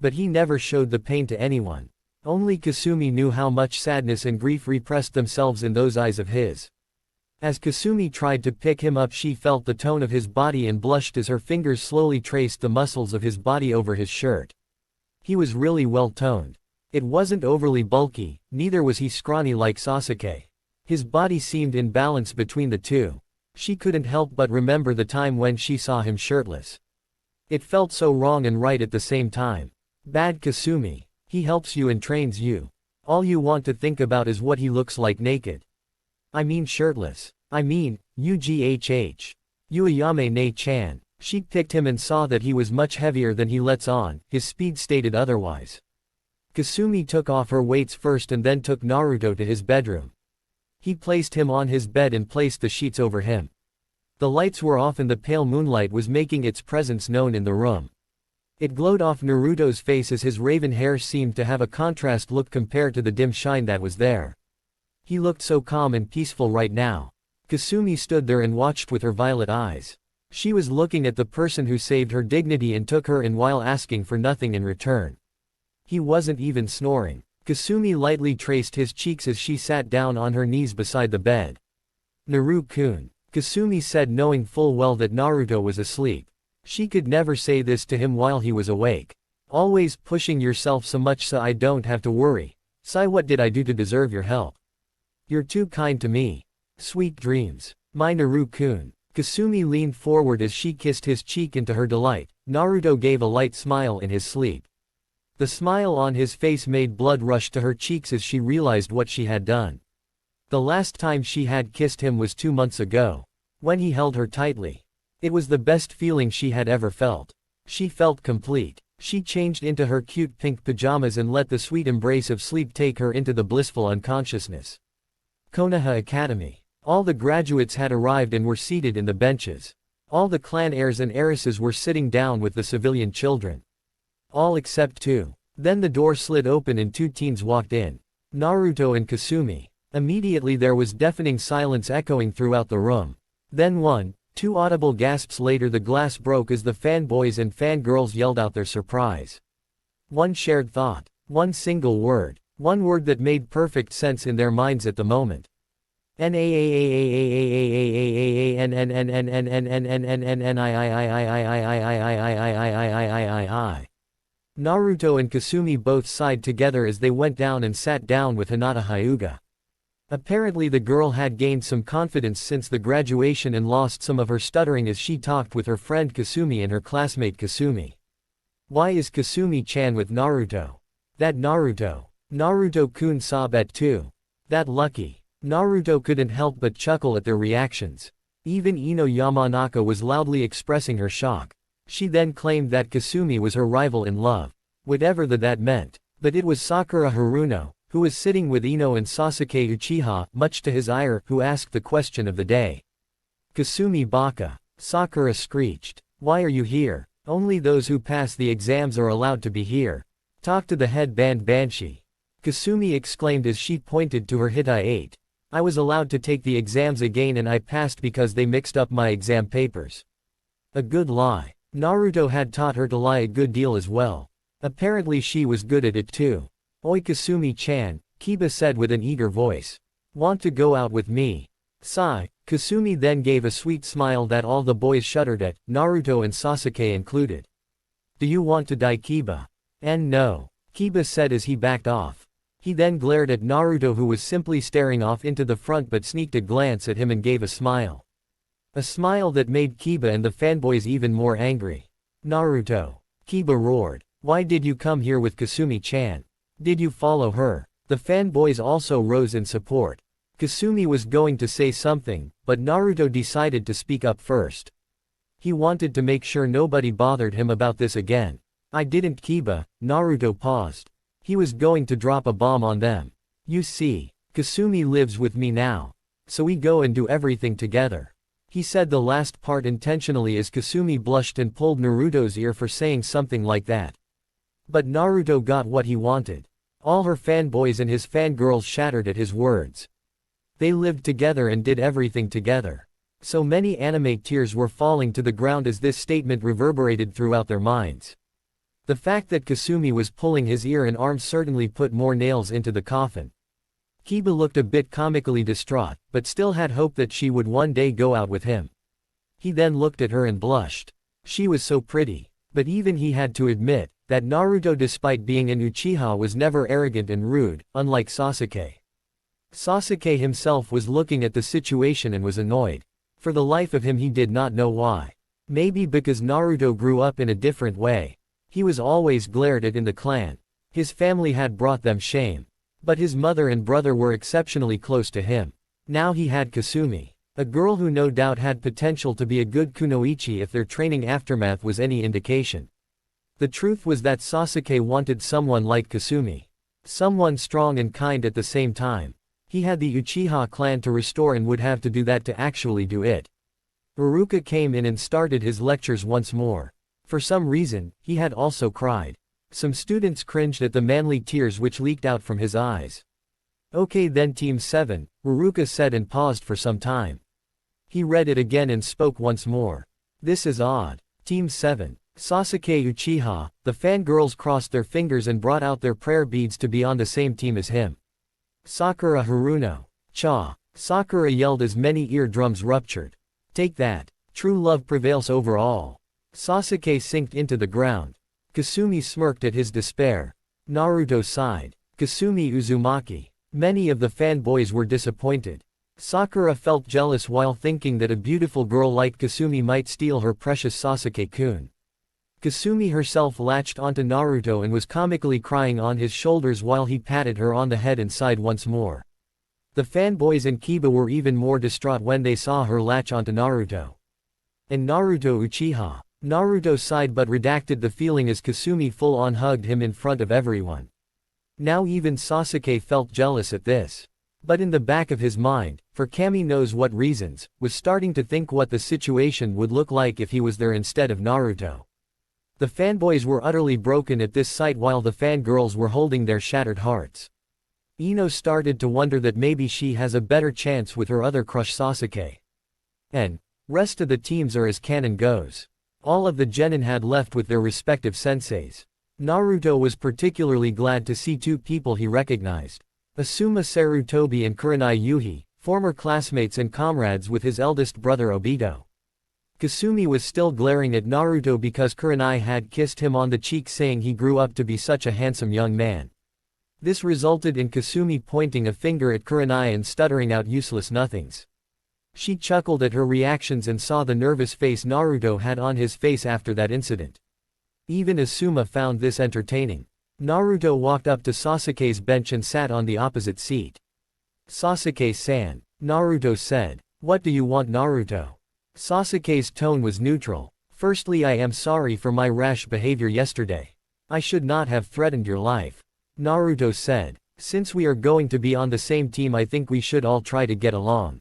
But he never showed the pain to anyone. Only Kasumi knew how much sadness and grief repressed themselves in those eyes of his. As Kasumi tried to pick him up, she felt the tone of his body and blushed as her fingers slowly traced the muscles of his body over his shirt. He was really well toned. It wasn't overly bulky, neither was he scrawny like Sasuke. His body seemed in balance between the two. She couldn't help but remember the time when she saw him shirtless. It felt so wrong and right at the same time. Bad Kasumi. He helps you and trains you. All you want to think about is what he looks like naked. I mean shirtless. I mean, UGHH. Uayame ne-chan. She picked him and saw that he was much heavier than he lets on, his speed stated otherwise. Kasumi took off her weights first and then took Naruto to his bedroom. He placed him on his bed and placed the sheets over him. The lights were off and the pale moonlight was making its presence known in the room. It glowed off Naruto's face as his raven hair seemed to have a contrast look compared to the dim shine that was there. He looked so calm and peaceful right now. Kasumi stood there and watched with her violet eyes. She was looking at the person who saved her dignity and took her in while asking for nothing in return. He wasn't even snoring. Kasumi lightly traced his cheeks as she sat down on her knees beside the bed. Naru-kun, Kasumi said, knowing full well that Naruto was asleep. She could never say this to him while he was awake. Always pushing yourself so much so I don't have to worry. Sai, what did I do to deserve your help? You're too kind to me. Sweet dreams. My Naru-kun. Kasumi leaned forward as she kissed his cheek into her delight. Naruto gave a light smile in his sleep. The smile on his face made blood rush to her cheeks as she realized what she had done. The last time she had kissed him was 2 months ago. When he held her tightly. It was the best feeling she had ever felt. She felt complete. She changed into her cute pink pajamas and let the sweet embrace of sleep take her into the blissful unconsciousness. Konoha Academy. All the graduates had arrived and were seated in the benches. All the clan heirs and heiresses were sitting down with the civilian children. All except 2. Then the door slid open and 2 teens walked in. Naruto and Kasumi. Immediately there was deafening silence echoing throughout the room. Then 2 audible gasps later the glass broke as the fanboys and fangirls yelled out their surprise. One shared thought. One single word. One word that made perfect sense in their minds at the moment. Naruto and Kasumi both sighed together as they went down and sat down with Hinata Hyuga. Apparently the girl had gained some confidence since the graduation and lost some of her stuttering as she talked with her friend Kasumi and her classmate Kasumi. Why is Kasumi-chan with Naruto? That Naruto. Naruto-kun sobbed at 2. That lucky. Naruto couldn't help but chuckle at their reactions. Even Ino Yamanaka was loudly expressing her shock. She then claimed that Kasumi was her rival in love. Whatever that meant. But it was Sakura Haruno, who was sitting with Ino and Sasuke Uchiha, much to his ire, who asked the question of the day. Kasumi baka. Sakura screeched. Why are you here? Only those who pass the exams are allowed to be here. Talk to the head Banshi. Kasumi exclaimed as she pointed to her Hitai 8. I was allowed to take the exams again and I passed because they mixed up my exam papers. A good lie. Naruto had taught her to lie a good deal as well. Apparently she was good at it too. Oi Kasumi-chan, Kiba said with an eager voice. Want to go out with me? Sigh. Kasumi then gave a sweet smile that all the boys shuddered at, Naruto and Sasuke included. Do you want to die, Kiba? And no. Kiba said as he backed off. He then glared at Naruto, who was simply staring off into the front, but sneaked a glance at him and gave a smile. A smile that made Kiba and the fanboys even more angry. Naruto. Kiba roared. Why did you come here with Kasumi-chan? Did you follow her? The fanboys also rose in support. Kasumi was going to say something, but Naruto decided to speak up first. He wanted to make sure nobody bothered him about this again. I didn't, Kiba. Naruto paused. He was going to drop a bomb on them. You see, Kasumi lives with me now. So we go and do everything together. He said the last part intentionally as Kasumi blushed and pulled Naruto's ear for saying something like that. But Naruto got what he wanted. All her fanboys and his fangirls shattered at his words. They lived together and did everything together. So many anime tears were falling to the ground as this statement reverberated throughout their minds. The fact that Kasumi was pulling his ear and arm certainly put more nails into the coffin. Kiba looked a bit comically distraught, but still had hope that she would one day go out with him. He then looked at her and blushed. She was so pretty. But even he had to admit that Naruto, despite being an Uchiha, was never arrogant and rude, unlike Sasuke. Sasuke himself was looking at the situation and was annoyed. For the life of him he did not know why. Maybe because Naruto grew up in a different way. He was always glared at in the clan. His family had brought them shame. But his mother and brother were exceptionally close to him. Now he had Kasumi, a girl who no doubt had potential to be a good kunoichi if their training aftermath was any indication. The truth was that Sasuke wanted someone like Kasumi. Someone strong and kind at the same time. He had the Uchiha clan to restore and would have to do that to actually do it. Iruka came in and started his lectures once more. For some reason, he had also cried. Some students cringed at the manly tears which leaked out from his eyes. Okay then, Team 7, Iruka said and paused for some time. He read it again and spoke once more. This is odd. Team 7, Sasuke Uchiha. The fangirls crossed their fingers and brought out their prayer beads to be on the same team as him. Sakura Haruno. Cha. Sakura yelled as many eardrums ruptured. Take that. True love prevails over all. Sasuke sinked into the ground. Kasumi smirked at his despair. Naruto sighed. Kasumi Uzumaki. Many of the fanboys were disappointed. Sakura felt jealous while thinking that a beautiful girl like Kasumi might steal her precious Sasuke-kun. Kasumi herself latched onto Naruto and was comically crying on his shoulders while he patted her on the head and sighed once more. The fanboys and Kiba were even more distraught when they saw her latch onto Naruto. And Naruto Uchiha. Naruto sighed but redacted the feeling as Kasumi full-on hugged him in front of everyone. Now even Sasuke felt jealous at this. But in the back of his mind, for Kami knows what reasons, was starting to think what the situation would look like if he was there instead of Naruto. The fanboys were utterly broken at this sight while the fangirls were holding their shattered hearts. Ino started to wonder that maybe she has a better chance with her other crush Sasuke. And rest of the teams are as canon goes. All of the genin had left with their respective senseis. Naruto was particularly glad to see two people he recognized. Asuma Sarutobi and Kurenai Yuhi, former classmates and comrades with his eldest brother Obito. Kasumi was still glaring at Naruto because Kurenai had kissed him on the cheek saying he grew up to be such a handsome young man. This resulted in Kasumi pointing a finger at Kurenai and stuttering out useless nothings. She chuckled at her reactions and saw the nervous face Naruto had on his face after that incident. Even Asuma found this entertaining. Naruto walked up to Sasuke's bench and sat on the opposite seat. Sasuke-san, Naruto said. What do you want, Naruto? Sasuke's tone was neutral. Firstly, I am sorry for my rash behavior yesterday. I should not have threatened your life. Naruto said. Since we are going to be on the same team, I think we should all try to get along.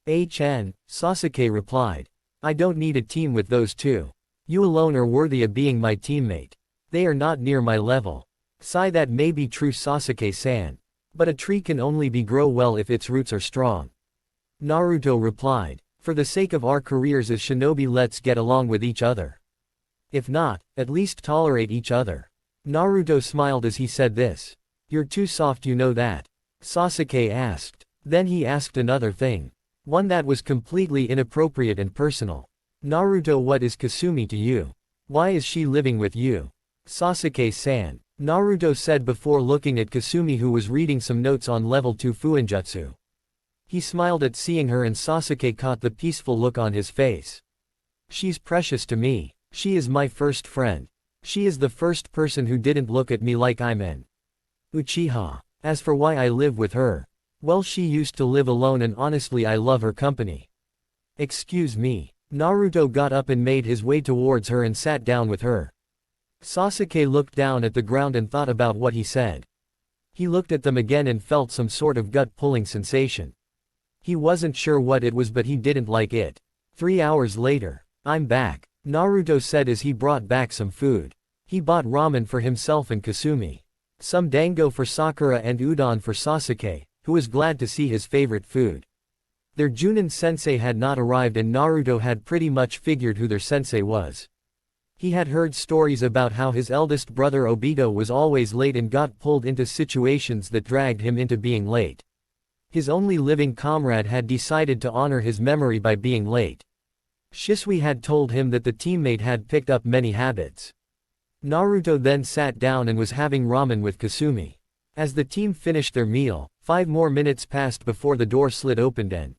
Sasuke replied. I don't need a team with those two. You alone are worthy of being my teammate. They are not near my level. Sigh, that may be true, Sasuke-san. But a tree can only grow well if its roots are strong. Naruto replied. For the sake of our careers as shinobi, let's get along with each other. If not, at least tolerate each other. Naruto smiled as he said this. You're too soft, you know that? Sasuke asked. Then he asked another thing. One that was completely inappropriate and personal. Naruto, what is Kasumi to you? Why is she living with you? Sasuke-san. Naruto said before looking at Kasumi, who was reading some notes on level 2 Fuinjutsu. He smiled at seeing her and Sasuke caught the peaceful look on his face. She's precious to me. She is my first friend. She is the first person who didn't look at me like I'm an Uchiha. As for why I live with her, well, she used to live alone and honestly I love her company. Excuse me. Naruto got up and made his way towards her and sat down with her. Sasuke looked down at the ground and thought about what he said. He looked at them again and felt some sort of gut-pulling sensation. He wasn't sure what it was, but he didn't like it. 3 hours later. I'm back, Naruto said as he brought back some food. He bought ramen for himself and Kasumi. Some dango for Sakura and udon for Sasuke, who was glad to see his favorite food. Their Junin sensei had not arrived and Naruto had pretty much figured who their sensei was. He had heard stories about how his eldest brother Obito was always late and got pulled into situations that dragged him into being late. His only living comrade had decided to honor his memory by being late. Shisui had told him that the teammate had picked up many habits. Naruto then sat down and was having ramen with Kasumi. As the team finished their meal, 5 more minutes passed before the door slid opened and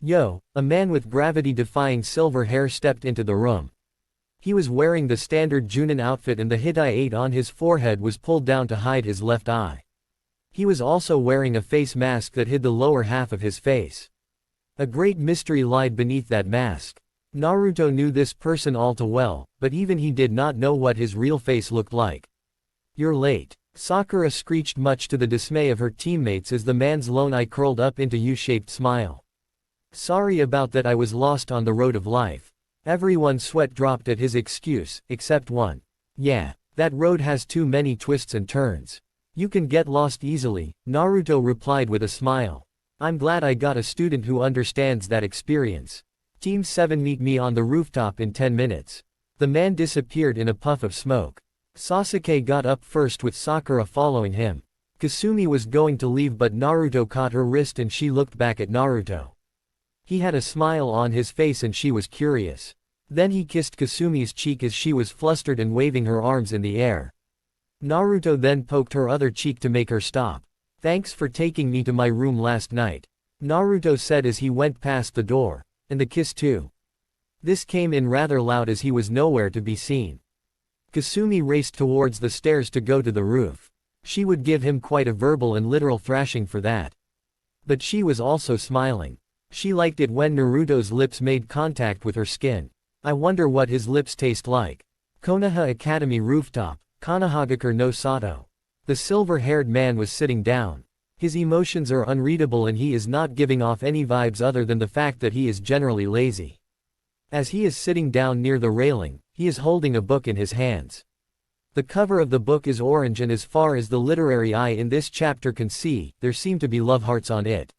a man with gravity-defying silver hair stepped into the room. He was wearing the standard Junin outfit and the Hitai-8 on his forehead was pulled down to hide his left eye. He was also wearing a face mask that hid the lower half of his face. A great mystery lied beneath that mask. Naruto knew this person all too well, but even he did not know what his real face looked like. You're late. Sakura screeched, much to the dismay of her teammates as the man's lone eye curled up into U-shaped smile. Sorry about that, I was lost on the road of life. Everyone's sweat dropped at his excuse, except one. Yeah, that road has too many twists and turns. You can get lost easily, Naruto replied with a smile. I'm glad I got a student who understands that experience. Team 7 meet me on the rooftop in 10 minutes. The man disappeared in a puff of smoke. Sasuke got up first with Sakura following him. Kasumi was going to leave but Naruto caught her wrist and she looked back at Naruto. He had a smile on his face and she was curious. Then he kissed Kasumi's cheek as she was flustered and waving her arms in the air. Naruto then poked her other cheek to make her stop. Thanks for taking me to my room last night, Naruto said as he went past the door. And the kiss too. This came in rather loud as he was nowhere to be seen. Kasumi raced towards the stairs to go to the roof. She would give him quite a verbal and literal thrashing for that. But she was also smiling. She liked it when Naruto's lips made contact with her skin. I wonder what his lips taste like. Konoha Academy rooftop, Kanahagakure no Sato. The silver-haired man was sitting down. His emotions are unreadable and he is not giving off any vibes other than the fact that he is generally lazy. As he is sitting down near the railing, he is holding a book in his hands. The cover of the book is orange and as far as the literary eye in this chapter can see, there seem to be love hearts on it.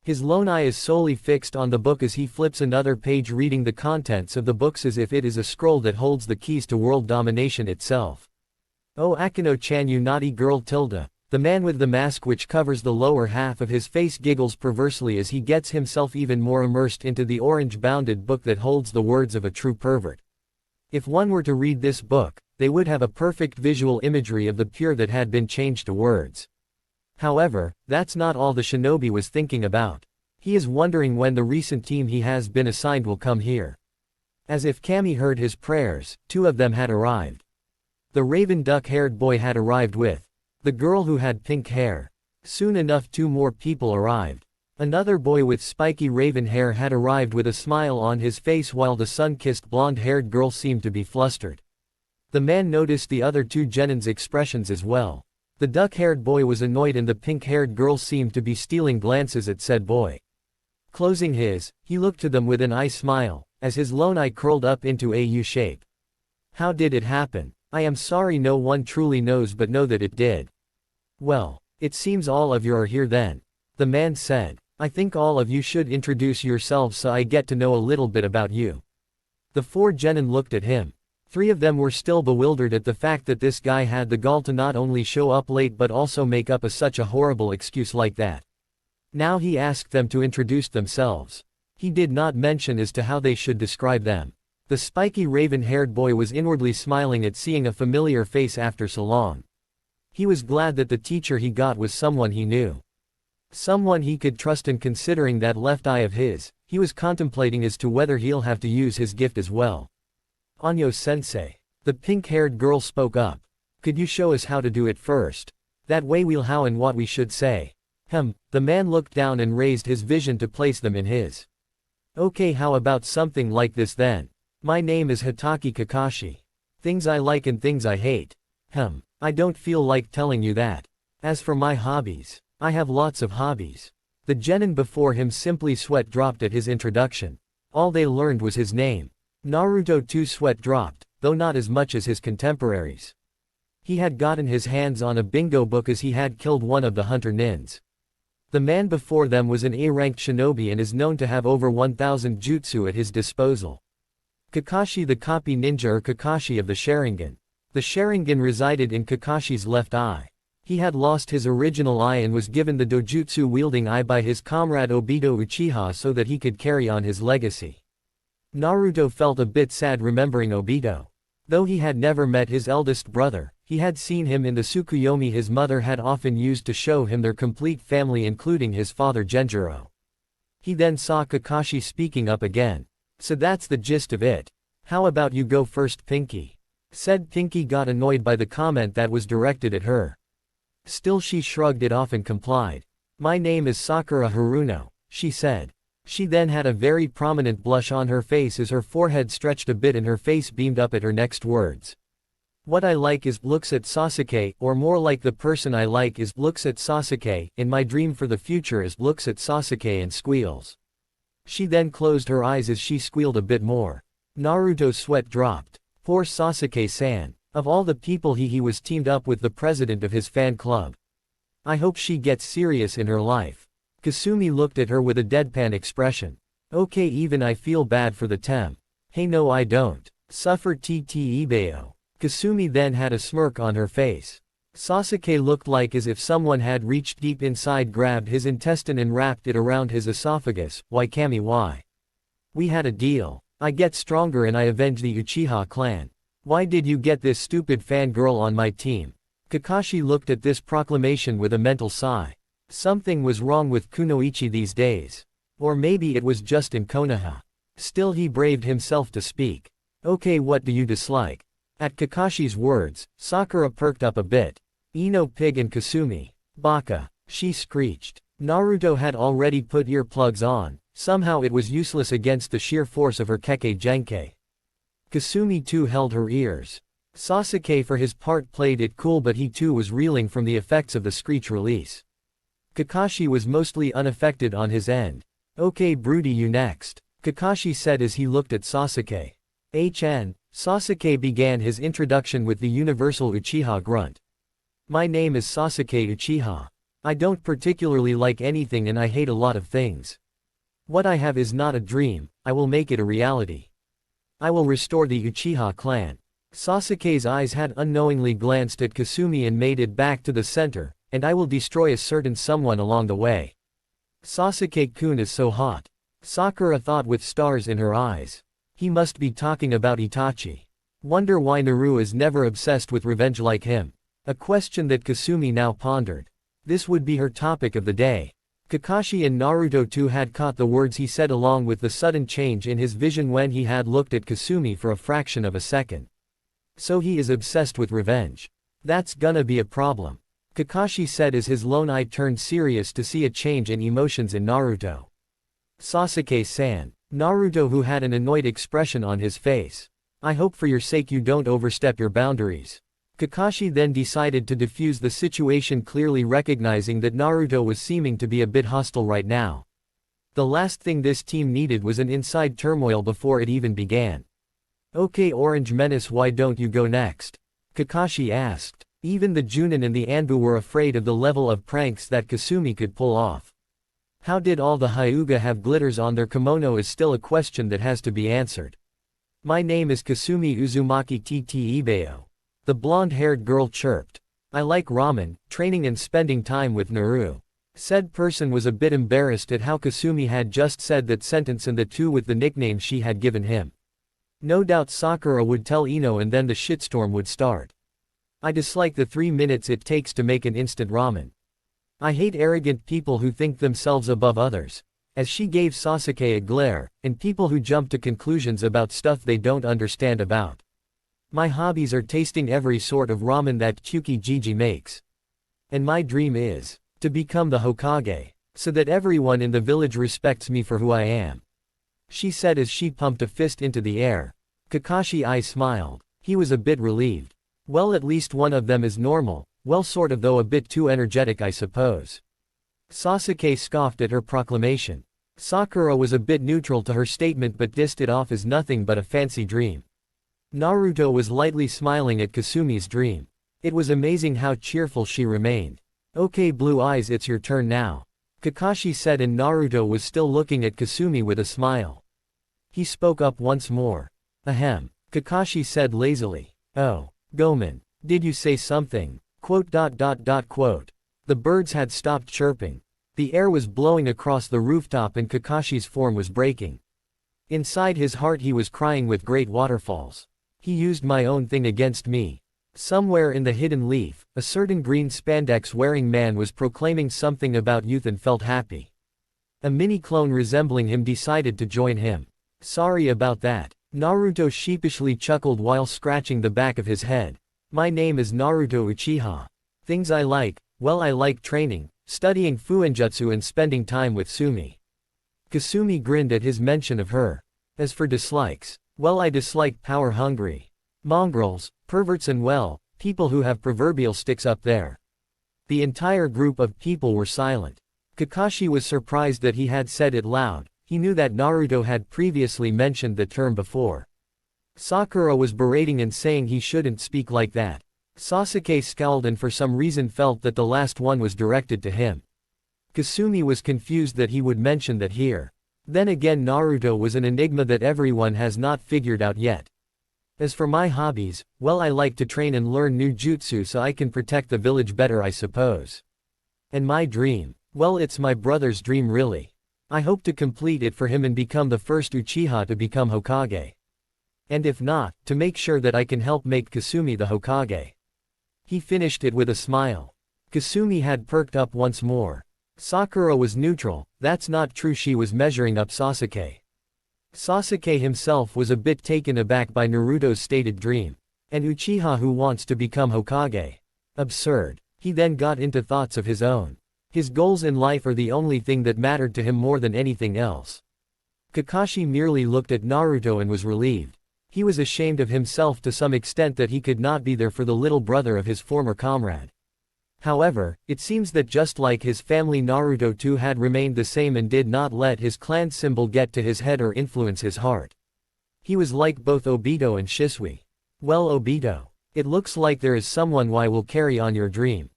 His lone eye is solely fixed on the book as he flips another page, reading the contents of the books as if it is a scroll that holds the keys to world domination itself. Oh Akino-chan, you naughty girl tilde. The man with the mask which covers the lower half of his face giggles perversely as he gets himself even more immersed into the orange-bounded book that holds the words of a true pervert. If one were to read this book, they would have a perfect visual imagery of the pure that had been changed to words. However, that's not all the shinobi was thinking about. He is wondering when the recent team he has been assigned will come here. As if Kami heard his prayers, 2 of them had arrived. The raven duck-haired boy had arrived with the girl who had pink hair. Soon enough 2 more people arrived. Another boy with spiky raven hair had arrived with a smile on his face while the sun-kissed blonde-haired girl seemed to be flustered. The man noticed the other 2 genins' expressions as well. The duck-haired boy was annoyed and the pink-haired girl seemed to be stealing glances at said boy. Closing his, he looked to them with an eye smile, as his lone eye curled up into a U shape. How did it happen? I am sorry, no one truly knows, but know that it did. Well, it seems all of you are here then. The man said. I think all of you should introduce yourselves so I get to know a little bit about you. The 4 genin looked at him. 3 of them were still bewildered at the fact that this guy had the gall to not only show up late but also make up such a horrible excuse like that. Now he asked them to introduce themselves. He did not mention as to how they should describe them. The spiky raven-haired boy was inwardly smiling at seeing a familiar face after so long. He was glad that the teacher he got was someone he knew. Someone he could trust, and considering that left eye of his, he was contemplating as to whether he'll have to use his gift as well. Anyo-sensei. The pink-haired girl spoke up. Could you show us how to do it first? That way we'll how and what we should say. The man looked down and raised his vision to place them in his. Okay, how about something like this then? My name is Hitaki Kakashi. Things I like and things I hate. I don't feel like telling you that. As for my hobbies, I have lots of hobbies. The genin before him simply sweat dropped at his introduction. All they learned was his name. Naruto too sweat dropped, though not as much as his contemporaries. He had gotten his hands on a bingo book as he had killed one of the hunter nins. The man before them was an A-ranked shinobi and is known to have over 1,000 jutsu at his disposal. Kakashi the copy ninja, or Kakashi of the Sharingan. The Sharingan resided in Kakashi's left eye. He had lost his original eye and was given the dojutsu-wielding eye by his comrade Obito Uchiha so that he could carry on his legacy. Naruto felt a bit sad remembering Obito. Though he had never met his eldest brother, he had seen him in the Tsukuyomi his mother had often used to show him their complete family, including his father Genjiro. He then saw Kakashi speaking up again. So that's the gist of it. How about you go first, Pinky? Said Pinky got annoyed by the comment that was directed at her. Still she shrugged it off and complied. My name is Sakura Haruno, she said. She then had a very prominent blush on her face as her forehead stretched a bit and her face beamed up at her next words. What I like is looks at Sasuke, or more like the person I like is looks at Sasuke, in my dream for the future is looks at Sasuke and squeals. She then closed her eyes as she squealed a bit more. Naruto's sweat dropped. Poor Sasuke-san. Of all the people he was teamed up with the president of his fan club. I hope she gets serious in her life. Kasumi looked at her with a deadpan expression. Okay, even I feel bad for the tem. Hey, no I don't. Suffer TT Ibeo. Kasumi then had a smirk on her face. Sasuke looked like as if someone had reached deep inside, grabbed his intestine and wrapped it around his esophagus. Why Kami, why? We had a deal. I get stronger and I avenge the Uchiha clan. Why did you get this stupid fangirl on my team? Kakashi looked at this proclamation with a mental sigh. Something was wrong with Kunoichi these days. Or maybe it was just in Konoha. Still he braved himself to speak. Okay, what do you dislike? At Kakashi's words, Sakura perked up a bit. Ino pig and Kasumi. Baka, she screeched. Naruto had already put earplugs on, somehow it was useless against the sheer force of her Kekkei Genkai. Kasumi too held her ears. Sasuke for his part played it cool, but he too was reeling from the effects of the screech release. Kakashi was mostly unaffected on his end. Okay broody, you next, Kakashi said as he looked at Sasuke. Sasuke began his introduction with the universal Uchiha grunt. My name is Sasuke Uchiha. I don't particularly like anything and I hate a lot of things. What I have is not a dream, I will make it a reality. I will restore the Uchiha clan. Sasuke's eyes had unknowingly glanced at Kasumi and made it back to the center, and I will destroy a certain someone along the way. Sasuke-kun is so hot. Sakura thought with stars in her eyes. He must be talking about Itachi. Wonder why Naru is never obsessed with revenge like him. A question that Kasumi now pondered. This would be her topic of the day. Kakashi and Naruto too had caught the words he said along with the sudden change in his vision when he had looked at Kasumi for a fraction of a second. So he is obsessed with revenge. That's gonna be a problem. Kakashi said as his lone eye turned serious to see a change in emotions in Naruto. Sasuke-san. Naruto, who had an annoyed expression on his face. I hope for your sake you don't overstep your boundaries. Kakashi then decided to defuse the situation, clearly recognizing that Naruto was seeming to be a bit hostile right now. The last thing this team needed was an inside turmoil before it even began. Okay Orange Menace, why don't you go next? Kakashi asked. Even the Junin and the Anbu were afraid of the level of pranks that Kasumi could pull off. How did all the Hyuga have glitters on their kimono is still a question that has to be answered. My name is Kasumi Uzumaki TT Ibeo. The blonde-haired girl chirped. I like ramen, training and spending time with Naru. Said person was a bit embarrassed at how Kasumi had just said that sentence and the two with the nickname she had given him. No doubt Sakura would tell Ino and then the shitstorm would start. I dislike the 3 minutes it takes to make an instant ramen. I hate arrogant people who think themselves above others. As she gave Sasuke a glare, and people who jump to conclusions about stuff they don't understand about. My hobbies are tasting every sort of ramen that Kyuki Gigi makes. And my dream is to become the Hokage, so that everyone in the village respects me for who I am. She said as she pumped a fist into the air. Kakashi I smiled. He was a bit relieved. Well, at least one of them is normal, well, sort of, though a bit too energetic I suppose. Sasuke scoffed at her proclamation. Sakura was a bit neutral to her statement but dissed it off as nothing but a fancy dream. Naruto was lightly smiling at Kasumi's dream. It was amazing how cheerful she remained. Okay, Blue Eyes, it's your turn now, Kakashi said, and Naruto was still looking at Kasumi with a smile. He spoke up once more. Ahem, Kakashi said lazily. Oh, Gomen, did you say something? Quote. The birds had stopped chirping. The air was blowing across the rooftop and Kakashi's form was breaking. Inside his heart he was crying with great waterfalls. He used my own thing against me. Somewhere in the hidden leaf, a certain green spandex-wearing man was proclaiming something about youth and felt happy. A mini-clone resembling him decided to join him. Sorry about that. Naruto sheepishly chuckled while scratching the back of his head. My name is Naruto Uchiha. Things I like, well, I like training, studying fuinjutsu and spending time with Sumi. Kasumi grinned at his mention of her. As for dislikes, well, I dislike power-hungry mongrels, perverts and well, people who have proverbial sticks up there. The entire group of people were silent. Kakashi was surprised that he had said it loud. He knew that Naruto had previously mentioned the term before. Sakura was berating and saying he shouldn't speak like that. Sasuke scowled and for some reason felt that the last one was directed to him. Kasumi was confused that he would mention that here. Then again, Naruto was an enigma that everyone has not figured out yet. As for my hobbies, well, I like to train and learn new jutsu so I can protect the village better, I suppose. And my dream, well, it's my brother's dream really. I hope to complete it for him and become the first Uchiha to become Hokage. And if not, to make sure that I can help make Kasumi the Hokage. He finished it with a smile. Kasumi had perked up once more. Sakura was neutral. That's not true. She was measuring up Sasuke. Sasuke himself was a bit taken aback by Naruto's stated dream. An Uchiha who wants to become Hokage. Absurd. He then got into thoughts of his own. His goals in life are the only thing that mattered to him more than anything else. Kakashi merely looked at Naruto and was relieved. He was ashamed of himself to some extent that he could not be there for the little brother of his former comrade. However, it seems that just like his family, Naruto too had remained the same and did not let his clan symbol get to his head or influence his heart. He was like both Obito and Shisui. Well, Obito, it looks like there is someone who will carry on your dream.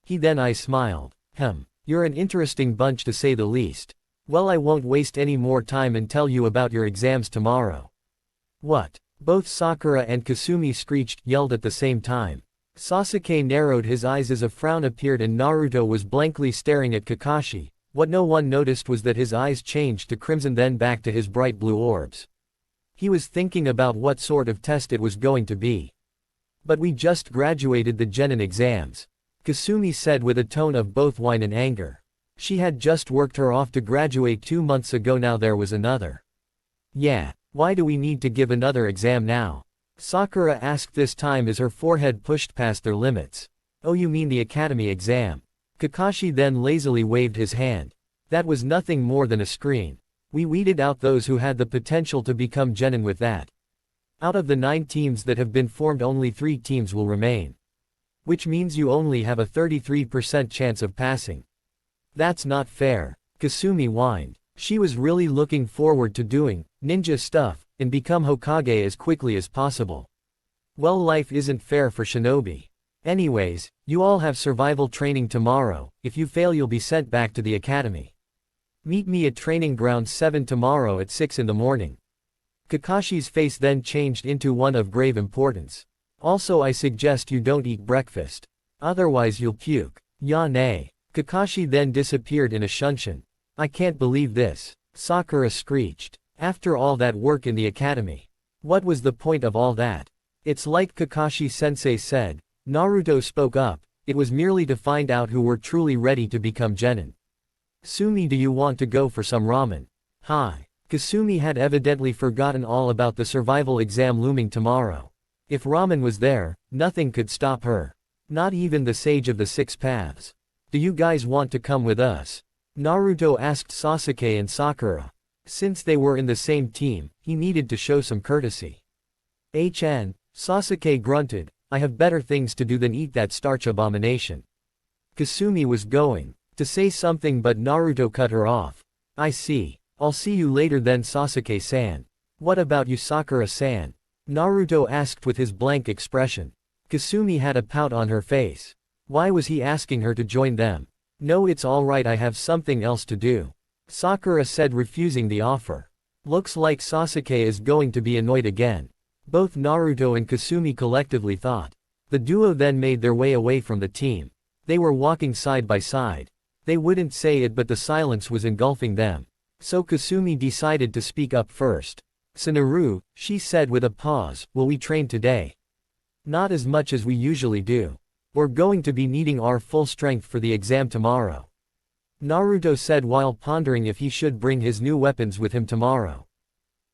I smiled. You're an interesting bunch to say the least. Well, I won't waste any more time and tell you about your exams tomorrow. What? Both Sakura and Kasumi yelled at the same time. Sasuke narrowed his eyes as a frown appeared and Naruto was blankly staring at Kakashi. What no one noticed was that his eyes changed to crimson then back to his bright blue orbs. He was thinking about what sort of test it was going to be. But we just graduated the Genin exams, Kasumi said with a tone of both whine and anger. She had just worked her off to graduate 2 months ago, now there was another. Yeah, why do we need to give another exam now? Sakura asked this time as her forehead pushed past their limits. Oh, you mean the academy exam? Kakashi then lazily waved his hand. That was nothing more than a screen. We weeded out those who had the potential to become Genin with that. Out of the 9 teams that have been formed, only 3 teams will remain. Which means you only have a 33% chance of passing. That's not fair, Kasumi whined. She was really looking forward to doing ninja stuff and become Hokage as quickly as possible. Well, life isn't fair for shinobi. Anyways, you all have survival training tomorrow. If you fail, you'll be sent back to the academy. Meet me at training ground 7 tomorrow at 6 in the morning. Kakashi's face then changed into one of grave importance. Also, I suggest you don't eat breakfast. Otherwise you'll puke. Ya nay. Kakashi then disappeared in a shunshin. I can't believe this, Sakura screeched. After all that work in the academy, what was the point of all that? It's like Kakashi-sensei said, Naruto spoke up. It was merely to find out who were truly ready to become genin. Sumi, do you want to go for some ramen? Hi. Kasumi had evidently forgotten all about the survival exam looming tomorrow. If ramen was there, nothing could stop her. Not even the Sage of the Six Paths. Do you guys want to come with us? Naruto asked Sasuke and Sakura. Since they were in the same team, he needed to show some courtesy. Sasuke grunted, I have better things to do than eat that starch abomination. Kasumi was going to say something but Naruto cut her off. I see. I'll see you later then, Sasuke-san. What about you, Sakura-san? Naruto asked with his blank expression. Kasumi had a pout on her face. Why was he asking her to join them? No, it's alright, I have something else to do. Sakura said, refusing the offer. Looks like Sasuke is going to be annoyed again. Both Naruto and Kasumi collectively thought. The duo then made their way away from the team. They were walking side by side. They wouldn't say it, but the silence was engulfing them. So Kasumi decided to speak up first. Sanaru, she said with a pause, will we train today? Not as much as we usually do. We're going to be needing our full strength for the exam tomorrow. Naruto said while pondering if he should bring his new weapons with him tomorrow.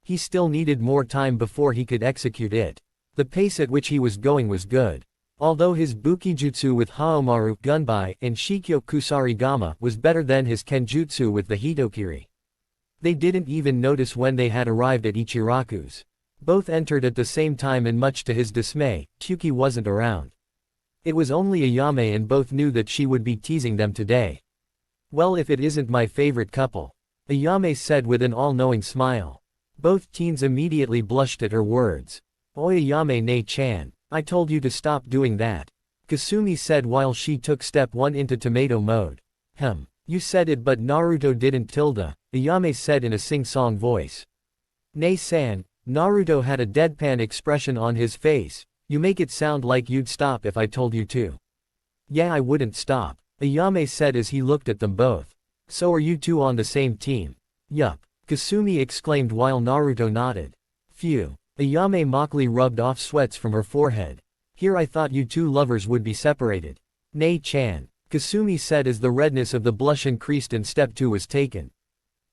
He still needed more time before he could execute it. The pace at which he was going was good. Although his Bukijutsu with Haomaru, Gunbai, and Shikyo Kusarigama was better than his Kenjutsu with the Hitokiri. They didn't even notice when they had arrived at Ichiraku's. Both entered at the same time and much to his dismay, Kyuki wasn't around. It was only Ayame and both knew that she would be teasing them today. Well, if it isn't my favorite couple. Ayame said with an all-knowing smile. Both teens immediately blushed at her words. Oi Ayame ne-chan, I told you to stop doing that. Kasumi said while she took step 1 into tomato mode. You said it but Naruto didn't. Ayame said in a sing-song voice. Ne-san, Naruto had a deadpan expression on his face. You make it sound like you'd stop if I told you to. Yeah, I wouldn't stop, Ayame said as he looked at them both. So are you two on the same team? Yup, Kasumi exclaimed while Naruto nodded. Phew. Ayame mockingly rubbed off sweats from her forehead. Here I thought you two lovers would be separated. Ne-chan, Kasumi said as the redness of the blush increased and step 2 was taken.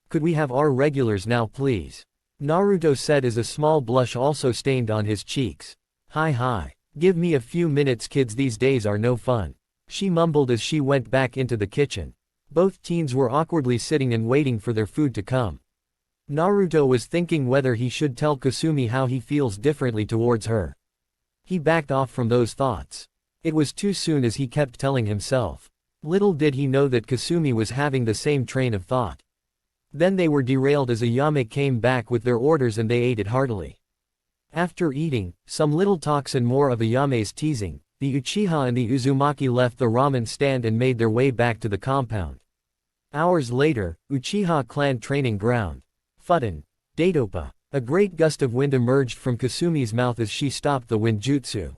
Could we have our regulars now please? Naruto said as a small blush also stained on his cheeks. Hi. Give me a few minutes, kids, these days are no fun. She mumbled as she went back into the kitchen. Both teens were awkwardly sitting and waiting for their food to come. Naruto was thinking whether he should tell Kasumi how he feels differently towards her. He backed off from those thoughts. It was too soon, as he kept telling himself. Little did he know that Kasumi was having the same train of thought. Then they were derailed as Ayame came back with their orders and they ate it heartily. After eating, some little talks and more of Ayame's teasing, the Uchiha and the Uzumaki left the ramen stand and made their way back to the compound. Hours later, Uchiha clan training ground. Futten. Datopa. A great gust of wind emerged from Kasumi's mouth as she stopped the wind jutsu.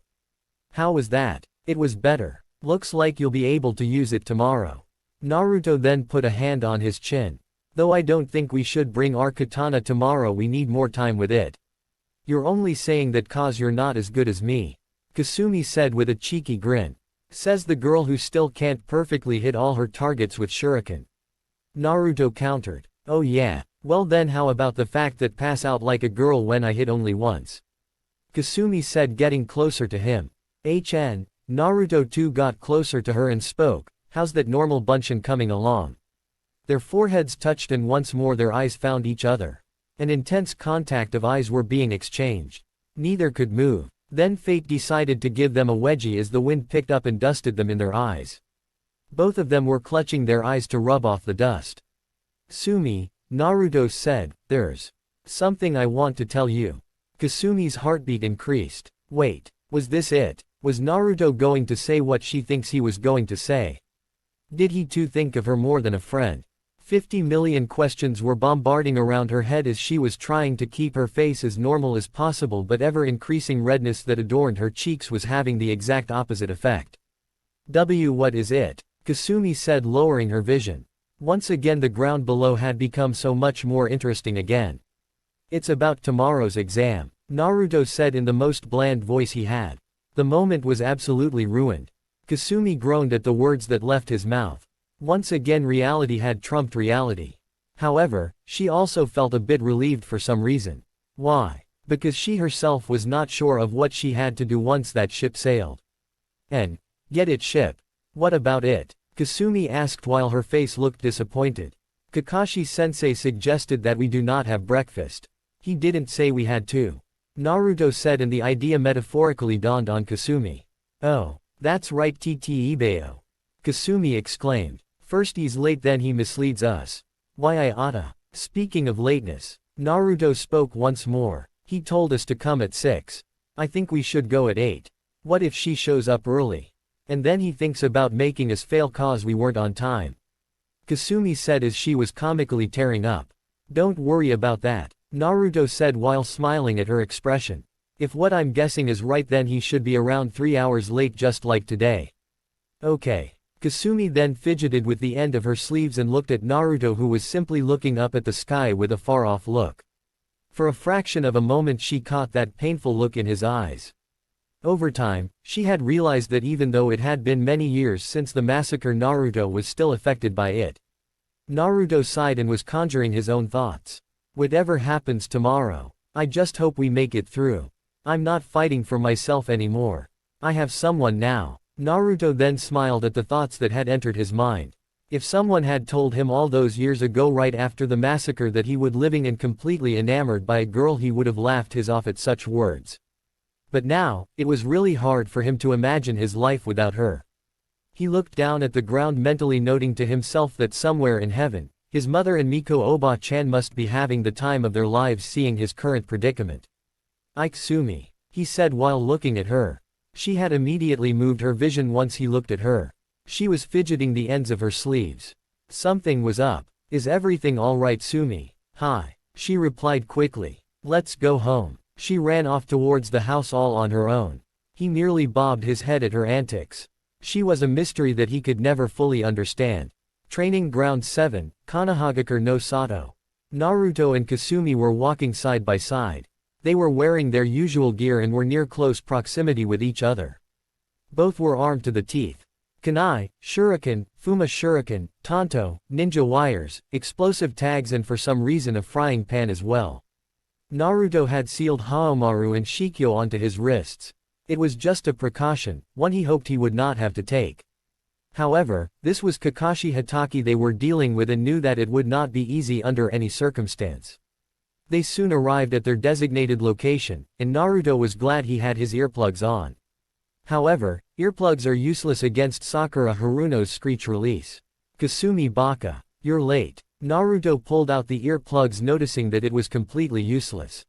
How was that? It was better. Looks like you'll be able to use it tomorrow. Naruto then put a hand on his chin. Though I don't think we should bring our katana tomorrow, we need more time with it. You're only saying that cause you're not as good as me. Kasumi said with a cheeky grin. Says the girl who still can't perfectly hit all her targets with shuriken. Naruto countered. Oh yeah, well then how about the fact that pass out like a girl when I hit only once? Kasumi said, getting closer to him. Naruto too got closer to her and spoke. How's that normal bunchin coming along? Their foreheads touched and once more their eyes found each other. An intense contact of eyes were being exchanged. Neither could move. Then fate decided to give them a wedgie as the wind picked up and dusted them in their eyes. Both of them were clutching their eyes to rub off the dust. Sumi, Naruto said, there's something I want to tell you. Kasumi's heartbeat increased. Wait, was this it? Was Naruto going to say what she thinks he was going to say? Did he too think of her more than a friend? 50 million questions were bombarding around her head as she was trying to keep her face as normal as possible, but ever-increasing redness that adorned her cheeks was having the exact opposite effect. What is it? Kasumi said, lowering her vision. Once again the ground below had become so much more interesting again. It's about tomorrow's exam, Naruto said in the most bland voice he had. The moment was absolutely ruined. Kasumi groaned at the words that left his mouth. Once again reality had trumped reality. However, she also felt a bit relieved for some reason. Why? Because she herself was not sure of what she had to do once that ship sailed. And, get it ship? What about it? Kasumi asked while her face looked disappointed. Kakashi-sensei suggested that we do not have breakfast. He didn't say we had to. Naruto said, and the idea metaphorically dawned on Kasumi. Oh, that's right, Ttebeo. Kasumi exclaimed. First he's late, then he misleads us. Why I oughta. Speaking of lateness, Naruto spoke once more. He told us to come at 6. I think we should go at 8. What if she shows up early? And then he thinks about making us fail cause we weren't on time. Kasumi said as she was comically tearing up. Don't worry about that, Naruto said while smiling at her expression. If what I'm guessing is right, then he should be around 3 hours late just like today. Okay. Kasumi then fidgeted with the end of her sleeves and looked at Naruto, who was simply looking up at the sky with a far-off look. For a fraction of a moment she caught that painful look in his eyes. Over time, she had realized that even though it had been many years since the massacre, Naruto was still affected by it. Naruto sighed and was conjuring his own thoughts. Whatever happens tomorrow, I just hope we make it through. I'm not fighting for myself anymore. I have someone now. Naruto then smiled at the thoughts that had entered his mind. If someone had told him all those years ago right after the massacre that he would living and completely enamored by a girl, he would have laughed his off at such words. But now, it was really hard for him to imagine his life without her. He looked down at the ground, mentally noting to himself that somewhere in heaven, his mother and Miko Oba-chan must be having the time of their lives seeing his current predicament. Ikesumi, he said while looking at her. She had immediately moved her vision once he looked at her. She was fidgeting the ends of her sleeves. Something was up. Is everything alright, Sumi? Hi. She replied quickly. Let's go home. She ran off towards the house all on her own. He merely bobbed his head at her antics. She was a mystery that he could never fully understand. Training Ground 7, Konohagakure no Sato. Naruto and Kasumi were walking side by side. They were wearing their usual gear and were near close proximity with each other. Both were armed to the teeth. Kunai, shuriken, fuma shuriken, tanto, ninja wires, explosive tags, and for some reason a frying pan as well. Naruto had sealed Haomaru and Shikyo onto his wrists. It was just a precaution, one he hoped he would not have to take. However, this was Kakashi Hatake they were dealing with and knew that it would not be easy under any circumstance. They soon arrived at their designated location, and Naruto was glad he had his earplugs on. However, earplugs are useless against Sakura Haruno's screech release. Kasumi baka, you're late. Naruto pulled out the earplugs, noticing that it was completely useless.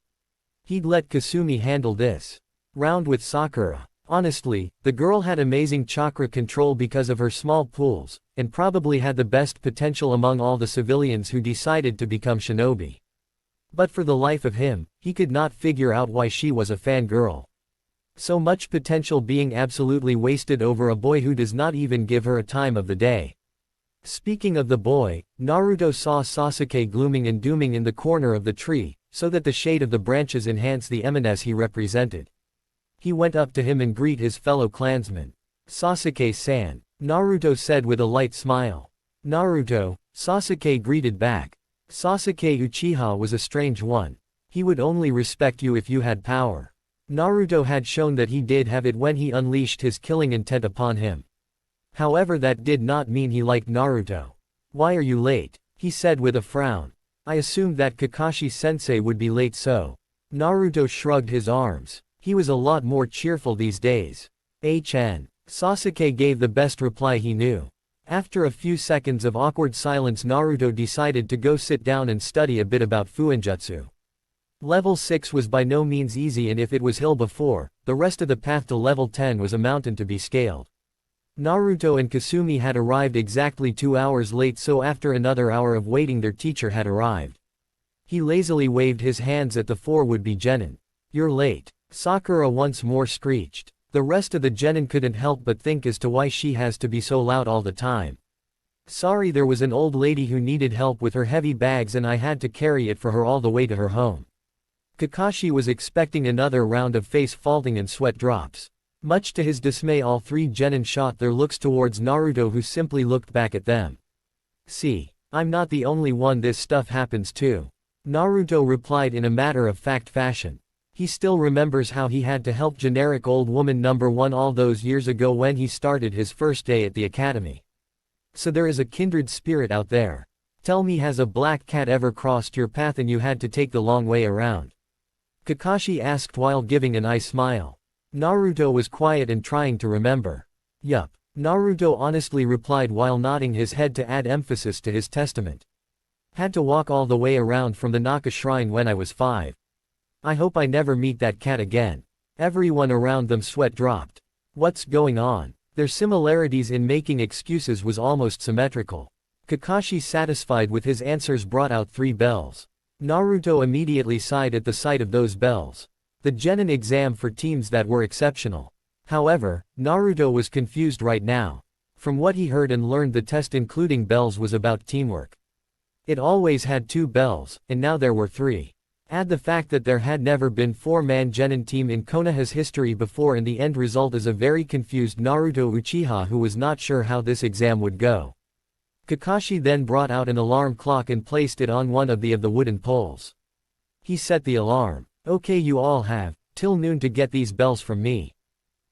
He'd let Kasumi handle this round with Sakura. Honestly, the girl had amazing chakra control because of her small pools, and probably had the best potential among all the civilians who decided to become shinobi. But for the life of him, he could not figure out why she was a fangirl. So much potential being absolutely wasted over a boy who does not even give her a time of the day. Speaking of the boy, Naruto saw Sasuke glooming and dooming in the corner of the tree, so that the shade of the branches enhanced the eminence he represented. He went up to him and greeted his fellow clansman. Sasuke-san, Naruto said with a light smile. Naruto, Sasuke greeted back. Sasuke Uchiha was a strange one. He would only respect you if you had power. Naruto had shown that he did have it when he unleashed his killing intent upon him. However, that did not mean he liked Naruto. Why are you late? He said with a frown. I assumed that Kakashi-sensei would be late, so. Naruto shrugged his arms. He was a lot more cheerful these days. HN. Sasuke gave the best reply he knew. After a few seconds of awkward silence, Naruto decided to go sit down and study a bit about Fuinjutsu. Level 6 was by no means easy, and if it was hill before, the rest of the path to level 10 was a mountain to be scaled. Naruto and Kasumi had arrived exactly 2 hours late, so after another hour of waiting their teacher had arrived. He lazily waved his hands at the 4 would-be genin. You're late. Sakura once more screeched. The rest of the genin couldn't help but think as to why she has to be so loud all the time. Sorry, there was an old lady who needed help with her heavy bags and I had to carry it for her all the way to her home. Kakashi was expecting another round of face faulting and sweat drops. Much to his dismay, all three genin shot their looks towards Naruto, who simply looked back at them. "See, I'm not the only one this stuff happens to," Naruto replied in a matter-of-fact fashion. He still remembers how he had to help generic old woman number 1 all those years ago when he started his first day at the academy. So there is a kindred spirit out there. Tell me, has a black cat ever crossed your path and you had to take the long way around? Kakashi asked while giving an eye smile. Naruto was quiet and trying to remember. Yup, Naruto honestly replied while nodding his head to add emphasis to his testament. Had to walk all the way around from the Naka shrine when I was 5. I hope I never meet that cat again. Everyone around them sweat dropped. What's going on? Their similarities in making excuses was almost symmetrical. Kakashi, satisfied with his answers, brought out 3 bells. Naruto immediately sighed at the sight of those bells. The genin exam for teams that were exceptional. However, Naruto was confused right now. From what he heard and learned, the test including bells was about teamwork. It always had 2 bells, and now there were 3. Add the fact that there had never been 4-man genin team in Konoha's history before, and the end result is a very confused Naruto Uchiha who was not sure how this exam would go. Kakashi then brought out an alarm clock and placed it on one of the wooden poles. He set the alarm. "Okay, you all have till noon to get these bells from me."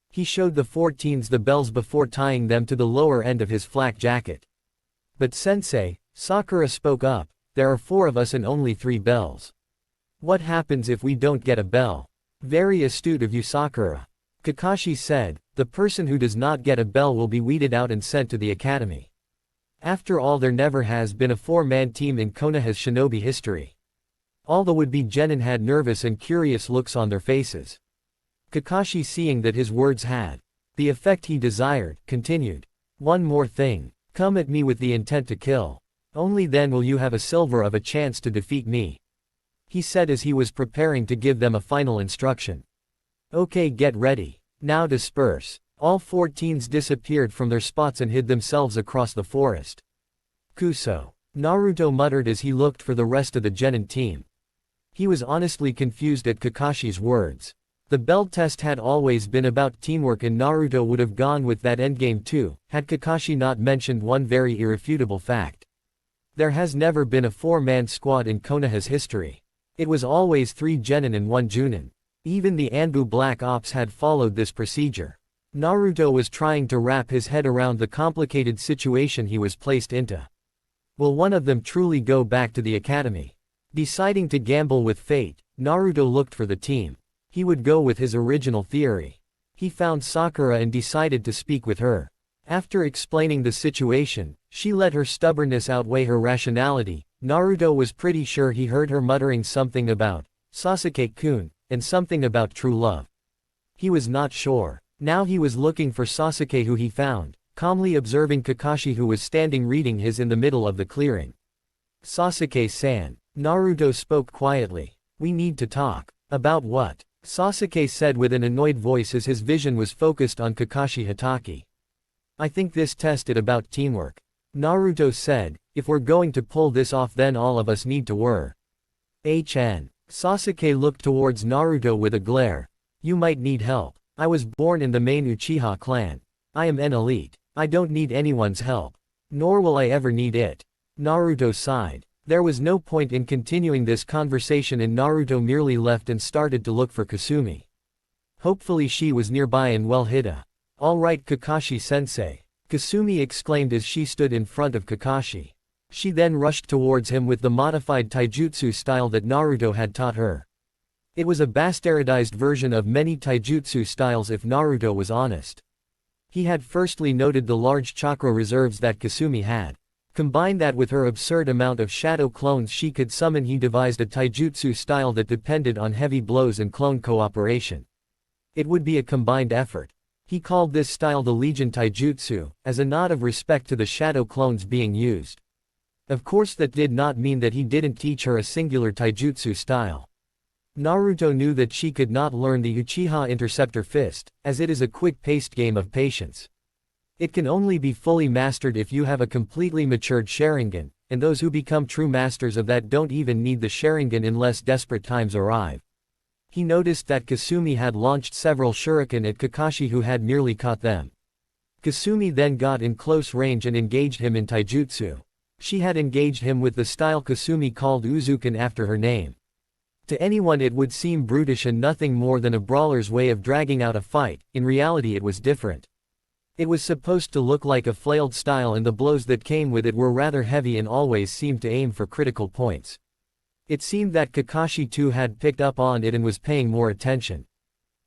He showed the 4 teens the bells before tying them to the lower end of his flak jacket. "But sensei," Sakura spoke up, "there are 4 of us and only 3 bells. What happens if we don't get a bell?" "Very astute of you, Sakura," Kakashi said. "The person who does not get a bell will be weeded out and sent to the academy. After all, there never has been a 4-man team in Konoha's shinobi history." All the would-be genin had nervous and curious looks on their faces. Kakashi, seeing that his words had the effect he desired, continued. "One more thing. Come at me with the intent to kill. Only then will you have a silver of a chance to defeat me," he said as he was preparing to give them a final instruction. "Okay, get ready. Now disperse." All 4 teens disappeared from their spots and hid themselves across the forest. "Kuso," Naruto muttered as he looked for the rest of the genin team. He was honestly confused at Kakashi's words. The bell test had always been about teamwork, and Naruto would have gone with that endgame too, had Kakashi not mentioned one very irrefutable fact. There has never been a 4-man squad in Konoha's history. It was always 3 genin and 1 junin. Even the Anbu Black Ops had followed this procedure. Naruto was trying to wrap his head around the complicated situation he was placed into. Will one of them truly go back to the academy? Deciding to gamble with fate, Naruto looked for the team. He would go with his original theory. He found Sakura and decided to speak with her. After explaining the situation, she let her stubbornness outweigh her rationality. Naruto was pretty sure he heard her muttering something about Sasuke-kun, and something about true love. He was not sure. Now he was looking for Sasuke, who he found, calmly observing Kakashi, who was standing reading his in the middle of the clearing. "Sasuke-san," Naruto spoke quietly. "We need to talk." "About what?" Sasuke said with an annoyed voice as his vision was focused on Kakashi Hatake. "I think this tested about teamwork," Naruto said. "If we're going to pull this off, then all of us need to work." Sasuke looked towards Naruto with a glare. "You might need help. I was born in the main Uchiha clan. I am an elite. I don't need anyone's help. Nor will I ever need it." Naruto sighed. There was no point in continuing this conversation, and Naruto merely left and started to look for Kasumi. Hopefully she was nearby and well hidden. "All right, Kakashi-sensei," Kasumi exclaimed as she stood in front of Kakashi. She then rushed towards him with the modified taijutsu style that Naruto had taught her. It was a bastardized version of many taijutsu styles, if Naruto was honest. He had firstly noted the large chakra reserves that Kasumi had. Combine that with her absurd amount of shadow clones she could summon, he devised a taijutsu style that depended on heavy blows and clone cooperation. It would be a combined effort. He called this style the Legion Taijutsu, as a nod of respect to the shadow clones being used. Of course, that did not mean that he didn't teach her a singular taijutsu style. Naruto knew that she could not learn the Uchiha Interceptor Fist, as it is a quick-paced game of patience. It can only be fully mastered if you have a completely matured Sharingan, and those who become true masters of that don't even need the Sharingan unless desperate times arrive. He noticed that Kasumi had launched several shuriken at Kakashi, who had merely caught them. Kasumi then got in close range and engaged him in taijutsu. She had engaged him with the style Kasumi called Uzuken after her name. To anyone it would seem brutish and nothing more than a brawler's way of dragging out a fight. In reality it was different. It was supposed to look like a flailed style, and the blows that came with it were rather heavy and always seemed to aim for critical points. It seemed that Kakashi too had picked up on it and was paying more attention.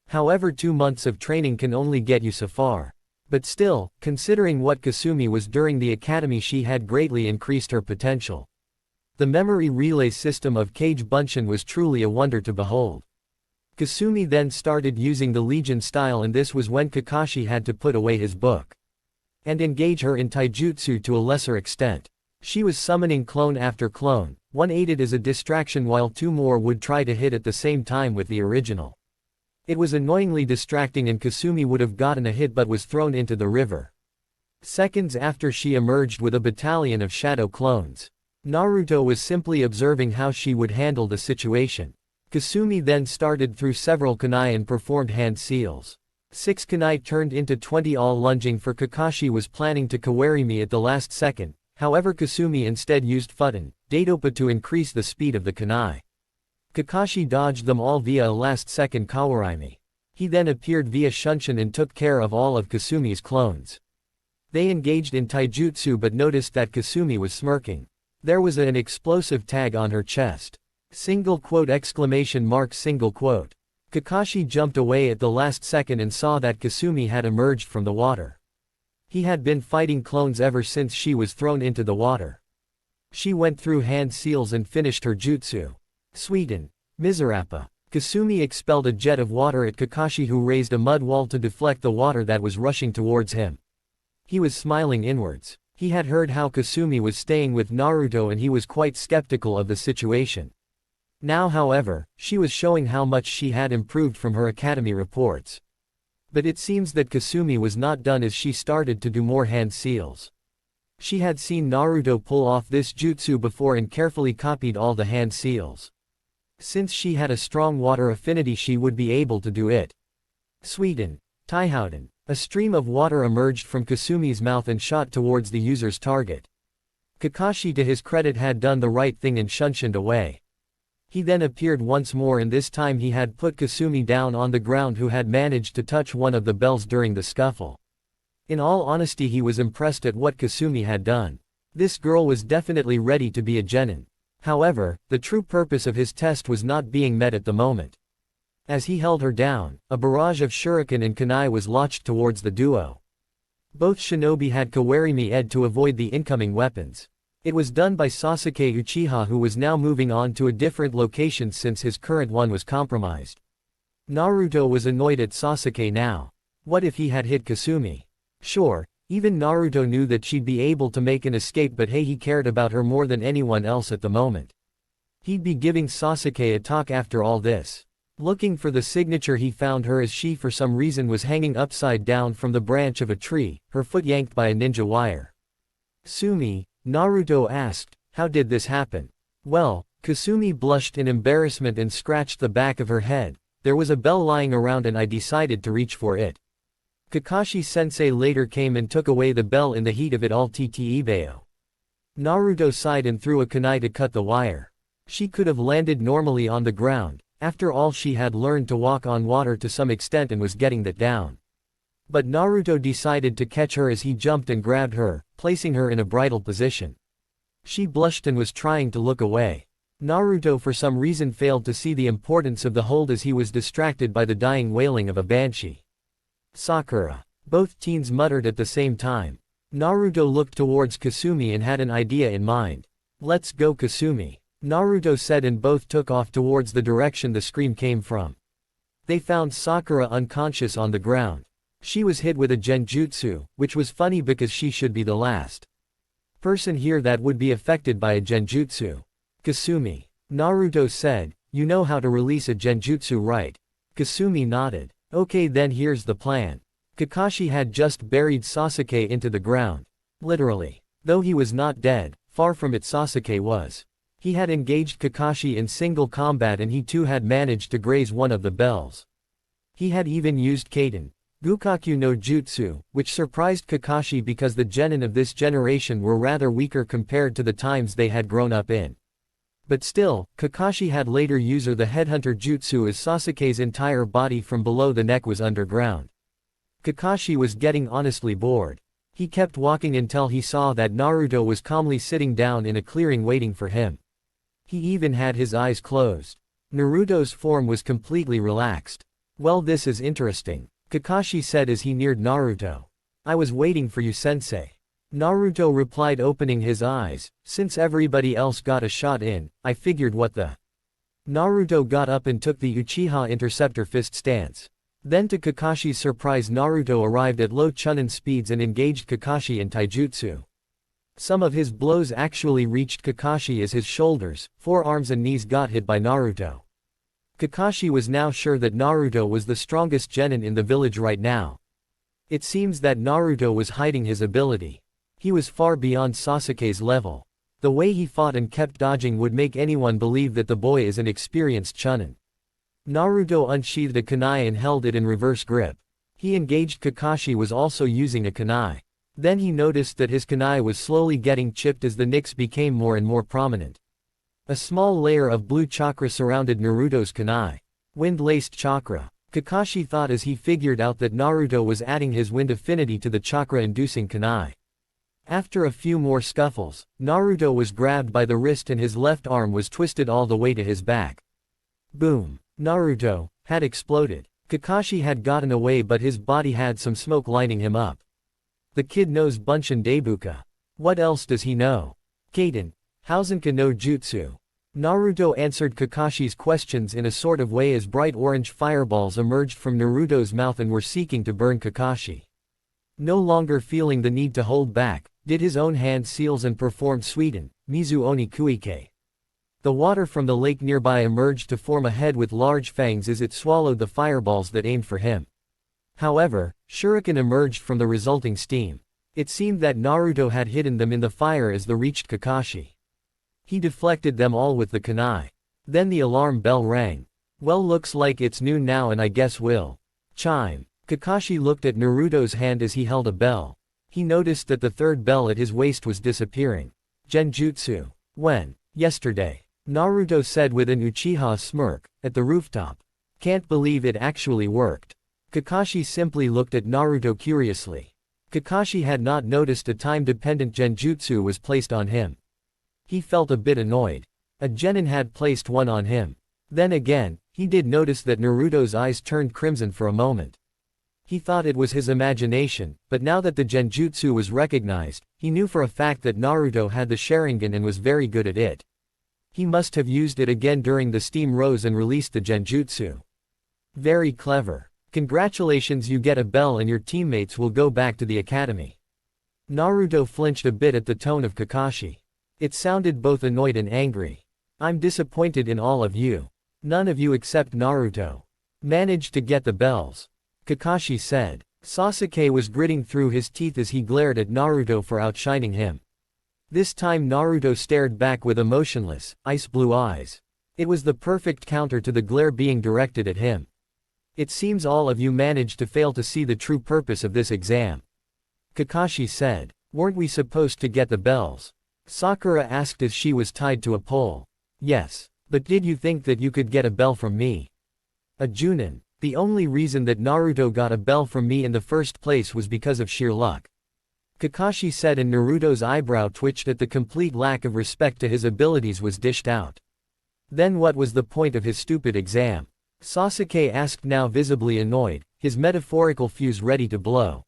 However, 2 months of training can only get you so far. But still, considering what Kasumi was during the academy, she had greatly increased her potential. The memory relay system of Kage Bunshin was truly a wonder to behold. Kasumi then started using the Legion style, and this was when Kakashi had to put away his book and engage her in taijutsu to a lesser extent. She was summoning clone after clone, one aided as a distraction while 2 more would try to hit at the same time with the original. It was annoyingly distracting, and Kasumi would have gotten a hit but was thrown into the river. Seconds after, she emerged with a battalion of shadow clones. Naruto was simply observing how she would handle the situation. Kasumi then started through several kunai and performed hand seals. 6 kunai turned into 20, all lunging for Kakashi was planning to kawari me at the last second. However, Kasumi instead used Futon, Datopa to increase the speed of the kunai. Kakashi dodged them all via a last-second kawarimi. He then appeared via Shunshin and took care of all of Kasumi's clones. They engaged in taijutsu but noticed that Kasumi was smirking. There was an explosive tag on her chest. ! Kakashi jumped away at the last second and saw that Kasumi had emerged from the water. He had been fighting clones ever since she was thrown into the water. She went through hand seals and finished her jutsu. Sweeten. Mizurappa. Kasumi expelled a jet of water at Kakashi, who raised a mud wall to deflect the water that was rushing towards him. He was smiling inwards. He had heard how Kasumi was staying with Naruto and he was quite skeptical of the situation. Now, however, she was showing how much she had improved from her academy reports. But it seems that Kasumi was not done, as she started to do more hand seals. She had seen Naruto pull off this jutsu before and carefully copied all the hand seals. Since she had a strong water affinity, she would be able to do it. Sweeten. Taihouden. A stream of water emerged from Kasumi's mouth and shot towards the user's target. Kakashi, to his credit, had done the right thing and shunshined away. He then appeared once more, and this time he had put Kasumi down on the ground, who had managed to touch one of the bells during the scuffle. In all honesty, he was impressed at what Kasumi had done. This girl was definitely ready to be a genin. However, the true purpose of his test was not being met at the moment. As he held her down, a barrage of shuriken and kunai was launched towards the duo. Both shinobi had kawarimi ed to avoid the incoming weapons. It was done by Sasuke Uchiha, who was now moving on to a different location since his current one was compromised. Naruto was annoyed at Sasuke now. What if he had hit Kasumi? Sure, even Naruto knew that she'd be able to make an escape, but hey, he cared about her more than anyone else at the moment. He'd be giving Sasuke a talk after all this. Looking for the signature, he found her as she for some reason was hanging upside down from the branch of a tree, her foot yanked by a ninja wire. Sumi? Naruto asked, how did this happen? Well, Kasumi blushed in embarrassment and scratched the back of her head. There was a bell lying around and I decided to reach for it. Kakashi-sensei later came and took away the bell in the heat of it all. Ttebeo. Naruto sighed and threw a kunai to cut the wire. She could have landed normally on the ground. After all, she had learned to walk on water to some extent and was getting that down. But Naruto decided to catch her as he jumped and grabbed her, placing her in a bridle position. She blushed and was trying to look away. Naruto for some reason failed to see the importance of the hold as he was distracted by the dying wailing of a banshee. Sakura. Both teens muttered at the same time. Naruto looked towards Kasumi and had an idea in mind. Let's go, Kasumi, Naruto said, and both took off towards the direction the scream came from. They found Sakura unconscious on the ground. She was hit with a genjutsu, which was funny because she should be the last person here that would be affected by a genjutsu. Kasumi. Naruto said, you know how to release a genjutsu, right? Kasumi nodded. Okay, then here's the plan. Kakashi had just buried Sasuke into the ground. Literally. Though he was not dead, far from it, Sasuke was. He had engaged Kakashi in single combat and he too had managed to graze one of the bells. He had even used Kaden Gukaku no Jutsu, which surprised Kakashi because the genin of this generation were rather weaker compared to the times they had grown up in. But still, Kakashi had later used the headhunter jutsu as Sasuke's entire body from below the neck was underground. Kakashi was getting honestly bored. He kept walking until he saw that Naruto was calmly sitting down in a clearing waiting for him. He even had his eyes closed. Naruto's form was completely relaxed. "Well, this is interesting," Kakashi said as he neared Naruto. "I was waiting for you, sensei." Naruto replied, opening his eyes. "Since everybody else got a shot in, I figured what the—" Naruto got up and took the Uchiha interceptor fist stance. Then to Kakashi's surprise, Naruto arrived at low chunin speeds and engaged Kakashi in taijutsu. Some of his blows actually reached Kakashi as his shoulders, forearms and knees got hit by Naruto. Kakashi was now sure that Naruto was the strongest genin in the village right now. It seems that Naruto was hiding his ability. He was far beyond Sasuke's level. The way he fought and kept dodging would make anyone believe that the boy is an experienced chunin. Naruto unsheathed a kunai and held it in reverse grip. He engaged Kakashi was also using a kunai. Then he noticed that his kunai was slowly getting chipped as the nicks became more and more prominent. A small layer of blue chakra surrounded Naruto's kunai. Wind-laced chakra. Kakashi thought as he figured out that Naruto was adding his wind affinity to the chakra-inducing kunai. After a few more scuffles, Naruto was grabbed by the wrist and his left arm was twisted all the way to his back. Boom. Naruto had exploded. Kakashi had gotten away, but his body had some smoke lining him up. The kid knows Bunshin Dabuka. What else does he know? Kaden Hausenka no Jutsu. Naruto answered Kakashi's questions in a sort of way as bright orange fireballs emerged from Naruto's mouth and were seeking to burn Kakashi. No longer feeling the need to hold back, did his own hand seals and performed Suiden, Mizu Oni Kuike. The water from the lake nearby emerged to form a head with large fangs as it swallowed the fireballs that aimed for him. However, shuriken emerged from the resulting steam. It seemed that Naruto had hidden them in the fire as they reached Kakashi. He deflected them all with the kunai. Then the alarm bell rang. "Well, looks like it's noon now and I guess we'll chime." Kakashi looked at Naruto's hand as he held a bell. He noticed that the third bell at his waist was disappearing. Genjutsu. "When?" "Yesterday," Naruto said with an Uchiha smirk, "at the rooftop. Can't believe it actually worked." Kakashi simply looked at Naruto curiously. Kakashi had not noticed a time-dependent genjutsu was placed on him. He felt a bit annoyed. A genin had placed one on him. Then again, he did notice that Naruto's eyes turned crimson for a moment. He thought it was his imagination, but now that the genjutsu was recognized, he knew for a fact that Naruto had the Sharingan and was very good at it. He must have used it again during the steam rose and released the genjutsu. Very clever. Congratulations, you get a bell and your teammates will go back to the academy. Naruto flinched a bit at the tone of Kakashi. It sounded both annoyed and angry. "I'm disappointed in all of you. None of you except Naruto managed to get the bells," Kakashi said. Sasuke was gritting through his teeth as he glared at Naruto for outshining him. This time Naruto stared back with emotionless, ice-blue eyes. It was the perfect counter to the glare being directed at him. "It seems all of you managed to fail to see the true purpose of this exam," Kakashi said. "Weren't we supposed to get the bells?" Sakura asked as she was tied to a pole. "Yes. But did you think that you could get a bell from me? A Junin. The only reason that Naruto got a bell from me in the first place was because of sheer luck," Kakashi said, and Naruto's eyebrow twitched at the complete lack of respect to his abilities was dished out. "Then what was the point of his stupid exam?" Sasuke asked, now visibly annoyed, his metaphorical fuse ready to blow.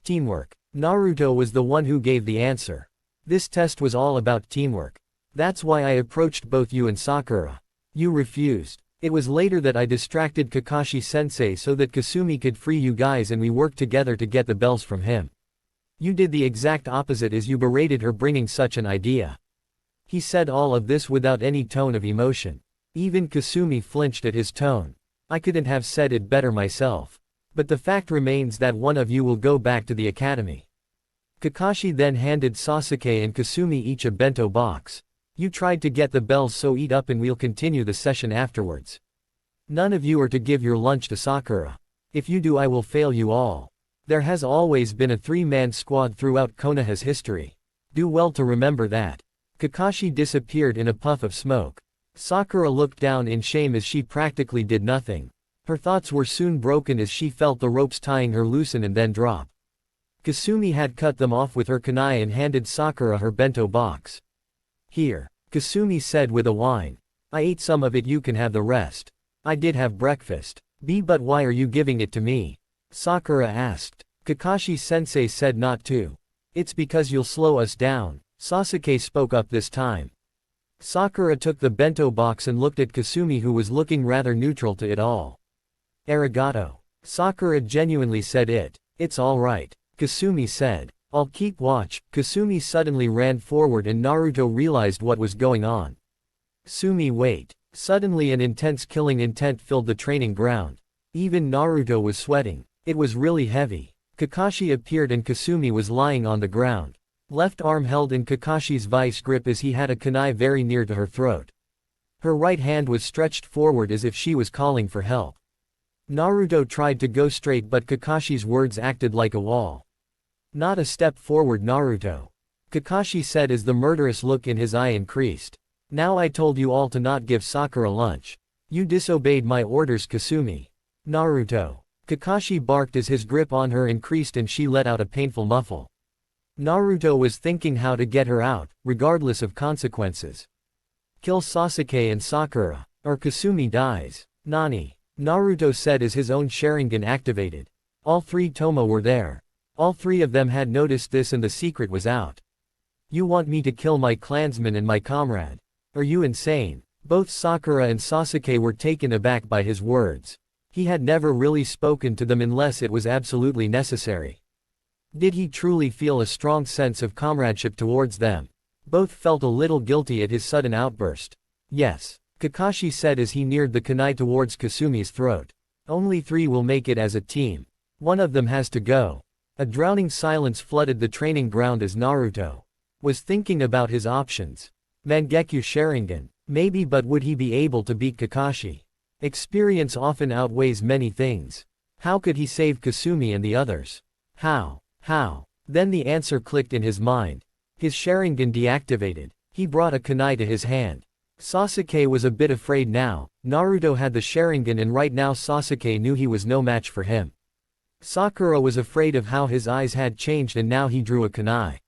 "Teamwork." Naruto was the one who gave the answer. "This test was all about teamwork. That's why I approached both you and Sakura. You refused. It was later that I distracted Kakashi-sensei so that Kasumi could free you guys and we worked together to get the bells from him. You did the exact opposite as you berated her bringing such an idea." He said all of this without any tone of emotion. Even Kasumi flinched at his tone. "I couldn't have said it better myself. But the fact remains that one of you will go back to the academy." Kakashi then handed Sasuke and Kasumi each a bento box. You tried to get the bells, so eat up and we'll continue the session afterwards. None of you are to give your lunch to Sakura. If you do, I will fail you all. There has always been a 3-man squad throughout Konoha's history. Do well to remember that. Kakashi disappeared in a puff of smoke. Sakura looked down in shame as she practically did nothing. Her thoughts were soon broken as she felt the ropes tying her loosen and then drop. Kasumi had cut them off with her kunai and handed Sakura her bento box. Here, Kasumi said with a whine. I ate some of it, you can have the rest. I did have breakfast. But why are you giving it to me? Sakura asked. Kakashi-sensei said not to. It's because you'll slow us down. Sasuke spoke up this time. Sakura took the bento box and looked at Kasumi, who was looking rather neutral to it all. Arigato. Sakura genuinely said it. It's alright. Kasumi said. I'll keep watch. Kasumi suddenly ran forward and Naruto realized what was going on. Sumi, wait. Suddenly an intense killing intent filled the training ground. Even Naruto was sweating. It was really heavy. Kakashi appeared and Kasumi was lying on the ground. Left arm held in Kakashi's vice grip as he had a kunai very near to her throat. Her right hand was stretched forward as if she was calling for help. Naruto tried to go straight, but Kakashi's words acted like a wall. Not a step forward, Naruto. Kakashi said as the murderous look in his eye increased. Now I told you all to not give Sakura lunch. You disobeyed my orders, Kasumi. Naruto. Kakashi barked as his grip on her increased and she let out a painful muffle. Naruto was thinking how to get her out, regardless of consequences. Kill Sasuke and Sakura, or Kasumi dies. Nani? Naruto said as his own Sharingan activated. All 3 Toma were there. All 3 of them had noticed this and the secret was out. You want me to kill my clansman and my comrade? Are you insane? Both Sakura and Sasuke were taken aback by his words. He had never really spoken to them unless it was absolutely necessary. Did he truly feel a strong sense of comradeship towards them? Both felt a little guilty at his sudden outburst. Yes, Kakashi said as he neared the kunai towards Kasumi's throat. Only 3 will make it as a team. One of them has to go. A drowning silence flooded the training ground as Naruto was thinking about his options. Mangekyo Sharingan. Maybe, but would he be able to beat Kakashi? Experience often outweighs many things. How could he save Kasumi and the others? How? Then the answer clicked in his mind. His Sharingan deactivated. He brought a kunai to his hand. Sasuke was a bit afraid now. Naruto had the Sharingan and right now Sasuke knew he was no match for him. Sakura was afraid of how his eyes had changed and now he drew a kunai.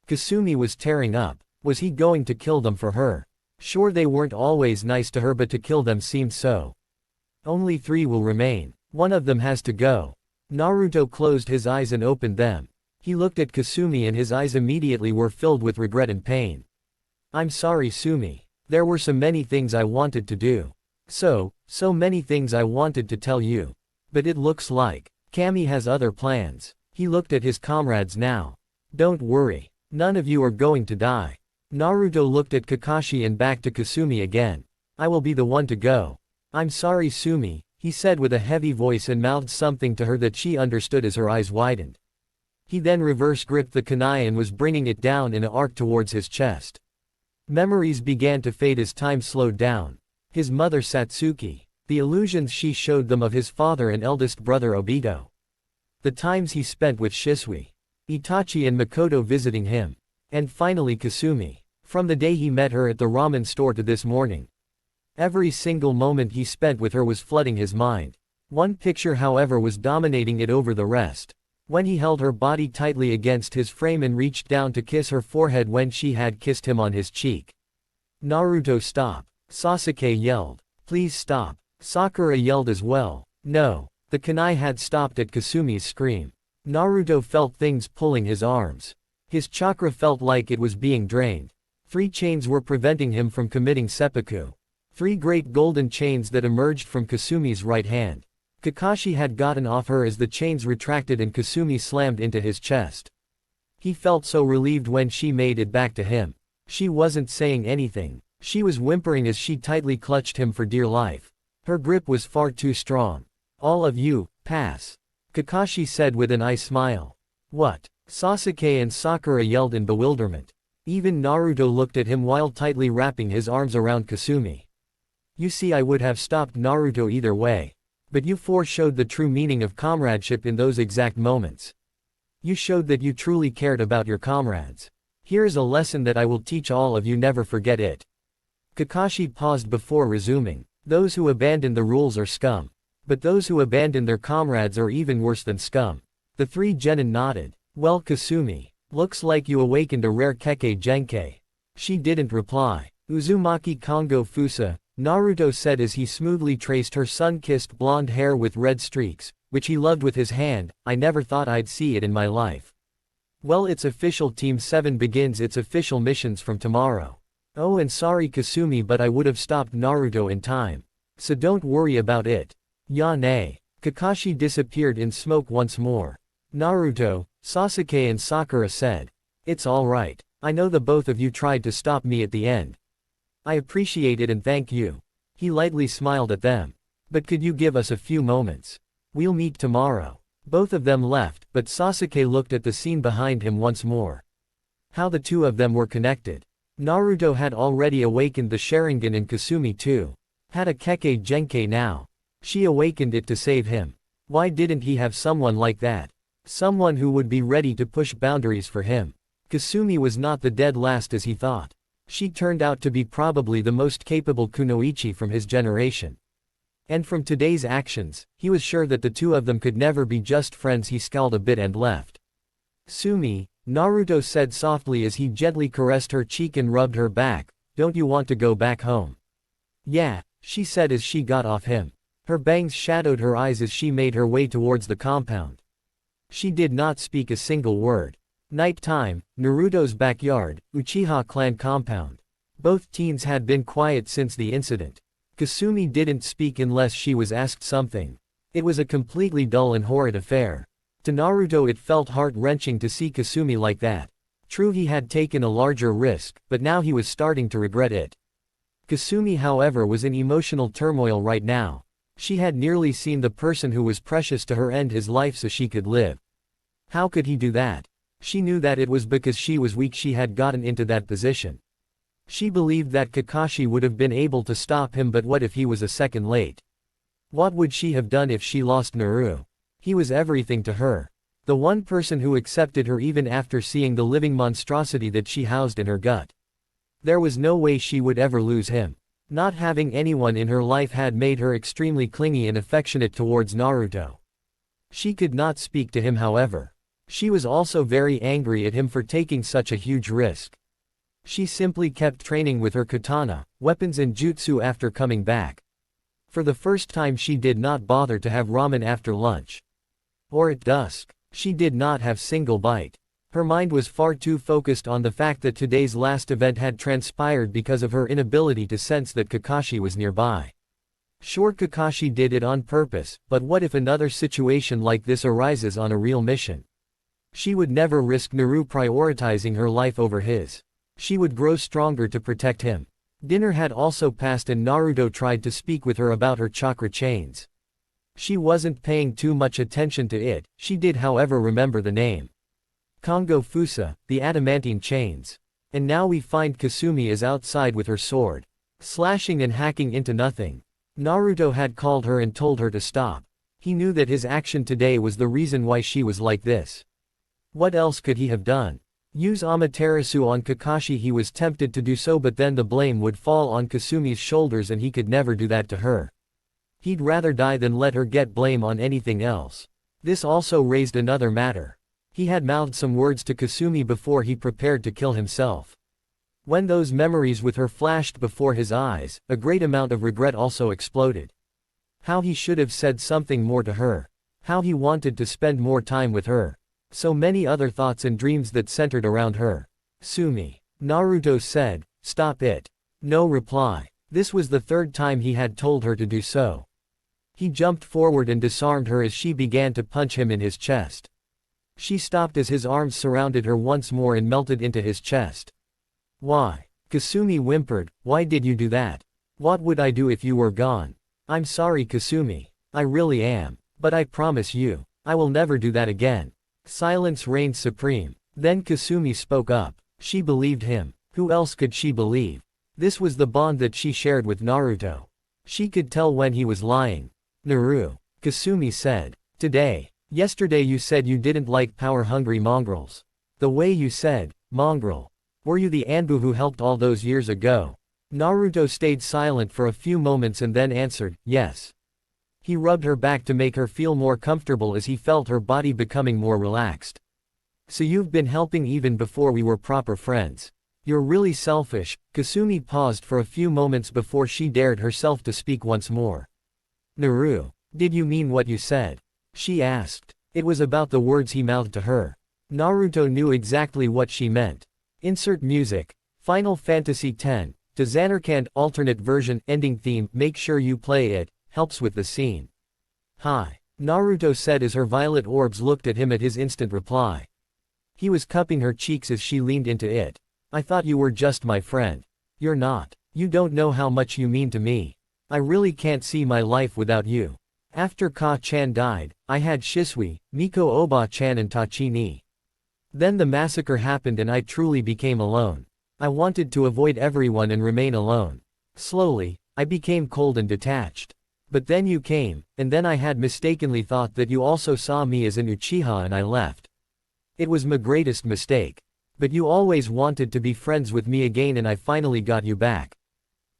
Kasumi was tearing up. Was he going to kill them for her? Sure, they weren't always nice to her, but to kill them seemed so. Only 3 will remain. One of them has to go. Naruto closed his eyes and opened them. He looked at Kasumi and his eyes immediately were filled with regret and pain. I'm sorry, Sumi. There were so many things I wanted to do. So many things I wanted to tell you. But it looks like Kami has other plans. He looked at his comrades now. Don't worry. None of you are going to die. Naruto looked at Kakashi and back to Kasumi again. I will be the one to go. I'm sorry, Sumi, he said with a heavy voice and mouthed something to her that she understood as her eyes widened. He then reverse gripped the kunai and was bringing it down in an arc towards his chest. Memories began to fade as time slowed down. His mother Satsuki. The illusions she showed them of his father and eldest brother Obito. The times he spent with Shisui, Itachi and Makoto visiting him. And finally Kasumi. From the day he met her at the ramen store to this morning. Every single moment he spent with her was flooding his mind. One picture, however, was dominating it over the rest. When he held her body tightly against his frame and reached down to kiss her forehead when she had kissed him on his cheek. Naruto, stop. Sasuke yelled. Please stop. Sakura yelled as well. No. The kunai had stopped at Kasumi's scream. Naruto felt things pulling his arms. His chakra felt like it was being drained. 3 chains were preventing him from committing seppuku. 3 great golden chains that emerged from Kasumi's right hand. Kakashi had gotten off her as the chains retracted and Kasumi slammed into his chest. He felt so relieved when she made it back to him. She wasn't saying anything. She was whimpering as she tightly clutched him for dear life. Her grip was far too strong. All of you, pass. Kakashi said with an eye smile. What? Sasuke and Sakura yelled in bewilderment. Even Naruto looked at him while tightly wrapping his arms around Kasumi. You see, I would have stopped Naruto either way. But you four showed the true meaning of comradeship in those exact moments. You showed that you truly cared about your comrades. Here is a lesson that I will teach all of you, never forget it. Kakashi paused before resuming. Those who abandon the rules are scum. But those who abandon their comrades are even worse than scum. The three genin nodded. Well, Kasumi, looks like you awakened a rare Kekkei Genkei. She didn't reply. Uzumaki Kongo Fusa, Naruto said as he smoothly traced her sun-kissed blonde hair with red streaks, which he loved with his hand. I never thought I'd see it in my life. Well, it's official. Team 7 begins its official missions from tomorrow. Oh, and sorry Kasumi, but I would have stopped Naruto in time. So don't worry about it. Yane. Kakashi disappeared in smoke once more. Naruto, Sasuke and Sakura said. It's alright. I know the both of you tried to stop me at the end. I appreciate it and thank you. He lightly smiled at them. But could you give us a few moments? We'll meet tomorrow. Both of them left, but Sasuke looked at the scene behind him once more. How the two of them were connected. Naruto had already awakened the Sharingan and Kasumi too. Had a Kekkei Genkei now. She awakened it to save him. Why didn't he have someone like that? Someone who would be ready to push boundaries for him. Kasumi was not the dead last as he thought. She turned out to be probably the most capable kunoichi from his generation. And from today's actions, he was sure that the two of them could never be just friends. He scowled a bit and left. Sumi, Naruto said softly as he gently caressed her cheek and rubbed her back, don't you want to go back home? Yeah, she said as she got off him. Her bangs shadowed her eyes as she made her way towards the compound. She did not speak a single word. Night time, Naruto's backyard, Uchiha clan compound. Both teens had been quiet since the incident. Kasumi didn't speak unless she was asked something. It was a completely dull and horrid affair. To Naruto it felt heart-wrenching to see Kasumi like that. True, he had taken a larger risk, but now he was starting to regret it. Kasumi, however, was in emotional turmoil right now. She had nearly seen the person who was precious to her end his life so she could live. How could he do that? She knew that it was because she was weak she had gotten into that position. She believed that Kakashi would have been able to stop him, but what if he was a second late? What would she have done if she lost Naru? He was everything to her. The one person who accepted her even after seeing the living monstrosity that she housed in her gut. There was no way she would ever lose him. Not having anyone in her life had made her extremely clingy and affectionate towards Naruto. She could not speak to him, however. She was also very angry at him for taking such a huge risk. She simply kept training with her katana, weapons and jutsu after coming back. For the first time she did not bother to have ramen after lunch. Or at dusk. She did not have single bite. Her mind was far too focused on the fact that today's last event had transpired because of her inability to sense that Kakashi was nearby. Sure, Kakashi did it on purpose, but what if another situation like this arises on a real mission? She would never risk Naru prioritizing her life over his. She would grow stronger to protect him. Dinner had also passed and Naruto tried to speak with her about her chakra chains. She wasn't paying too much attention to it. She did, however, remember the name. Kongo Fusa, the adamantine chains. And now we find Kasumi is outside with her sword, slashing and hacking into nothing. Naruto had called her and told her to stop. He knew that his action today was the reason why she was like this. What else could he have done? Use Amaterasu on Kakashi? He was tempted to do so, but then the blame would fall on Kasumi's shoulders and he could never do that to her. He'd rather die than let her get blame on anything else. This also raised another matter. He had mouthed some words to Kasumi before he prepared to kill himself. When those memories with her flashed before his eyes, a great amount of regret also exploded. How he should have said something more to her. How he wanted to spend more time with her. So many other thoughts and dreams that centered around her. Sumi. Naruto said, stop it. No reply. This was the third time he had told her to do so. He jumped forward and disarmed her as she began to punch him in his chest. She stopped as his arms surrounded her once more and melted into his chest. Why? Kasumi whimpered, why did you do that? What would I do if you were gone? I'm sorry, Kasumi. I really am. But I promise you, I will never do that again. Silence reigned supreme. Then Kasumi spoke up. She believed him. Who else could she believe? This was the bond that she shared with Naruto. She could tell when he was lying. Naru, Kasumi said. Yesterday you said you didn't like power-hungry mongrels. The way you said, mongrel. Were you the Anbu who helped all those years ago? Naruto stayed silent for a few moments and then answered, yes. He rubbed her back to make her feel more comfortable as he felt her body becoming more relaxed. So you've been helping even before we were proper friends. You're really selfish. Kasumi paused for a few moments before she dared herself to speak once more. Naru, did you mean what you said? She asked. It was about the words he mouthed to her. Naruto knew exactly what she meant. Insert music. Final Fantasy X, to Zanarkand alternate version ending theme. Make sure you play it, helps with the scene. Hi. Naruto said as her violet orbs looked at him at his instant reply. He was cupping her cheeks as she leaned into it. I thought you were just my friend. You're not. You don't know how much you mean to me. I really can't see my life without you. After Ka-chan died, I had Shisui, Miko Oba-chan and Tachi-ni. Then the massacre happened and I truly became alone. I wanted to avoid everyone and remain alone. Slowly, I became cold and detached. But then you came, and then I had mistakenly thought that you also saw me as an Uchiha and I left. It was my greatest mistake. But you always wanted to be friends with me again and I finally got you back.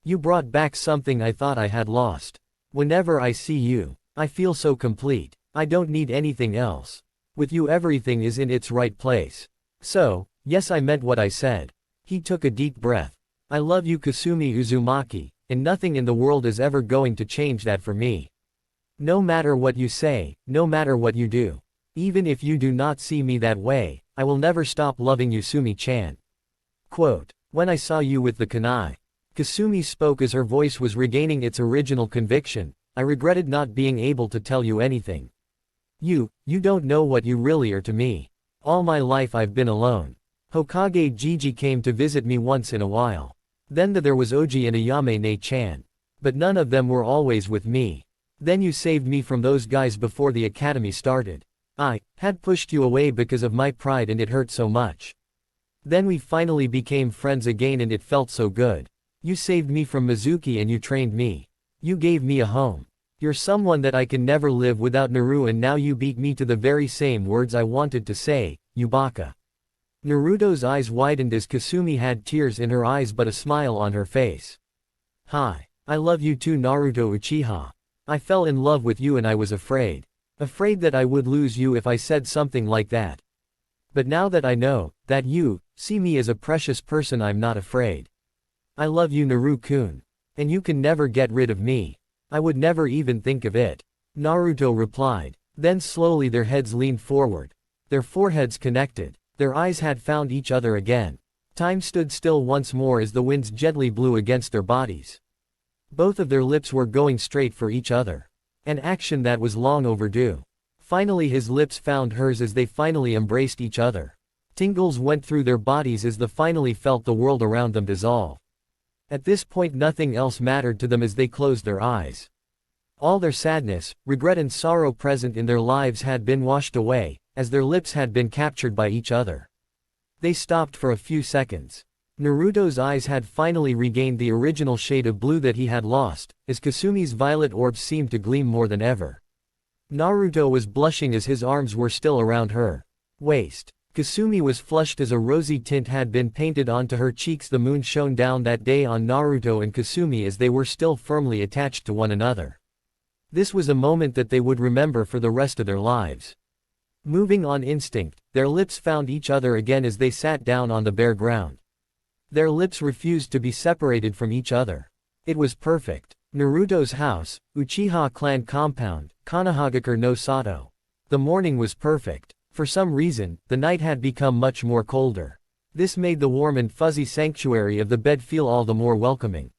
You brought back something I thought I had lost. Whenever I see you, I feel so complete. I don't need anything else. With you everything is in its right place. So, yes, I meant what I said. He took a deep breath. I love you, Kasumi Uzumaki, and nothing in the world is ever going to change that for me. No matter what you say, no matter what you do. Even if you do not see me that way, I will never stop loving you, Sumi-chan. Quote, when I saw you with the kunai. Kasumi spoke as her voice was regaining its original conviction. I regretted not being able to tell you anything. You don't know what you really are to me. All my life I've been alone. Hokage Gigi came to visit me once in a while. Then there was Oji and Ayame-ne-chan. But none of them were always with me. Then you saved me from those guys before the academy started. I had pushed you away because of my pride and it hurt so much. Then we finally became friends again and it felt so good. You saved me from Mizuki and you trained me. You gave me a home. You're someone that I can never live without, Naru, and now you beat me to the very same words I wanted to say, you baka. Naruto's eyes widened as Kasumi had tears in her eyes but a smile on her face. Hi. I love you too, Naruto Uchiha. I fell in love with you and I was afraid. Afraid that I would lose you if I said something like that. But now that I know that you see me as a precious person, I'm not afraid. I love you, Naru-kun. And you can never get rid of me. I would never even think of it. Naruto replied. Then slowly their heads leaned forward. Their foreheads connected. Their eyes had found each other again. Time stood still once more as the winds gently blew against their bodies. Both of their lips were going straight for each other. An action that was long overdue. Finally his lips found hers as they finally embraced each other. Tingles went through their bodies as they finally felt the world around them dissolve. At this point nothing else mattered to them as they closed their eyes. All their sadness, regret and sorrow present in their lives had been washed away, as their lips had been captured by each other. They stopped for a few seconds. Naruto's eyes had finally regained the original shade of blue that he had lost, as Kasumi's violet orbs seemed to gleam more than ever. Naruto was blushing as his arms were still around her waist. Kasumi was flushed as a rosy tint had been painted onto her cheeks. The moon shone down that day on Naruto and Kasumi as they were still firmly attached to one another. This was a moment that they would remember for the rest of their lives. Moving on instinct, their lips found each other again as they sat down on the bare ground. Their lips refused to be separated from each other. It was perfect. Naruto's house, Uchiha clan compound, Konohagakure no Sato. The morning was perfect. For some reason, the night had become much more colder. This made the warm and fuzzy sanctuary of the bed feel all the more welcoming.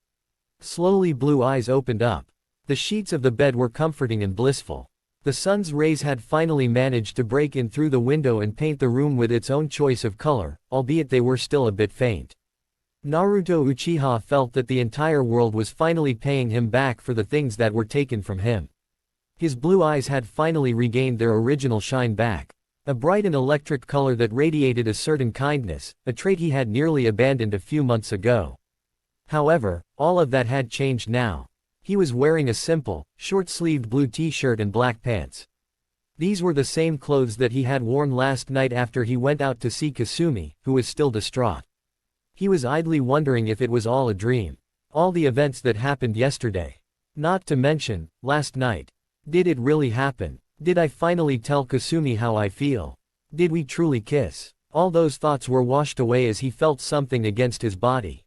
Slowly blue eyes opened up. The sheets of the bed were comforting and blissful. The sun's rays had finally managed to break in through the window and paint the room with its own choice of color, albeit they were still a bit faint. Naruto Uchiha felt that the entire world was finally paying him back for the things that were taken from him. His blue eyes had finally regained their original shine back. A bright and electric color that radiated a certain kindness, a trait he had nearly abandoned a few months ago. However, all of that had changed now. He was wearing a simple, short-sleeved blue t-shirt and black pants. These were the same clothes that he had worn last night after he went out to see Kasumi, who was still distraught. He was idly wondering if it was all a dream. All the events that happened yesterday. Not to mention, last night. Did it really happen? Did I finally tell Kasumi how I feel? Did we truly kiss? All those thoughts were washed away as he felt something against his body.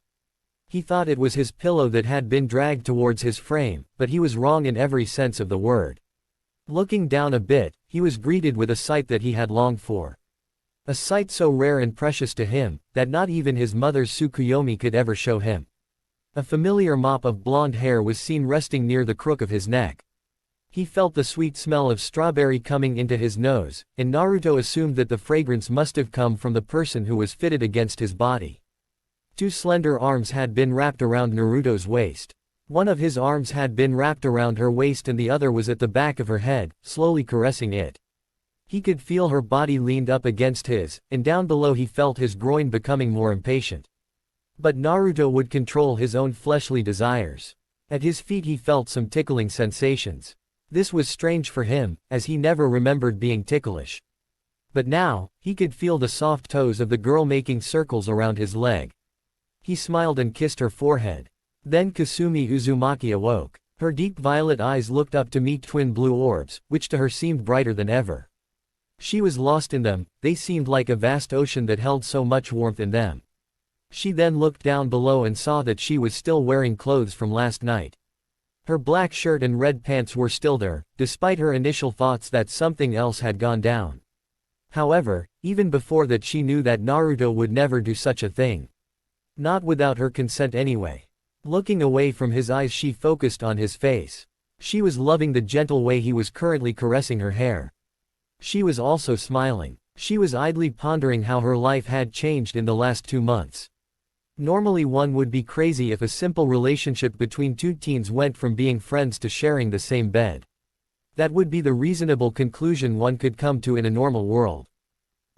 He thought it was his pillow that had been dragged towards his frame, but he was wrong in every sense of the word. Looking down a bit, he was greeted with a sight that he had longed for. A sight so rare and precious to him, that not even his mother's Tsukuyomi could ever show him. A familiar mop of blonde hair was seen resting near the crook of his neck. He felt the sweet smell of strawberry coming into his nose, and Naruto assumed that the fragrance must have come from the person who was fitted against his body. Two slender arms had been wrapped around Naruto's waist. One of his arms had been wrapped around her waist and the other was at the back of her head, slowly caressing it. He could feel her body leaned up against his, and down below he felt his groin becoming more impatient. But Naruto would control his own fleshly desires. At his feet he felt some tickling sensations. This was strange for him, as he never remembered being ticklish. But now, he could feel the soft toes of the girl making circles around his leg. He smiled and kissed her forehead. Then Kasumi Uzumaki awoke. Her deep violet eyes looked up to meet twin blue orbs, which to her seemed brighter than ever. She was lost in them, they seemed like a vast ocean that held so much warmth in them. She then looked down below and saw that she was still wearing clothes from last night. Her black shirt and red pants were still there, despite her initial thoughts that something else had gone down. However, even before that she knew that Naruto would never do such a thing. Not without her consent anyway. Looking away from his eyes she focused on his face. She was loving the gentle way he was currently caressing her hair. She was also smiling. She was idly pondering how her life had changed in the last 2 months. Normally one would be crazy if a simple relationship between two teens went from being friends to sharing the same bed. That would be the reasonable conclusion one could come to in a normal world.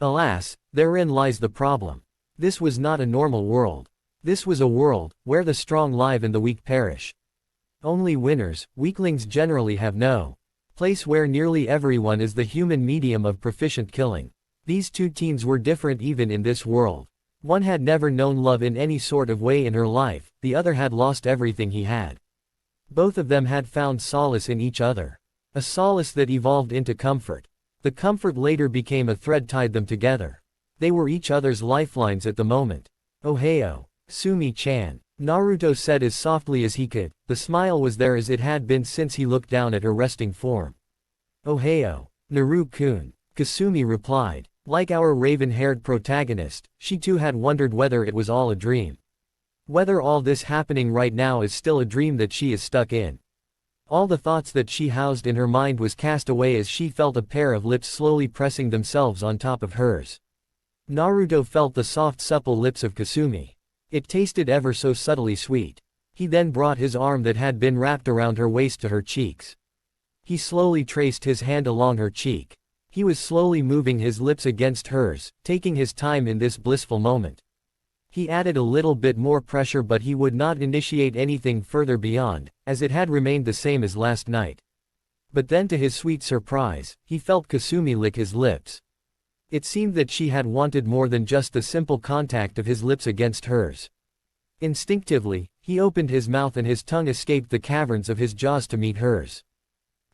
Alas, therein lies the problem. This was not a normal world. This was a world where the strong live and the weak perish. Only winners, weaklings generally have no place, where nearly everyone is the human medium of proficient killing. These two teens were different even in this world. One had never known love in any sort of way in her life, the other had lost everything he had. Both of them had found solace in each other. A solace that evolved into comfort. The comfort later became a thread tied them together. They were each other's lifelines at the moment. Ohio. Sumi-chan. Naruto said as softly as he could. The smile was there as it had been since he looked down at her resting form. Ohio. Naru-kun. Kasumi replied. Like our raven-haired protagonist, she too had wondered whether it was all a dream. Whether all this happening right now is still a dream that she is stuck in. All the thoughts that she housed in her mind was cast away as she felt a pair of lips slowly pressing themselves on top of hers. Naruto felt the soft supple lips of Kasumi. It tasted ever so subtly sweet. He then brought his arm that had been wrapped around her waist to her cheeks. He slowly traced his hand along her cheek. He was slowly moving his lips against hers, taking his time in this blissful moment. He added a little bit more pressure, but he would not initiate anything further beyond, as it had remained the same as last night. But then to his sweet surprise, he felt Kasumi lick his lips. It seemed that she had wanted more than just the simple contact of his lips against hers. Instinctively, he opened his mouth and his tongue escaped the caverns of his jaws to meet hers.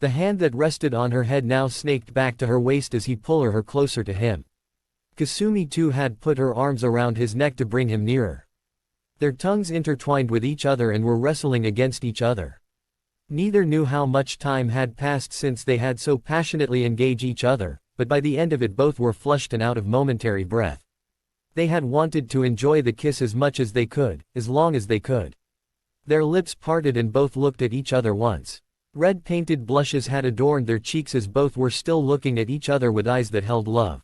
The hand that rested on her head now snaked back to her waist as he pulled her closer to him. Kasumi too had put her arms around his neck to bring him nearer. Their tongues intertwined with each other and were wrestling against each other. Neither knew how much time had passed since they had so passionately engaged each other, but by the end of it both were flushed and out of momentary breath. They had wanted to enjoy the kiss as much as they could, as long as they could. Their lips parted and both looked at each other once. Red painted blushes had adorned their cheeks as both were still looking at each other with eyes that held love.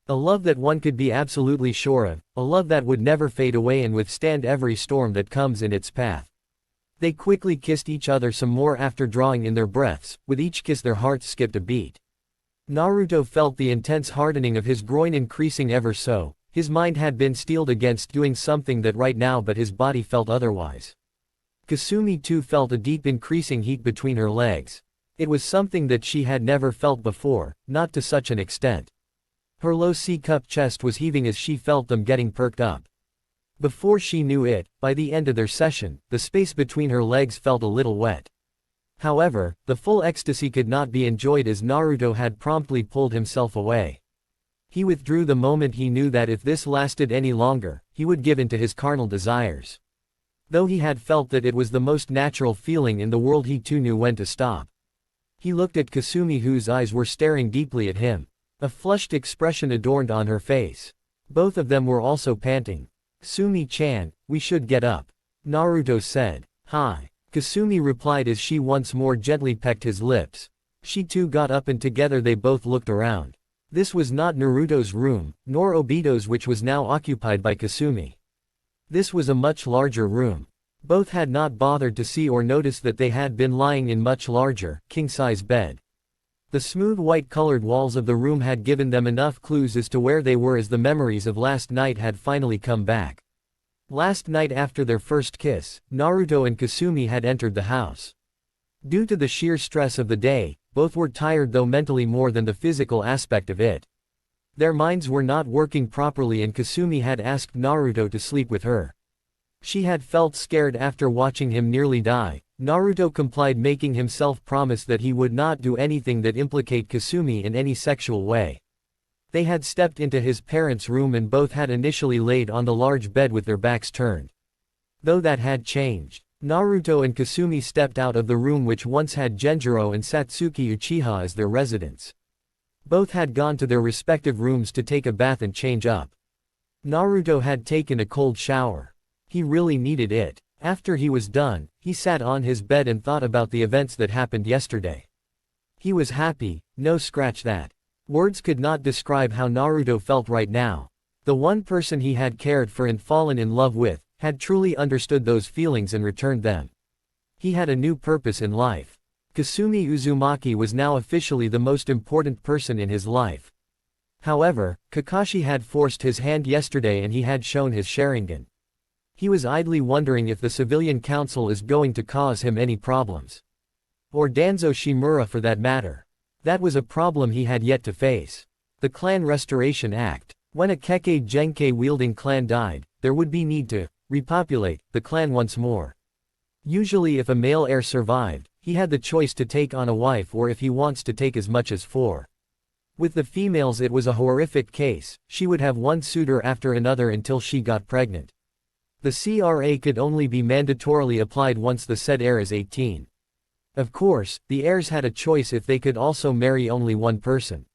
A love that one could be absolutely sure of, a love that would never fade away and withstand every storm that comes in its path. They quickly kissed each other some more after drawing in their breaths. With each kiss their hearts skipped a beat. Naruto felt the intense hardening of his groin increasing ever so. His mind had been steeled against doing something that right now, but his body felt otherwise. Kasumi too felt a deep increasing heat between her legs. It was something that she had never felt before, not to such an extent. Her low C-cup chest was heaving as she felt them getting perked up. Before she knew it, by the end of their session, the space between her legs felt a little wet. However, the full ecstasy could not be enjoyed as Naruto had promptly pulled himself away. He withdrew the moment he knew that if this lasted any longer, he would give in to his carnal desires. Though he had felt that it was the most natural feeling in the world, he too knew when to stop. He looked at Kasumi, whose eyes were staring deeply at him. A flushed expression adorned on her face. Both of them were also panting. "Sumi-chan, we should get up," Naruto said. "Hi," Kasumi replied as she once more gently pecked his lips. She too got up and together they both looked around. This was not Naruto's room, nor Obito's, which was now occupied by Kasumi. This was a much larger room. Both had not bothered to see or notice that they had been lying in much larger, king-size bed. The smooth white-colored walls of the room had given them enough clues as to where they were, as the memories of last night had finally come back. Last night after their first kiss, Naruto and Kasumi had entered the house. Due to the sheer stress of the day, both were tired, though mentally more than the physical aspect of it. Their minds were not working properly and Kasumi had asked Naruto to sleep with her. She had felt scared after watching him nearly die. Naruto complied, making himself promise that he would not do anything that implicate Kasumi in any sexual way. They had stepped into his parents' room and both had initially laid on the large bed with their backs turned. Though that had changed. Naruto and Kasumi stepped out of the room which once had Genjiro and Satsuki Uchiha as their residents. Both had gone to their respective rooms to take a bath and change up. Naruto had taken a cold shower. He really needed it. After he was done, he sat on his bed and thought about the events that happened yesterday. He was happy, no scratch that. Words could not describe how Naruto felt right now. The one person he had cared for and fallen in love with, had truly understood those feelings and returned them. He had a new purpose in life. Kasumi Uzumaki was now officially the most important person in his life. However, Kakashi had forced his hand yesterday and he had shown his Sharingan. He was idly wondering if the civilian council is going to cause him any problems. Or Danzo Shimura for that matter. That was a problem he had yet to face. The Clan Restoration Act. When a Kekkei Genkai wielding clan died, there would be need to repopulate the clan once more. Usually if a male heir survived, he had the choice to take on a wife or if he wants to take as much as 4. With the females it was a horrific case. She would have one suitor after another until she got pregnant. The CRA could only be mandatorily applied once the said heir is 18. Of course, the heirs had a choice if they could also marry only one person.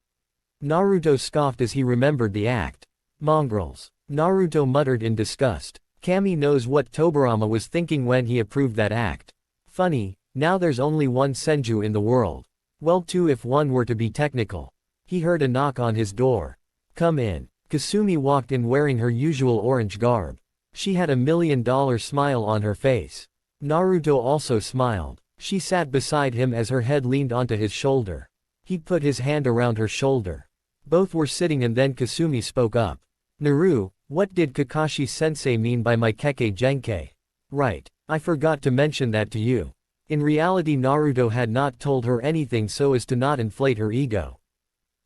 Naruto scoffed as he remembered the act. Mongrels. Naruto muttered in disgust. Kami knows what Tobirama was thinking when he approved that act. Funny, now there's only one Senju in the world. Well, two if one were to be technical. He heard a knock on his door. Come in. Kasumi walked in wearing her usual orange garb. She had $1 million smile on her face. Naruto also smiled. She sat beside him as her head leaned onto his shoulder. He put his hand around her shoulder. Both were sitting and then Kasumi spoke up. Naru, what did Kakashi-sensei mean by my Kekkei Genkai? Right. I forgot to mention that to you. In reality Naruto had not told her anything so as to not inflate her ego.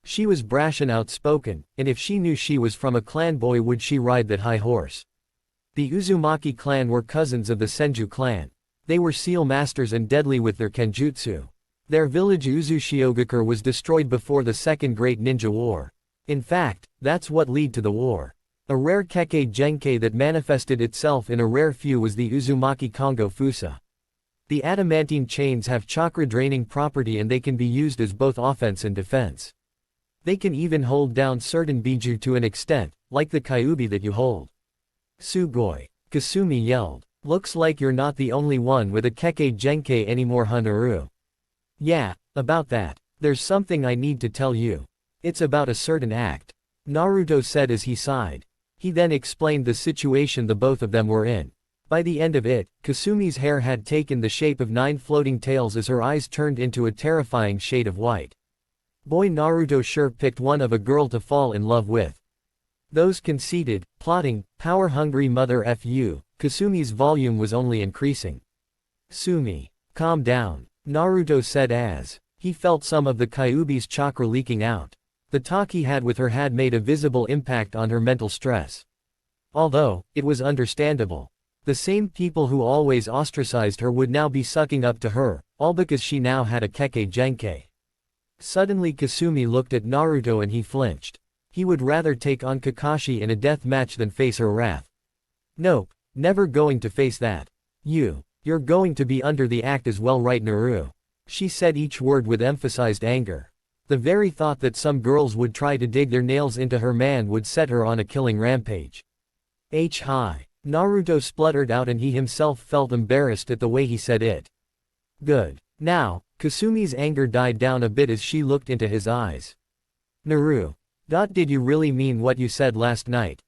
She was brash and outspoken, and if she knew she was from a clan, boy would she ride that high horse. The Uzumaki clan were cousins of the Senju clan. They were seal masters and deadly with their kenjutsu. Their village Uzushiogakure was destroyed before the Second Great Ninja War. In fact, that's what led to the war. A rare Kekkei Genkai that manifested itself in a rare few was the Uzumaki Kongo Fusa. The adamantine chains have chakra-draining property and they can be used as both offense and defense. They can even hold down certain biju to an extent, like the kyubi that you hold. Sugoi. Kasumi yelled. Looks like you're not the only one with a Kekkei Genkai anymore, Naru. Yeah, about that. There's something I need to tell you. It's about a certain act. Naruto said as he sighed. He then explained the situation the both of them were in. By the end of it, Kasumi's hair had taken the shape of 9 floating tails as her eyes turned into a terrifying shade of white. Boy Naruto sure picked one of a girl to fall in love with. Those conceited, plotting, power-hungry mother fu, Kasumi's volume was only increasing. Sumi, calm down, Naruto said as he felt some of the Kyuubi's chakra leaking out. The talk he had with her had made a visible impact on her mental stress. Although, it was understandable. The same people who always ostracized her would now be sucking up to her, all because she now had a Kekkei Genkai. Suddenly Kasumi looked at Naruto and he flinched. He would rather take on Kakashi in a death match than face her wrath. Nope, never going to face that. You're going to be under the act as well, right, Naru? She said each word with emphasized anger. The very thought that some girls would try to dig their nails into her man would set her on a killing rampage. Hi. Naruto spluttered out and he himself felt embarrassed at the way he said it. Good. Now, Kasumi's anger died down a bit as she looked into his eyes. Naru. Did you really mean what you said last night?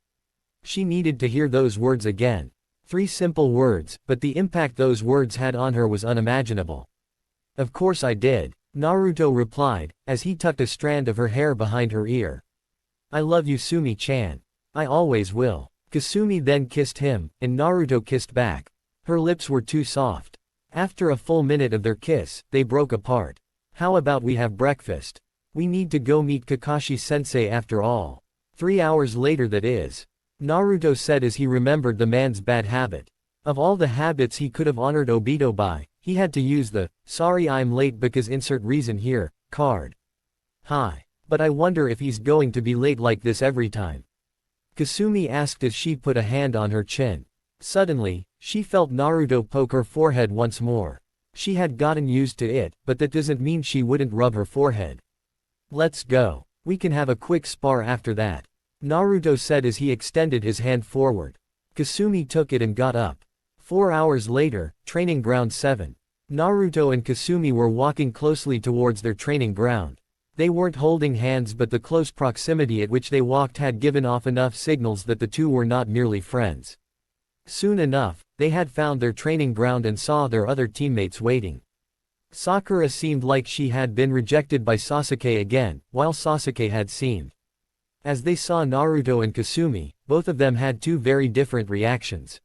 She needed to hear those words again. 3 simple words, but the impact those words had on her was unimaginable. Of course I did, Naruto replied, as he tucked a strand of her hair behind her ear. I love you, Sumi-chan. I always will. Kasumi then kissed him, and Naruto kissed back. Her lips were too soft. After a full minute of their kiss, they broke apart. How about we have breakfast? We need to go meet Kakashi-sensei after all. 3 hours later, that is. Naruto said as he remembered the man's bad habit. Of all the habits he could have honored Obito by, he had to use the, sorry I'm late because insert reason here, card. Hi. But I wonder if he's going to be late like this every time. Kasumi asked as she put a hand on her chin. Suddenly, she felt Naruto poke her forehead once more. She had gotten used to it, but that doesn't mean she wouldn't rub her forehead. Let's go. We can have a quick spar after that. Naruto said as he extended his hand forward. Kasumi took it and got up. 4 hours later, Training Ground 7. Naruto and Kasumi were walking closely towards their training ground. They weren't holding hands, but the close proximity at which they walked had given off enough signals that the two were not merely friends. Soon enough, they had found their training ground and saw their other teammates waiting. Sakura seemed like she had been rejected by Sasuke again, while Sasuke had seemed. As they saw Naruto and Kasumi, both of them had 2 very different reactions.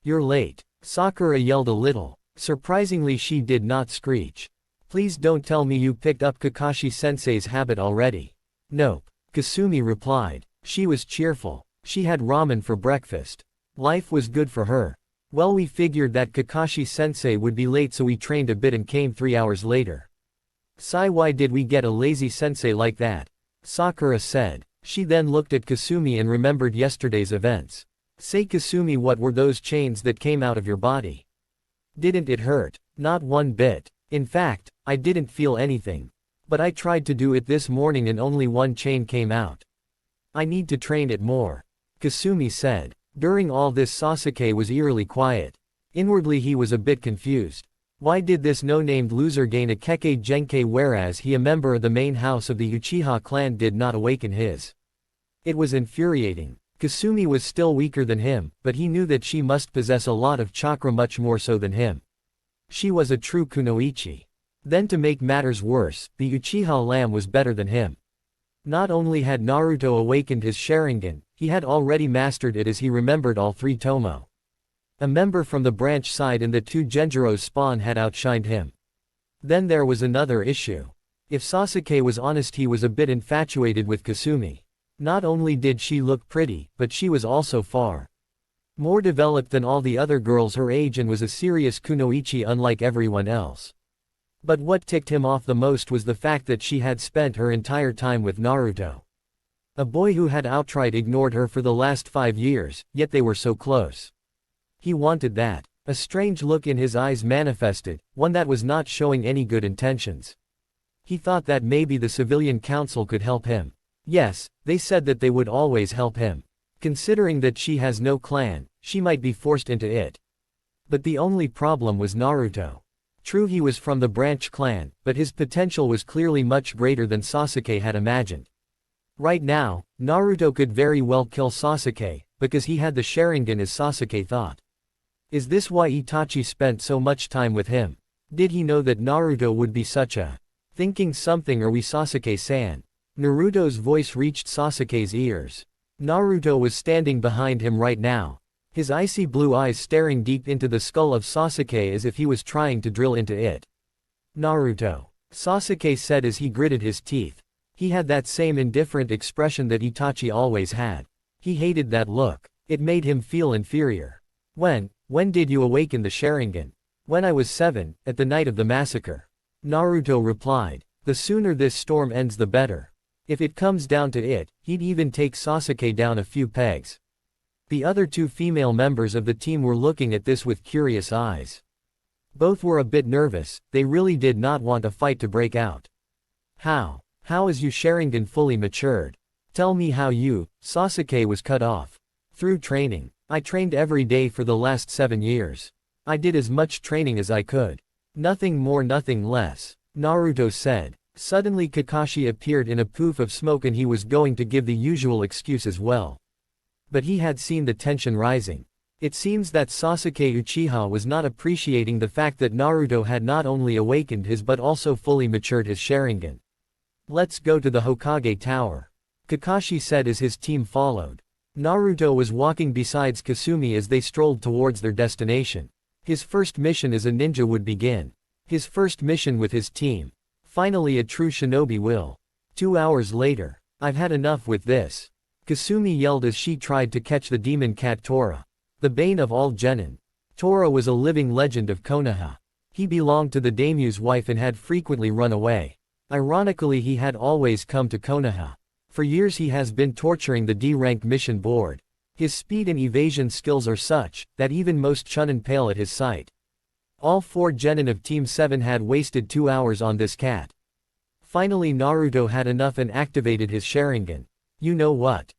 You're late. Sakura yelled a little. Surprisingly, she did not screech. Please don't tell me you picked up Kakashi-sensei's habit already. Nope. Kasumi replied. She was cheerful. She had ramen for breakfast. Life was good for her. Well, we figured that Kakashi-sensei would be late, so we trained a bit and came 3 hours later. Sigh, why did we get a lazy sensei like that? Sakura said. She then looked at Kasumi and remembered yesterday's events. Say, Kasumi, what were those chains that came out of your body? Didn't it hurt? Not one bit. In fact, I didn't feel anything. But I tried to do it this morning and only one chain came out. I need to train it more. Kasumi said. During all this, Sasuke was eerily quiet. Inwardly he was a bit confused. Why did this no-named loser gain a Kekkei Genkai whereas he, a member of the main house of the Uchiha clan, did not awaken his? It was infuriating. Kasumi was still weaker than him, but he knew that she must possess a lot of chakra, much more so than him. She was a true kunoichi. Then, to make matters worse, the Uchiha lamb was better than him. Not only had Naruto awakened his Sharingan, he had already mastered it as he remembered all 3 Tomo. A member from the branch side and the 2 Genjiro's spawn had outshined him. Then there was another issue. If Sasuke was honest, he was a bit infatuated with Kasumi. Not only did she look pretty, but she was also far more developed than all the other girls her age and was a serious kunoichi unlike everyone else. But what ticked him off the most was the fact that she had spent her entire time with Naruto. A boy who had outright ignored her for the last 5 years, yet they were so close. He wanted that. A strange look in his eyes manifested, one that was not showing any good intentions. He thought that maybe the civilian council could help him. Yes, they said that they would always help him. Considering that she has no clan, she might be forced into it. But the only problem was Naruto. True, he was from the branch clan, but his potential was clearly much greater than Sasuke had imagined. Right now, Naruto could very well kill Sasuke, because he had the Sharingan as Sasuke thought. Is this why Itachi spent so much time with him? Did he know that Naruto would be such a Thinking something, are we, Sasuke-san? Naruto's voice reached Sasuke's ears. Naruto was standing behind him right now, his icy blue eyes staring deep into the skull of Sasuke as if he was trying to drill into it. Naruto, Sasuke said as he gritted his teeth. He had that same indifferent expression that Itachi always had. He hated that look. It made him feel inferior. When did you awaken the Sharingan? When I was 7, at the night of the massacre. Naruto replied. The sooner this storm ends the better. If it comes down to it, he'd even take Sasuke down a few pegs. The other 2 female members of the team were looking at this with curious eyes. Both were a bit nervous, they really did not want a fight to break out. How is your Sharingan fully matured? Tell me how you, Sasuke was cut off. Through training. I trained every day for the last 7 years. I did as much training as I could. Nothing more, nothing less, Naruto said. Suddenly Kakashi appeared in a poof of smoke and he was going to give the usual excuse as well. But he had seen the tension rising. It seems that Sasuke Uchiha was not appreciating the fact that Naruto had not only awakened his but also fully matured his Sharingan. Let's go to the Hokage Tower, Kakashi said as his team followed. Naruto was walking beside Kasumi as they strolled towards their destination. His first mission as a ninja would begin. His first mission with his team. Finally a true shinobi will. 2 hours later. I've had enough with this. Kasumi yelled as she tried to catch the demon cat Tora. The bane of all genin. Tora was a living legend of Konoha. He belonged to the daimyo's wife and had frequently run away. Ironically, he had always come to Konoha. For years he has been torturing the D-rank mission board. His speed and evasion skills are such, that even most chunin pale at his sight. All 4 genin of Team 7 had wasted 2 hours on this cat. Finally Naruto had enough and activated his Sharingan. You know what?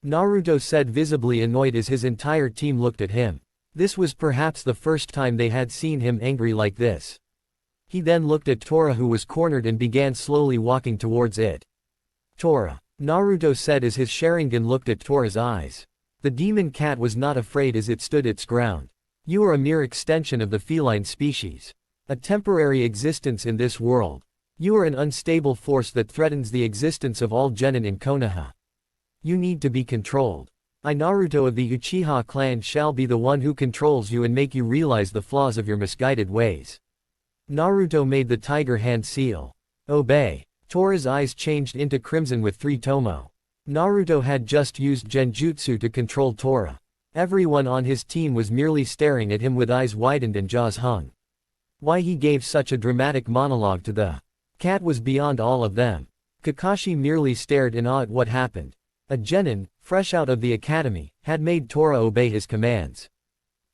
Naruto said, visibly annoyed as his entire team looked at him. This was perhaps the first time they had seen him angry like this. He then looked at Tora, who was cornered, and began slowly walking towards it. Tora, Naruto said as his Sharingan looked at Tora's eyes. The demon cat was not afraid as it stood its ground. You are a mere extension of the feline species. A temporary existence in this world. You are an unstable force that threatens the existence of all genin in Konoha. You need to be controlled. I, Naruto of the Uchiha clan, shall be the one who controls you and make you realize the flaws of your misguided ways. Naruto made the tiger hand seal. Obey. Tora's eyes changed into crimson with 3 tomo. Naruto had just used genjutsu to control Tora. Everyone on his team was merely staring at him with eyes widened and jaws hung. Why he gave such a dramatic monologue to the cat was beyond all of them. Kakashi merely stared in awe at what happened. A genin, fresh out of the academy, had made Tora obey his commands.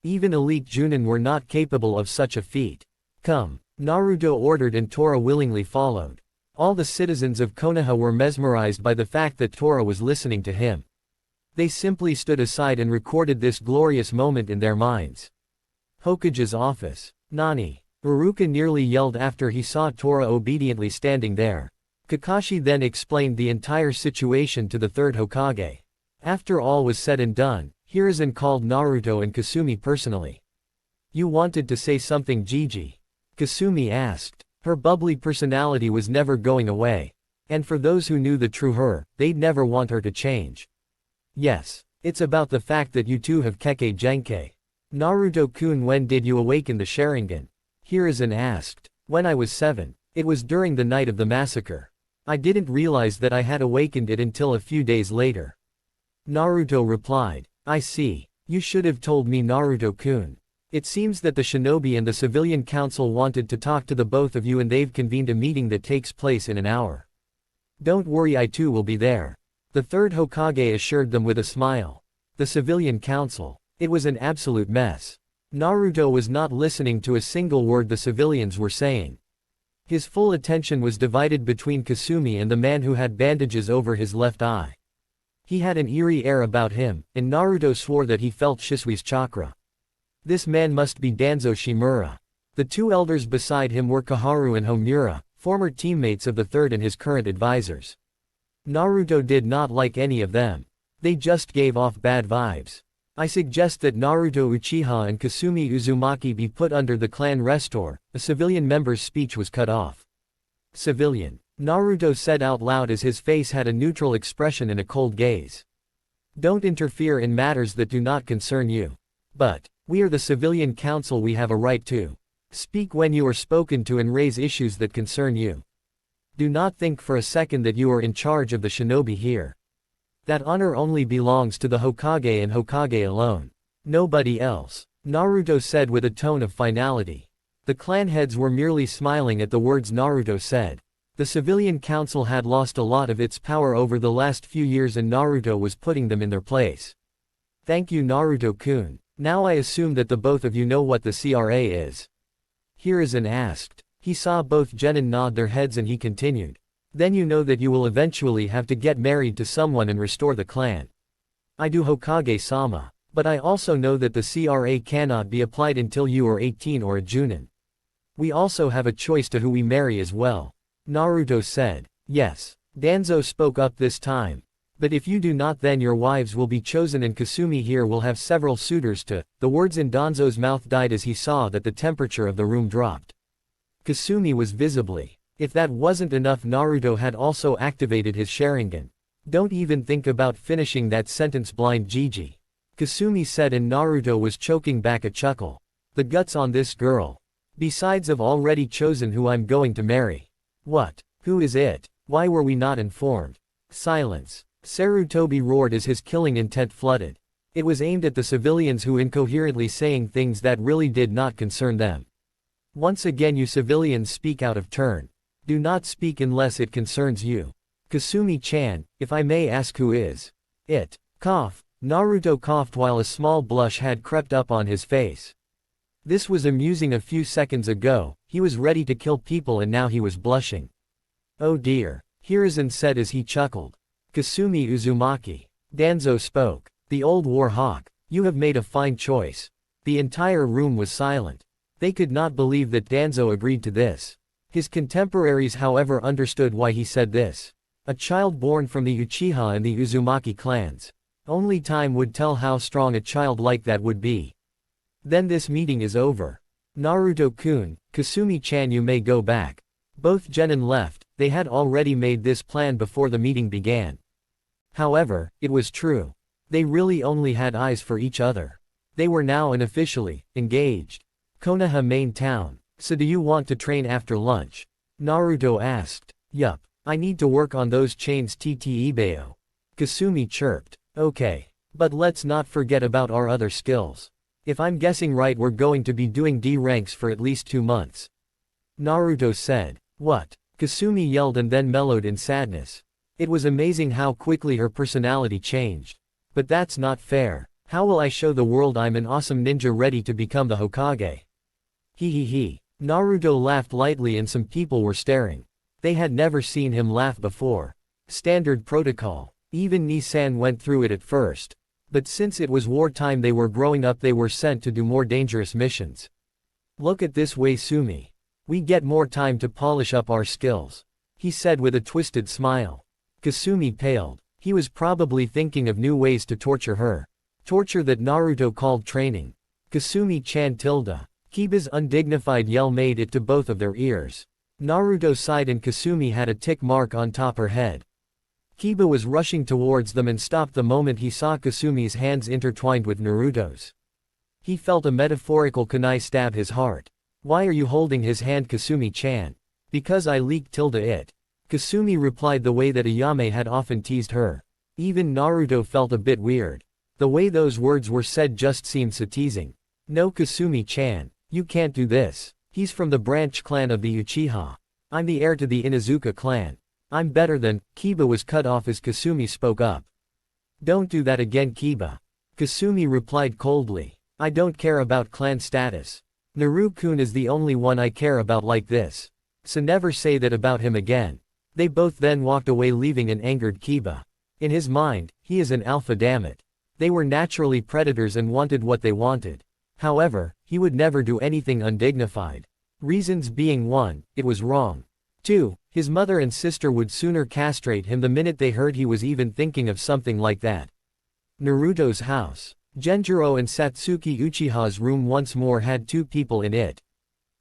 Even elite Junin were not capable of such a feat. Come, Naruto ordered, and Tora willingly followed. All the citizens of Konoha were mesmerized by the fact that Tora was listening to him. They simply stood aside and recorded this glorious moment in their minds. Hokage's office. Nani? Iruka nearly yelled after he saw Tora obediently standing there. Kakashi then explained the entire situation to the 3rd Hokage. After all was said and done, Hiruzen called Naruto and Kasumi personally. You wanted to say something, Gigi? Kasumi asked. Her bubbly personality was never going away. And for those who knew the true her, they'd never want her to change. Yes. It's about the fact that you two have Kekkei Genkai. Naruto-kun, when did you awaken the Sharingan? Hiruzen asked. When I was 7. It was during the night of the massacre. I didn't realize that I had awakened it until a few days later. Naruto replied. I see. You should have told me, Naruto-kun. It seems that the shinobi and the civilian council wanted to talk to the both of you, and they've convened a meeting that takes place in an hour. Don't worry, I too will be there. The 3rd Hokage assured them with a smile. The civilian council. It was an absolute mess. Naruto was not listening to a single word the civilians were saying. His full attention was divided between Kasumi and the man who had bandages over his left eye. He had an eerie air about him, and Naruto swore that he felt Shisui's chakra. This man must be Danzo Shimura. The 2 elders beside him were Koharu and Homura, former teammates of the 3rd and his current advisors. Naruto did not like any of them. They just gave off bad vibes. I suggest that Naruto Uchiha and Kasumi Uzumaki be put under the clan restore. A civilian member's speech was cut off. Civilian. Naruto said out loud as his face had a neutral expression and a cold gaze. Don't interfere in matters that do not concern you. But, we are the civilian council, we have a right to speak when you are spoken to and raise issues that concern you. Do not think for a second that you are in charge of the shinobi here. That honor only belongs to the Hokage and Hokage alone. Nobody else. Naruto said with a tone of finality. The clan heads were merely smiling at the words Naruto said. The civilian council had lost a lot of its power over the last few years and Naruto was putting them in their place. Thank you Naruto-kun. Now I assume that the both of you know what the CRA is. Hiruzen asked. He saw both genin nod their heads and he continued. Then you know that you will eventually have to get married to someone and restore the clan. I do Hokage-sama. But I also know that the CRA cannot be applied until you are 18 or a Junin. We also have a choice to who we marry as well. Naruto said. Yes. Danzo spoke up this time. But if you do not, then your wives will be chosen and Kasumi here will have several suitors to. The words in Danzo's mouth died as he saw that the temperature of the room dropped. Kasumi was visibly. If that wasn't enough, Naruto had also activated his Sharingan. Don't even think about finishing that sentence, blind Gigi. Kasumi said, and Naruto was choking back a chuckle. The guts on this girl. Besides, I've already chosen who I'm going to marry. What? Who is it? Why were we not informed? Silence. Sarutobi roared as his killing intent flooded. It was aimed at the civilians who incoherently saying things that really did not concern them. Once again, you civilians speak out of turn. Do not speak unless it concerns you. Kasumi-chan, if I may ask, who is it? Cough. Naruto coughed while a small blush had crept up on his face. This was amusing. A few seconds ago, he was ready to kill people and now he was blushing. Oh dear. Hiruzen said as he chuckled. Kasumi Uzumaki. Danzo spoke. The old war hawk. You have made a fine choice. The entire room was silent. They could not believe that Danzo agreed to this. His contemporaries, however, understood why he said this. A child born from the Uchiha and the Uzumaki clans. Only time would tell how strong a child like that would be. Then this meeting is over. Naruto-kun, Kasumi-chan, you may go back. Both genin left. They had already made this plan before the meeting began. However, it was true. They really only had eyes for each other. They were now unofficially engaged. Konoha main town. So do you want to train after lunch? Naruto asked. Yup. I need to work on those chains, Ttibao. Kasumi chirped. Okay. But let's not forget about our other skills. If I'm guessing right, we're going to be doing D ranks for at least 2 months. Naruto said. What? Kasumi yelled and then mellowed in sadness. It was amazing how quickly her personality changed. But that's not fair. How will I show the world I'm an awesome ninja ready to become the Hokage? He. Naruto laughed lightly and some people were staring. They had never seen him laugh before. Standard protocol. Even Nissan went through it at first. But since it was wartime, they were growing up, they were sent to do more dangerous missions. Look at this way, Sumi. We get more time to polish up our skills. He said with a twisted smile. Kasumi paled. He was probably thinking of new ways to torture her. Torture that Naruto called training. Kasumi-chan tilde. Kiba's undignified yell made it to both of their ears. Naruto sighed and Kasumi had a tick mark on top her head. Kiba was rushing towards them and stopped the moment he saw Kasumi's hands intertwined with Naruto's. He felt a metaphorical kunai stab his heart. Why are you holding his hand, Kasumi-chan? Because I leaked tilde it. Kasumi replied the way that Ayame had often teased her. Even Naruto felt a bit weird. The way those words were said just seemed so teasing. No, Kasumi-chan, you can't do this. He's from the branch clan of the Uchiha. I'm the heir to the Inuzuka clan. I'm better than. Kiba was cut off as Kasumi spoke up. Don't do that again, Kiba. Kasumi replied coldly. I don't care about clan status. Naru-kun is the only one I care about like this. So never say that about him again. They both then walked away, leaving an angered Kiba. In his mind, he is an alpha, damn it. They were naturally predators and wanted what they wanted. However, he would never do anything undignified. Reasons being: 1, it was wrong. 2, his mother and sister would sooner castrate him the minute they heard he was even thinking of something like that. Naruto's house. Genjiro and Satsuki Uchiha's room once more had 2 people in it.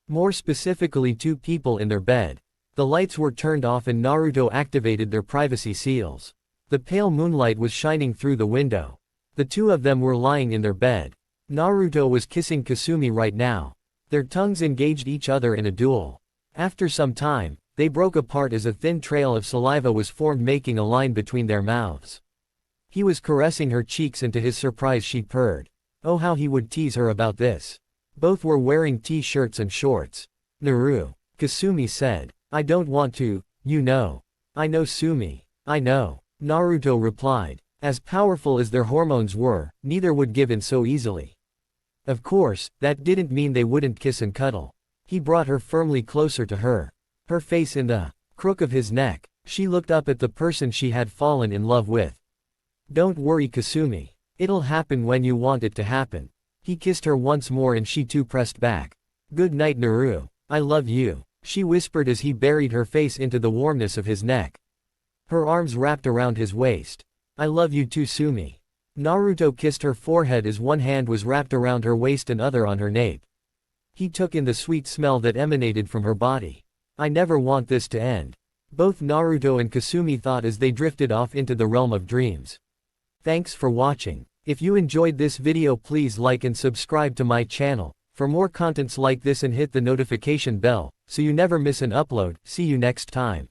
More specifically, 2 people in their bed. The lights were turned off and Naruto activated their privacy seals. The pale moonlight was shining through the window. The two of them were lying in their bed. Naruto was kissing Kasumi right now. Their tongues engaged each other in a duel. After some time, they broke apart as a thin trail of saliva was formed, making a line between their mouths. He was caressing her cheeks and to his surprise she purred. Oh, how he would tease her about this. Both were wearing t-shirts and shorts. Naru, Kasumi said. I don't want to, you know. I know Sumi. I know. Naruto replied. As powerful as their hormones were, neither would give in so easily. Of course, that didn't mean they wouldn't kiss and cuddle. He brought her firmly closer to her. Her face in the crook of his neck, she looked up at the person she had fallen in love with. Don't worry, Kasumi. It'll happen when you want it to happen. He kissed her once more and she too pressed back. Good night, Naru. I love you, she whispered as he buried her face into the warmness of his neck. Her arms wrapped around his waist. I love you too, Sumi. Naruto kissed her forehead as one hand was wrapped around her waist and other on her nape. He took in the sweet smell that emanated from her body. I never want this to end. Both Naruto and Kasumi thought as they drifted off into the realm of dreams. Thanks for watching. If you enjoyed this video, please like and subscribe to my channel for more contents like this and hit the notification bell so you never miss an upload. See you next time.